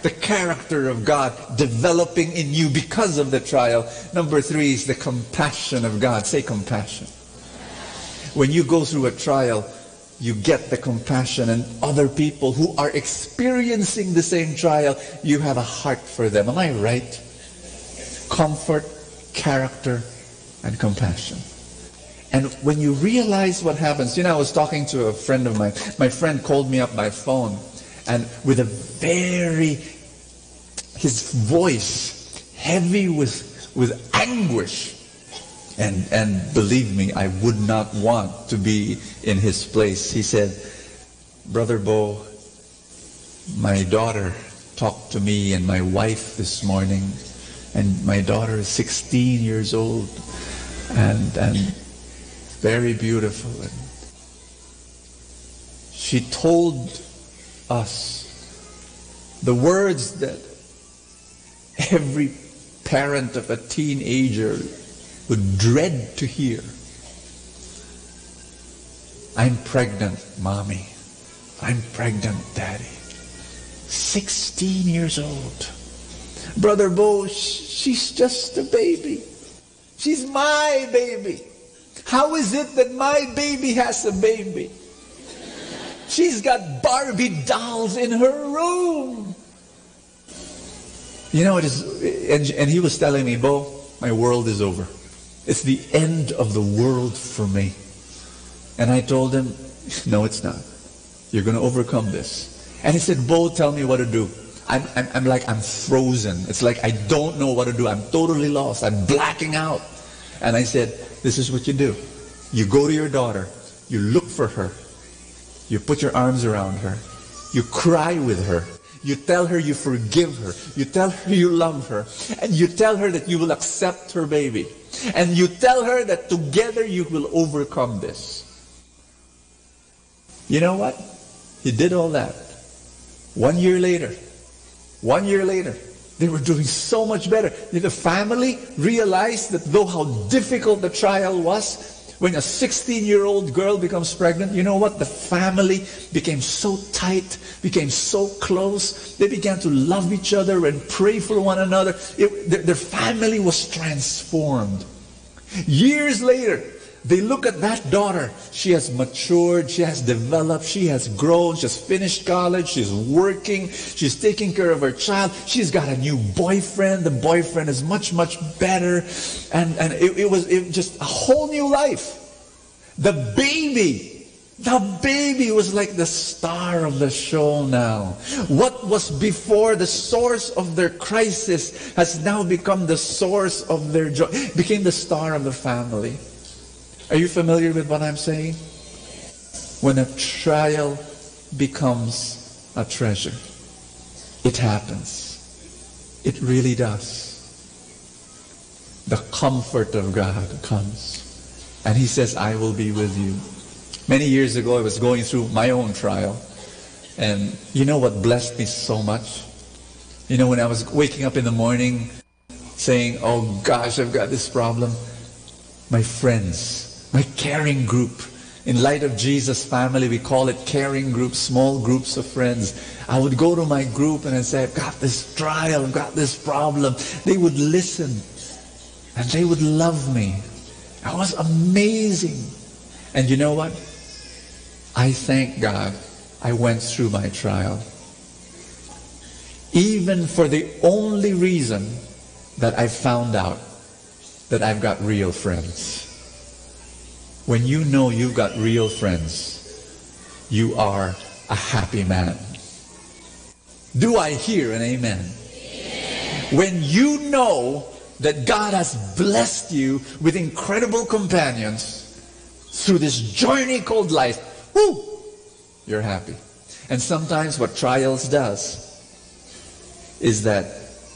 Speaker 20: The character of God developing in you because of the trial. Number 3 is the compassion of God. Say compassion. When you go through a trial, you get the compassion, and other people who are experiencing the same trial, you have a heart for them. Am I right? Comfort, character, and compassion. And when you realize what happens, I was talking to a friend of mine. My friend called me up by phone, and with his voice heavy with anguish. And believe me, I would not want to be in his place. He said, Brother Bo, my daughter talked to me and my wife this morning, and my daughter is 16 years old and very beautiful. And she told us the words that every parent of a teenager would dread to hear, I'm pregnant, Mommy. I'm pregnant, Daddy. 16 years old. Brother Bo, she's just a baby. She's my baby. How is it that my baby has a baby? She's got Barbie dolls in her room. You know, it is, and he was telling me, Bo, my world is over. It's the end of the world for me. And I told him, no, it's not. You're going to overcome this. And he said, Bo, tell me what to do. I'm like, I'm frozen. It's like I don't know what to do. I'm totally lost. I'm blacking out. And I said, this is what you do. You go to your daughter. You look for her. You put your arms around her. You cry with her. You tell her you forgive her. You tell her you love her. And you tell her that you will accept her baby. And you tell her that together you will overcome this. You know what? He did all that. 1 year later, they were doing so much better. The family realized that though how difficult the trial was, when a 16-year-old girl becomes pregnant, you know what? The family became so tight, became so close. They began to love each other and pray for one another. Their family was transformed. Years later, they look at that daughter. She has matured, she has developed, she has grown, she's finished college, she's working, she's taking care of her child. She's got a new boyfriend. The boyfriend is much, much better. And it was just a whole new life. The baby was like the star of the show now. What was before the source of their crisis has now become the source of their joy, became the star of the family. Are you familiar with what I'm saying? When a trial becomes a treasure, it happens. It really does. The comfort of God comes. And He says, I will be with you. Many years ago, I was going through my own trial. And you know what blessed me so much? You know, when I was waking up in the morning saying, oh gosh, I've got this problem. My friends, my caring group. In Light of Jesus family, we call it caring groups, small groups of friends. I would go to my group and I'd say, I've got this trial, I've got this problem. They would listen and they would love me. It was amazing. And you know what? I thank God I went through my trial. Even for the only reason that I found out that I've got real friends. When you know you've got real friends, you are a happy man. Do I hear an amen? When you know that God has blessed you with incredible companions through this journey called life, whoo, you're happy. And sometimes what trials does is that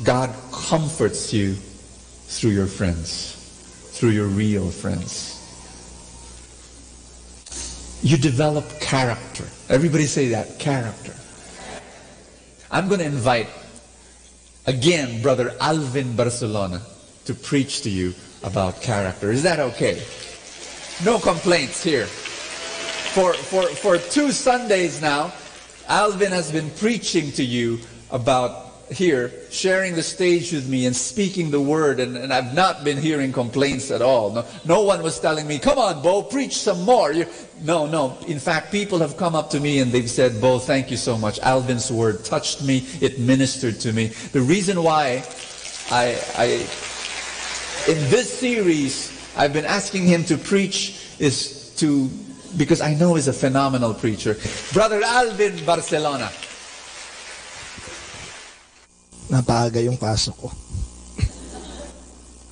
Speaker 20: God comforts you through your friends, through your real friends. You develop character. Everybody say that, character. I'm going to invite, again, Brother Alvin Barcelona to preach to you about character. Is that okay? No complaints here. For 2 Sundays now, Alvin has been preaching to you about here, sharing the stage with me and speaking the word, and I've not been hearing complaints at all. No one was telling me, come on, Bo, preach some more. No. In fact, people have come up to me and they've said, Bo, thank you so much. Alvin's word touched me. It ministered to me. The reason why in this series, I've been asking him to preach is because I know he's a phenomenal preacher. Brother Alvin Barcelona.
Speaker 11: Napaaga yung pasok ko.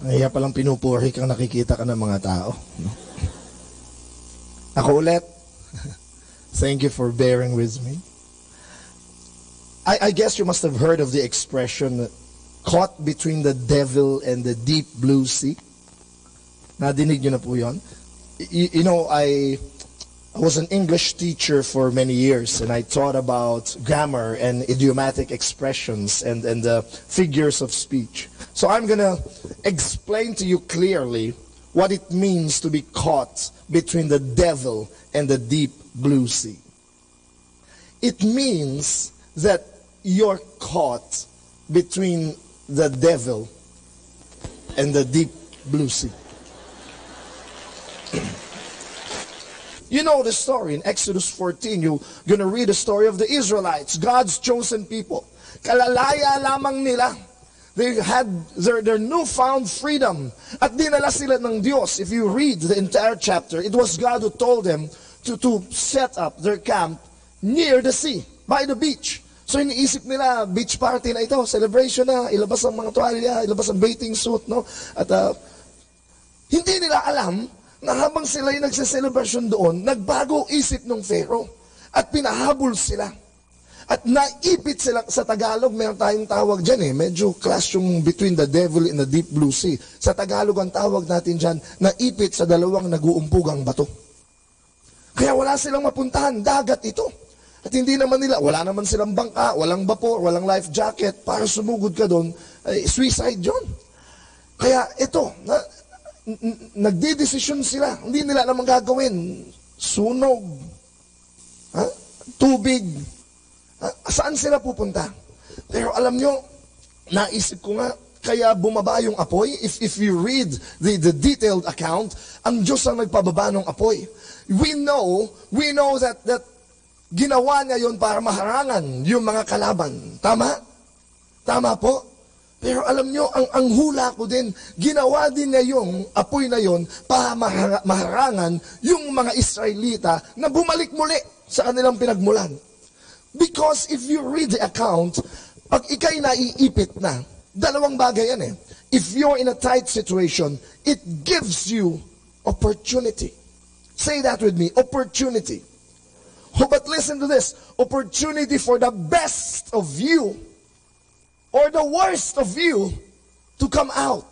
Speaker 11: Kaya palang pinupuri kang nakikita ka ng mga tao. No? Ako ulit. Thank you for bearing with me. I guess you must have heard of the expression, caught between the devil and the deep blue sea. Nadinig nyo na po yun? You know, I was an English teacher for many years, and I taught about grammar and idiomatic expressions and figures of speech. So I'm going to explain to you clearly what it means to be caught between the devil and the deep blue sea. It means that you're caught between the devil and the deep blue sea. You know the story in Exodus 14. You're going to read the story of the Israelites, God's chosen people. Kalalaya lamang nila. They had their newfound freedom. At dinala sila ng Diyos. If you read the entire chapter, it was God who told them to set up their camp near the sea, by the beach. So iniisip nila, beach party na ito, celebration na, ilabas ang mga tuwalya, ilabas ang bathing suit, no? At hindi nila alam na habang sila'y nagsiselebrasyon doon, nagbago isip ng Pharaoh at pinahabol sila. At naipit sila, sa Tagalog, meron tayong tawag dyan medyo clash yung between the devil and the deep blue sea. Sa Tagalog, ang tawag natin dyan, naipit sa dalawang nag-uumpugang bato. Kaya wala silang mapuntahan, dagat ito. At hindi naman nila, wala naman silang bangka, walang vapor, walang life jacket, para sumugod ka doon, suicide yun. Kaya ito, nagdidesisyon sila, hindi nila naman gagawin. Sunog, tubig, saan sila pupunta? Pero alam nyo, naisip ko nga, kaya bumaba yung apoy. If you read the detailed account, ang Diyos ang nagpababa ng apoy. We know that ginawa niya yun para maharangan yung mga kalaban. Tama? Tama po? Pero alam nyo, ang hula ko din, ginawa din niya yung apoy na yun para maharangan yung mga Israelita na bumalik muli sa kanilang pinagmulan. Because if you read the account, pag ikay naiipit na, dalawang bagay yan If you're in a tight situation, it gives you opportunity. Say that with me, opportunity. Oh, but listen to this, opportunity for the best of you or the worst of you to come out.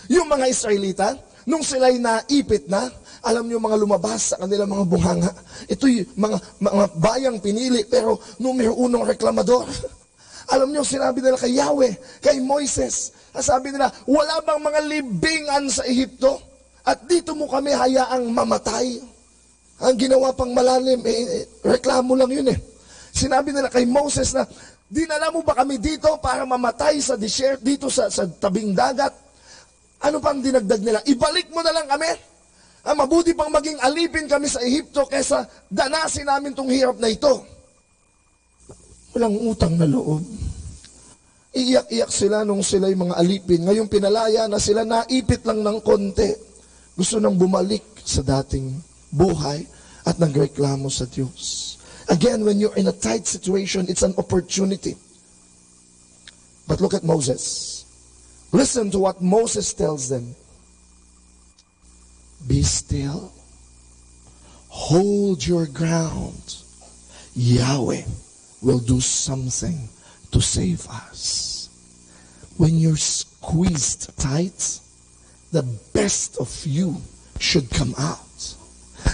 Speaker 11: Yung mga Israelita, nung sila'y naipit na, alam niyo mga lumabas sa kanilang mga bunganga. Ito yung mga bayang pinili, pero numero unong reklamador. Alam niyo, sinabi nila kay Yahweh, kay Moises, sabi nila, wala bang mga libingan sa Ehipto? At dito mo kami hayaang mamatay. Ang ginawa pang malalim, reklamo lang yun Sinabi nila kay Moses na, dinala mo ba kami dito para mamatay sa desert, dito sa tabing dagat? Ano pang dinagdag nila? Ibalik mo na lang kami. Mabuti pang maging alipin kami sa Ehipto kaysa danasin namin tong hirap na ito. Walang utang na loob. Iiyak-iyak sila nung sila'y mga alipin. Ngayong pinalaya na sila, naipit lang ng konti. Gusto nang bumalik sa dating buhay at nagreklamo sa Diyos. Again, when you're in a tight situation, it's an opportunity. But look at Moses. Listen to what Moses tells them. Be still. Hold your ground. Yahweh will do something to save us. When you're squeezed tight, the best of you should come out.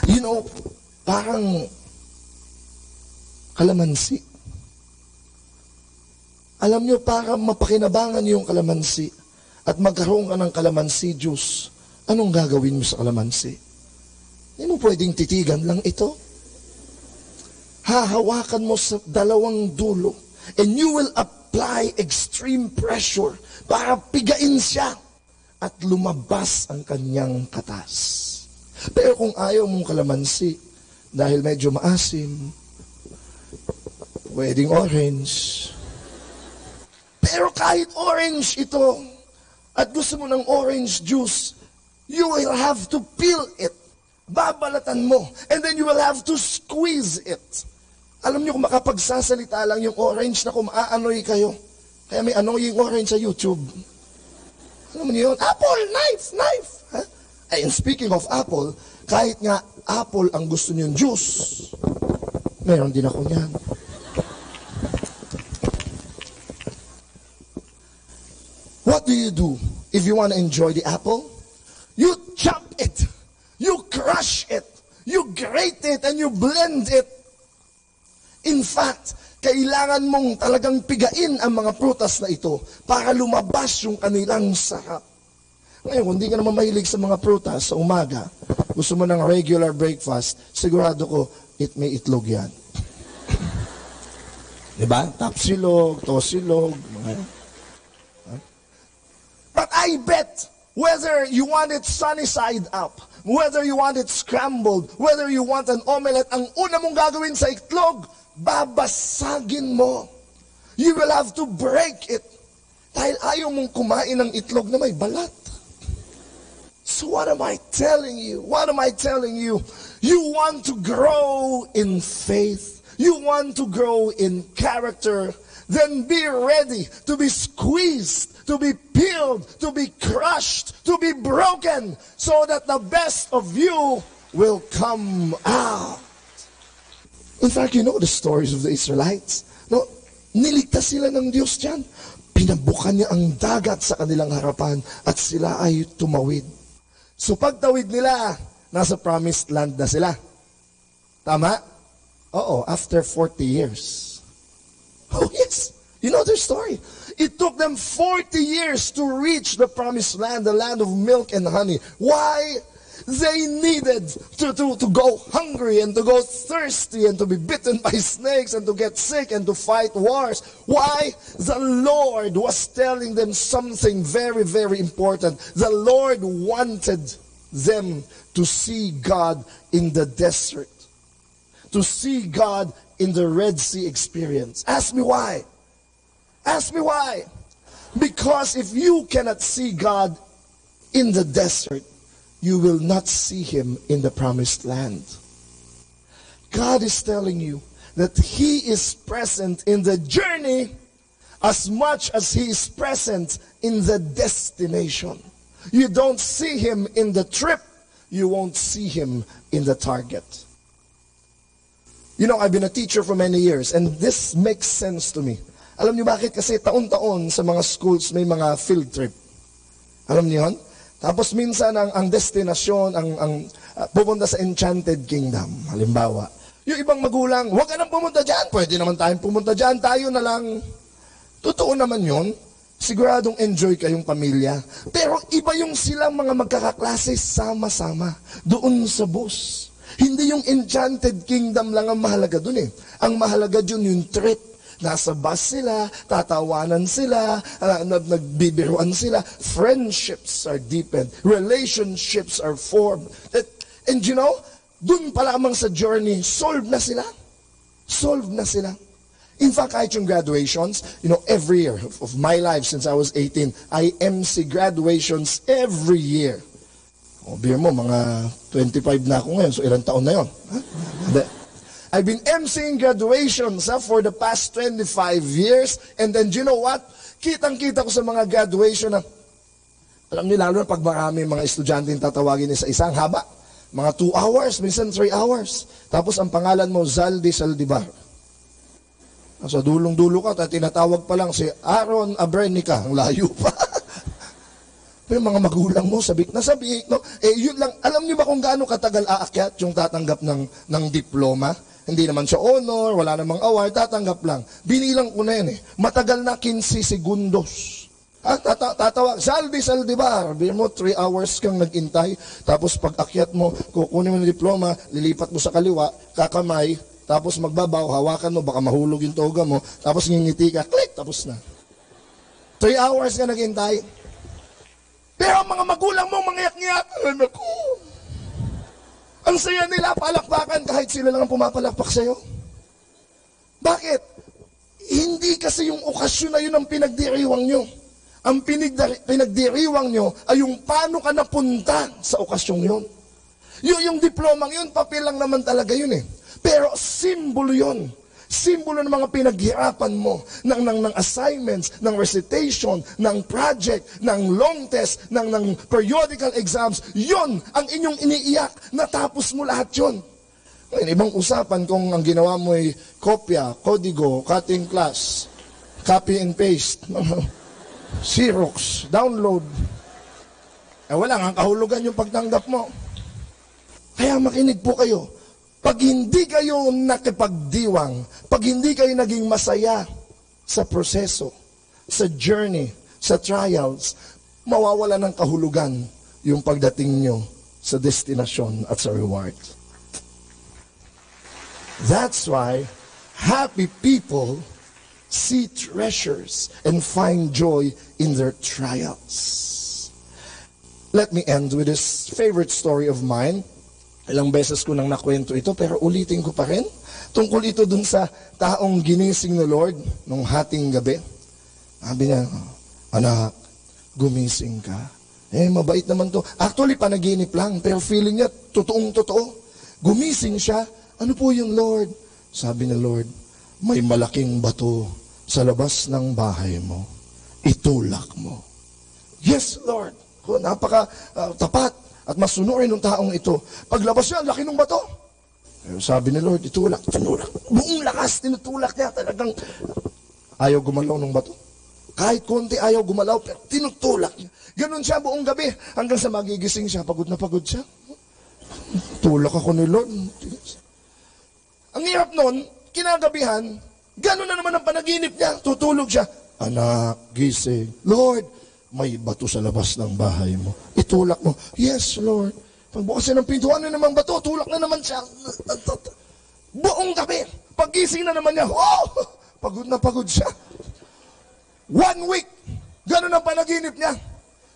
Speaker 11: You know, parang kalamansi. Alam nyo, para mapakinabangan yung kalamansi at magkaroon ka ng kalamansi juice, anong gagawin mo sa kalamansi? Hindi mo pwedeng titigan lang ito. Hahawakan mo sa dalawang dulo and you will apply extreme pressure para pigain siya at lumabas ang kanyang katas. Pero kung ayaw mong kalamansi, dahil medyo maasim, pwedeng orange. Pero kahit orange ito, at gusto mo ng orange juice, you will have to peel it. Babalatan mo. And then you will have to squeeze it. Alam niyo kung makapagsasalita lang yung orange na kung maaanoy kayo. Kaya may annoying orange sa YouTube. Alam niyo yun? Apple! Knife! Huh? And speaking of apple, kahit nga apple ang gusto niyong juice, meron din ako niyan. What do you do if you want to enjoy the apple? You chop it, you crush it, you grate it, and you blend it. In fact, kailangan mong talagang pigain ang mga prutas na ito para lumabas yung kanilang sarap. Ngayon, kung di ka naman mahilig sa mga prutas sa umaga, gusto mo ng regular breakfast, sigurado ko, may itlog yan. Diba? Tapsilog, tosilog, mga yan. But I bet, whether you want it sunny side up, whether you want it scrambled, whether you want an omelette, ang una mong gagawin sa itlog, babasagin mo. You will have to break it. Dahil ayaw mong kumain ng itlog na may balat. So what am I telling you? What am I telling you? You want to grow in faith. You want to grow in character. Then be ready to be squeezed, to be peeled, to be crushed, to be broken, so that the best of you will come out. In fact, you know the stories of the Israelites. No, niligtas sila ng Diyos diyan. Pinabukan niya ang dagat sa kanilang harapan at sila ay tumawid. So pagtawid nila, nasa promised land na sila. Tama? Oo, after 40 years. Oh yes, you know their story. It took them 40 years to reach the promised land, the land of milk and honey. Why? They needed to go hungry and to go thirsty and to be bitten by snakes and to get sick and to fight wars. Why? The Lord was telling them something very, very important. The Lord wanted them to see God in the desert, to see God in the Red Sea experience. Ask me why. Ask me why. Because if you cannot see God in the desert, you will not see Him in the promised land. God is telling you that He is present in the journey as much as He is present in the destination. You don't see Him in the trip, you won't see Him in the target. You know, I've been a teacher for many years, and this makes sense to me. Alam niyo bakit? Kasi taon-taon sa mga schools may mga field trip. Alam niyo yun? Tapos minsan ang destinasyon, pupunta sa Enchanted Kingdom. Halimbawa, yung ibang magulang, huwag ka nang pumunta dyan. Pwede naman tayong pumunta dyan. Tayo na lang. Totoo naman yun. Siguradong enjoy kayong pamilya. Pero iba yung silang mga magkakaklase sama-sama doon sa bus. Hindi yung Enchanted Kingdom lang ang mahalaga dun eh. Ang mahalaga dun yung trip. Nasa bus sila, tatawanan sila, nagbibiruan sila. Friendships are deepened. Relationships are formed. And you know, dun pa lamang sa journey, solved na sila. Solved na sila. In fact, kahit yung graduations, you know, every year of my life since I was 18, I MC graduations every year. O, beer mo, mga 25 na ako ngayon, so ilang taon na yun. Huh? I've been emceeing graduations for the past 25 years. And then, you know what? Kitang-kita ko sa mga graduation na, alam niyo, lalo na pag marami mga estudyante yung tatawagin niya sa isang haba. Mga 2 hours, minsan 3 hours. Tapos ang pangalan mo, Zaldi Saldivar. Sa dulong-dulo ka, tinatawag pa lang si Aaron Abrenica. Ang layo pa. Pero mga magulang mo, sabik na sabik. No? Yun lang, alam niyo ba kung gaano katagal aakyat yung tatanggap ng diploma? Hindi naman siya honor, wala namang award, tatanggap lang. Binilang ko na yan eh. Matagal na 15 segundos. Tatawag, Saldi Saldivar, bigyan mo 3 hours kang nag-intay, tapos pag akyat mo, kukunin mo ng diploma, lilipat mo sa kaliwa, kakamay, tapos magbabaw, hawakan mo, baka mahulog yung toga mo, tapos ngingiti ka, click, tapos na. 3 hours ka nag-intay. Pero ang mga magulang mo, mga yak-nyak, naku, ang saya nila, palakpakan kahit sila lang ang pumapalakpak sa'yo. Bakit? Hindi kasi yung okasyon na yun ang pinagdiriwang nyo. Ang pinagdiriwang nyo ay yung paano ka napunta sa okasyong yun. Yung diplomang yun, papel lang naman talaga yun eh. Pero simbolo yun. Simbolo ng mga pinaghirapan mo, ng assignments, ng recitation, ng project, ng long test, ng periodical exams. Yun ang inyong iniiyak. Natapos mo lahat yun. Ngayon, ibang usapan kung ang ginawa mo ay kopya, kodigo, cutting class, copy and paste, Xerox, download. Wala nga, kahulugan yung pagtanggap mo. Kaya makinig po kayo. Pag hindi kayo nakipagdiwang, pag hindi kayo naging masaya sa proseso, sa journey, sa trials, mawawala ng kahulugan yung pagdating nyo sa destinasyon at sa reward. That's why happy people see treasures and find joy in their trials. Let me end with this favorite story of mine. Ilang beses ko nang nakwento ito, pero ulitin ko pa rin. Tungkol ito dun sa taong ginising ni Lord nung hating gabi. Sabi niya, anak, gumising ka. Mabait naman to. Actually, panaginip lang, pero feeling niya, totoong-totoo. Gumising siya. Ano po yung Lord? Sabi ni Lord, may malaking bato sa labas ng bahay mo. Itulak mo. Yes, Lord. Napaka tapat at masunurin ng taong ito. Paglabas niya, laki ng bato. Sabi ni Lord, itulak. Buong lakas, tinutulak niya. Talagang ayaw gumalaw ng bato. Kahit konti ayaw gumalaw, pero tinutulak niya. Ganon siya buong gabi hanggang sa magigising siya. Pagod na pagod siya. Tulak ako ni Lord. Ang hirap nun, kinagabihan, gano'n na naman ang panaginip niya. Tutulog siya. Anak, gising. Lord, may bato sa labas ng bahay mo. Itulak mo. Yes, Lord. Pagbukasin ng pintuan na naman bato, tulak na naman siya. Buong gabi, paggising na naman niya, pagod na pagod siya. 1 week, gano'n ang panaginip niya.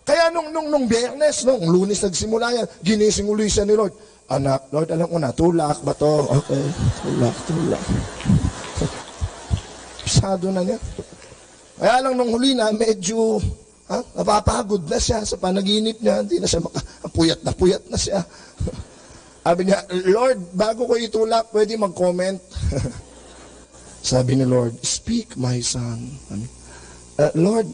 Speaker 11: Kaya nung Biyernes, nung Lunes nagsimula yan, ginising uli siya ni Lord. Anak, Lord, alam ko na, tulak ba to? Okay, tulak. Pisado na niya. Kaya lang nung huli na, medyo napapagod na siya sa panaginip niya. Hindi na siya puyat na siya. Sabi niya, Lord, bago ko itulak, pwede mag-comment. Sabi ni Lord, speak, my son. Lord,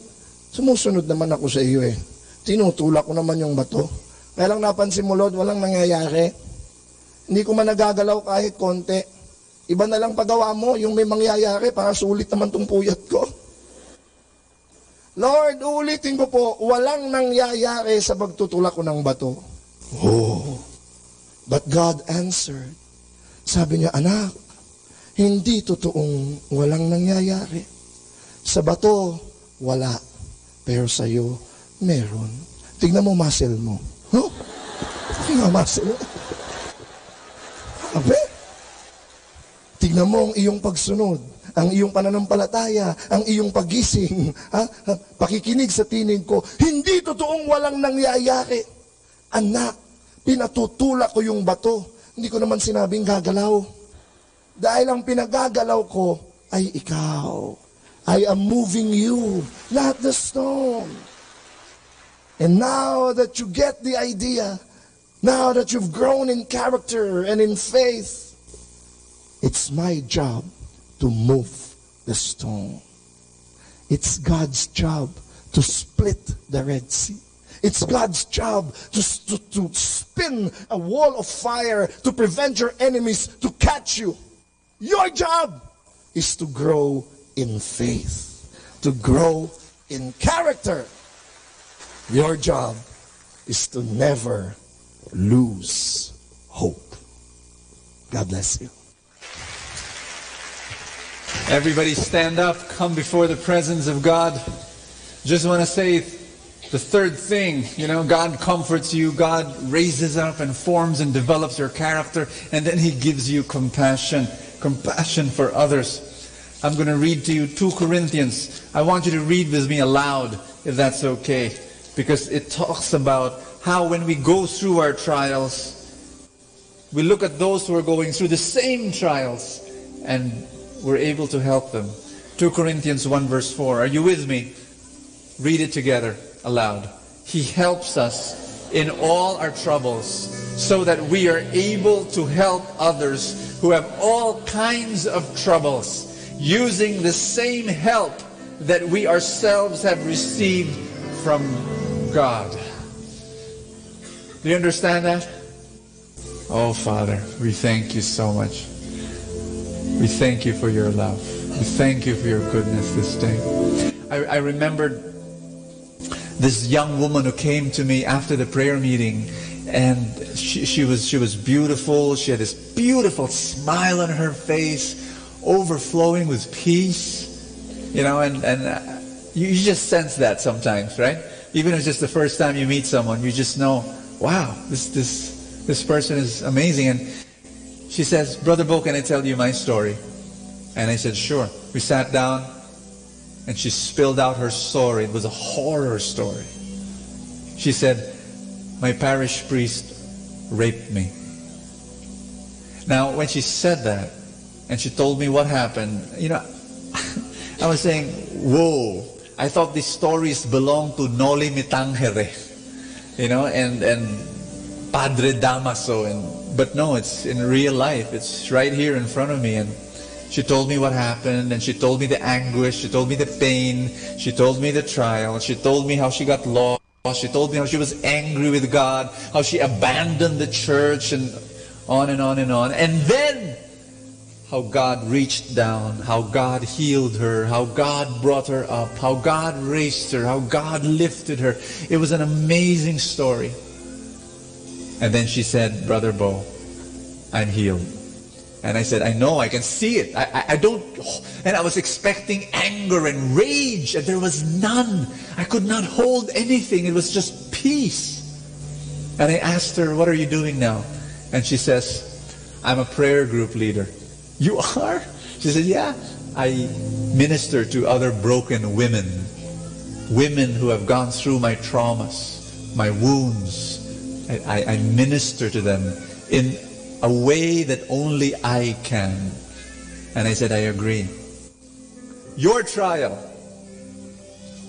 Speaker 11: sumusunod naman ako sa iyo eh. Tinutulak ko naman yung bato. Kaya lang napansin mo, Lord, walang nangyayari. Hindi ko man nagagalaw kahit konti. Iba na lang pagawa mo, yung may mangyayari, para sulit naman tong puyat ko. Lord, uulitin ko po, walang nangyayari sa pagtutulak ko ng bato. But God answered. Sabi niya, anak, hindi totoong walang nangyayari. Sa bato, wala. Pero sa'yo, meron. Tignan mo muscle mo. Tignan mo muscle mo. Tignan mo ang iyong pagsunod, ang iyong pananampalataya, ang iyong pagising, pakikinig sa tinig ko. Hindi totoong walang nangyayari. Anak, pinatutulak ko yung bato. Hindi ko naman sinabing gagalaw. Dahil ang pinagagalaw ko ay ikaw. I am moving you, not the stone. And now that you get the idea, now that you've grown in character and in faith, it's my job to move the stone. It's God's job to split the Red Sea. It's God's job to spin a wall of fire to prevent your enemies to catch you. Your job is to grow in faith, to grow in character. Your job is to never lose hope. God bless you.
Speaker 20: Everybody stand up, come before the presence of God. Just want to say the third thing, God comforts you, God raises up and forms and develops your character, and then He gives you compassion for others. I'm going to read to you 2 Corinthians. I want you to read with me aloud, if that's okay, because it talks about how when we go through our trials, we look at those who are going through the same trials, and we're able to help them. 2 Corinthians 1 verse 4. Are you with me? Read it together aloud. He helps us in all our troubles so that we are able to help others who have all kinds of troubles, using the same help that we ourselves have received from God. Do you understand that? Oh, Father, we thank you so much. We thank you for your love. We thank you for your goodness this day. I remembered this young woman who came to me after the prayer meeting, and she was beautiful. She had this beautiful smile on her face, overflowing with peace. And you just sense that sometimes, right? Even if it's just the first time you meet someone, you just know, wow, this person is amazing. And she says, Brother Bo, can I tell you my story? And I said, sure. We sat down and she spilled out her story. It was a horror story. She said, my parish priest raped me. Now, when she said that, and she told me what happened, you know, I was saying, whoa, I thought these stories belonged to Noli Me Tangere, you know, and Padre Damaso, but no, it's in real life. It's right here in front of me. And she told me what happened, and she told me the anguish, she told me the pain, she told me the trial, she told me how she got lost, she told me how she was angry with God, how she abandoned the church, and on and on and on. And then how God reached down, how God healed her, how God brought her up, how God raised her, how God lifted her. It was an amazing story. And then she said, Brother Bo, I'm healed. And I said, I know, I can see it. I don't, and I was expecting anger and rage, and there was none. I could not hold anything. It was just peace. And I asked her, what are you doing now? And she says, I'm a prayer group leader. You are? She said, yeah. I minister to other broken women who have gone through my traumas, my wounds. I minister to them in a way that only I can. And I said, I agree. Your trial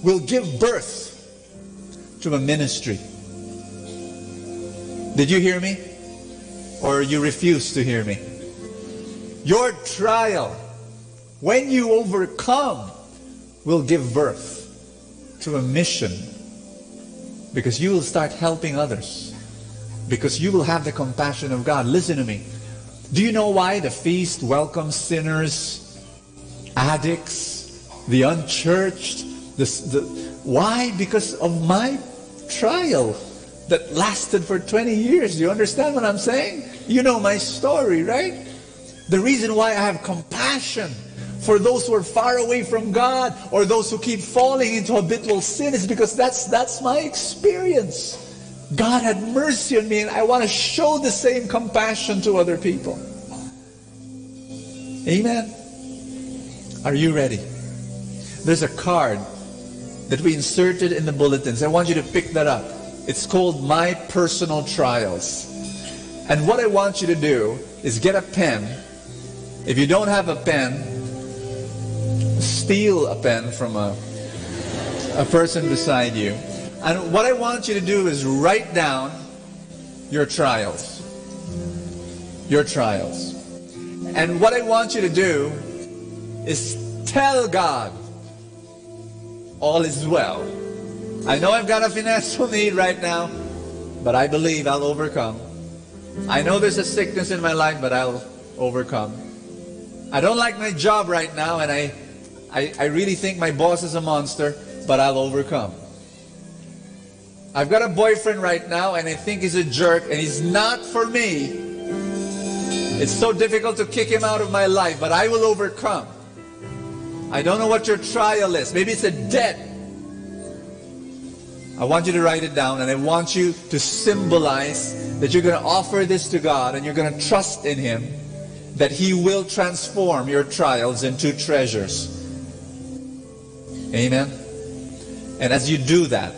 Speaker 20: will give birth to a ministry. Did you hear me? Or you refuse to hear me? Your trial, when you overcome, will give birth to a mission. Because you will start helping others. Because you will have the compassion of God. Listen to me. Do you know why the feast welcomes sinners, addicts, the unchurched? Why? Because of my trial that lasted for 20 years. Do you understand what I'm saying? You know my story, right? The reason why I have compassion for those who are far away from God, or those who keep falling into habitual sin, is because that's my experience. God had mercy on me, and I want to show the same compassion to other people. Amen? Are you ready? There's a card that we inserted in the bulletins. I want you to pick that up. It's called My Personal Trials. And what I want you to do is get a pen. If you don't have a pen, steal a pen from a person beside you. And what I want you to do is write down your trials. Your trials. And what I want you to do is tell God all is well. I know I've got a financial need right now, but I believe I'll overcome. I know there's a sickness in my life, but I'll overcome. I don't like my job right now, and I really think my boss is a monster, but I'll overcome. I've got a boyfriend right now, and I think he's a jerk, and he's not for me. It's so difficult to kick him out of my life, but I will overcome. I don't know what your trial is. Maybe it's a debt. I want you to write it down, and I want you to symbolize that you're going to offer this to God, and you're going to trust in Him that He will transform your trials into treasures. Amen? And as you do that,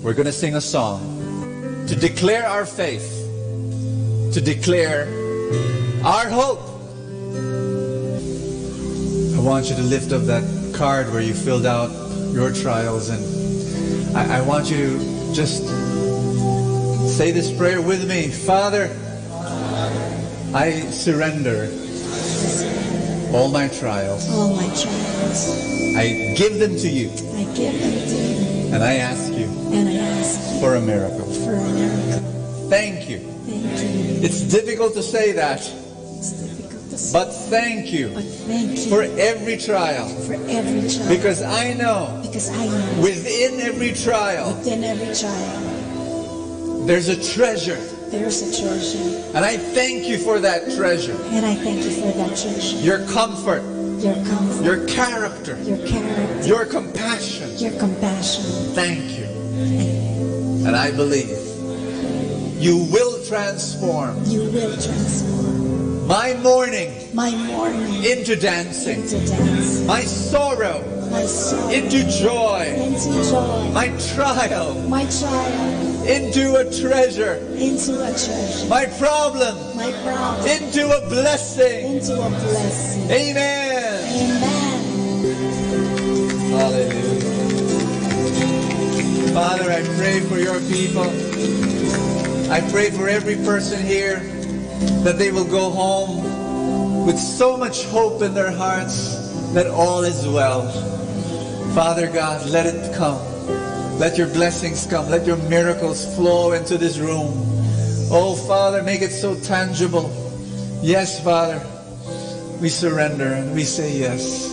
Speaker 20: we're going to sing a song to declare our faith, to declare our hope. I want you to lift up that card where you filled out your trials, and I want you to just say this prayer with me. Father, I surrender all my trials.
Speaker 24: All my trials.
Speaker 20: I give them to you.
Speaker 24: I give them to you.
Speaker 20: And I ask you.
Speaker 24: And I ask you.
Speaker 20: For a miracle.
Speaker 24: For a miracle.
Speaker 20: Thank you.
Speaker 24: Thank you.
Speaker 20: It's difficult to say that.
Speaker 24: It's difficult to say.
Speaker 20: But thank you.
Speaker 24: But thank you.
Speaker 20: For every trial.
Speaker 24: For every trial.
Speaker 20: Because I know.
Speaker 24: Because I know.
Speaker 20: Within every trial.
Speaker 24: Within every trial.
Speaker 20: There's a treasure.
Speaker 24: There's a treasure.
Speaker 20: And I thank you for that treasure.
Speaker 24: And I thank you for that treasure.
Speaker 20: Your comfort.
Speaker 24: Your comfort.
Speaker 20: Your character.
Speaker 24: Your character.
Speaker 20: Your compassion.
Speaker 24: Your compassion.
Speaker 20: Thank you. And I believe you will transform
Speaker 24: You will transform
Speaker 20: my mourning
Speaker 24: my mourning
Speaker 20: into dancing,
Speaker 24: into dance,
Speaker 20: my sorrow
Speaker 24: my sorrow
Speaker 20: into joy,
Speaker 24: into joy,
Speaker 20: my trial
Speaker 24: my trial
Speaker 20: into a treasure,
Speaker 24: into a treasure,
Speaker 20: my problem
Speaker 24: my problem
Speaker 20: into a blessing.
Speaker 24: into a blessing.
Speaker 20: Amen.
Speaker 24: Amen.
Speaker 20: Hallelujah. Father, I pray for your people. I pray for every person here that they will go home with so much hope in their hearts that all is well. Father God, let it come. Let your blessings come. Let your miracles flow into this room. Oh, Father, make it so tangible. Yes, Father, we surrender and we say yes.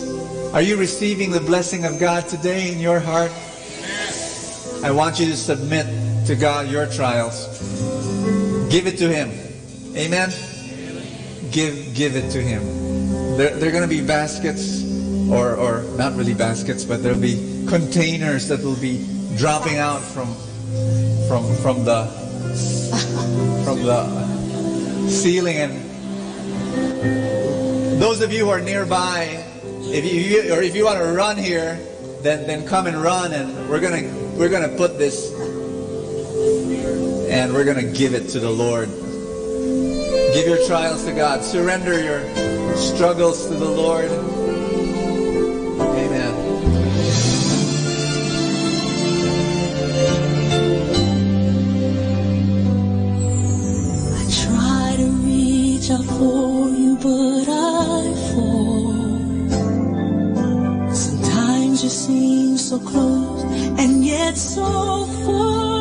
Speaker 20: Are you receiving the blessing of God today in your heart? I want you to submit to God your trials. Give it to Him. Amen? Give it to Him. There are going to be baskets, or not really baskets, but there'll be containers that will be dropping out from the ceiling, and those of you who are nearby, if you want to run here, then come and run, and we're gonna put this, and we're gonna give it to the Lord. Give your trials to God. Surrender your struggles to the Lord. Amen.
Speaker 2: I try to reach out for you, but I fall. Sometimes you seem so close and yet so far.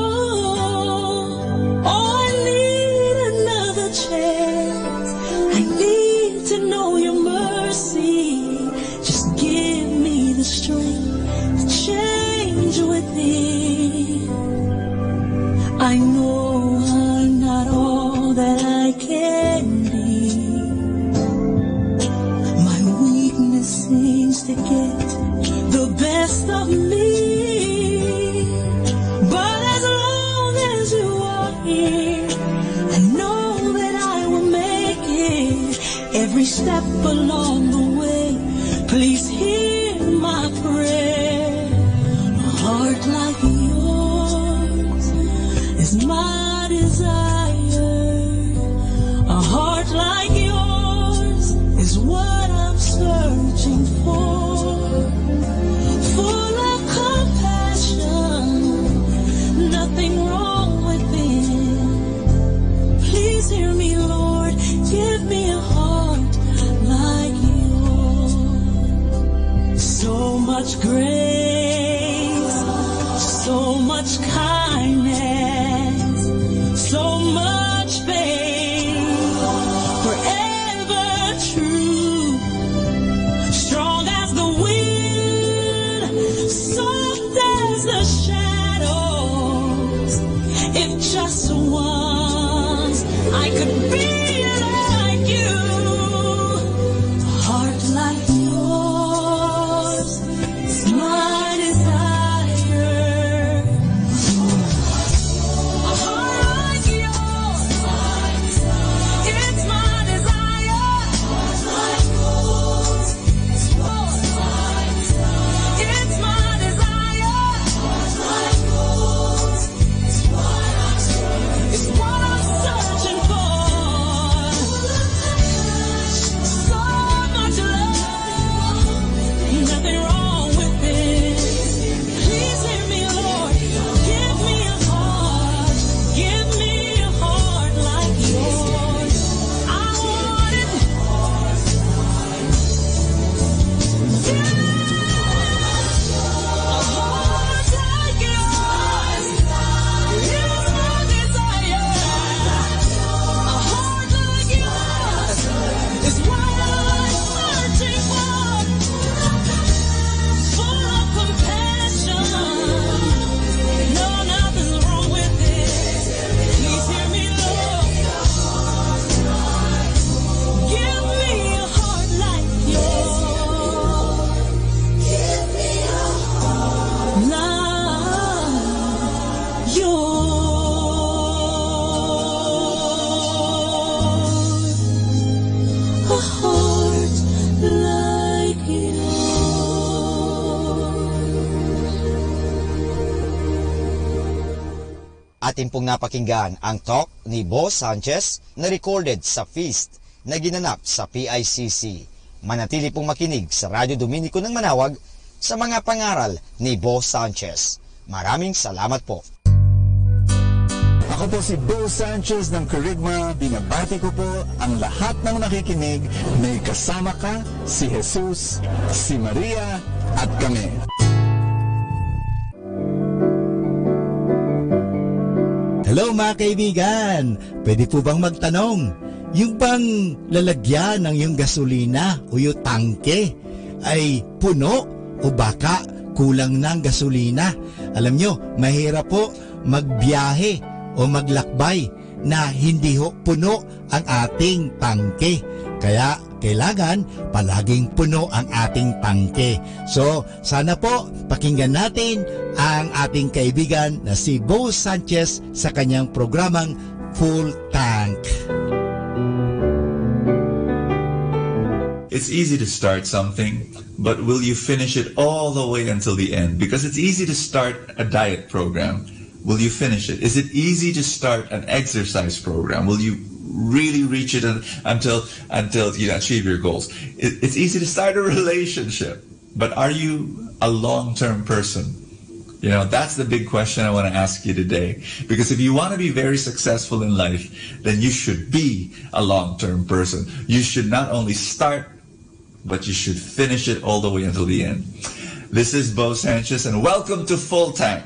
Speaker 2: Oh, I need another chance. I need to know your mercy. Just give me the strength to change within. I know I'm not all that I can be. My weakness seems to get the best of me. But as long as you are here, I know that I will make it. Every step along the way, please hear my prayer. A heart like yours is my desire. A heart like yours is what I'm searching for. Full of compassion, nothing wrong within. Please hear me, Lord. Give me a heart like yours. So much grace, so much kindness, so much faith, forever true, strong as the wind, soft as the shadows. If just once I could be like you, a heart like yours is my desire. A heart like yours, it's my desire. It's my desire. It's what I'm searching for.
Speaker 5: Atin pong napakinggan ang talk ni Bo Sanchez na recorded sa feast na ginanap sa PICC. Manatili pong makinig sa Radyo Dominico ng Manawag sa mga pangaral ni Bo Sanchez. Maraming salamat po.
Speaker 13: Ako po si Bo Sanchez ng Kerygma. Binabati ko po ang lahat ng nakikinig. May kasama ka, si Jesus, si Maria, at kami.
Speaker 3: Hello mga kaibigan, pwede po bang magtanong? Yung bang lalagyan ng yung gasolina o yung tangke ay puno o baka kulang ng gasolina? Alam nyo, mahirap po magbiyahe o maglakbay na hindi ho puno ang ating tangke. Kaya kailangan palaging puno ang ating tangke. So, sana po pakinggan natin ang ating kaibigan na si Bo Sanchez sa kanyang programang Full Tank.
Speaker 20: It's easy to start something, but will you finish it all the way until the end? Because it's easy to start a diet program. Will you finish it? Is it easy to start an exercise program? Will you really reach it until you achieve your goals? It's easy to start a relationship, but are you a long-term person? You know, that's the big question I want to ask you today. Because if you want to be very successful in life, then you should be a long-term person. You should not only start, but you should finish it all the way until the end. This is Bo Sanchez, and welcome to Full Tank.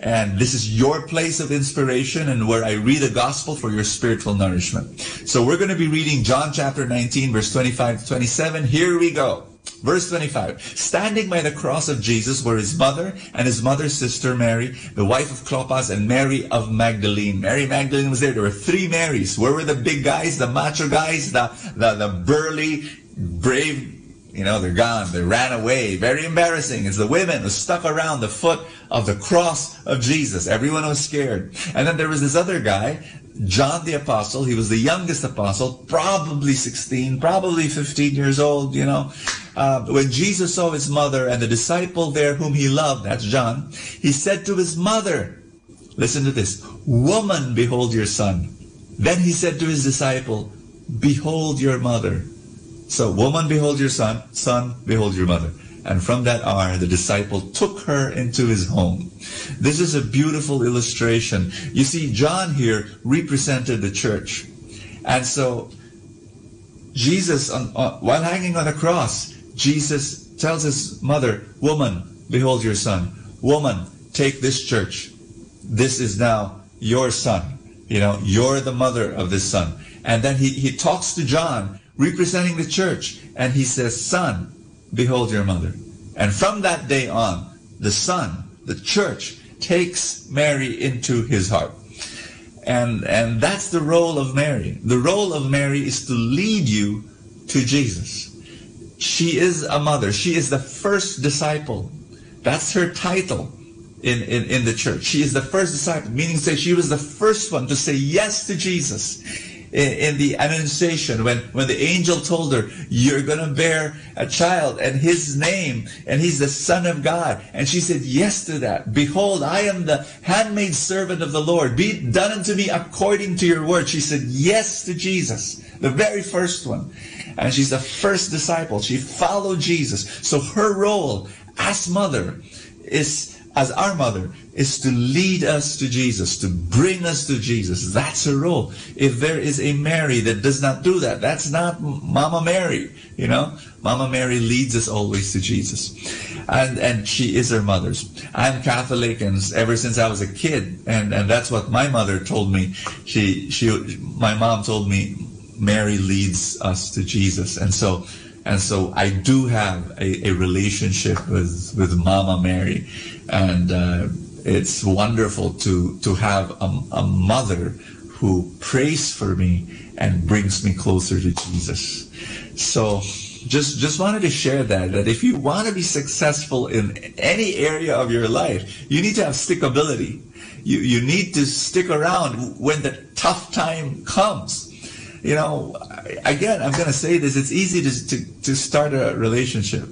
Speaker 20: And this is your place of inspiration and where I read the gospel for your spiritual nourishment. So we're going to be reading John chapter 19, verse 25 to 27. Here we go. Verse 25. Standing by the cross of Jesus were his mother and his mother's sister Mary, the wife of Clopas, and Mary of Magdalene. Mary Magdalene was there. There were three Marys. Where were the big guys, the macho guys, the burly, brave? You know, they're gone. They ran away. Very embarrassing. It's the women who stuck around the foot of the cross of Jesus. Everyone was scared. And then there was this other guy, John the Apostle. He was the youngest apostle, probably 16, probably 15 years old, you know. When Jesus saw his mother and the disciple there whom he loved, that's John, he said to his mother, listen to this, "Woman, behold your son." Then he said to his disciple, "Behold your mother." So, woman, behold your son, son, behold your mother. And from that hour, the disciple took her into his home. This is a beautiful illustration. You see, John here represented the church. And so, Jesus, while hanging on the cross, Jesus tells his mother, "Woman, behold your son. Woman, take this church. This is now your son. You know, you're the mother of this son." And then he talks to John, representing the church, and he says, "Son, behold your mother." And from that day on, the son, the church, takes Mary into his heart. And that's the role of Mary. The role of Mary is to lead you to Jesus. She is a mother. She is the first disciple. That's her title in the church. She is the first disciple, meaning that she was the first one to say yes to Jesus. In the Annunciation, when the angel told her, "You're going to bear a child and his name, and he's the Son of God." And she said yes to that. "Behold, I am the handmaid servant of the Lord. Be it done unto me according to your word." She said yes to Jesus, the very first one. And she's the first disciple. She followed Jesus. So her role as mother as our mother, is to lead us to Jesus, to bring us to Jesus. That's her role. If there is a Mary that does not do that, that's not Mama Mary, you know. Mama Mary leads us always to Jesus. And she is our mothers. I'm Catholic, and ever since I was a kid, and that's what my mother told me. My mom told me, Mary leads us to Jesus. And so I do have a relationship with Mama Mary. And it's wonderful to have a mother who prays for me and brings me closer to Jesus. So just wanted to share that if you want to be successful in any area of your life, you need to have stickability. You need to stick around when the tough time comes. You know, again, I'm going to say this, it's easy to start a relationship,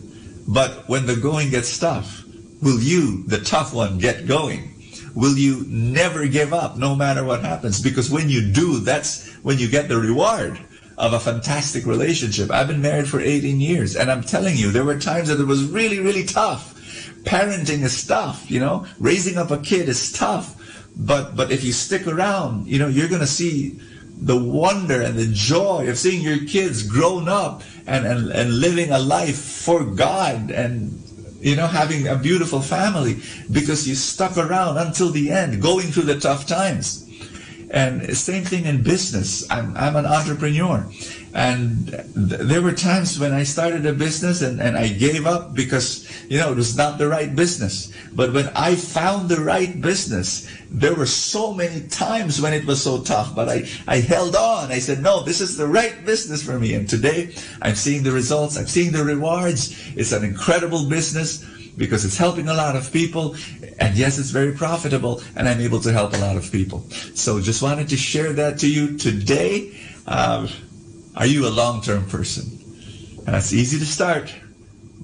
Speaker 20: but when the going gets tough, will you, the tough one, get going? will you never give up no matter what happens? Because when you do, that's when you get the reward of a fantastic relationship. I've been married for 18 years, and I'm telling you, there were times that it was really, really tough. Parenting is tough, raising up a kid is tough. But if you stick around, you're going to see the wonder and the joy of seeing your kids grown up and living a life for God and, having a beautiful family because you stuck around until the end, going through the tough times. And same thing in business. I'm an entrepreneur. And there were times when I started a business and I gave up because, it was not the right business. But when I found the right business, there were so many times when it was so tough. But I held on. I said, no, this is the right business for me. And today I'm seeing the results. I'm seeing the rewards. It's an incredible business because it's helping a lot of people. And yes, it's very profitable, and I'm able to help a lot of people. So just wanted to share that to you today. Are you a long-term person? And it's easy to start,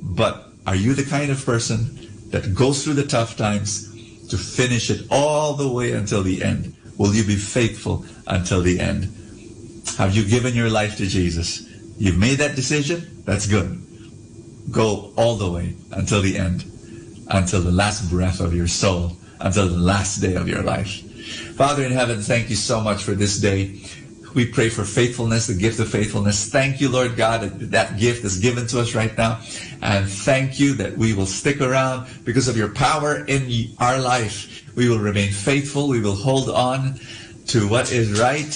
Speaker 20: but are you the kind of person that goes through the tough times to finish it all the way until the end? Will you be faithful until the end? Have you given your life to Jesus? You've made that decision? That's good. Go all the way until the end, until the last breath of your soul, until the last day of your life. Father in heaven, thank you so much for this day. We pray for faithfulness, the gift of faithfulness. Thank you, Lord God, that gift is given to us right now. And thank you that we will stick around because of your power in our life. We will remain faithful. We will hold on to what is right.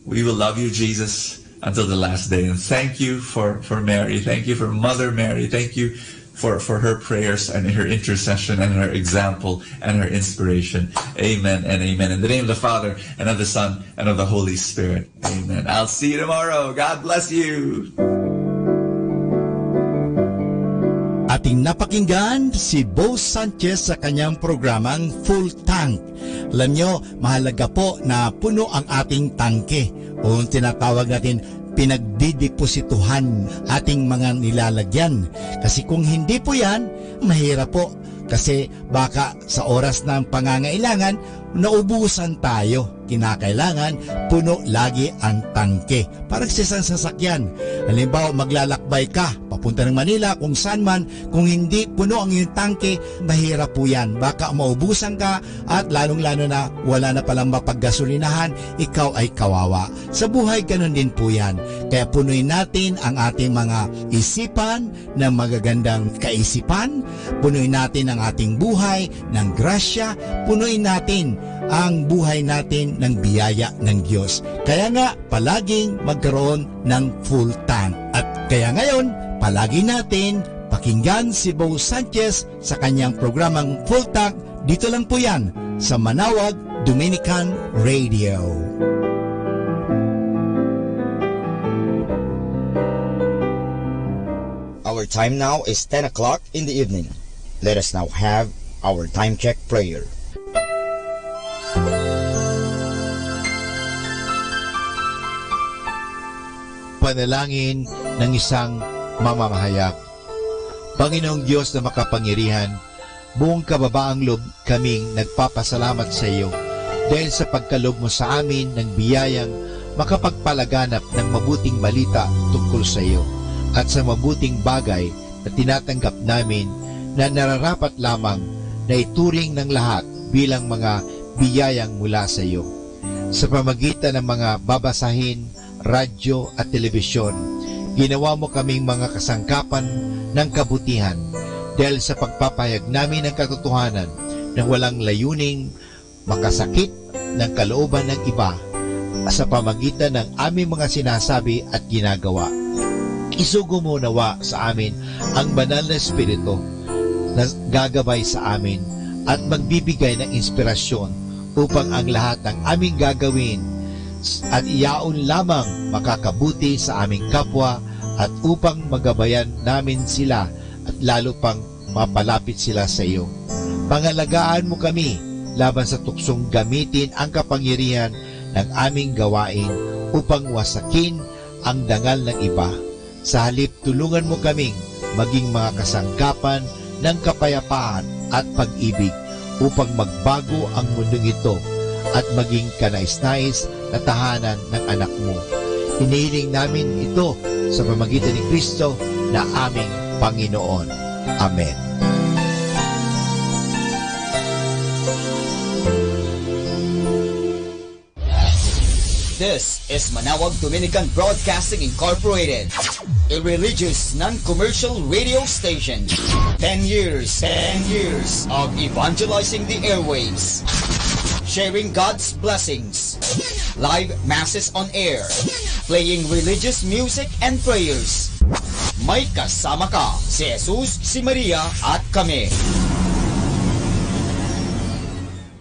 Speaker 20: We will love you, Jesus, until the last day. And thank you for Mary. Thank you for Mother Mary. Thank you for her prayers and her intercession and her example and her inspiration. Amen and amen. In the name of the Father and of the Son and of the Holy Spirit. Amen. I'll see you tomorrow. God bless you.
Speaker 3: Ating napakinggan si Bo Sanchez sa kanyang programang Full Tank. Alam nyo, mahalaga po na puno ang ating tangke o tinatawag natin pinagdideposituhan ating mga nilalagyan. Kasi kung hindi po yan, mahirap po. Kasi baka sa oras ng pangangailangan, naubusan tayo. Kinakailangan, puno lagi ang tangke. Parang sa isang sasakyan. Halimbawa, maglalakbay ka, papunta ng Manila, kung saan man, kung hindi puno ang iyong tangke, mahirap po yan. Baka maubusan ka at lalong-lalo na wala na palang mapaggasolinahan, ikaw ay kawawa. Sa buhay, ganun din po yan. Kaya punuin natin ang ating mga isipan ng magagandang kaisipan, punuin natin ang ating buhay ng grasya, punuin natin ang buhay natin ng biyaya ng Diyos. Kaya nga, palaging magkaroon ng full tank. At kaya ngayon, palagi natin pakinggan si Bo Sanchez sa kanyang programang Full Tank. Dito lang po yan sa Manawag Dominican Radio.
Speaker 5: Our time now is 10 o'clock in the evening. Let us now have our time check prayer.
Speaker 6: Panalangin ng isang mamamahayag. Panginoong Diyos na makapangyarihan, buong kababaang loob kaming nagpapasalamat sa iyo dahil sa pagkaloob mo sa amin ng biyayang makapagpalaganap ng mabuting balita tungkol sa iyo at sa mabuting bagay na tinatanggap namin na nararapat lamang na ituring ng lahat bilang mga biyayang mula sa iyo. Sa pamagitan ng mga babasahin, radyo at telebisyon, ginawa mo kaming mga kasangkapan ng kabutihan dahil sa pagpapahayag namin ng katotohanan na walang layuning makasakit ng kalooban ng iba sa pamagitan ng aming mga sinasabi at ginagawa. Isugo mo nawa sa amin ang banal na Espiritu na gagabay sa amin at magbibigay ng inspirasyon upang ang lahat ng aming gagawin at iyaon lamang makakabuti sa aming kapwa at upang magabayan namin sila at lalo pang mapalapit sila sa iyo. Pangalagaan mo kami laban sa tuksong gamitin ang kapangyarihan ng aming gawain upang wasakin ang dangal ng iba. Sa halip, tulungan mo kaming maging mga kasangkapan ng kapayapaan at pag-ibig upang magbago ang mundong ito at maging kanais-nais na tahanan ng anak mo. Hinihiling namin ito sa pamamagitan ni Kristo na aming Panginoon. Amen.
Speaker 5: This is Manawag Dominican Broadcasting Incorporated, a religious, non-commercial radio station. 10 years of evangelizing the airwaves, sharing God's blessings, live masses on air, playing religious music and prayers. May kasama ka, si Jesus, si Maria, at kami.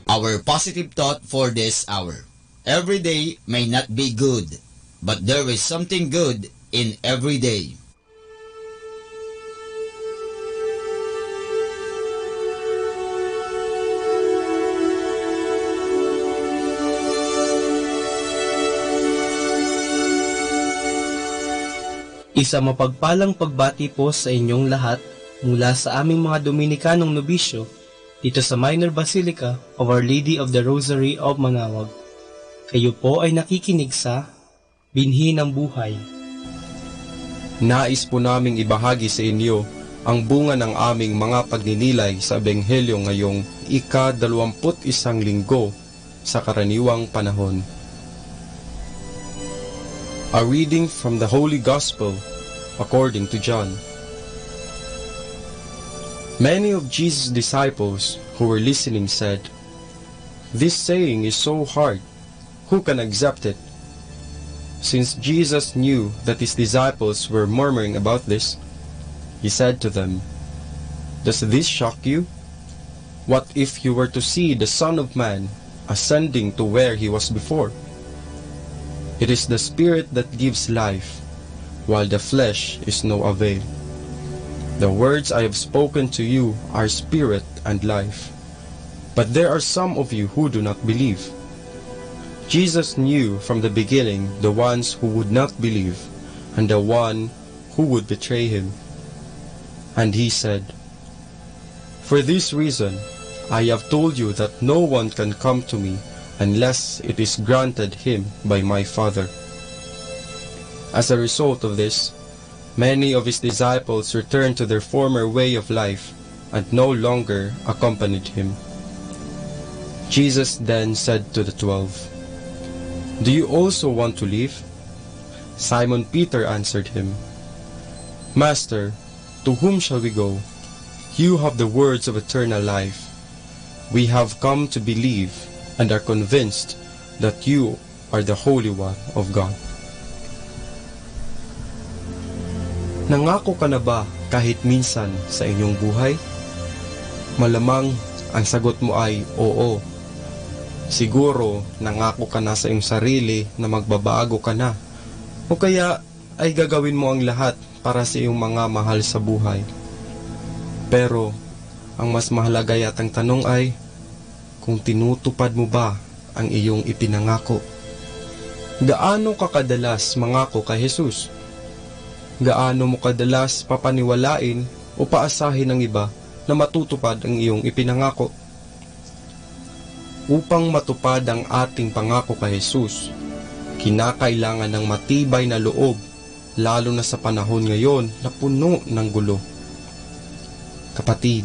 Speaker 5: Our positive thought for this hour. Every day may not be good, but there is something good in every day.
Speaker 7: Isa mapagpalang pagbati po sa inyong lahat mula sa aming mga Dominikanong nobisyo dito sa Minor Basilica of Our Lady of the Rosary of Manawag. Kayo po ay nakikinig sa Binhi ng Buhay.
Speaker 8: Nais po naming ibahagi sa inyo ang bunga ng aming mga pagninilay sa Ebanghelyo ngayong ika-21 linggo sa karaniwang panahon. A reading from the Holy Gospel according to John. Many of Jesus' disciples who were listening said, "This saying is so hard. Who can accept it?" Since Jesus knew that his disciples were murmuring about this, he said to them, "Does this shock you? What if you were to see the Son of Man ascending to where he was before? It is the Spirit that gives life, while the flesh is no avail. The words I have spoken to you are spirit and life, but there are some of you who do not believe." Jesus knew from the beginning the ones who would not believe and the one who would betray him. And he said, "For this reason I have told you that no one can come to me unless it is granted him by my Father." As a result of this, many of his disciples returned to their former way of life and no longer accompanied him. Jesus then said to the 12, "Do you also want to leave?" Simon Peter answered him, "Master, to whom shall we go? You have the words of eternal life. We have come to believe and are convinced that you are the Holy One of God." Nangako ka na ba kahit minsan sa inyong buhay? Malamang ang sagot mo ay oo. Siguro nangako ka na sa iyong sarili na magbabago ka na, o kaya ay gagawin mo ang lahat para sa iyong mga mahal sa buhay. Pero ang mas mahalaga yatang tanong ay kung tinutupad mo ba ang iyong ipinangako. Gaano ka kadalas mangako kay Jesus? Gaano mo kadalas papaniwalain o paasahin ng iba na matutupad ang iyong ipinangako? Upang matupad ang ating pangako kay Jesus, kinakailangan ng matibay na loob, lalo na sa panahon ngayon na puno ng gulo. Kapatid,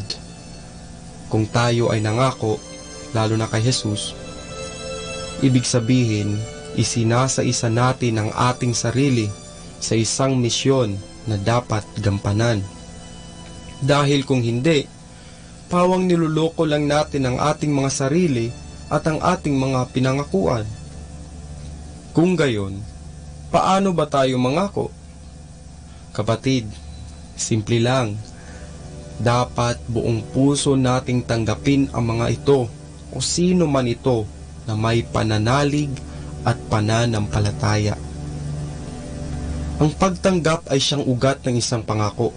Speaker 8: kung tayo ay nangako, lalo na kay Jesus, ibig sabihin, isinasa-isa natin ang ating sarili sa isang misyon na dapat gampanan. Dahil kung hindi, pawang niluloko lang natin ang ating mga sarili at ang ating mga pinangakuan. Kung gayon, paano ba tayo mangako? Kapatid, simple lang. Dapat buong puso nating tanggapin ang mga ito o sino man ito na may pananalig at pananampalataya. Ang pagtanggap ay siyang ugat ng isang pangako.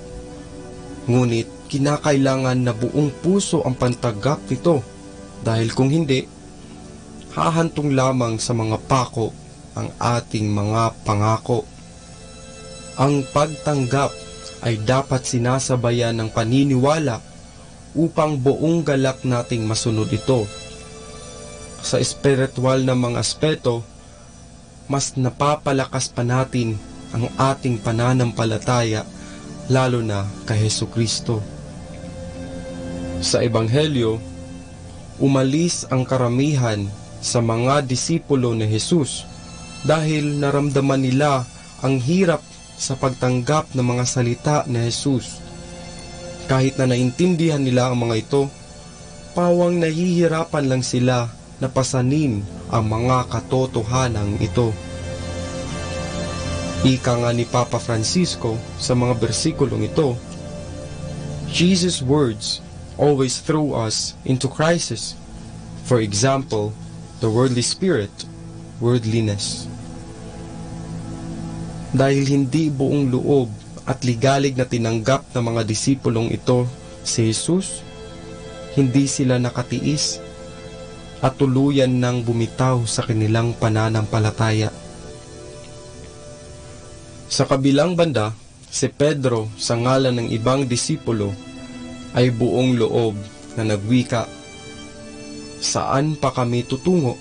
Speaker 8: Ngunit kinakailangan na buong puso ang pantanggap nito dahil kung hindi, hahantong lamang sa mga pako ang ating mga pangako. Ang pagtanggap ay dapat sinasabayan ng paniniwala upang buong galak nating masunod ito. Sa espiritual na mga aspeto, mas napapalakas pa natin ang ating pananampalataya, lalo na kay Hesukristo. Sa Ebanghelyo, umalis ang karamihan sa mga disipulo ni Jesus dahil naramdaman nila ang hirap sa pagtanggap ng mga salita ni Jesus. Kahit na naintindihan nila ang mga ito, pawang nahihirapan lang sila na pasanin ang mga katotohanan ito. Ika nga ni Papa Francisco sa mga bersikulong ito, Jesus' words always throw us into crisis. For example, the worldly spirit, worldliness. Dahil hindi buong loob at ligalig na tinanggap ng mga disipulong ito si Jesus, hindi sila nakatiis at tuluyan nang bumitaw sa kanilang pananampalataya. Sa kabilang banda, si Pedro sa ngalan ng ibang disipulo ay buong loob na nagwika, "Saan pa kami tutungo?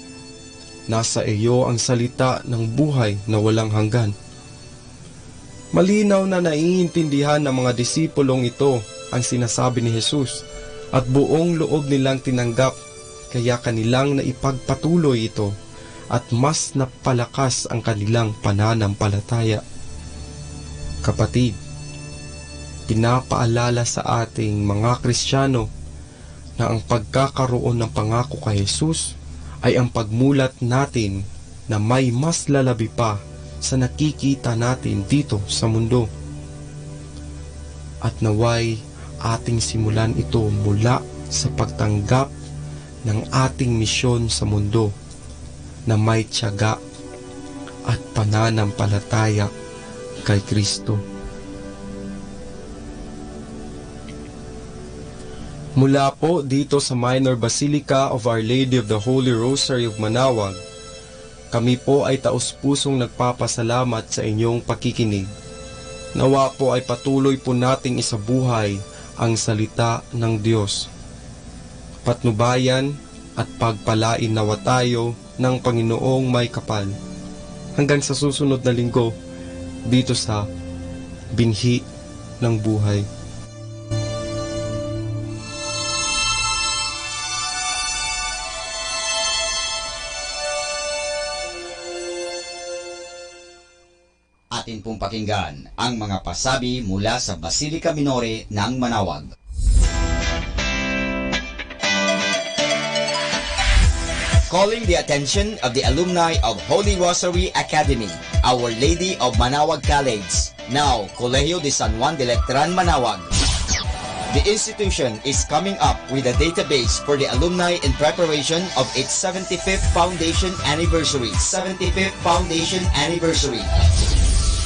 Speaker 8: Nasa iyo ang salita ng buhay na walang hanggan." Malinaw na naiintindihan ng mga disipulong ito ang sinasabi ni Jesus at buong loob nilang tinanggap, kaya kanilang naipagpatuloy ito at mas napalakas ang kanilang pananampalataya. Kapatid, pinapaalala sa ating mga Kristiyano na ang pagkakaroon ng pangako kay Jesus ay ang pagmulat natin na may mas lalabi pa sa nakikita natin dito sa mundo. At naway ating simulan ito mula sa pagtanggap ng ating misyon sa mundo na may tiyaga at pananampalataya kay Kristo. Mula po dito sa Minor Basilica of Our Lady of the Holy Rosary of Manaoag, kami po ay taus-pusong nagpapasalamat sa inyong pakikinig. Nawa po ay patuloy po nating isabuhay ang salita ng Diyos. Patnubayan at pagpalain nawa tayo ng Panginoong may kapal. Hanggang sa susunod na linggo dito sa Binhi ng Buhay.
Speaker 5: Atin pong pakinggan ang mga pasabi mula sa Basilica Minore ng Manaoag. Calling the attention of the alumni of Holy Rosary Academy, Our Lady of Manaoag College, now Colegio de San Juan de Lectran, Manaoag. The institution is coming up with a database for the alumni in preparation of its 75th foundation anniversary. 75th foundation anniversary.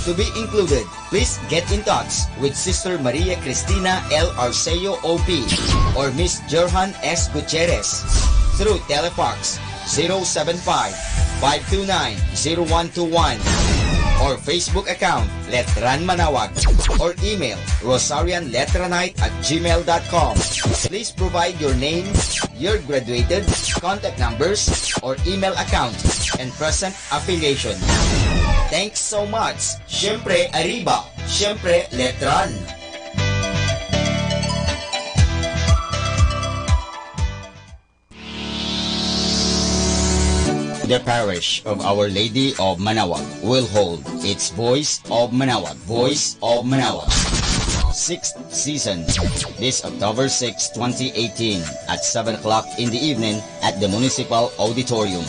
Speaker 5: To be included, please get in touch with Sister Maria Cristina L. Arceo OP or Miss Johan S. Gutierrez through Telefax 075-529-0121 or Facebook account Letran Manaoag or email rosarianletranite@gmail.com. Please provide your name, your graduated, contact numbers, or email account and present affiliation. Thanks so much. Siyempre, Arriba. Siyempre, Letran. The parish of Our Lady of Manaoag will hold its Voice of Manaoag. Voice of Manaoag. 6th season this October 6, 2018 at 7 o'clock in the evening at the Municipal Auditorium.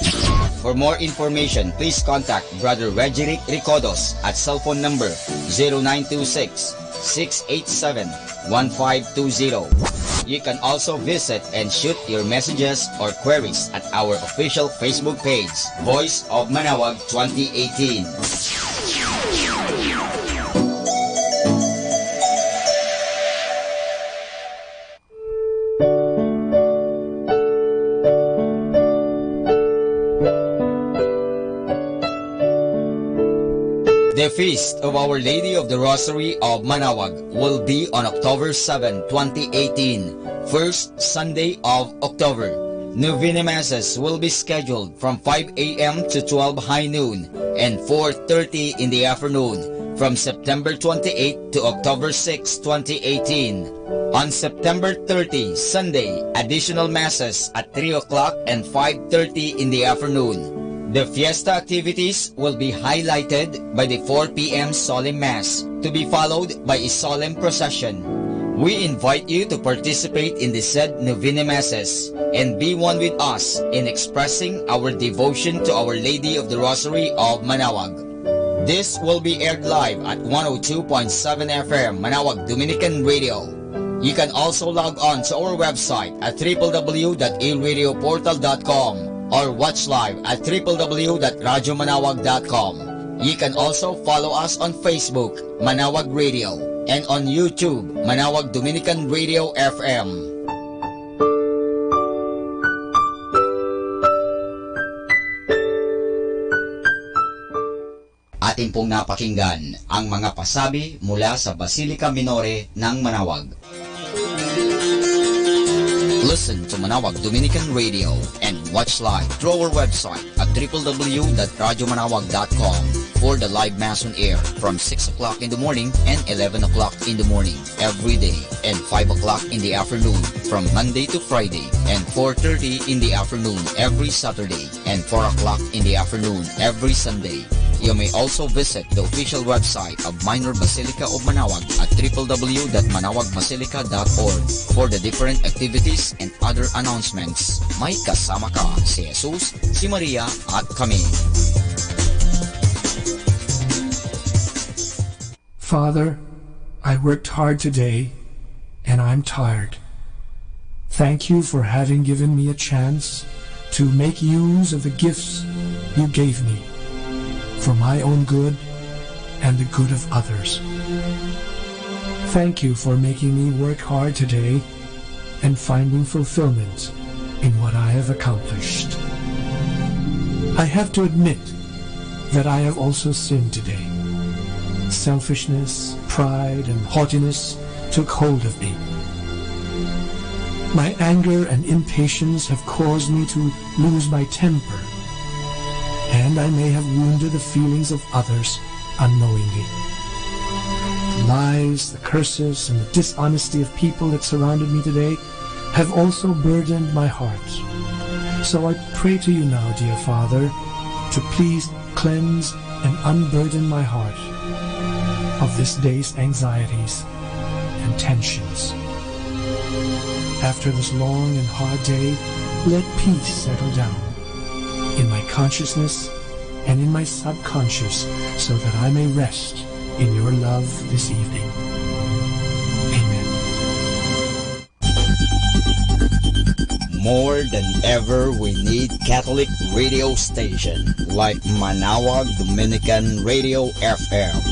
Speaker 5: For more information, please contact Brother Regeric Ricodos at cell phone number 0926-687-1520. You can also visit and shoot your messages or queries at our official Facebook page, Voice of Manaoag 2018. The Feast of Our Lady of the Rosary of Manaoag will be on October 7, 2018, first Sunday of October. Novena Masses will be scheduled from 5 a.m. to 12 high noon and 4:30 in the afternoon from September 28 to October 6, 2018. On September 30, Sunday, additional Masses at 3 o'clock and 5:30 in the afternoon. The fiesta activities will be highlighted by the 4 p.m. solemn mass, to be followed by a solemn procession. We invite you to participate in the said Novena Masses and be one with us in expressing our devotion to Our Lady of the Rosary of Manaoag. This will be aired live at 102.7 FM Manaoag Dominican Radio. You can also log on to our website at www.aradioportal.com or watch live at www.radiomanawag.com. You can also follow us on Facebook, Manaoag Radio, and on YouTube, Manaoag Dominican Radio FM. Atin pong napakinggan ang mga pasabi mula sa Basilica Minore ng Manaoag. Listen to Manaoag Dominican Radio and watch live through our website at www.radiomanawag.com for the live Mass on air from 6 o'clock in the morning and 11 o'clock in the morning every day and 5 o'clock in the afternoon from Monday to Friday and 4:30 in the afternoon every Saturday and 4 o'clock in the afternoon every Sunday. You may also visit the official website of Minor Basilica of Manaoag at www.manawagmasilica.org for the different activities and other announcements. May kasama ka si Jesus, si Maria at kami.
Speaker 4: Father, I worked hard today and I'm tired. Thank you for having given me a chance to make use of the gifts you gave me, for my own good and the good of others. Thank you for making me work hard today and finding fulfillment in what I have accomplished. I have to admit that I have also sinned today. Selfishness, pride, and haughtiness took hold of me. My anger and impatience have caused me to lose my temper, and I may have wounded the feelings of others unknowingly. The lies, the curses, and the dishonesty of people that surrounded me today have also burdened my heart. So I pray to you now, dear Father, to please cleanse and unburden my heart of this day's anxieties and tensions. After this long and hard day, let peace settle down in my consciousness and in my subconscious, so that I may rest in your love this evening. Amen.
Speaker 5: More than ever, we need Catholic radio station like Manaoag Dominican Radio FM.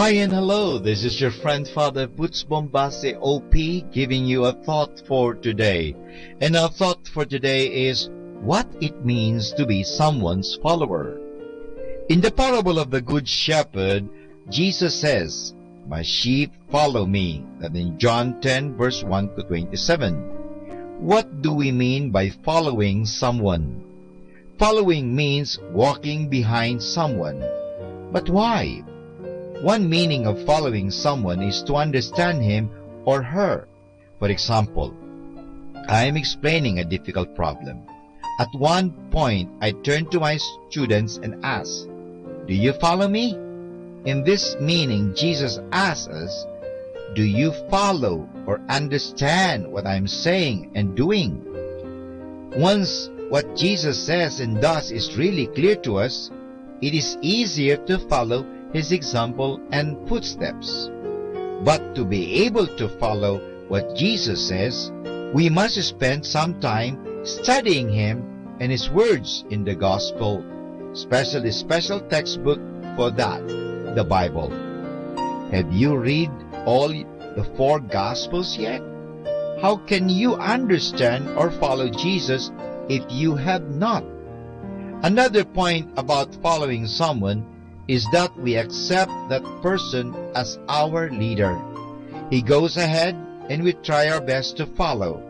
Speaker 10: Hi and hello, this is your friend Father Butz Bombase OP giving you a thought for today. And our thought for today is what it means to be someone's follower. In the parable of the Good Shepherd, Jesus says, "My sheep follow me," that in John 10 verse 1 to 27. What do we mean by following someone? Following means walking behind someone. But why? One meaning of following someone is to understand him or her. For example, I am explaining a difficult problem. At one point, I turned to my students and asked, "Do you follow me?" In this meaning, Jesus asks us, do you follow or understand what I'm saying and doing? Once what Jesus says and does is really clear to us, it is easier to follow his example and footsteps. But to be able to follow what Jesus says, we must spend some time studying him and his words in the gospel, especially special textbook for that, the Bible. Have you read all the 4 gospels yet? How can you understand or follow Jesus if you have not? Another point about following someone is that we accept that person as our leader. He goes ahead and we try our best to follow.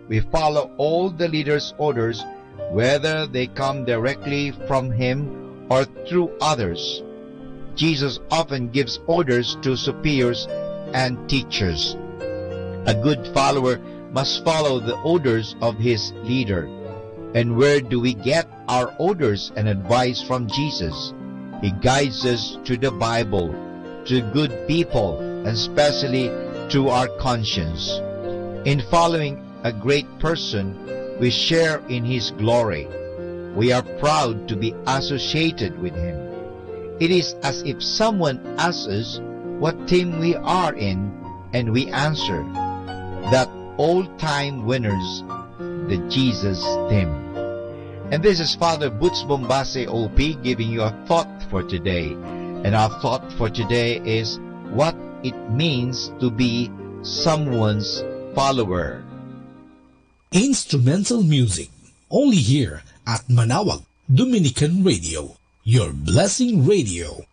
Speaker 10: We follow all the leader's orders, whether they come directly from him or through others. Jesus often gives orders to superiors and teachers. A good follower must follow the orders of his leader. And where do we get our orders and advice from Jesus? He guides us to the Bible, to good people, and especially to our conscience. In following a great person, we share in his glory. We are proud to be associated with him. It is as if someone asks us what team we are in, and we answer, that old-time winners, the Jesus team. And this is Father Butz Bombase OP giving you a thought for today. And our thought for today is what it means to be someone's follower.
Speaker 1: Instrumental music, only here at Manawag Dominican Radio, your blessing radio.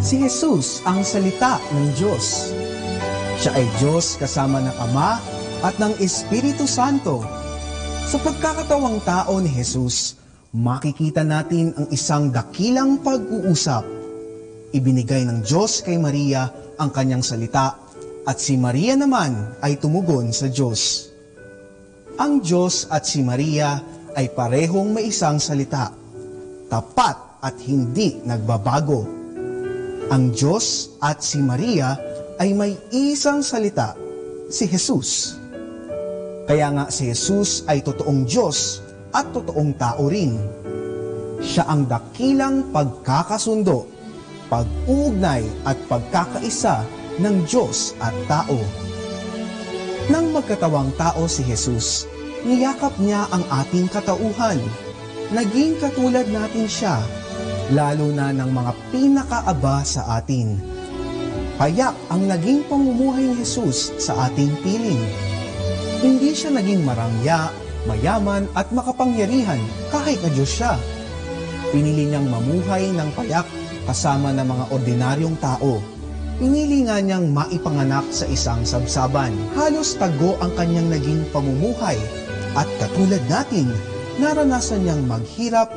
Speaker 9: Si Jesus ang salita ng Diyos. Siya ay Diyos kasama ng Ama at ng Espiritu Santo. Sa pagkakatawang tao ni Jesus, makikita natin ang isang dakilang pag-uusap. Ibinigay ng Diyos kay Maria ang kanyang salita at si Maria naman ay tumugon sa Diyos. Ang Diyos at si Maria ay parehong may isang salita, tapat at hindi nagbabago. Ang Diyos at si Maria ay may isang salita, si Jesus. Kaya nga si Jesus ay totoong Diyos at totoong tao rin. Siya ang dakilang pagkakasundo, pag-uugnay at pagkakaisa ng Diyos at tao. Nang magkatawang tao si Jesus, niyakap niya ang ating katauhan. Naging katulad natin siya, lalo na ng mga pinakaaba sa atin. Payak ang naging pamumuhay ni Jesus sa ating piling. Hindi siya naging marangya, mayaman at makapangyarihan kahit na Diyos siya. Pinili niyang mamuhay ng payak kasama ng mga ordinaryong tao. Pinili nga niyang maipanganak sa isang sabsaban. Halos tago ang kanyang naging pamumuhay at katulad natin, naranasan niyang maghirap,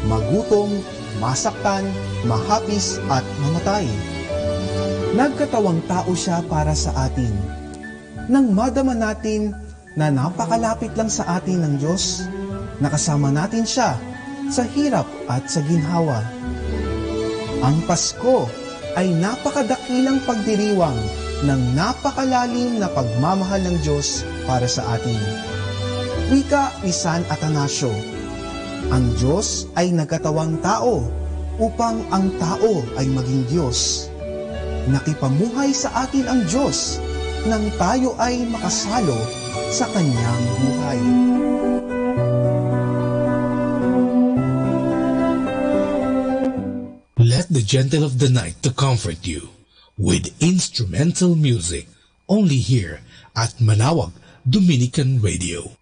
Speaker 9: magutom, masaktan, mahapis at mamatay. Nagkatawang tao siya para sa atin. Nang madama natin na napakalapit lang sa atin ng Diyos, nakasama natin siya sa hirap at sa ginhawa. Ang Pasko ay napakadakilang pagdiriwang ng napakalalim na pagmamahal ng Diyos para sa atin. Wika ni San Atanasio, ang Diyos ay nagkatawang tao upang ang tao ay maging Diyos. Nakipamuhay sa atin ang Diyos nang tayo ay makasalo sa Kanyang buhay.
Speaker 1: Let the gentle of the night to comfort you with instrumental music only here at Manawag Dominican Radio.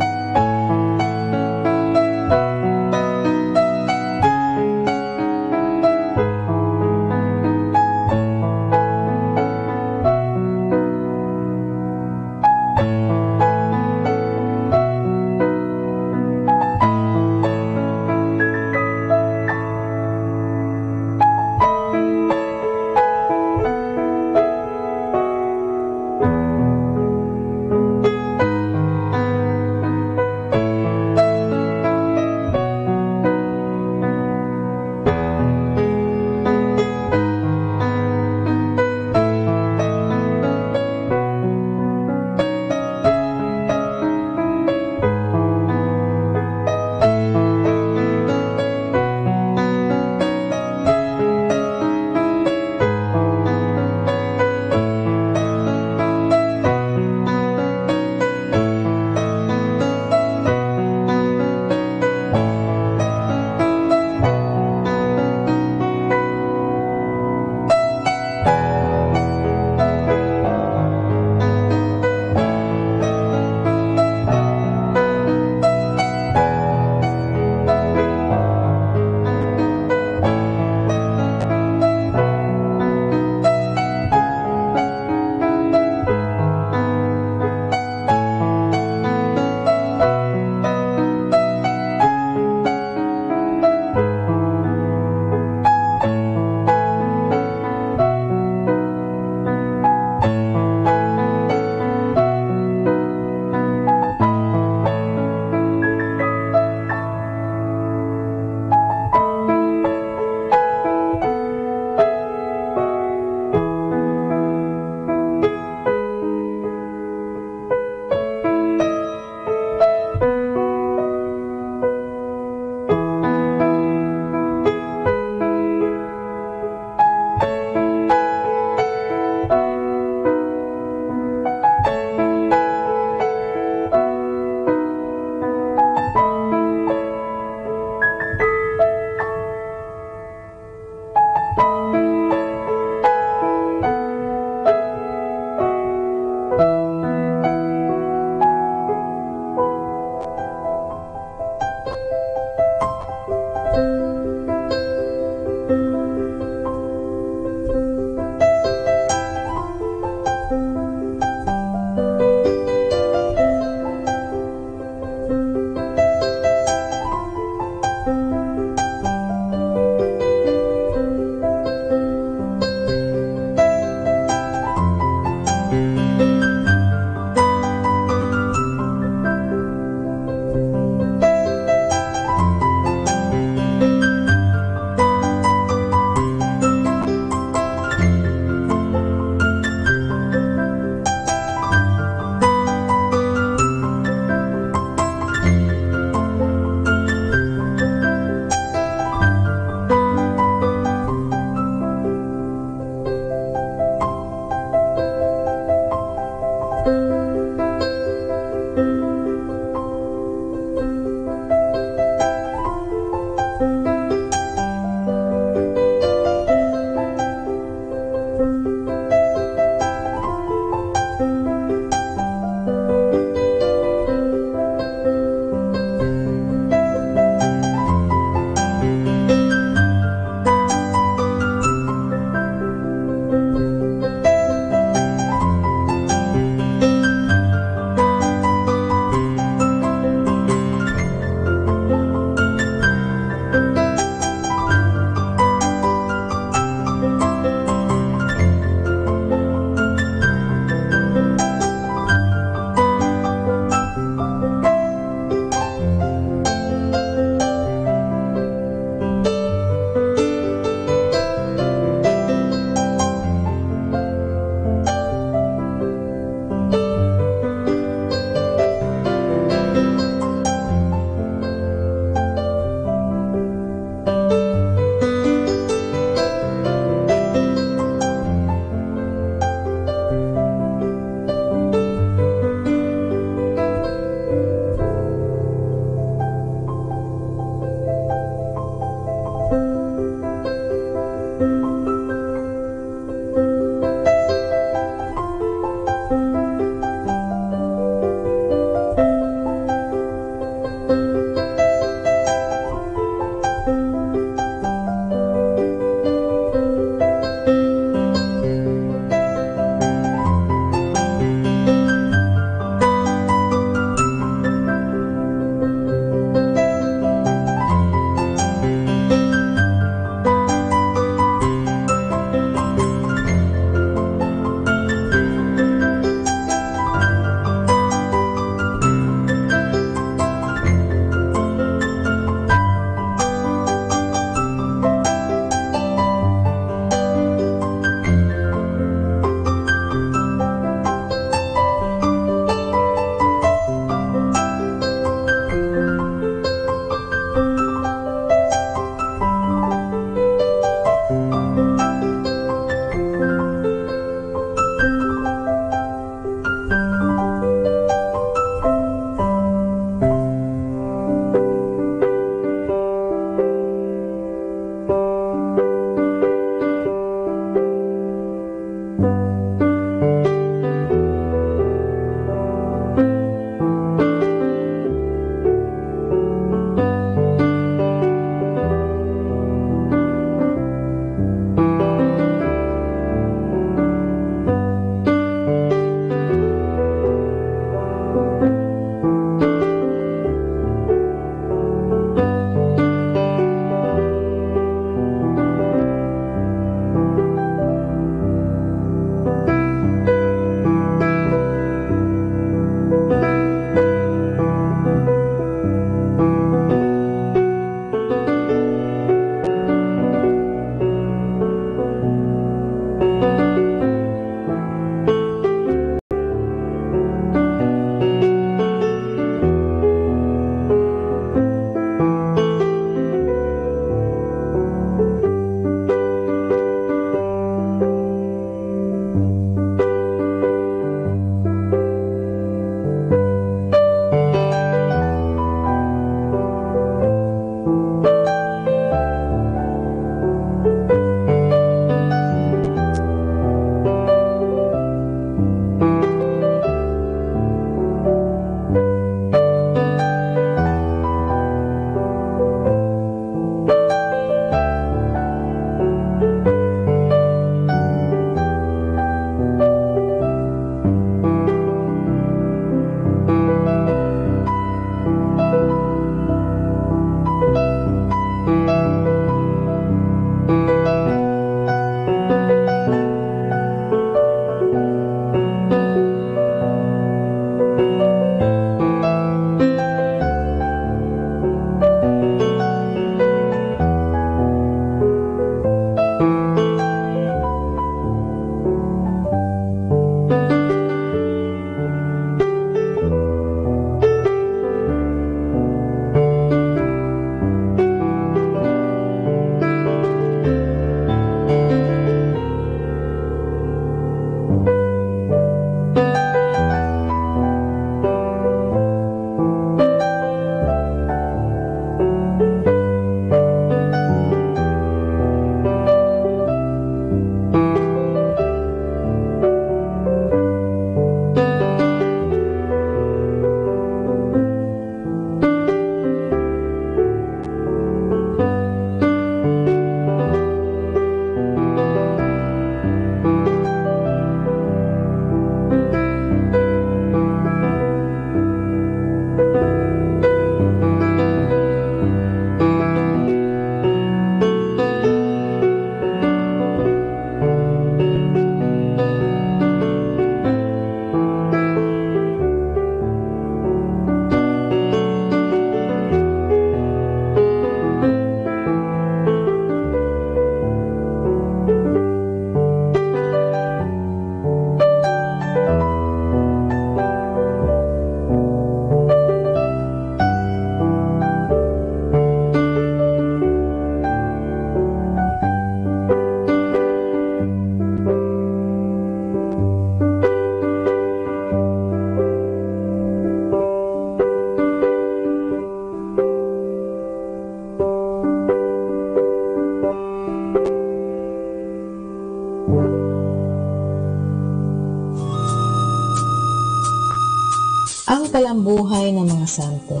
Speaker 14: buhay ng mga santo.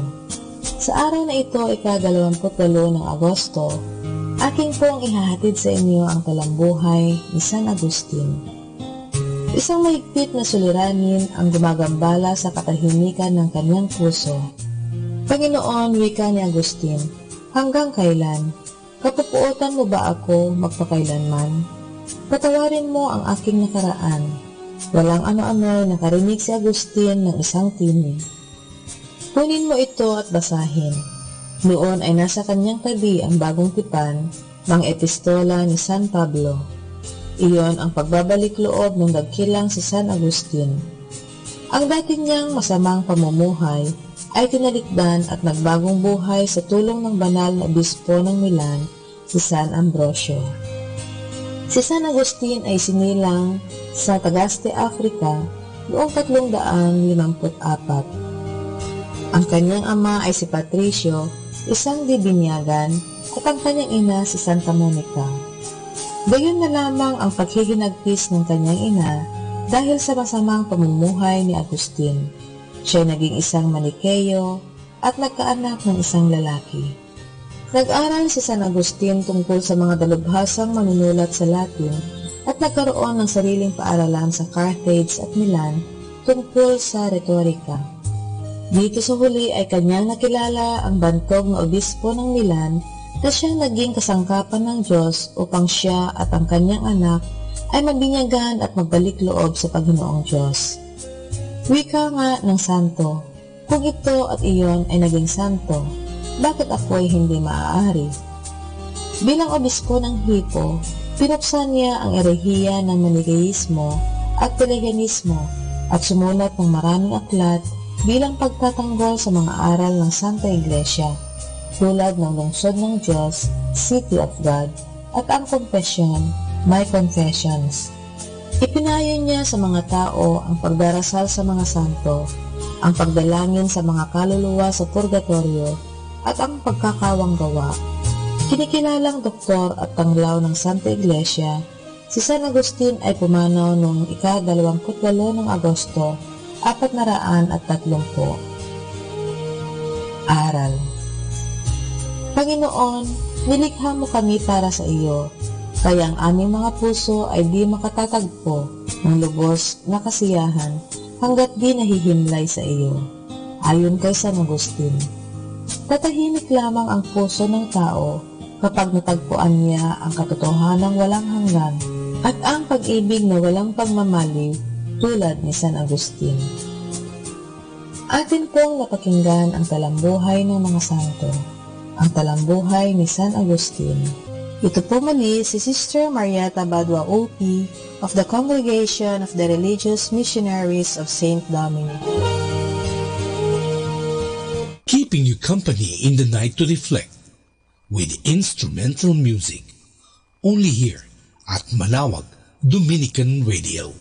Speaker 14: Sa araw na ito, ika-28 ng Agosto, aking pong ihahatid sa inyo ang talambuhay ni San Agustin. Isang mahigpit na suliranin ang gumagambala sa katahimikan ng kanyang puso. Panginoon, wika ni Agustin, hanggang kailan? Kapupuotan mo ba ako magpakailanman? Patawarin mo ang aking nakaraan. Walang ano-ano nakarinig si Agustin ng isang tinig. Kunin mo ito at basahin. Noon ay nasa kanyang tabi ang bagong tipan, mga epistola ni San Pablo. Iyon ang pagbabalik loob ng dagkilang si San Agustin. Ang dati niyang masamang pamumuhay ay tinalikdan at nagbagong buhay sa tulong ng banal na obispo ng Milan, si San Ambrosio. Si San Agustin ay sinilang sa Tagaste, Africa noong 354. Ang kanyang ama ay si Patricio, isang dibinyagan, at ang kanyang ina si Santa Monica. Gayon na lamang ang paghihinagpis ng kanyang ina dahil sa masamang pamumuhay ni Agustin. Siya naging isang Manikeyo at nagkaanak ng isang lalaki. Nag-aral si San Agustin tungkol sa mga dalubhasang manunulat sa Latin at nagkaroon ng sariling paaralan sa Carthage at Milan tungkol sa retorika. Dito sa huli ay kanyang nakilala ang bantog na obispo ng Milan na siyang naging kasangkapan ng Diyos upang siya at ang kanyang anak ay magbinyagan at magbalik loob sa Panginoong Diyos. Wika nga ng santo, kung ito at iyon ay naging santo, bakit ako'y hindi maaari? Bilang obispo ng Hippo, pinuksan niya ang erehiya ng Manikeismo at Pelagianismo at sumulat ng maraming aklat bilang pagtatanggol sa mga aral ng Santa Iglesia, tulad ng Lungsod ng Diyos, City of God, at ang Confession, My Confessions. Ipinayo niya sa mga tao ang pagdarasal sa mga santo, ang pagdalangin sa mga kaluluwa sa purgatorio, at ang pagkakawanggawa. Kinikilalang doktor at tanglaw ng Santa Iglesia, si San Agustin ay pumanaw noong ika-28 ng Agosto, 430. Aral. Panginoon, nilikha mo kami para sa iyo, kaya ang aming mga puso ay di makatatagpo ng lubos na kasiyahan hanggat di nahihimlay sa iyo. Ayon kay San Agustin, tatahimik lamang ang puso ng tao kapag natagpuan niya ang katotohanang walang hanggan at ang pag-ibig na walang pagmamaliw tulad ni San Agustin. Atin pong napakinggan ang talambuhay ng mga santo, ang talambuhay ni San Agustin. Ito po muli si Sister Marieta Badua OP of the Congregation of the Religious Missionaries of St. Dominic.
Speaker 1: Keeping you company in the night to reflect with instrumental music, only here at Manawag Dominican Radio.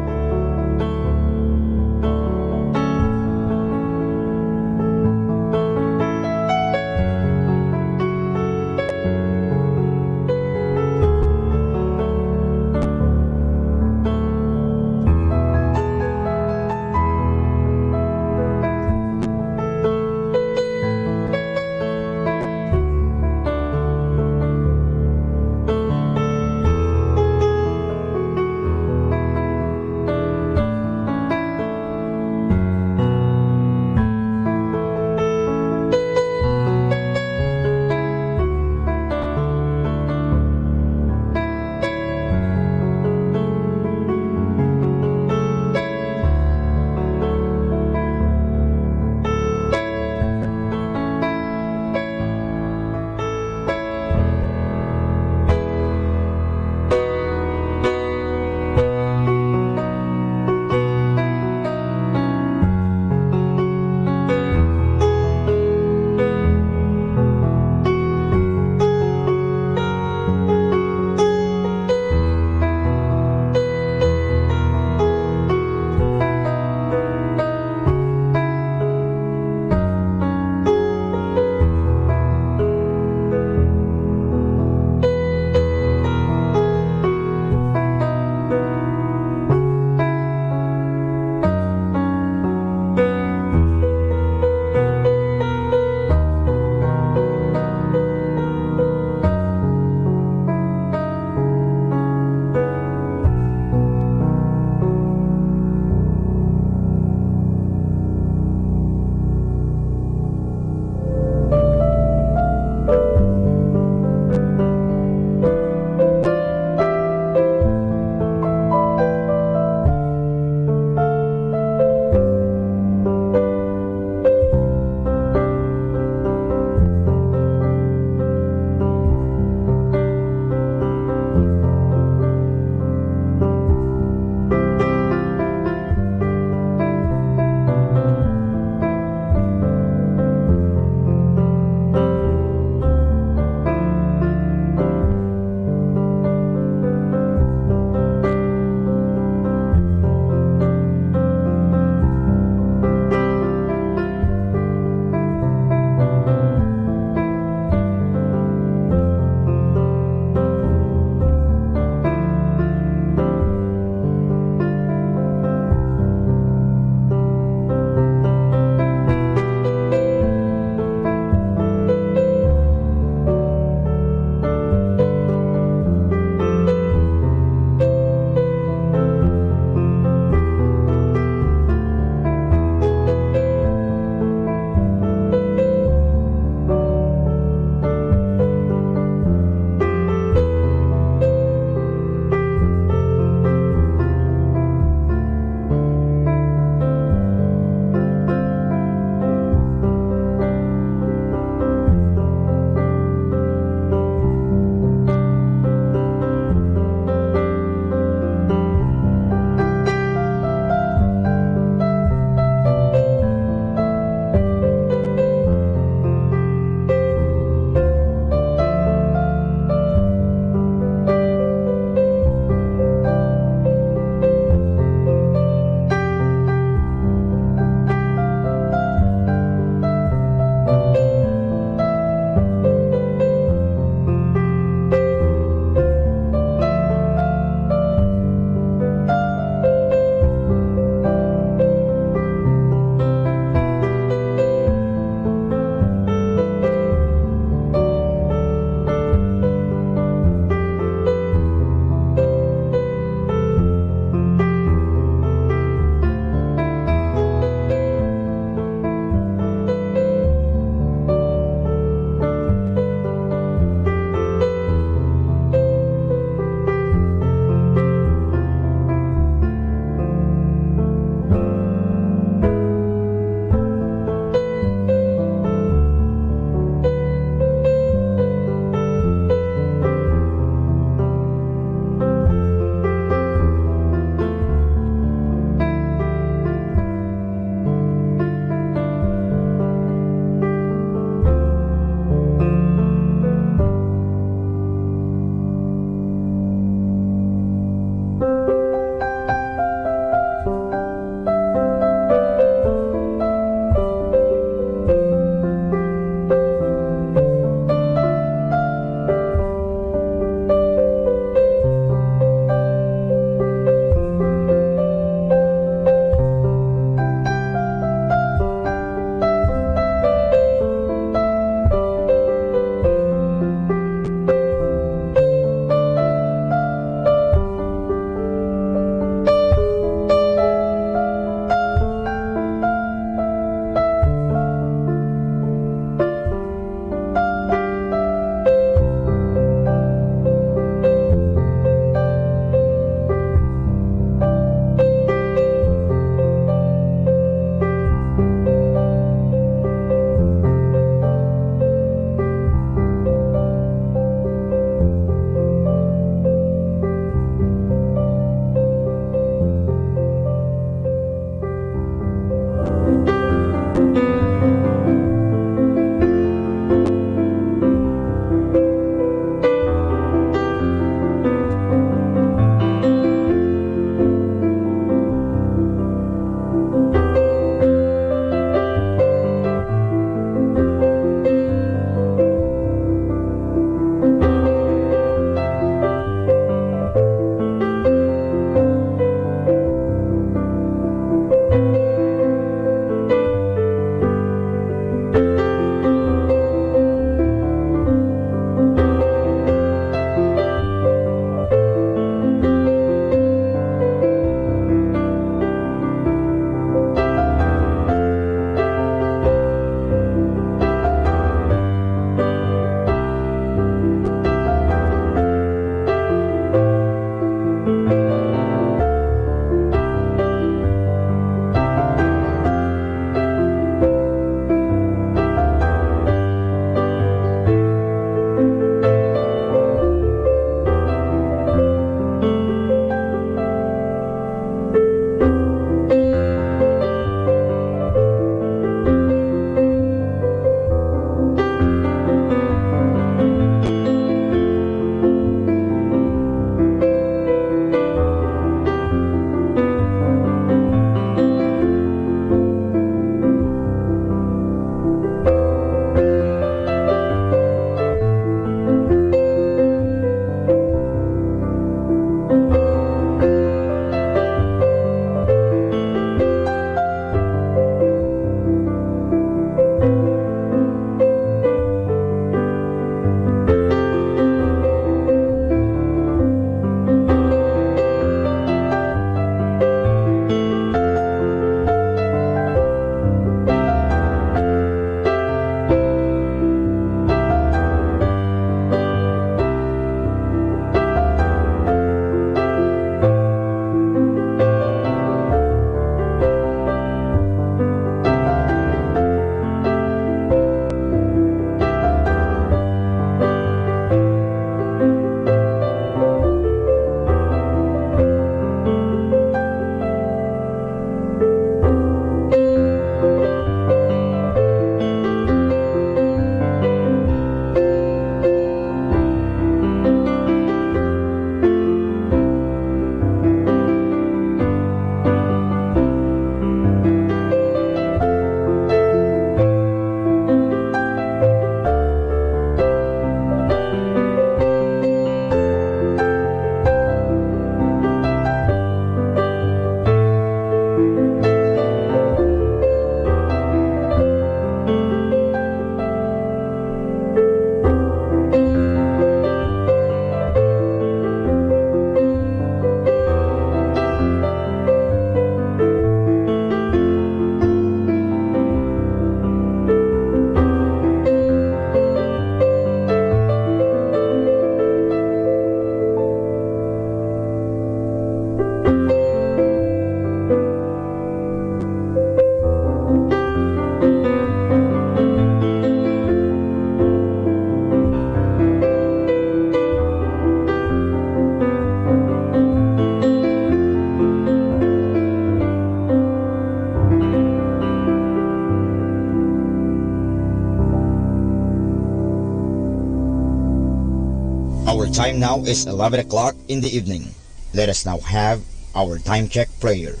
Speaker 5: Our time now is 11 o'clock in the evening. Let us now have our time check prayer.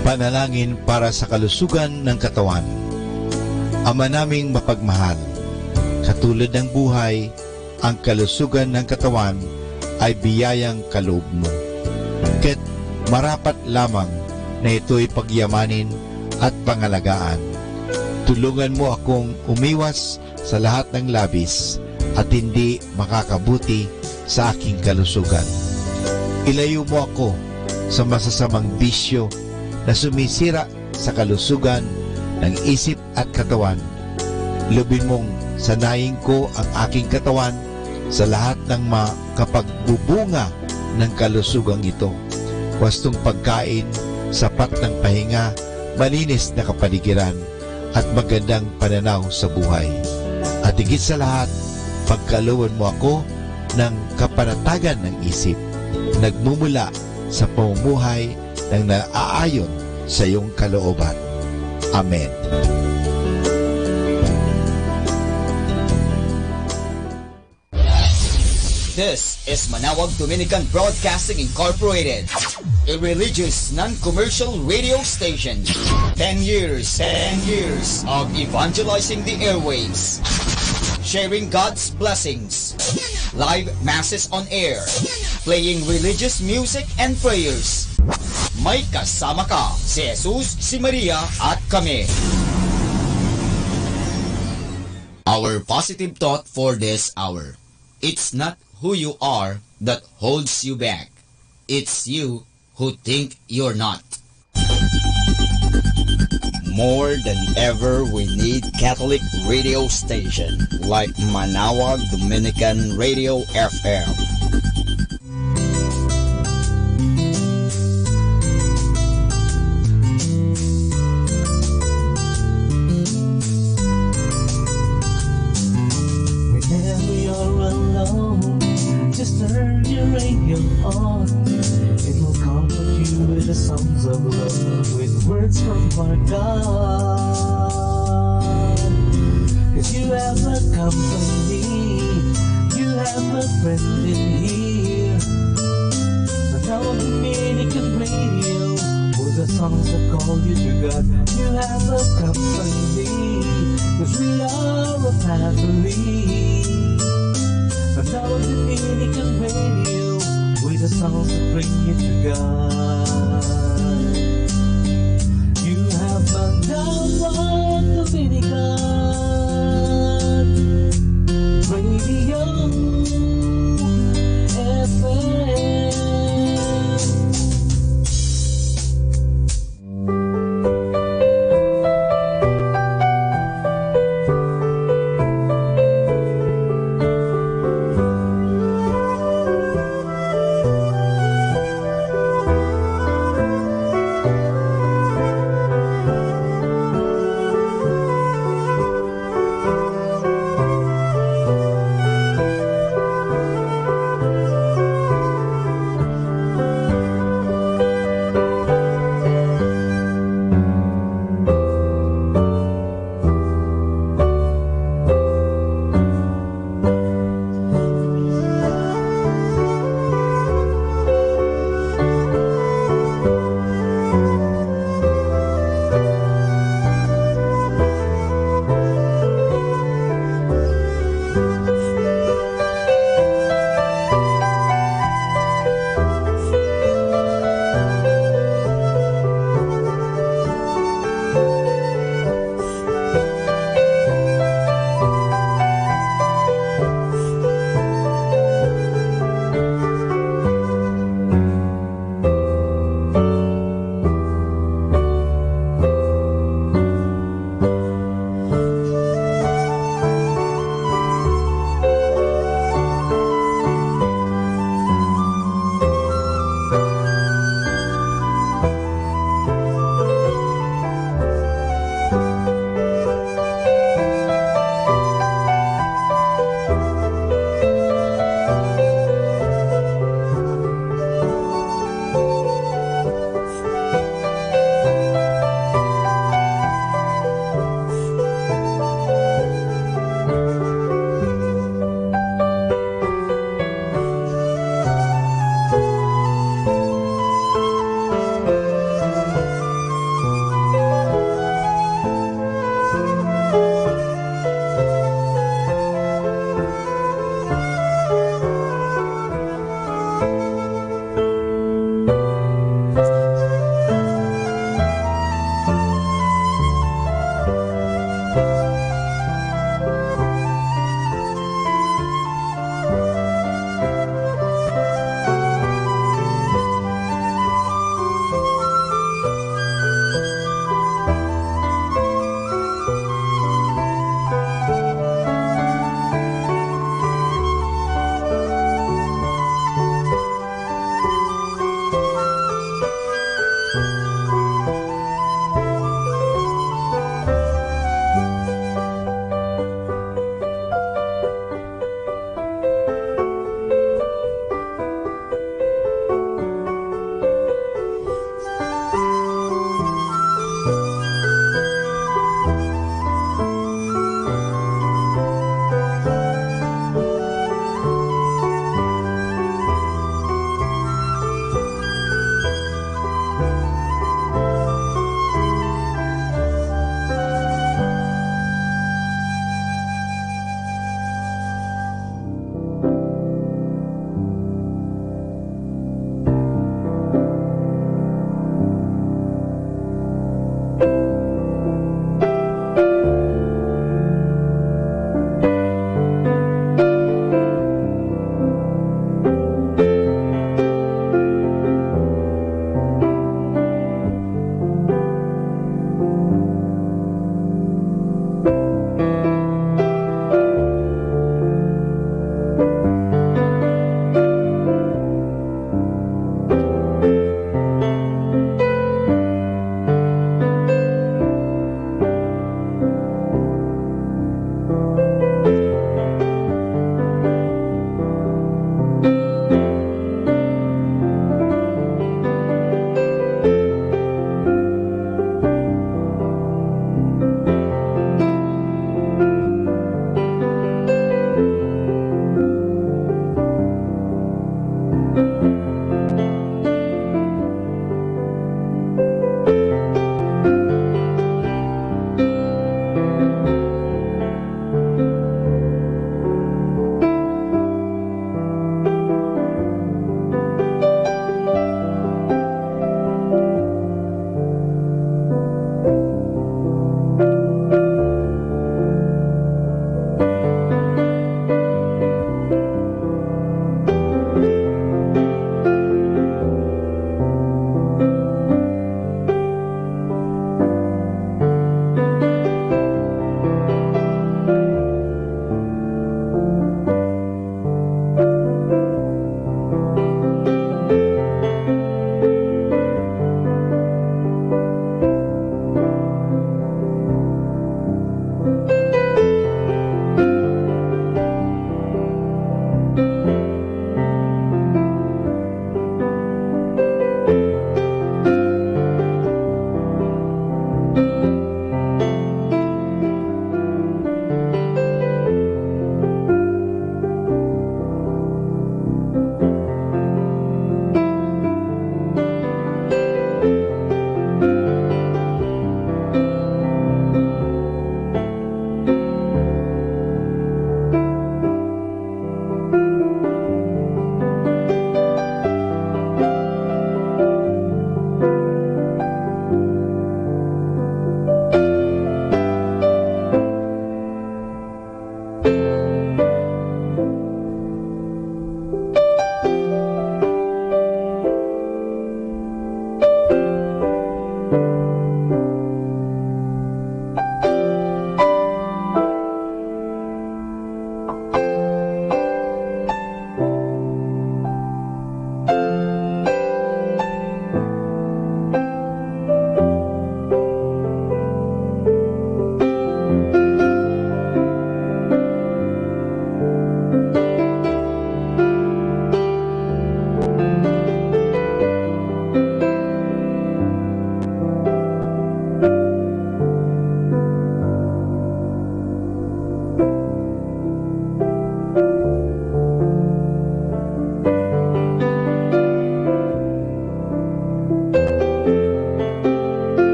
Speaker 6: Panalangin para sa kalusugan ng katawan. Ama naming mapagmahal, katulad ng buhay, ang kalusugan ng katawan ay biyayang kaloob mo. Ket marapat lamang na ito'y pagyamanin at pangalagaan. Tulungan mo akong umiwas sa lahat ng labis at hindi makakabuti sa aking kalusugan. Ilayo mo ako sa masasamang bisyo na sumisira sa kalusugan ng isip at katawan. Lubin mong sanayin ko ang aking katawan sa lahat ng makapagbubunga ng kalusugang ito. Wastong pagkain, sapat ng pahinga, malinis na kapaligiran, at magandang pananaw sa buhay. At higit sa lahat, pagkalooban mo ako ng kapanatagan ng isip, nagmumula sa pamumuhay ng naaayon sa iyong kalooban. Amen.
Speaker 5: This is Manawag Dominican Broadcasting Incorporated, a religious, non-commercial radio station. 10 years of evangelizing the airwaves, sharing God's blessings, live masses on air, playing religious music and prayers. May kasama ka, si Jesus, si Maria, at kami. Our positive thought for this hour: it's not who you are that holds you back. It's you who think you're not. More than ever, we need Catholic radio station like Manawag Dominican Radio FM.
Speaker 12: Whenever you're alone, just turn your radio on. It will comfort you with the songs of love, with words from our God. 'Cause you have a company, you have a friend in here. Manawag Dominican Radio, with the songs that call you to God. You have a company, 'cause we are a family. Manawag Dominican Radio, with the songs that bring you to God. You have Manawag Dominican Radio FM.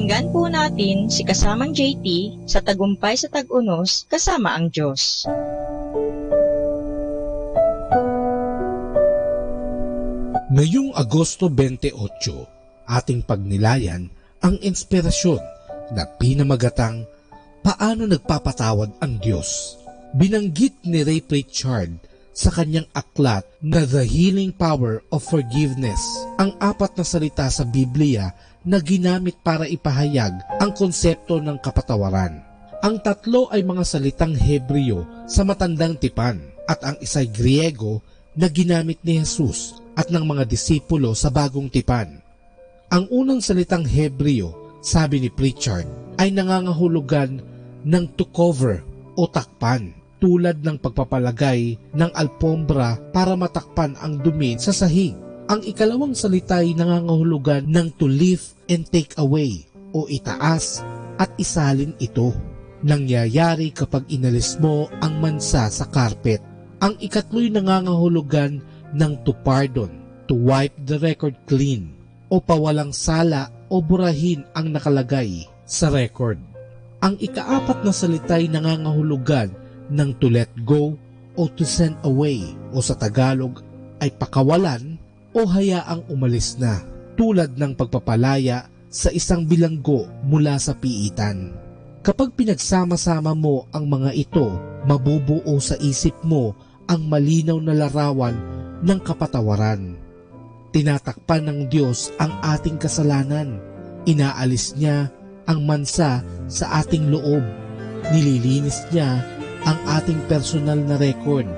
Speaker 16: Pakinggan po natin si kasamang JT sa Tagumpay sa Tag-Unos kasama ang Diyos.
Speaker 1: Ngayong Agosto 28, ating pagnilayan ang inspirasyon na pinamagatang Paano Nagpapatawad ang Diyos. Binanggit ni Ray Pritchard sa kanyang aklat na The Healing Power of Forgiveness ang 4 na salita sa Biblia na ginamit para ipahayag ang konsepto ng kapatawaran. Ang 3 ay mga salitang Hebreo sa Matandang Tipan at ang isa'y Griego na ginamit ni Jesus at ng mga disipulo sa Bagong Tipan. Ang unang salitang Hebreo, sabi ni Pritchard, ay nangangahulugan ng to cover o takpan, tulad ng pagpapalagay ng alpombra para matakpan ang dumi sa sahig. Ang ikalawang salita ay nangangahulugan ng to lift and take away o itaas at isalin ito. Nangyayari kapag inalis mo ang mansa sa carpet. Ang ikatlo'y nangangahulugan ng to pardon, to wipe the record clean, o pawalang sala o burahin ang nakalagay sa record. Ang ika-4 na salita ay nangangahulugan ng to let go o to send away, o sa Tagalog ay pakawalan o hayaang umalis na, tulad ng pagpapalaya sa isang bilanggo mula sa piitan. Kapag pinagsama-sama mo ang mga ito, mabubuo sa isip mo ang malinaw na larawan ng kapatawaran. Tinatakpan ng Diyos ang ating kasalanan. Inaalis niya ang mansa sa ating loob. Nililinis niya ang ating personal na record.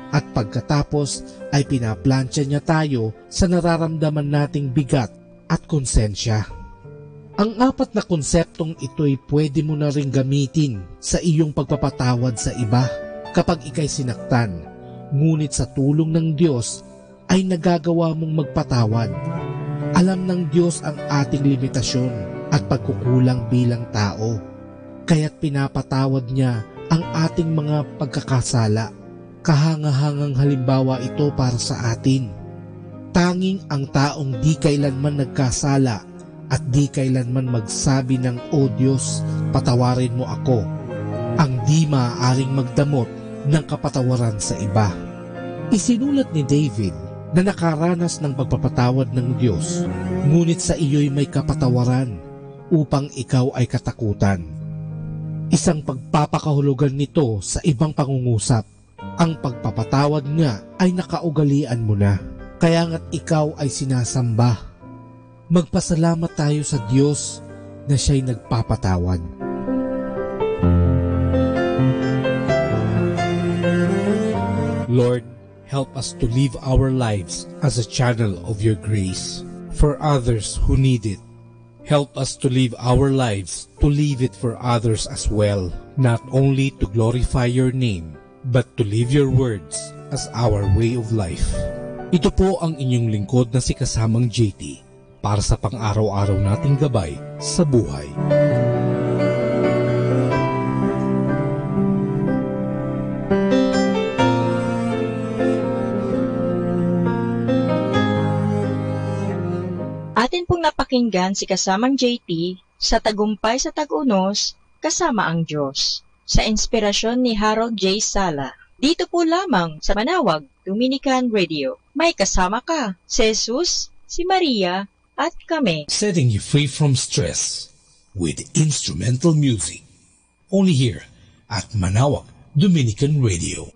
Speaker 1: At pagkatapos ay pinaplansya niya tayo sa nararamdaman nating bigat at konsensya. Ang 4 na konseptong ito'y pwede mo na ring gamitin sa iyong pagpapatawad sa iba kapag ika'y sinaktan. Ngunit sa tulong ng Diyos ay nagagawa mong magpatawad. Alam ng Diyos ang ating limitasyon at pagkukulang bilang tao, kaya't pinapatawad niya ang ating mga pagkakasala. Kahangahangang halimbawa ito para sa atin. Tanging ang taong di kailanman nagkasala at di kailanman magsabi ng, "O Diyos, patawarin mo ako," ang di maaaring magdamot ng kapatawaran sa iba. Isinulat ni David na nakaranas ng pagpapatawad ng Diyos, ngunit sa iyo'y may kapatawaran upang ikaw ay katakutan. Isang pagpapakahulugan nito sa ibang pangungusap. Ang pagpapatawad nga ay nakaugalian mo na, kaya nga't ikaw ay sinasamba. Magpasalamat tayo sa Diyos na siya'y nagpapatawad. Lord, help us to live our lives as a channel of your grace for others who need it. Help us to live our lives to live it for others as well, not only to glorify your name, but to live your words as our way of life. Ito po ang inyong lingkod na si Kasamang JT para sa pang-araw-araw nating gabay sa buhay.
Speaker 16: Atin pong napakinggan si kasamang JT sa Tagumpay sa Tag-Unos kasama ang Diyos sa inspirasyon ni Harold J. Sala. Dito po lamang sa Manawag Dominican Radio. May kasama ka, si Jesus, si Maria, at kami.
Speaker 1: Setting you free from stress with instrumental music. Only here at Manawag Dominican Radio.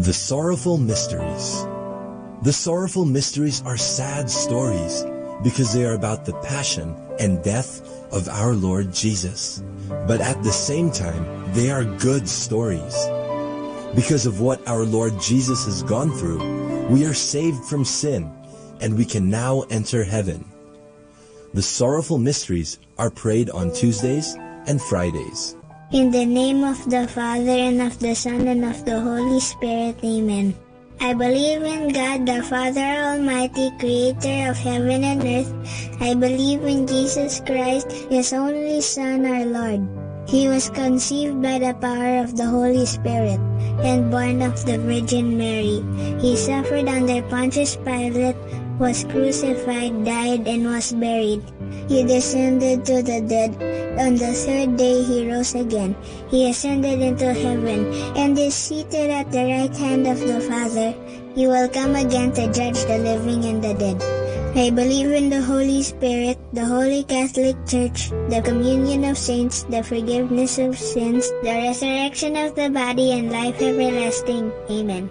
Speaker 18: The Sorrowful Mysteries. The sorrowful mysteries are sad stories because they are about the passion and death of our Lord Jesus. But at the same time, they are good stories. Because of what our Lord Jesus has gone through, we are saved from sin and we can now enter heaven. The sorrowful mysteries are prayed on Tuesdays and Fridays.
Speaker 21: In the name of the Father, and of the Son, and of the Holy Spirit, Amen. I believe in God, the Father Almighty, creator of heaven and earth. I believe in Jesus Christ, His only Son, our Lord. He was conceived by the power of the Holy Spirit, and born of the Virgin Mary. He suffered under Pontius Pilate, was crucified, died, and was buried. He descended to the dead. On the third day he rose again. He ascended into heaven, and is seated at the right hand of the Father. He will come again to judge the living and the dead. I believe in the Holy Spirit, the Holy Catholic Church, the communion of saints, the forgiveness of sins, the resurrection of the body, and life everlasting. Amen.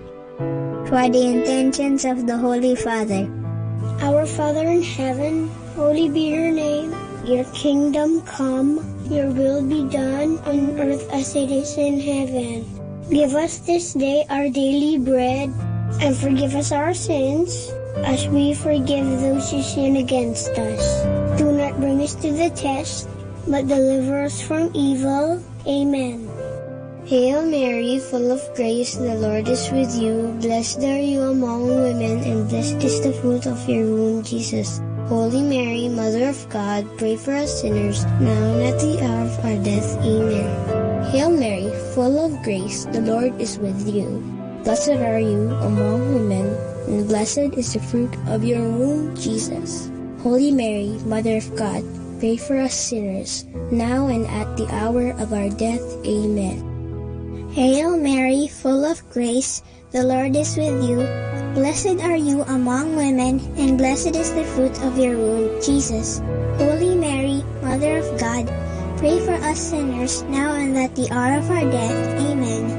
Speaker 21: For the intentions of the Holy Father.
Speaker 22: Our Father in heaven, holy be your name. Your kingdom come, your will be done on earth as it is in heaven. Give us this day our daily bread, and forgive us our sins, as we forgive those who sin against us. Do not bring us to the test, but deliver us from evil. Amen. Hail Mary, full of grace, the Lord is with you. Blessed are you among women, and blessed is the fruit of your womb, Jesus. Holy Mary, Mother of God, pray for us sinners, now and at the hour of our death. Amen. Hail Mary, full of grace, the Lord is with you. Blessed are you among women, and blessed is the fruit of your womb, Jesus. Holy Mary, Mother of God, pray for us sinners, now and at the hour of our death. Amen.
Speaker 21: Hail Mary, full of grace, the Lord is with you. Blessed are you among women, and blessed is the fruit of your womb, Jesus. Holy Mary, Mother of God, pray for us sinners, now and at the hour of our death. Amen.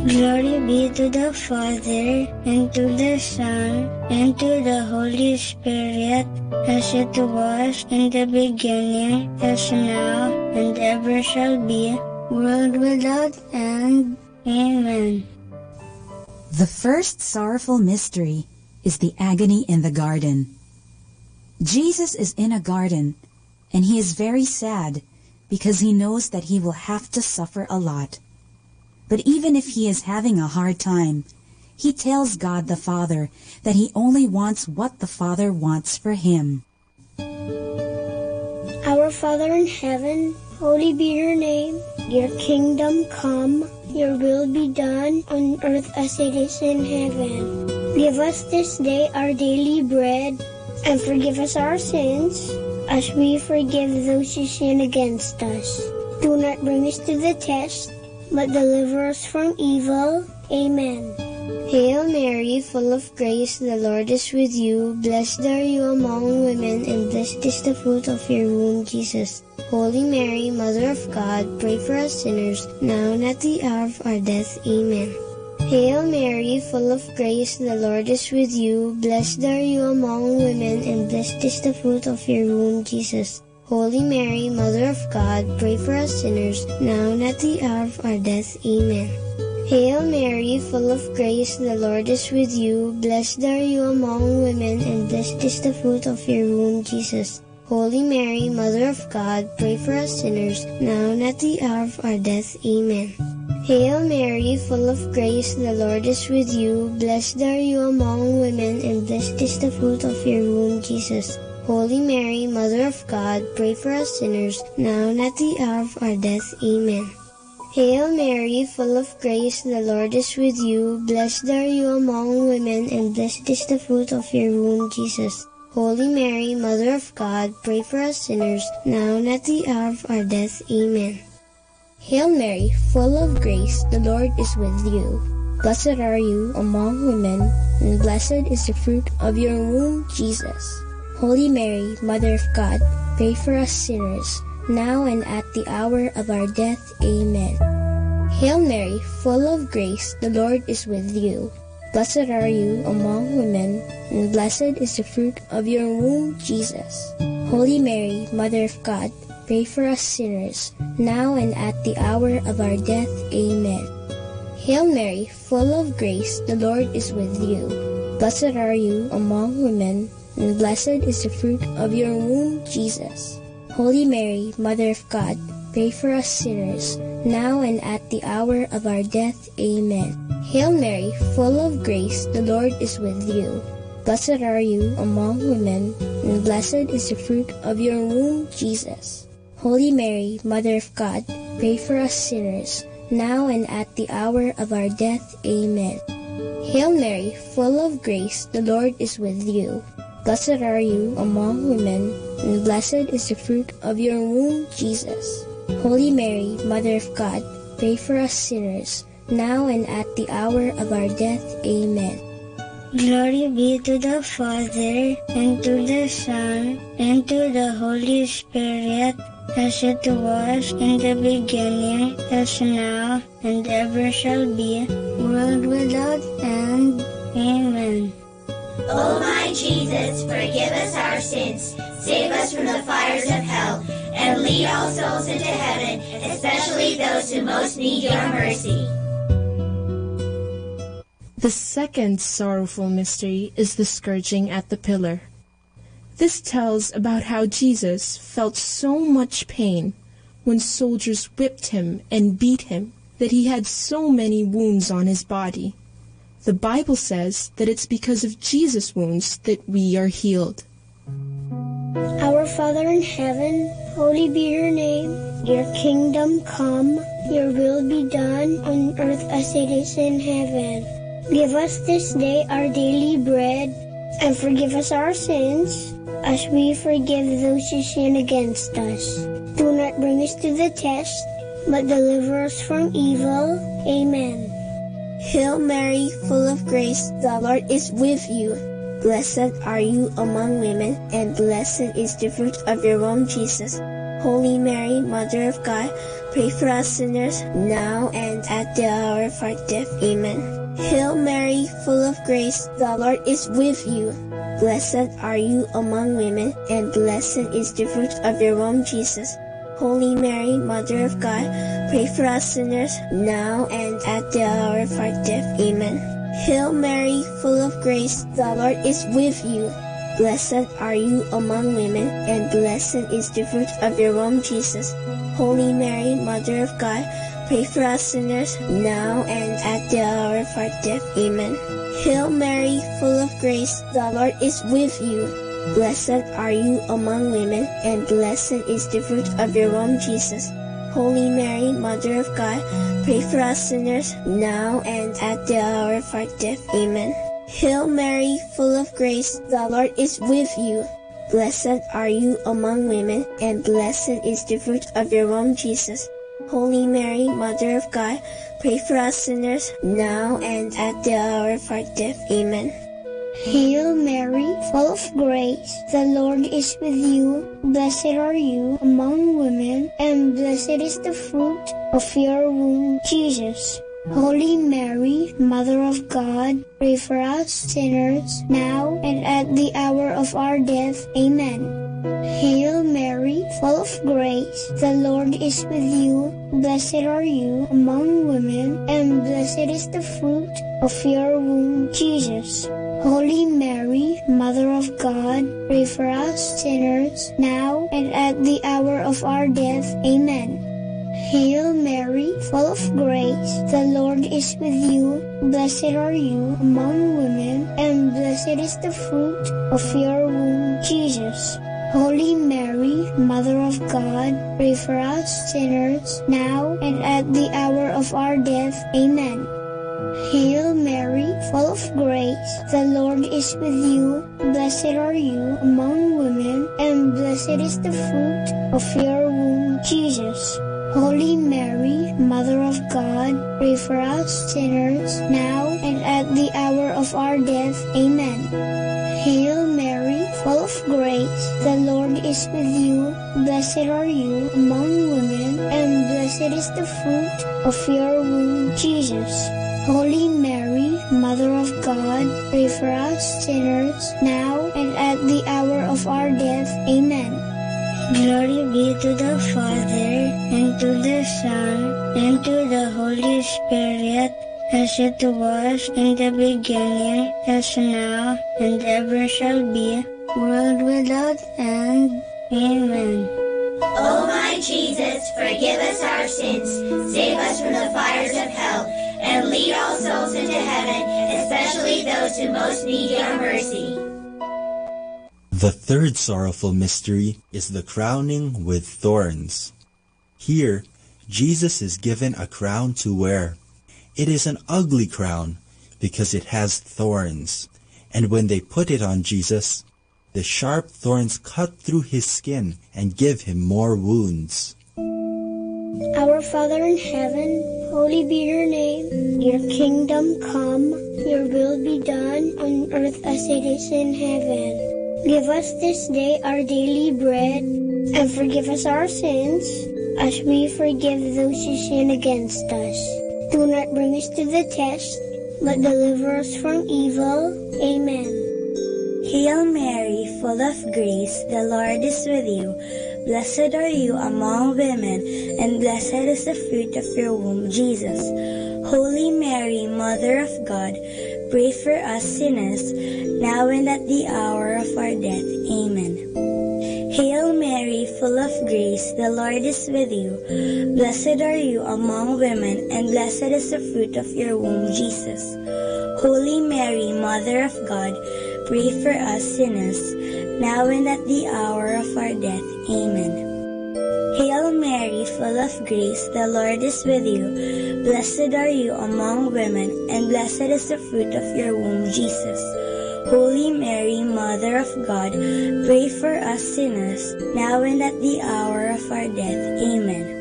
Speaker 21: Glory be to the Father, and to the Son, and to the Holy Spirit, as it was in the beginning, as now, and ever shall be, world without end. Amen.
Speaker 23: The first sorrowful mystery is the agony in the garden. Jesus is in a garden, and he is very sad because he knows that he will have to suffer a lot. But even if he is having a hard time, he tells God the Father that he only wants what the Father wants for him.
Speaker 22: Our Father in heaven, holy be your name. Your kingdom come, your will be done on earth as it is in heaven. Give us this day our daily bread, and forgive us our sins, as we forgive those who sin against us. Do not bring us to the test, but deliver us from evil. Amen. Hail Mary, full of grace, the Lord is with you. Blessed are you among women, and blessed is the fruit of your womb, Jesus. Holy Mary, Mother of God, pray for us sinners, now and at the hour of our death. Amen. Hail Mary, full of grace, the Lord is with you. Blessed are you among women, and blessed is the fruit of your womb, Jesus. Holy Mary, Mother of God, pray for us sinners, now and at the hour of our death. Amen. Hail Mary, full of grace, the Lord is with you. Blessed are you among women, and blessed is the fruit of your womb, Jesus. Holy Mary, Mother of God, pray for us sinners, now and at the hour of our death. Amen. Hail Mary, full of grace, the Lord is with you. Blessed are you among women, and blessed is the fruit of your womb, Jesus. Holy Mary, Mother of God, pray for us sinners, now and at the hour of our death. Amen. Hail Mary, full of grace, the Lord is with you. Blessed are you among women, and blessed is the fruit of your womb, Jesus. Holy Mary, Mother of God, pray for us sinners, now and at the hour of our death. Amen. Hail Mary, full of grace, the Lord is with you. Blessed are you among women, and blessed is the fruit of your womb, Jesus. Holy Mary, Mother of God, pray for us sinners, now and at the hour of our death. Amen. Hail Mary, full of grace, the Lord is with you. Blessed are you among women, and blessed is the fruit of your womb, Jesus. Holy Mary, Mother of God, pray for us sinners, now and at the hour of our death. Amen. Hail Mary, full of grace, the Lord is with you. Blessed are you among women, and blessed is the fruit of your womb, Jesus. Holy Mary, Mother of God, pray for us sinners, now and at the hour of our death. Amen. Hail Mary, full of grace, the Lord is with you. Blessed are you among women, and blessed is the fruit of your womb, Jesus. Holy Mary, Mother of God, pray for us sinners, now and at the hour of our death. Amen. Hail Mary, full of grace, the Lord is with you. Blessed are you among women, and blessed is the fruit of your womb, Jesus. Holy Mary, Mother of God, pray for us sinners, now and at the hour of our death. Amen.
Speaker 21: Glory be to the Father, and to the Son, and to the Holy Spirit, as it was in the beginning, as now, and ever shall be, world without end. Amen.
Speaker 11: O my Jesus, forgive us our sins, save us from the fires of hell, and lead all souls into heaven, especially those who most need your mercy.
Speaker 15: The second sorrowful mystery is the scourging at the pillar. This tells about how Jesus felt so much pain when soldiers whipped him and beat him that he had so many wounds on his body. The Bible says that it's because of Jesus' wounds that we are healed.
Speaker 22: Our Father in heaven, holy be your name. Your kingdom come, your will be done on earth as it is in heaven. Give us this day our daily bread, and forgive us our sins, as we forgive those who sin against us. Do not bring us to the test, but deliver us from evil. Amen.
Speaker 17: Hail Mary, full of grace, the Lord is with you. Blessed are you among women, and blessed is the fruit of your womb, Jesus. Holy Mary, Mother of God, pray for us sinners, now and at the hour of our death. Amen. Hail Mary, full of grace, the Lord is with you. Blessed are you among women, and blessed is the fruit of your womb, Jesus. Holy Mary, Mother of God, pray for us sinners, now and at the hour of our death. Amen. Hail Mary, full of grace, the Lord is with you. Blessed are you among women, and blessed is the fruit of your womb, Jesus. Holy Mary, Mother of God, pray for us sinners, now and at the hour of our death. Amen. Hail Mary, full of grace, the Lord is with you. Blessed are you among women, and blessed is the fruit of your womb, Jesus. Holy Mary, Mother of God, pray for us sinners, now and at the hour of our death. Amen. Hail Mary, full of grace, the Lord is with you. Blessed are you among women, and blessed is the fruit of your womb, Jesus. Holy Mary, Mother of God, pray for us sinners, now and at the hour of our death. Amen.
Speaker 22: Hail Mary, full of grace, the Lord is with you. Blessed are you among women, and blessed is the fruit of your womb, Jesus. Holy Mary, Mother of God, pray for us sinners, now and at the hour of our death. Amen. Hail Mary, full of grace, the Lord is with you. Blessed are you among women, and blessed is the fruit of your womb, Jesus. Holy Mary, Mother of God, pray for us sinners, now and at the hour of our death. Amen. Hail Mary, full of grace, the Lord is with you. Blessed are you among women, and blessed is the fruit of your womb, Jesus. Holy Mary, Mother of God, pray for us sinners, now and at the hour of our death. Amen. Hail Mary, full of grace, the Lord is with you. Blessed are you among women, and blessed is the fruit of your womb, Jesus. Holy Mary, Mother of God, pray for us sinners, now and at the hour of our death. Amen. Hail Mary, full of grace, the Lord is with you. Blessed are you among women, and blessed is the fruit of your womb, Jesus. Holy Mary, Mother of God, pray for us sinners, now and at the hour of our death. Amen.
Speaker 21: Glory be to the Father, and to the Son, and to the Holy Spirit, as it was in the beginning, as now, and ever shall be, world without end. Amen.
Speaker 11: O my Jesus, forgive us our sins, save us from the fires of hell, and lead all souls into heaven, especially those who most need your mercy.
Speaker 18: The third sorrowful mystery is the crowning with thorns. Here, Jesus is given a crown to wear. It is an ugly crown because it has thorns, and when they put it on Jesus, the sharp thorns cut through his skin and give him more wounds.
Speaker 22: Our Father in heaven, holy be your name. Your kingdom come, your will be done on earth as it is in heaven. Give us this day our daily bread, and forgive us our sins, as we forgive those who sin against us. Do not bring us to the test, but deliver us from evil. Amen.
Speaker 21: Hail Mary, full of grace, the Lord is with you. Blessed are you among women, and blessed is the fruit of your womb, Jesus. Holy Mary, Mother of God, pray for us sinners, now and at the hour of our death. Amen. Hail Mary, full of grace, the Lord is with you. Blessed are you among women, and blessed is the fruit of your womb, Jesus. Holy Mary, Mother of God, pray for us sinners, now and at the hour of our death. Amen. Hail Mary, full of grace, the Lord is with you. Blessed are you among women, and blessed is the fruit of your womb, Jesus. Holy Mary, Mother of God, pray for us sinners, now and at the hour of our death. Amen.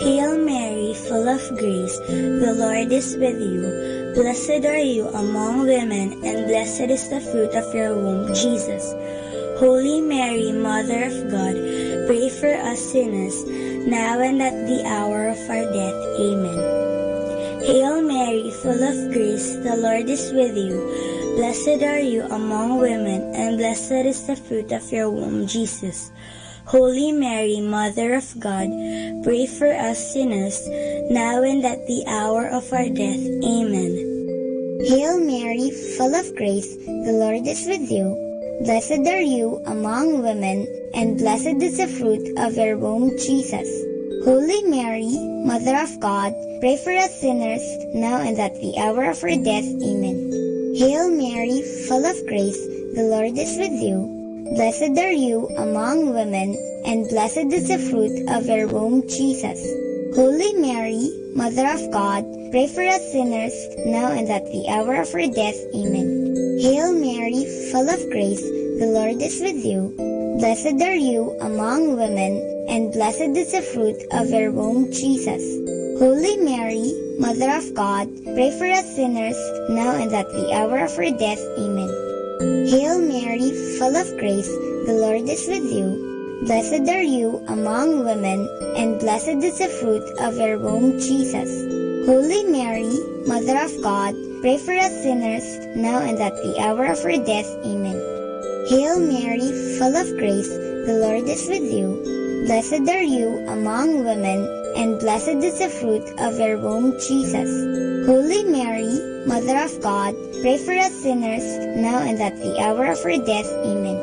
Speaker 21: Hail Mary, full of grace, the Lord is with you. Blessed are you among women, and blessed is the fruit of your womb, Jesus. Holy Mary, Mother of God, pray for us sinners, now and at the hour of our death. Amen. Hail Mary, full of grace, the Lord is with you. Blessed are you among women, and blessed is the fruit of your womb, Jesus. Holy Mary, Mother of God, pray for us sinners, now and at the hour of our death. Amen. Hail Mary, full of grace, the Lord is with you. Blessed are you among women, and blessed is the fruit of your womb, Jesus. Holy Mary, Mother of God, pray for us sinners, now and at the hour of our death. Amen. Hail Mary, full of grace, the Lord is with you. Blessed are you among women, and blessed is the fruit of your womb, Jesus. Holy Mary, Mother of God, pray for us sinners, now and at the hour of our death. Amen. Hail Mary, full of grace, the Lord is with you. Blessed are you among women, and blessed is the fruit of your womb, Jesus. Holy Mary, Mother of God, pray for us sinners, now and at the hour of our death. Amen. Hail Mary, full of grace, the Lord is with you. Blessed are you among women, and blessed is the fruit of your womb, Jesus. Holy Mary, Mother of God, pray for us sinners, now and at the hour of our death. Amen. Hail Mary, full of grace, the Lord is with you. Blessed are you among women, and blessed is the fruit of your womb, Jesus. Holy Mary, Mother of God, pray for us sinners, now and at the hour of our death. Amen.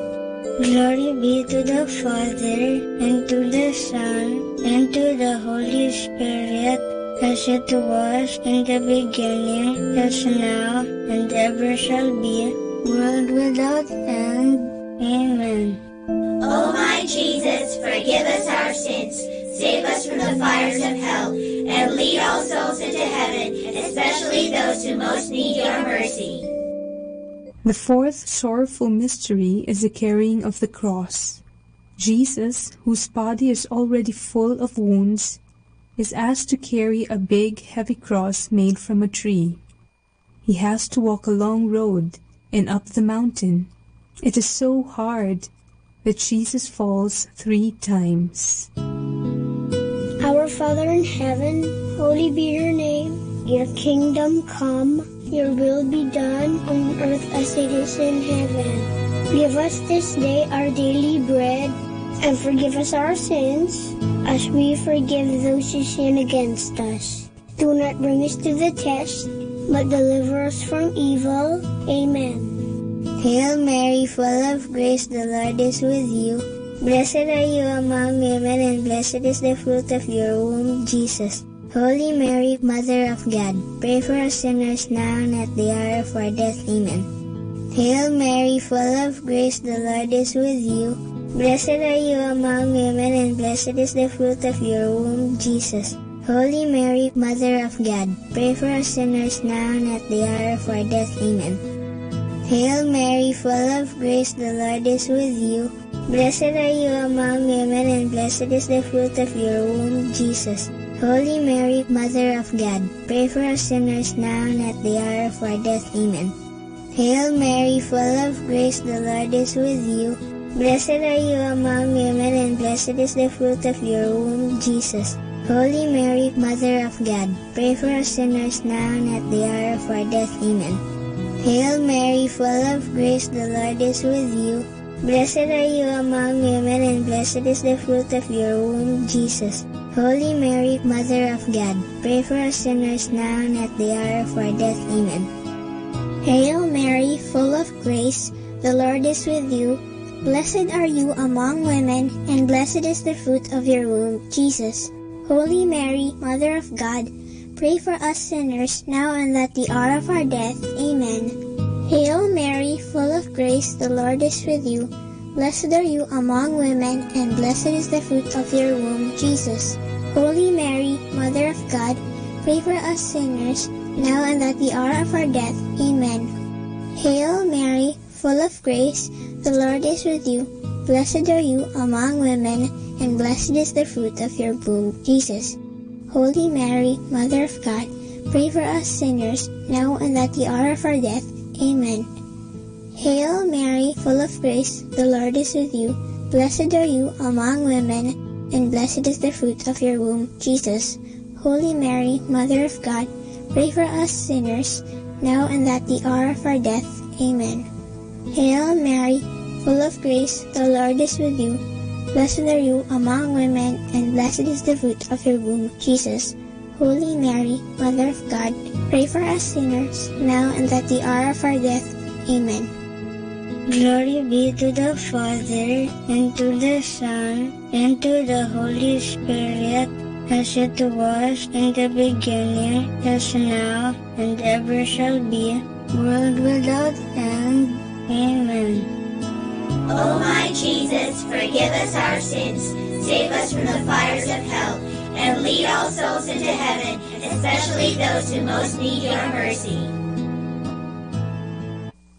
Speaker 22: Glory be to the Father, and to the Son, and to the Holy Spirit, as it was in the beginning, is now, and ever shall be, world without end. Amen.
Speaker 11: O my Jesus, forgive us our sins, save us from the fires of hell, and lead all souls into heaven, especially those who most need your mercy.
Speaker 2: The fourth sorrowful mystery is the carrying of the cross. Jesus, whose body is already full of wounds, is asked to carry a big, heavy cross made from a tree. He has to walk a long road and up the mountain. It is so hard that Jesus falls 3 times.
Speaker 22: Our Father in heaven, holy be your name. Your kingdom come, your will be done on earth as it is in heaven. Give us this day our daily bread, and forgive us our sins, as we forgive those who sin against us. Do not bring us to the test, but deliver us from evil. Amen.
Speaker 21: Hail Mary, full of grace, the Lord is with you. Blessed are you among women, and blessed is the fruit of your womb, Jesus. Holy Mary, Mother of God, pray for us sinners now and at the hour of our death. Amen. Hail Mary, full of grace, the Lord is with you. Blessed are you among women, and blessed is the fruit of your womb, Jesus. Holy Mary, Mother of God, pray for us sinners now and at the hour of our death. Amen. Hail Mary, full of grace, the Lord is with you. Blessed are you among women, and blessed is the fruit of your womb, Jesus. Holy Mary, Mother of God, pray for us sinners now and at the hour of our death. Amen. Hail Mary, full of grace, the Lord is with you. Blessed are you among women, and blessed is the fruit of your womb, Jesus. Holy Mary, Mother of God, pray for us sinners now and at the hour of our death. Amen. Hail Mary, full of grace, the Lord is with you. Blessed are you among women, and blessed is the fruit of your womb, Jesus. Holy Mary, Mother of God, pray for us sinners now and at the hour of our death. Amen.
Speaker 22: Hail Mary, full of grace, the Lord is with you. Blessed are you among women, and blessed is the fruit of your womb, Jesus. Holy Mary, Mother of God, pray for us sinners, now and at the hour of our death. Amen. Hail Mary, full of grace, the Lord is with you. Blessed are you among women, and blessed is the fruit of your womb, Jesus. Holy Mary, Mother of God, pray for us sinners, now and at the hour of our death. Amen. Hail Mary, full of grace, the Lord is with you. Blessed are you among women, and blessed is the fruit of your womb, Jesus. Holy Mary, Mother of God, pray for us sinners, now and at the hour of our death. Amen. Hail Mary, full of grace, the Lord is with you. Blessed are you among women, and blessed is the fruit of your womb, Jesus. Holy Mary, Mother of God, pray for us sinners, now and at the hour of our death. Amen. Hail Mary, full of grace, the Lord is with you. Blessed are you among women, and blessed is the fruit of your womb, Jesus. Holy Mary, Mother of God, pray for us sinners, now and at the hour of our death. Amen. Glory be to the Father, and to the Son, and to the Holy Spirit, as it was in the beginning, is now, and ever shall be, world without end. Amen.
Speaker 11: O my Jesus, forgive us our sins, save us from the fires of hell, and lead all souls into heaven, especially those who most need your mercy.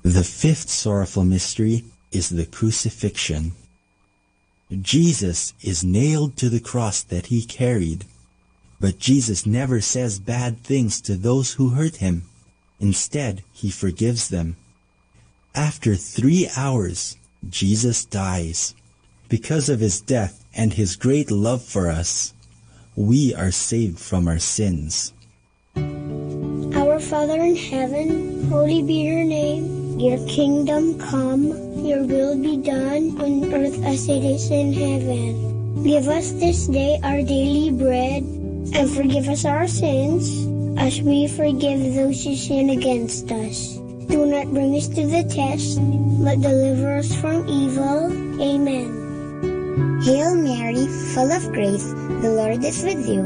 Speaker 13: The fifth sorrowful mystery is the crucifixion.
Speaker 18: Jesus is nailed to the cross that he carried. But Jesus never says bad things to those who hurt him. Instead, he forgives them. After 3 hours, Jesus dies. Because of his death and his great love for us, we are saved from our sins.
Speaker 22: Our Father in heaven, holy be your name. Your kingdom come, your will be done on earth as it is in heaven. Give us this day our daily bread, and forgive us our sins, as we forgive those who sin against us. Do not bring us to the test, but deliver us from evil. Amen.
Speaker 21: Hail Mary, full of grace, the Lord is with you.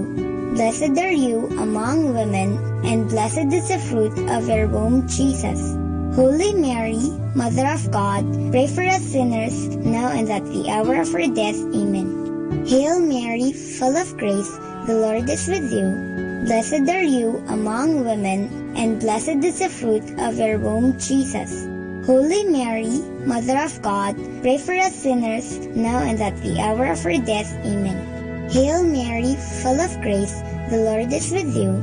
Speaker 21: Blessed are you among women, and blessed is the fruit of your womb, Jesus. Holy Mary, Mother of God, pray for us sinners, now and at the hour of our death. Amen. Hail Mary, full of grace, the Lord is with you. Blessed are you among women, and blessed is the fruit of your womb, Jesus. Holy Mary, Mother of God, pray for us sinners, now and at the hour of our death. Amen. Hail Mary, full of grace, the Lord is with you.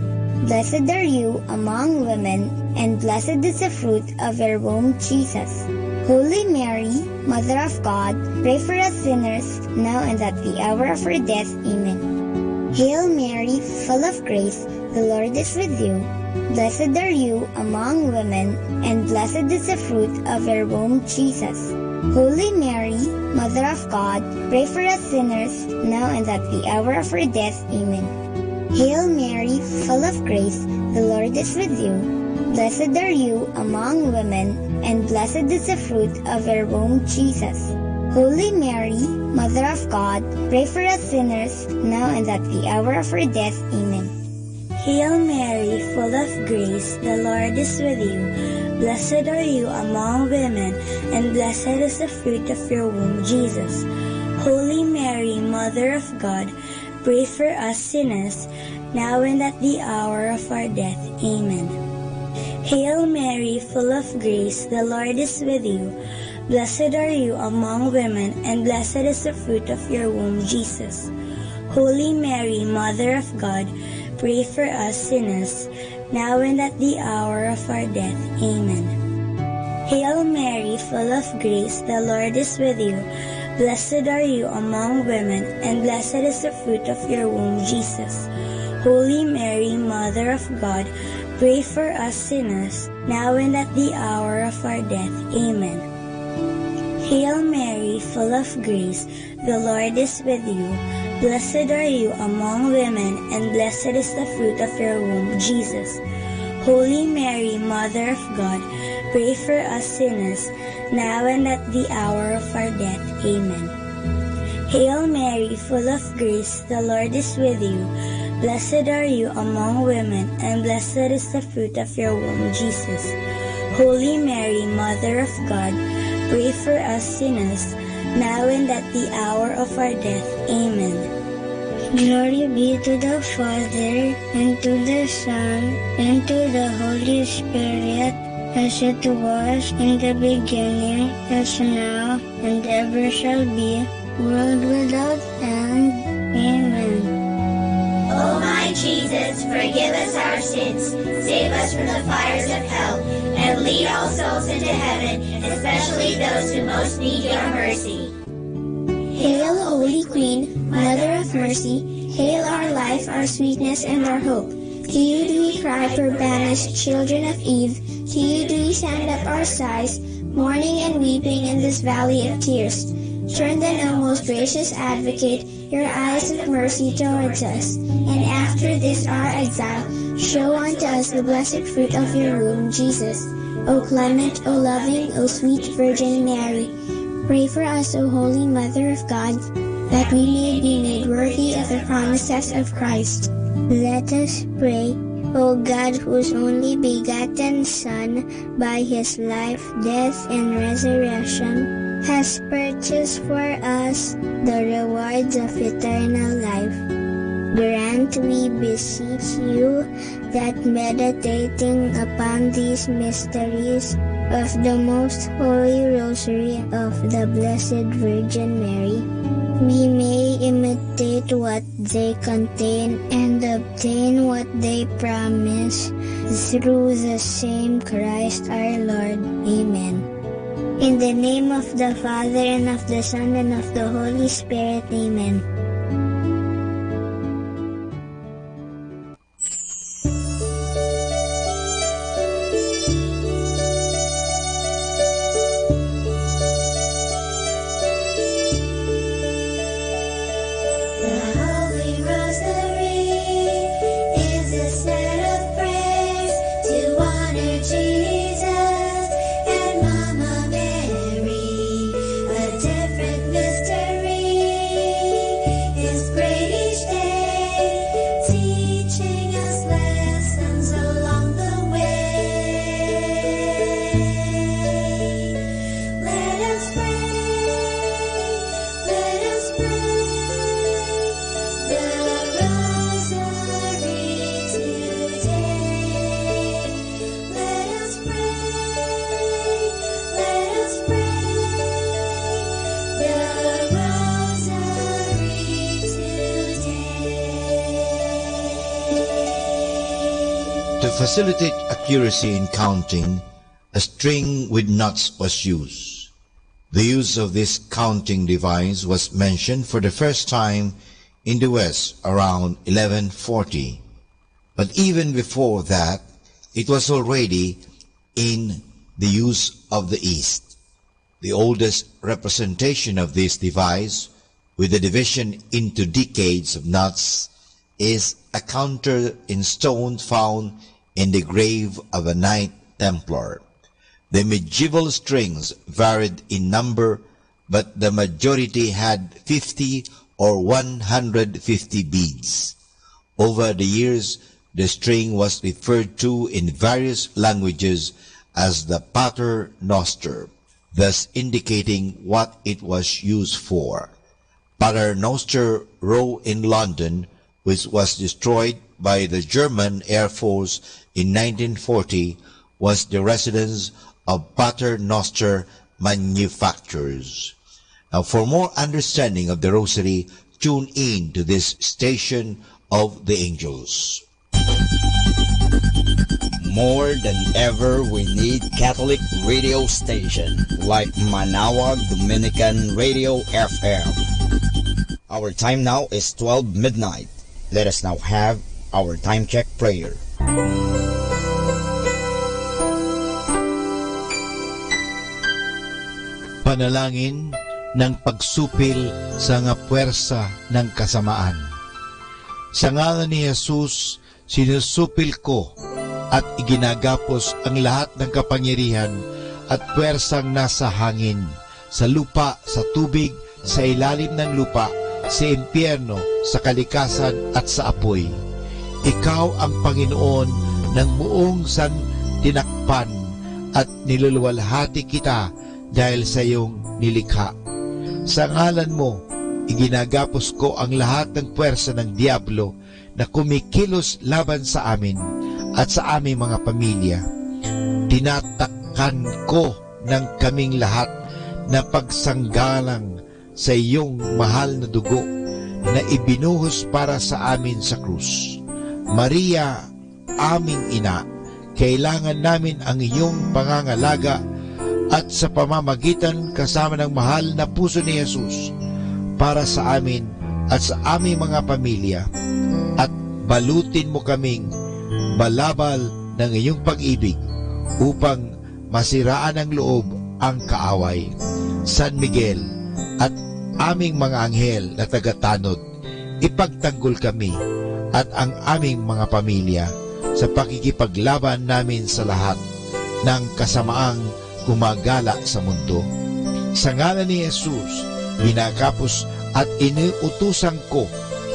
Speaker 21: Blessed are you among women, and blessed is the fruit of your womb, Jesus. Holy Mary, Mother of God, pray for us sinners, now and at the hour of our death. Amen. Hail Mary, full of grace, the Lord is with you. Blessed are you among women, and blessed is the fruit of your womb, Jesus. Holy Mary, Mother of God, pray for us sinners, now and at the hour of our death. Amen. Hail Mary, full of grace, the Lord is with you. Blessed are you among women, and blessed is the fruit of your womb, Jesus. Holy Mary, Mother of God, pray for us sinners, now and at the hour of our death. Amen.
Speaker 22: Hail Mary, full of grace, the Lord is with you. Blessed are you among women, and blessed is the fruit of your womb, Jesus. Holy Mary, Mother of God, pray for us sinners, now and at the hour of our death. Amen. Hail Mary, full of grace, the Lord is with you. Blessed are you among women, and blessed is the fruit of your womb, Jesus. Holy Mary, Mother of God, pray for us sinners, now and at the hour of our death. Amen. Hail Mary, full of grace, the Lord is with you. Blessed are you among women, and blessed is the fruit of your womb, Jesus. Holy Mary, Mother of God, pray for us sinners, now and at the hour of our death. Amen. Hail Mary, full of grace, the Lord is with you. Blessed are you among women, and blessed is the fruit of your womb, Jesus. Holy Mary, Mother of God, pray for us sinners, now and at the hour of our death. Amen. Hail Mary, full of grace, the Lord is with you. Blessed are you among women, and blessed is the fruit of your womb, Jesus. Holy Mary, Mother of God, pray for us sinners, now and at the hour of our death. Amen. Glory be to the Father, and to the Son, and to the Holy Spirit, as it was in the beginning, as now, and ever shall be, world without end. Amen.
Speaker 11: O my Jesus, forgive us our sins, save us from the fires of hell, and lead all souls into heaven, especially those who most need your mercy.
Speaker 22: Hail, Holy Queen, Mother of Mercy, hail our life, our sweetness, and our hope. To you do we cry, for banished children of Eve. To you do we send up our sighs, mourning and weeping in this valley of tears. Turn then, O most gracious Advocate, your eyes of mercy towards us, and after this our exile, show unto us the blessed fruit of your womb, Jesus. O clement, O loving, O sweet Virgin Mary, pray for us, O Holy Mother of God, that we may be made worthy of the promises of Christ.
Speaker 21: Let us pray. O God, whose only begotten Son, by his life, death, and resurrection, has purchased for us the rewards of eternal life, grant, we beseech you, that meditating upon these mysteries of the most holy rosary of the Blessed Virgin Mary, we may imitate what they contain and obtain what they promise, through the same Christ our Lord. Amen. In the name of the Father, and of the Son, and of the Holy Spirit. Amen.
Speaker 6: To facilitate accuracy in counting, a string with knots was used. The use of this counting device was mentioned for the first time in the West around 1140. But even before that, it was already in the use of the East. The oldest representation of this device, with the division into decades of knots, is a counter in stone found in the grave of a Knight Templar. The medieval strings varied in number, but the majority had 50 or 150 beads. Over the years, the string was referred to in various languages as the pater noster, thus indicating what it was used for. Pater Noster Row in London, which was destroyed by the German Air Force in 1940, was the residence of Pater Noster manufacturers. Now, for more understanding of the Rosary, tune in to this station of the angels.
Speaker 5: More than ever, we need Catholic radio station like Manaoag Dominican Radio FM. Our time now is 12 midnight. Let us now have our time check prayer.
Speaker 6: Panalangin ng pagsupil sa nga puwersa ng kasamaan. Sa ngalan ni Jesus, sinusupil ko at iginagapos ang lahat ng kapangyarihan at puwersang nasa hangin, sa lupa, sa tubig, sa ilalim ng lupa, sa impyerno, sa kalikasan at sa apoy. Ikaw ang Panginoon ng buong santinakpan at niluluwalhati kita dahil sa iyong nilikha. Sa ngalan mo, iginagapos ko ang lahat ng puwersa ng diablo na kumikilos laban sa amin at sa aming mga pamilya. Tinatakpan ko ng kaming lahat na pagsanggalang sa iyong mahal na dugo na ibinuhos para sa amin sa krus. Maria, aming ina, kailangan namin ang iyong pangangalaga at sa pamamagitan kasama ng mahal na puso ni Jesus para sa amin at sa aming mga pamilya, at balutin mo kaming balabal ng iyong pag-ibig upang masiraan ng loob ang kaaway. San Miguel at aming mga anghel na tagatanod, ipagtanggol kami at ang aming mga pamilya sa pakikipaglaban namin sa lahat ng kasamaang gumagala sa mundo. Sa ngalan ni Jesus, ginagapos at iniutusan ko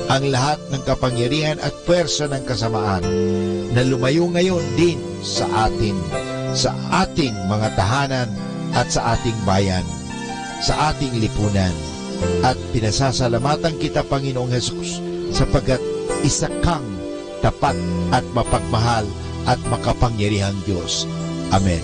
Speaker 6: ang lahat ng kapangyarihan at puwersa ng kasamaan na lumayo ngayon din sa atin, sa ating mga tahanan at sa ating bayan, sa ating lipunan. At pinasasalamatan kita, Panginoong Jesus, sapagkat isa kang tapat at mapagmahal at makapangyarihang Diyos. Amen.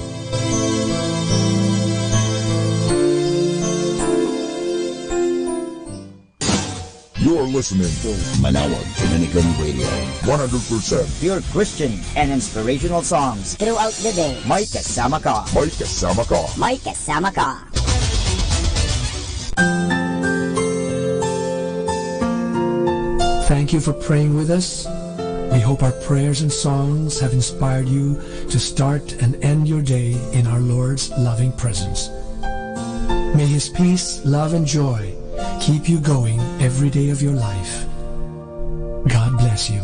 Speaker 13: listening to
Speaker 5: Manawag Dominican Radio.
Speaker 13: 100%
Speaker 19: pure Christian and inspirational songs
Speaker 20: throughout the day.
Speaker 19: May kasama ka.
Speaker 13: May kasama ka.
Speaker 20: May kasama ka.
Speaker 4: Thank you for praying with us. We hope our prayers and songs have inspired you to start and end your day in our Lord's loving presence. May His peace, love, and joy keep you going every day of your life. God bless you.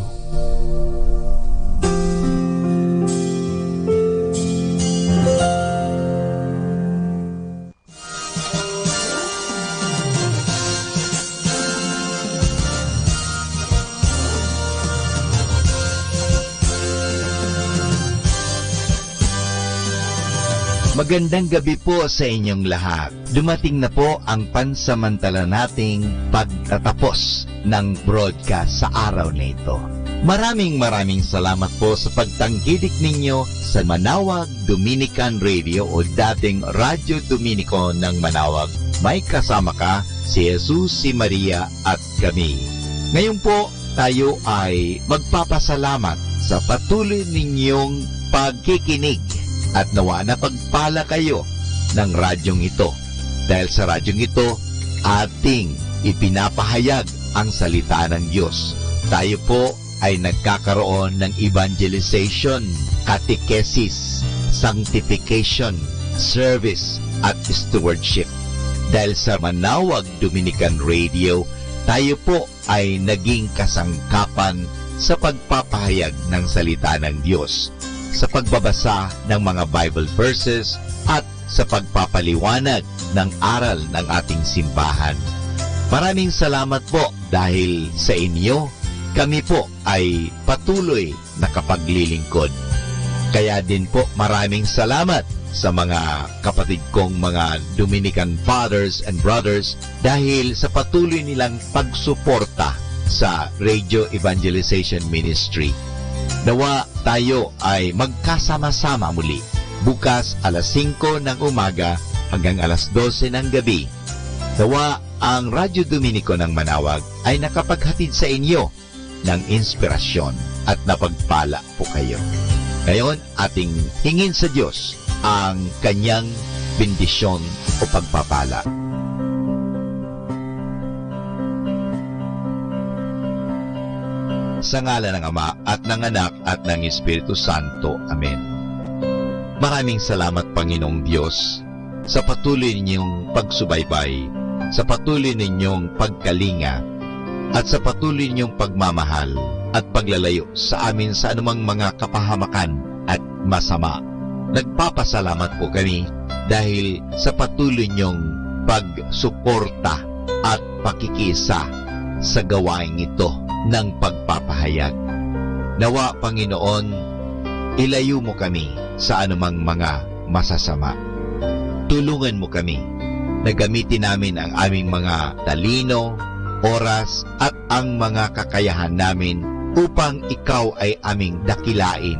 Speaker 10: Magandang gabi po sa inyong lahat. Dumating na po ang pansamantala nating pagtatapos ng broadcast sa araw na ito. Maraming salamat po sa pagtangkilik ninyo sa Manawag Dominican Radio o dating Radyo Dominico ng Manawag. May kasama ka, si Jesus, si Maria at kami. Ngayon po, tayo ay magpapasalamat sa patuloy ninyong pagkikinig. At nawa na pagpala kayo ng radyong ito. Dahil sa radyong ito, ating ipinapahayag ang salita ng Diyos. Tayo po ay nagkakaroon ng evangelization, catechesis, sanctification, service, at stewardship. Dahil sa Manawag Dominican Radio, tayo po ay naging kasangkapan sa pagpapahayag ng salita ng Diyos, sa pagbabasa ng mga Bible verses at sa pagpapaliwanag ng aral ng ating simbahan. Maraming salamat po dahil sa inyo, kami po ay patuloy na kapaglilingkod. Kaya din po maraming salamat sa mga kapatid kong mga Dominican fathers and brothers dahil sa patuloy nilang pagsuporta sa Radio Evangelization Ministry. Nawa tayo ay magkasama-sama muli bukas alas 5 ng umaga hanggang alas 12 ng gabi. Nawa ang Radyo Dominico ng Manawag ay nakapaghatid sa inyo ng inspirasyon at napagpala po kayo. Ngayon, ating hingin sa Diyos ang kanyang bendisyon o pagpapala. Sa ngalan ng Ama at ng Anak at ng Espiritu Santo. Amen. Maraming salamat, Panginoong Diyos, sa patuloy ninyong pagsubaybay, sa patuloy ninyong pagkalinga, at sa patuloy ninyong pagmamahal at paglalayo sa amin sa anumang mga kapahamakan at masama. Nagpapasalamat po kami dahil sa patuloy ninyong pagsuporta at pakikisa sa gawain ito ng pagpapahayag. Nawa, Panginoon, ilayo mo kami sa anumang mga masasama. Tulungan mo kami na gamitin namin ang aming mga talino, oras at ang mga kakayahan namin upang ikaw ay aming dakilain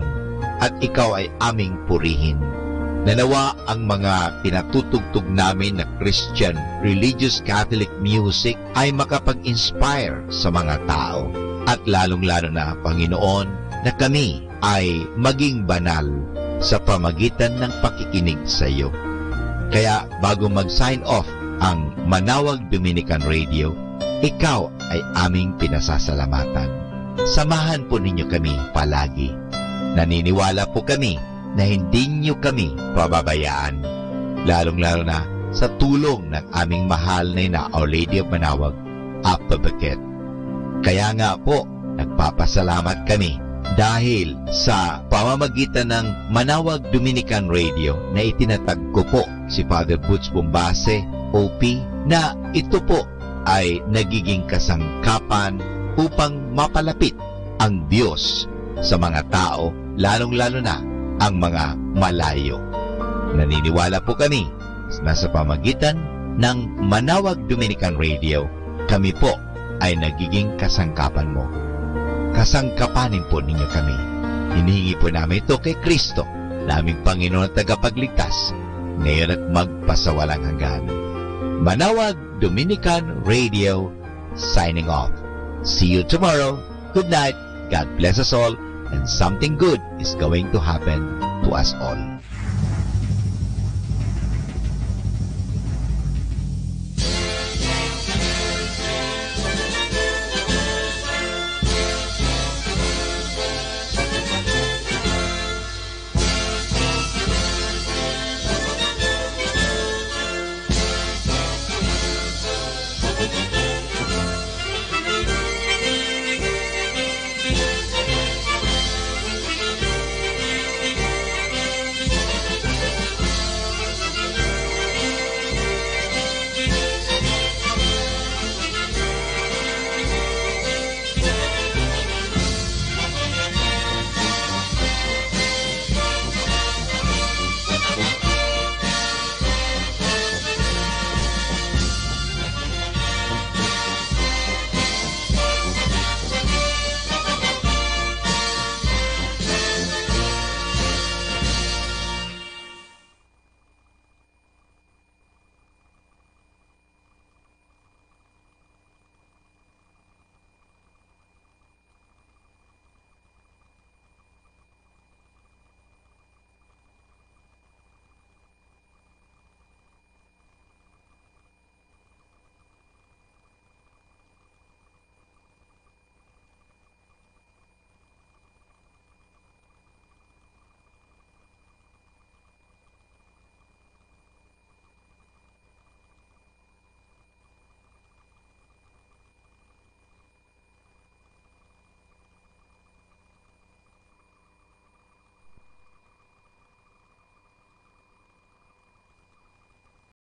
Speaker 10: at ikaw ay aming purihin. Nanawa ang mga pinatutugtog namin na Christian religious Catholic music ay makapag-inspire sa mga tao. At lalong-lalo na, Panginoon, na kami ay maging banal sa pamagitan ng pakikinig sa iyo. Kaya bago mag-sign off ang Manawag Dominican Radio, ikaw ay aming pinasasalamatan. Samahan po ninyo kami palagi. Naniniwala po kami na hindi nyo kami pababayaan, lalong-lalo na sa tulong ng aming mahal na Our Lady of Manawag, Apabaket. Kaya nga po, nagpapasalamat kami dahil sa pamamagitan ng Manawag Dominican Radio na itinatag ko po si Father Butch Bombase, OP, na ito po ay nagiging kasangkapan upang mapalapit ang Diyos sa mga tao, lalong-lalo na ang mga malayo. Naniniwala po kami na sa pamagitan ng Manawag Dominican Radio, kami po ay nagiging kasangkapan mo. Kasangkapanin po ninyo kami. Hinihingi po namin ito kay Kristo, na aming Panginoon at tagapagligtas, ngayon at magpasawalang hanggan. Manawag Dominican Radio, signing off. See you tomorrow. Good night. God bless us all, and something good is going to happen to us all.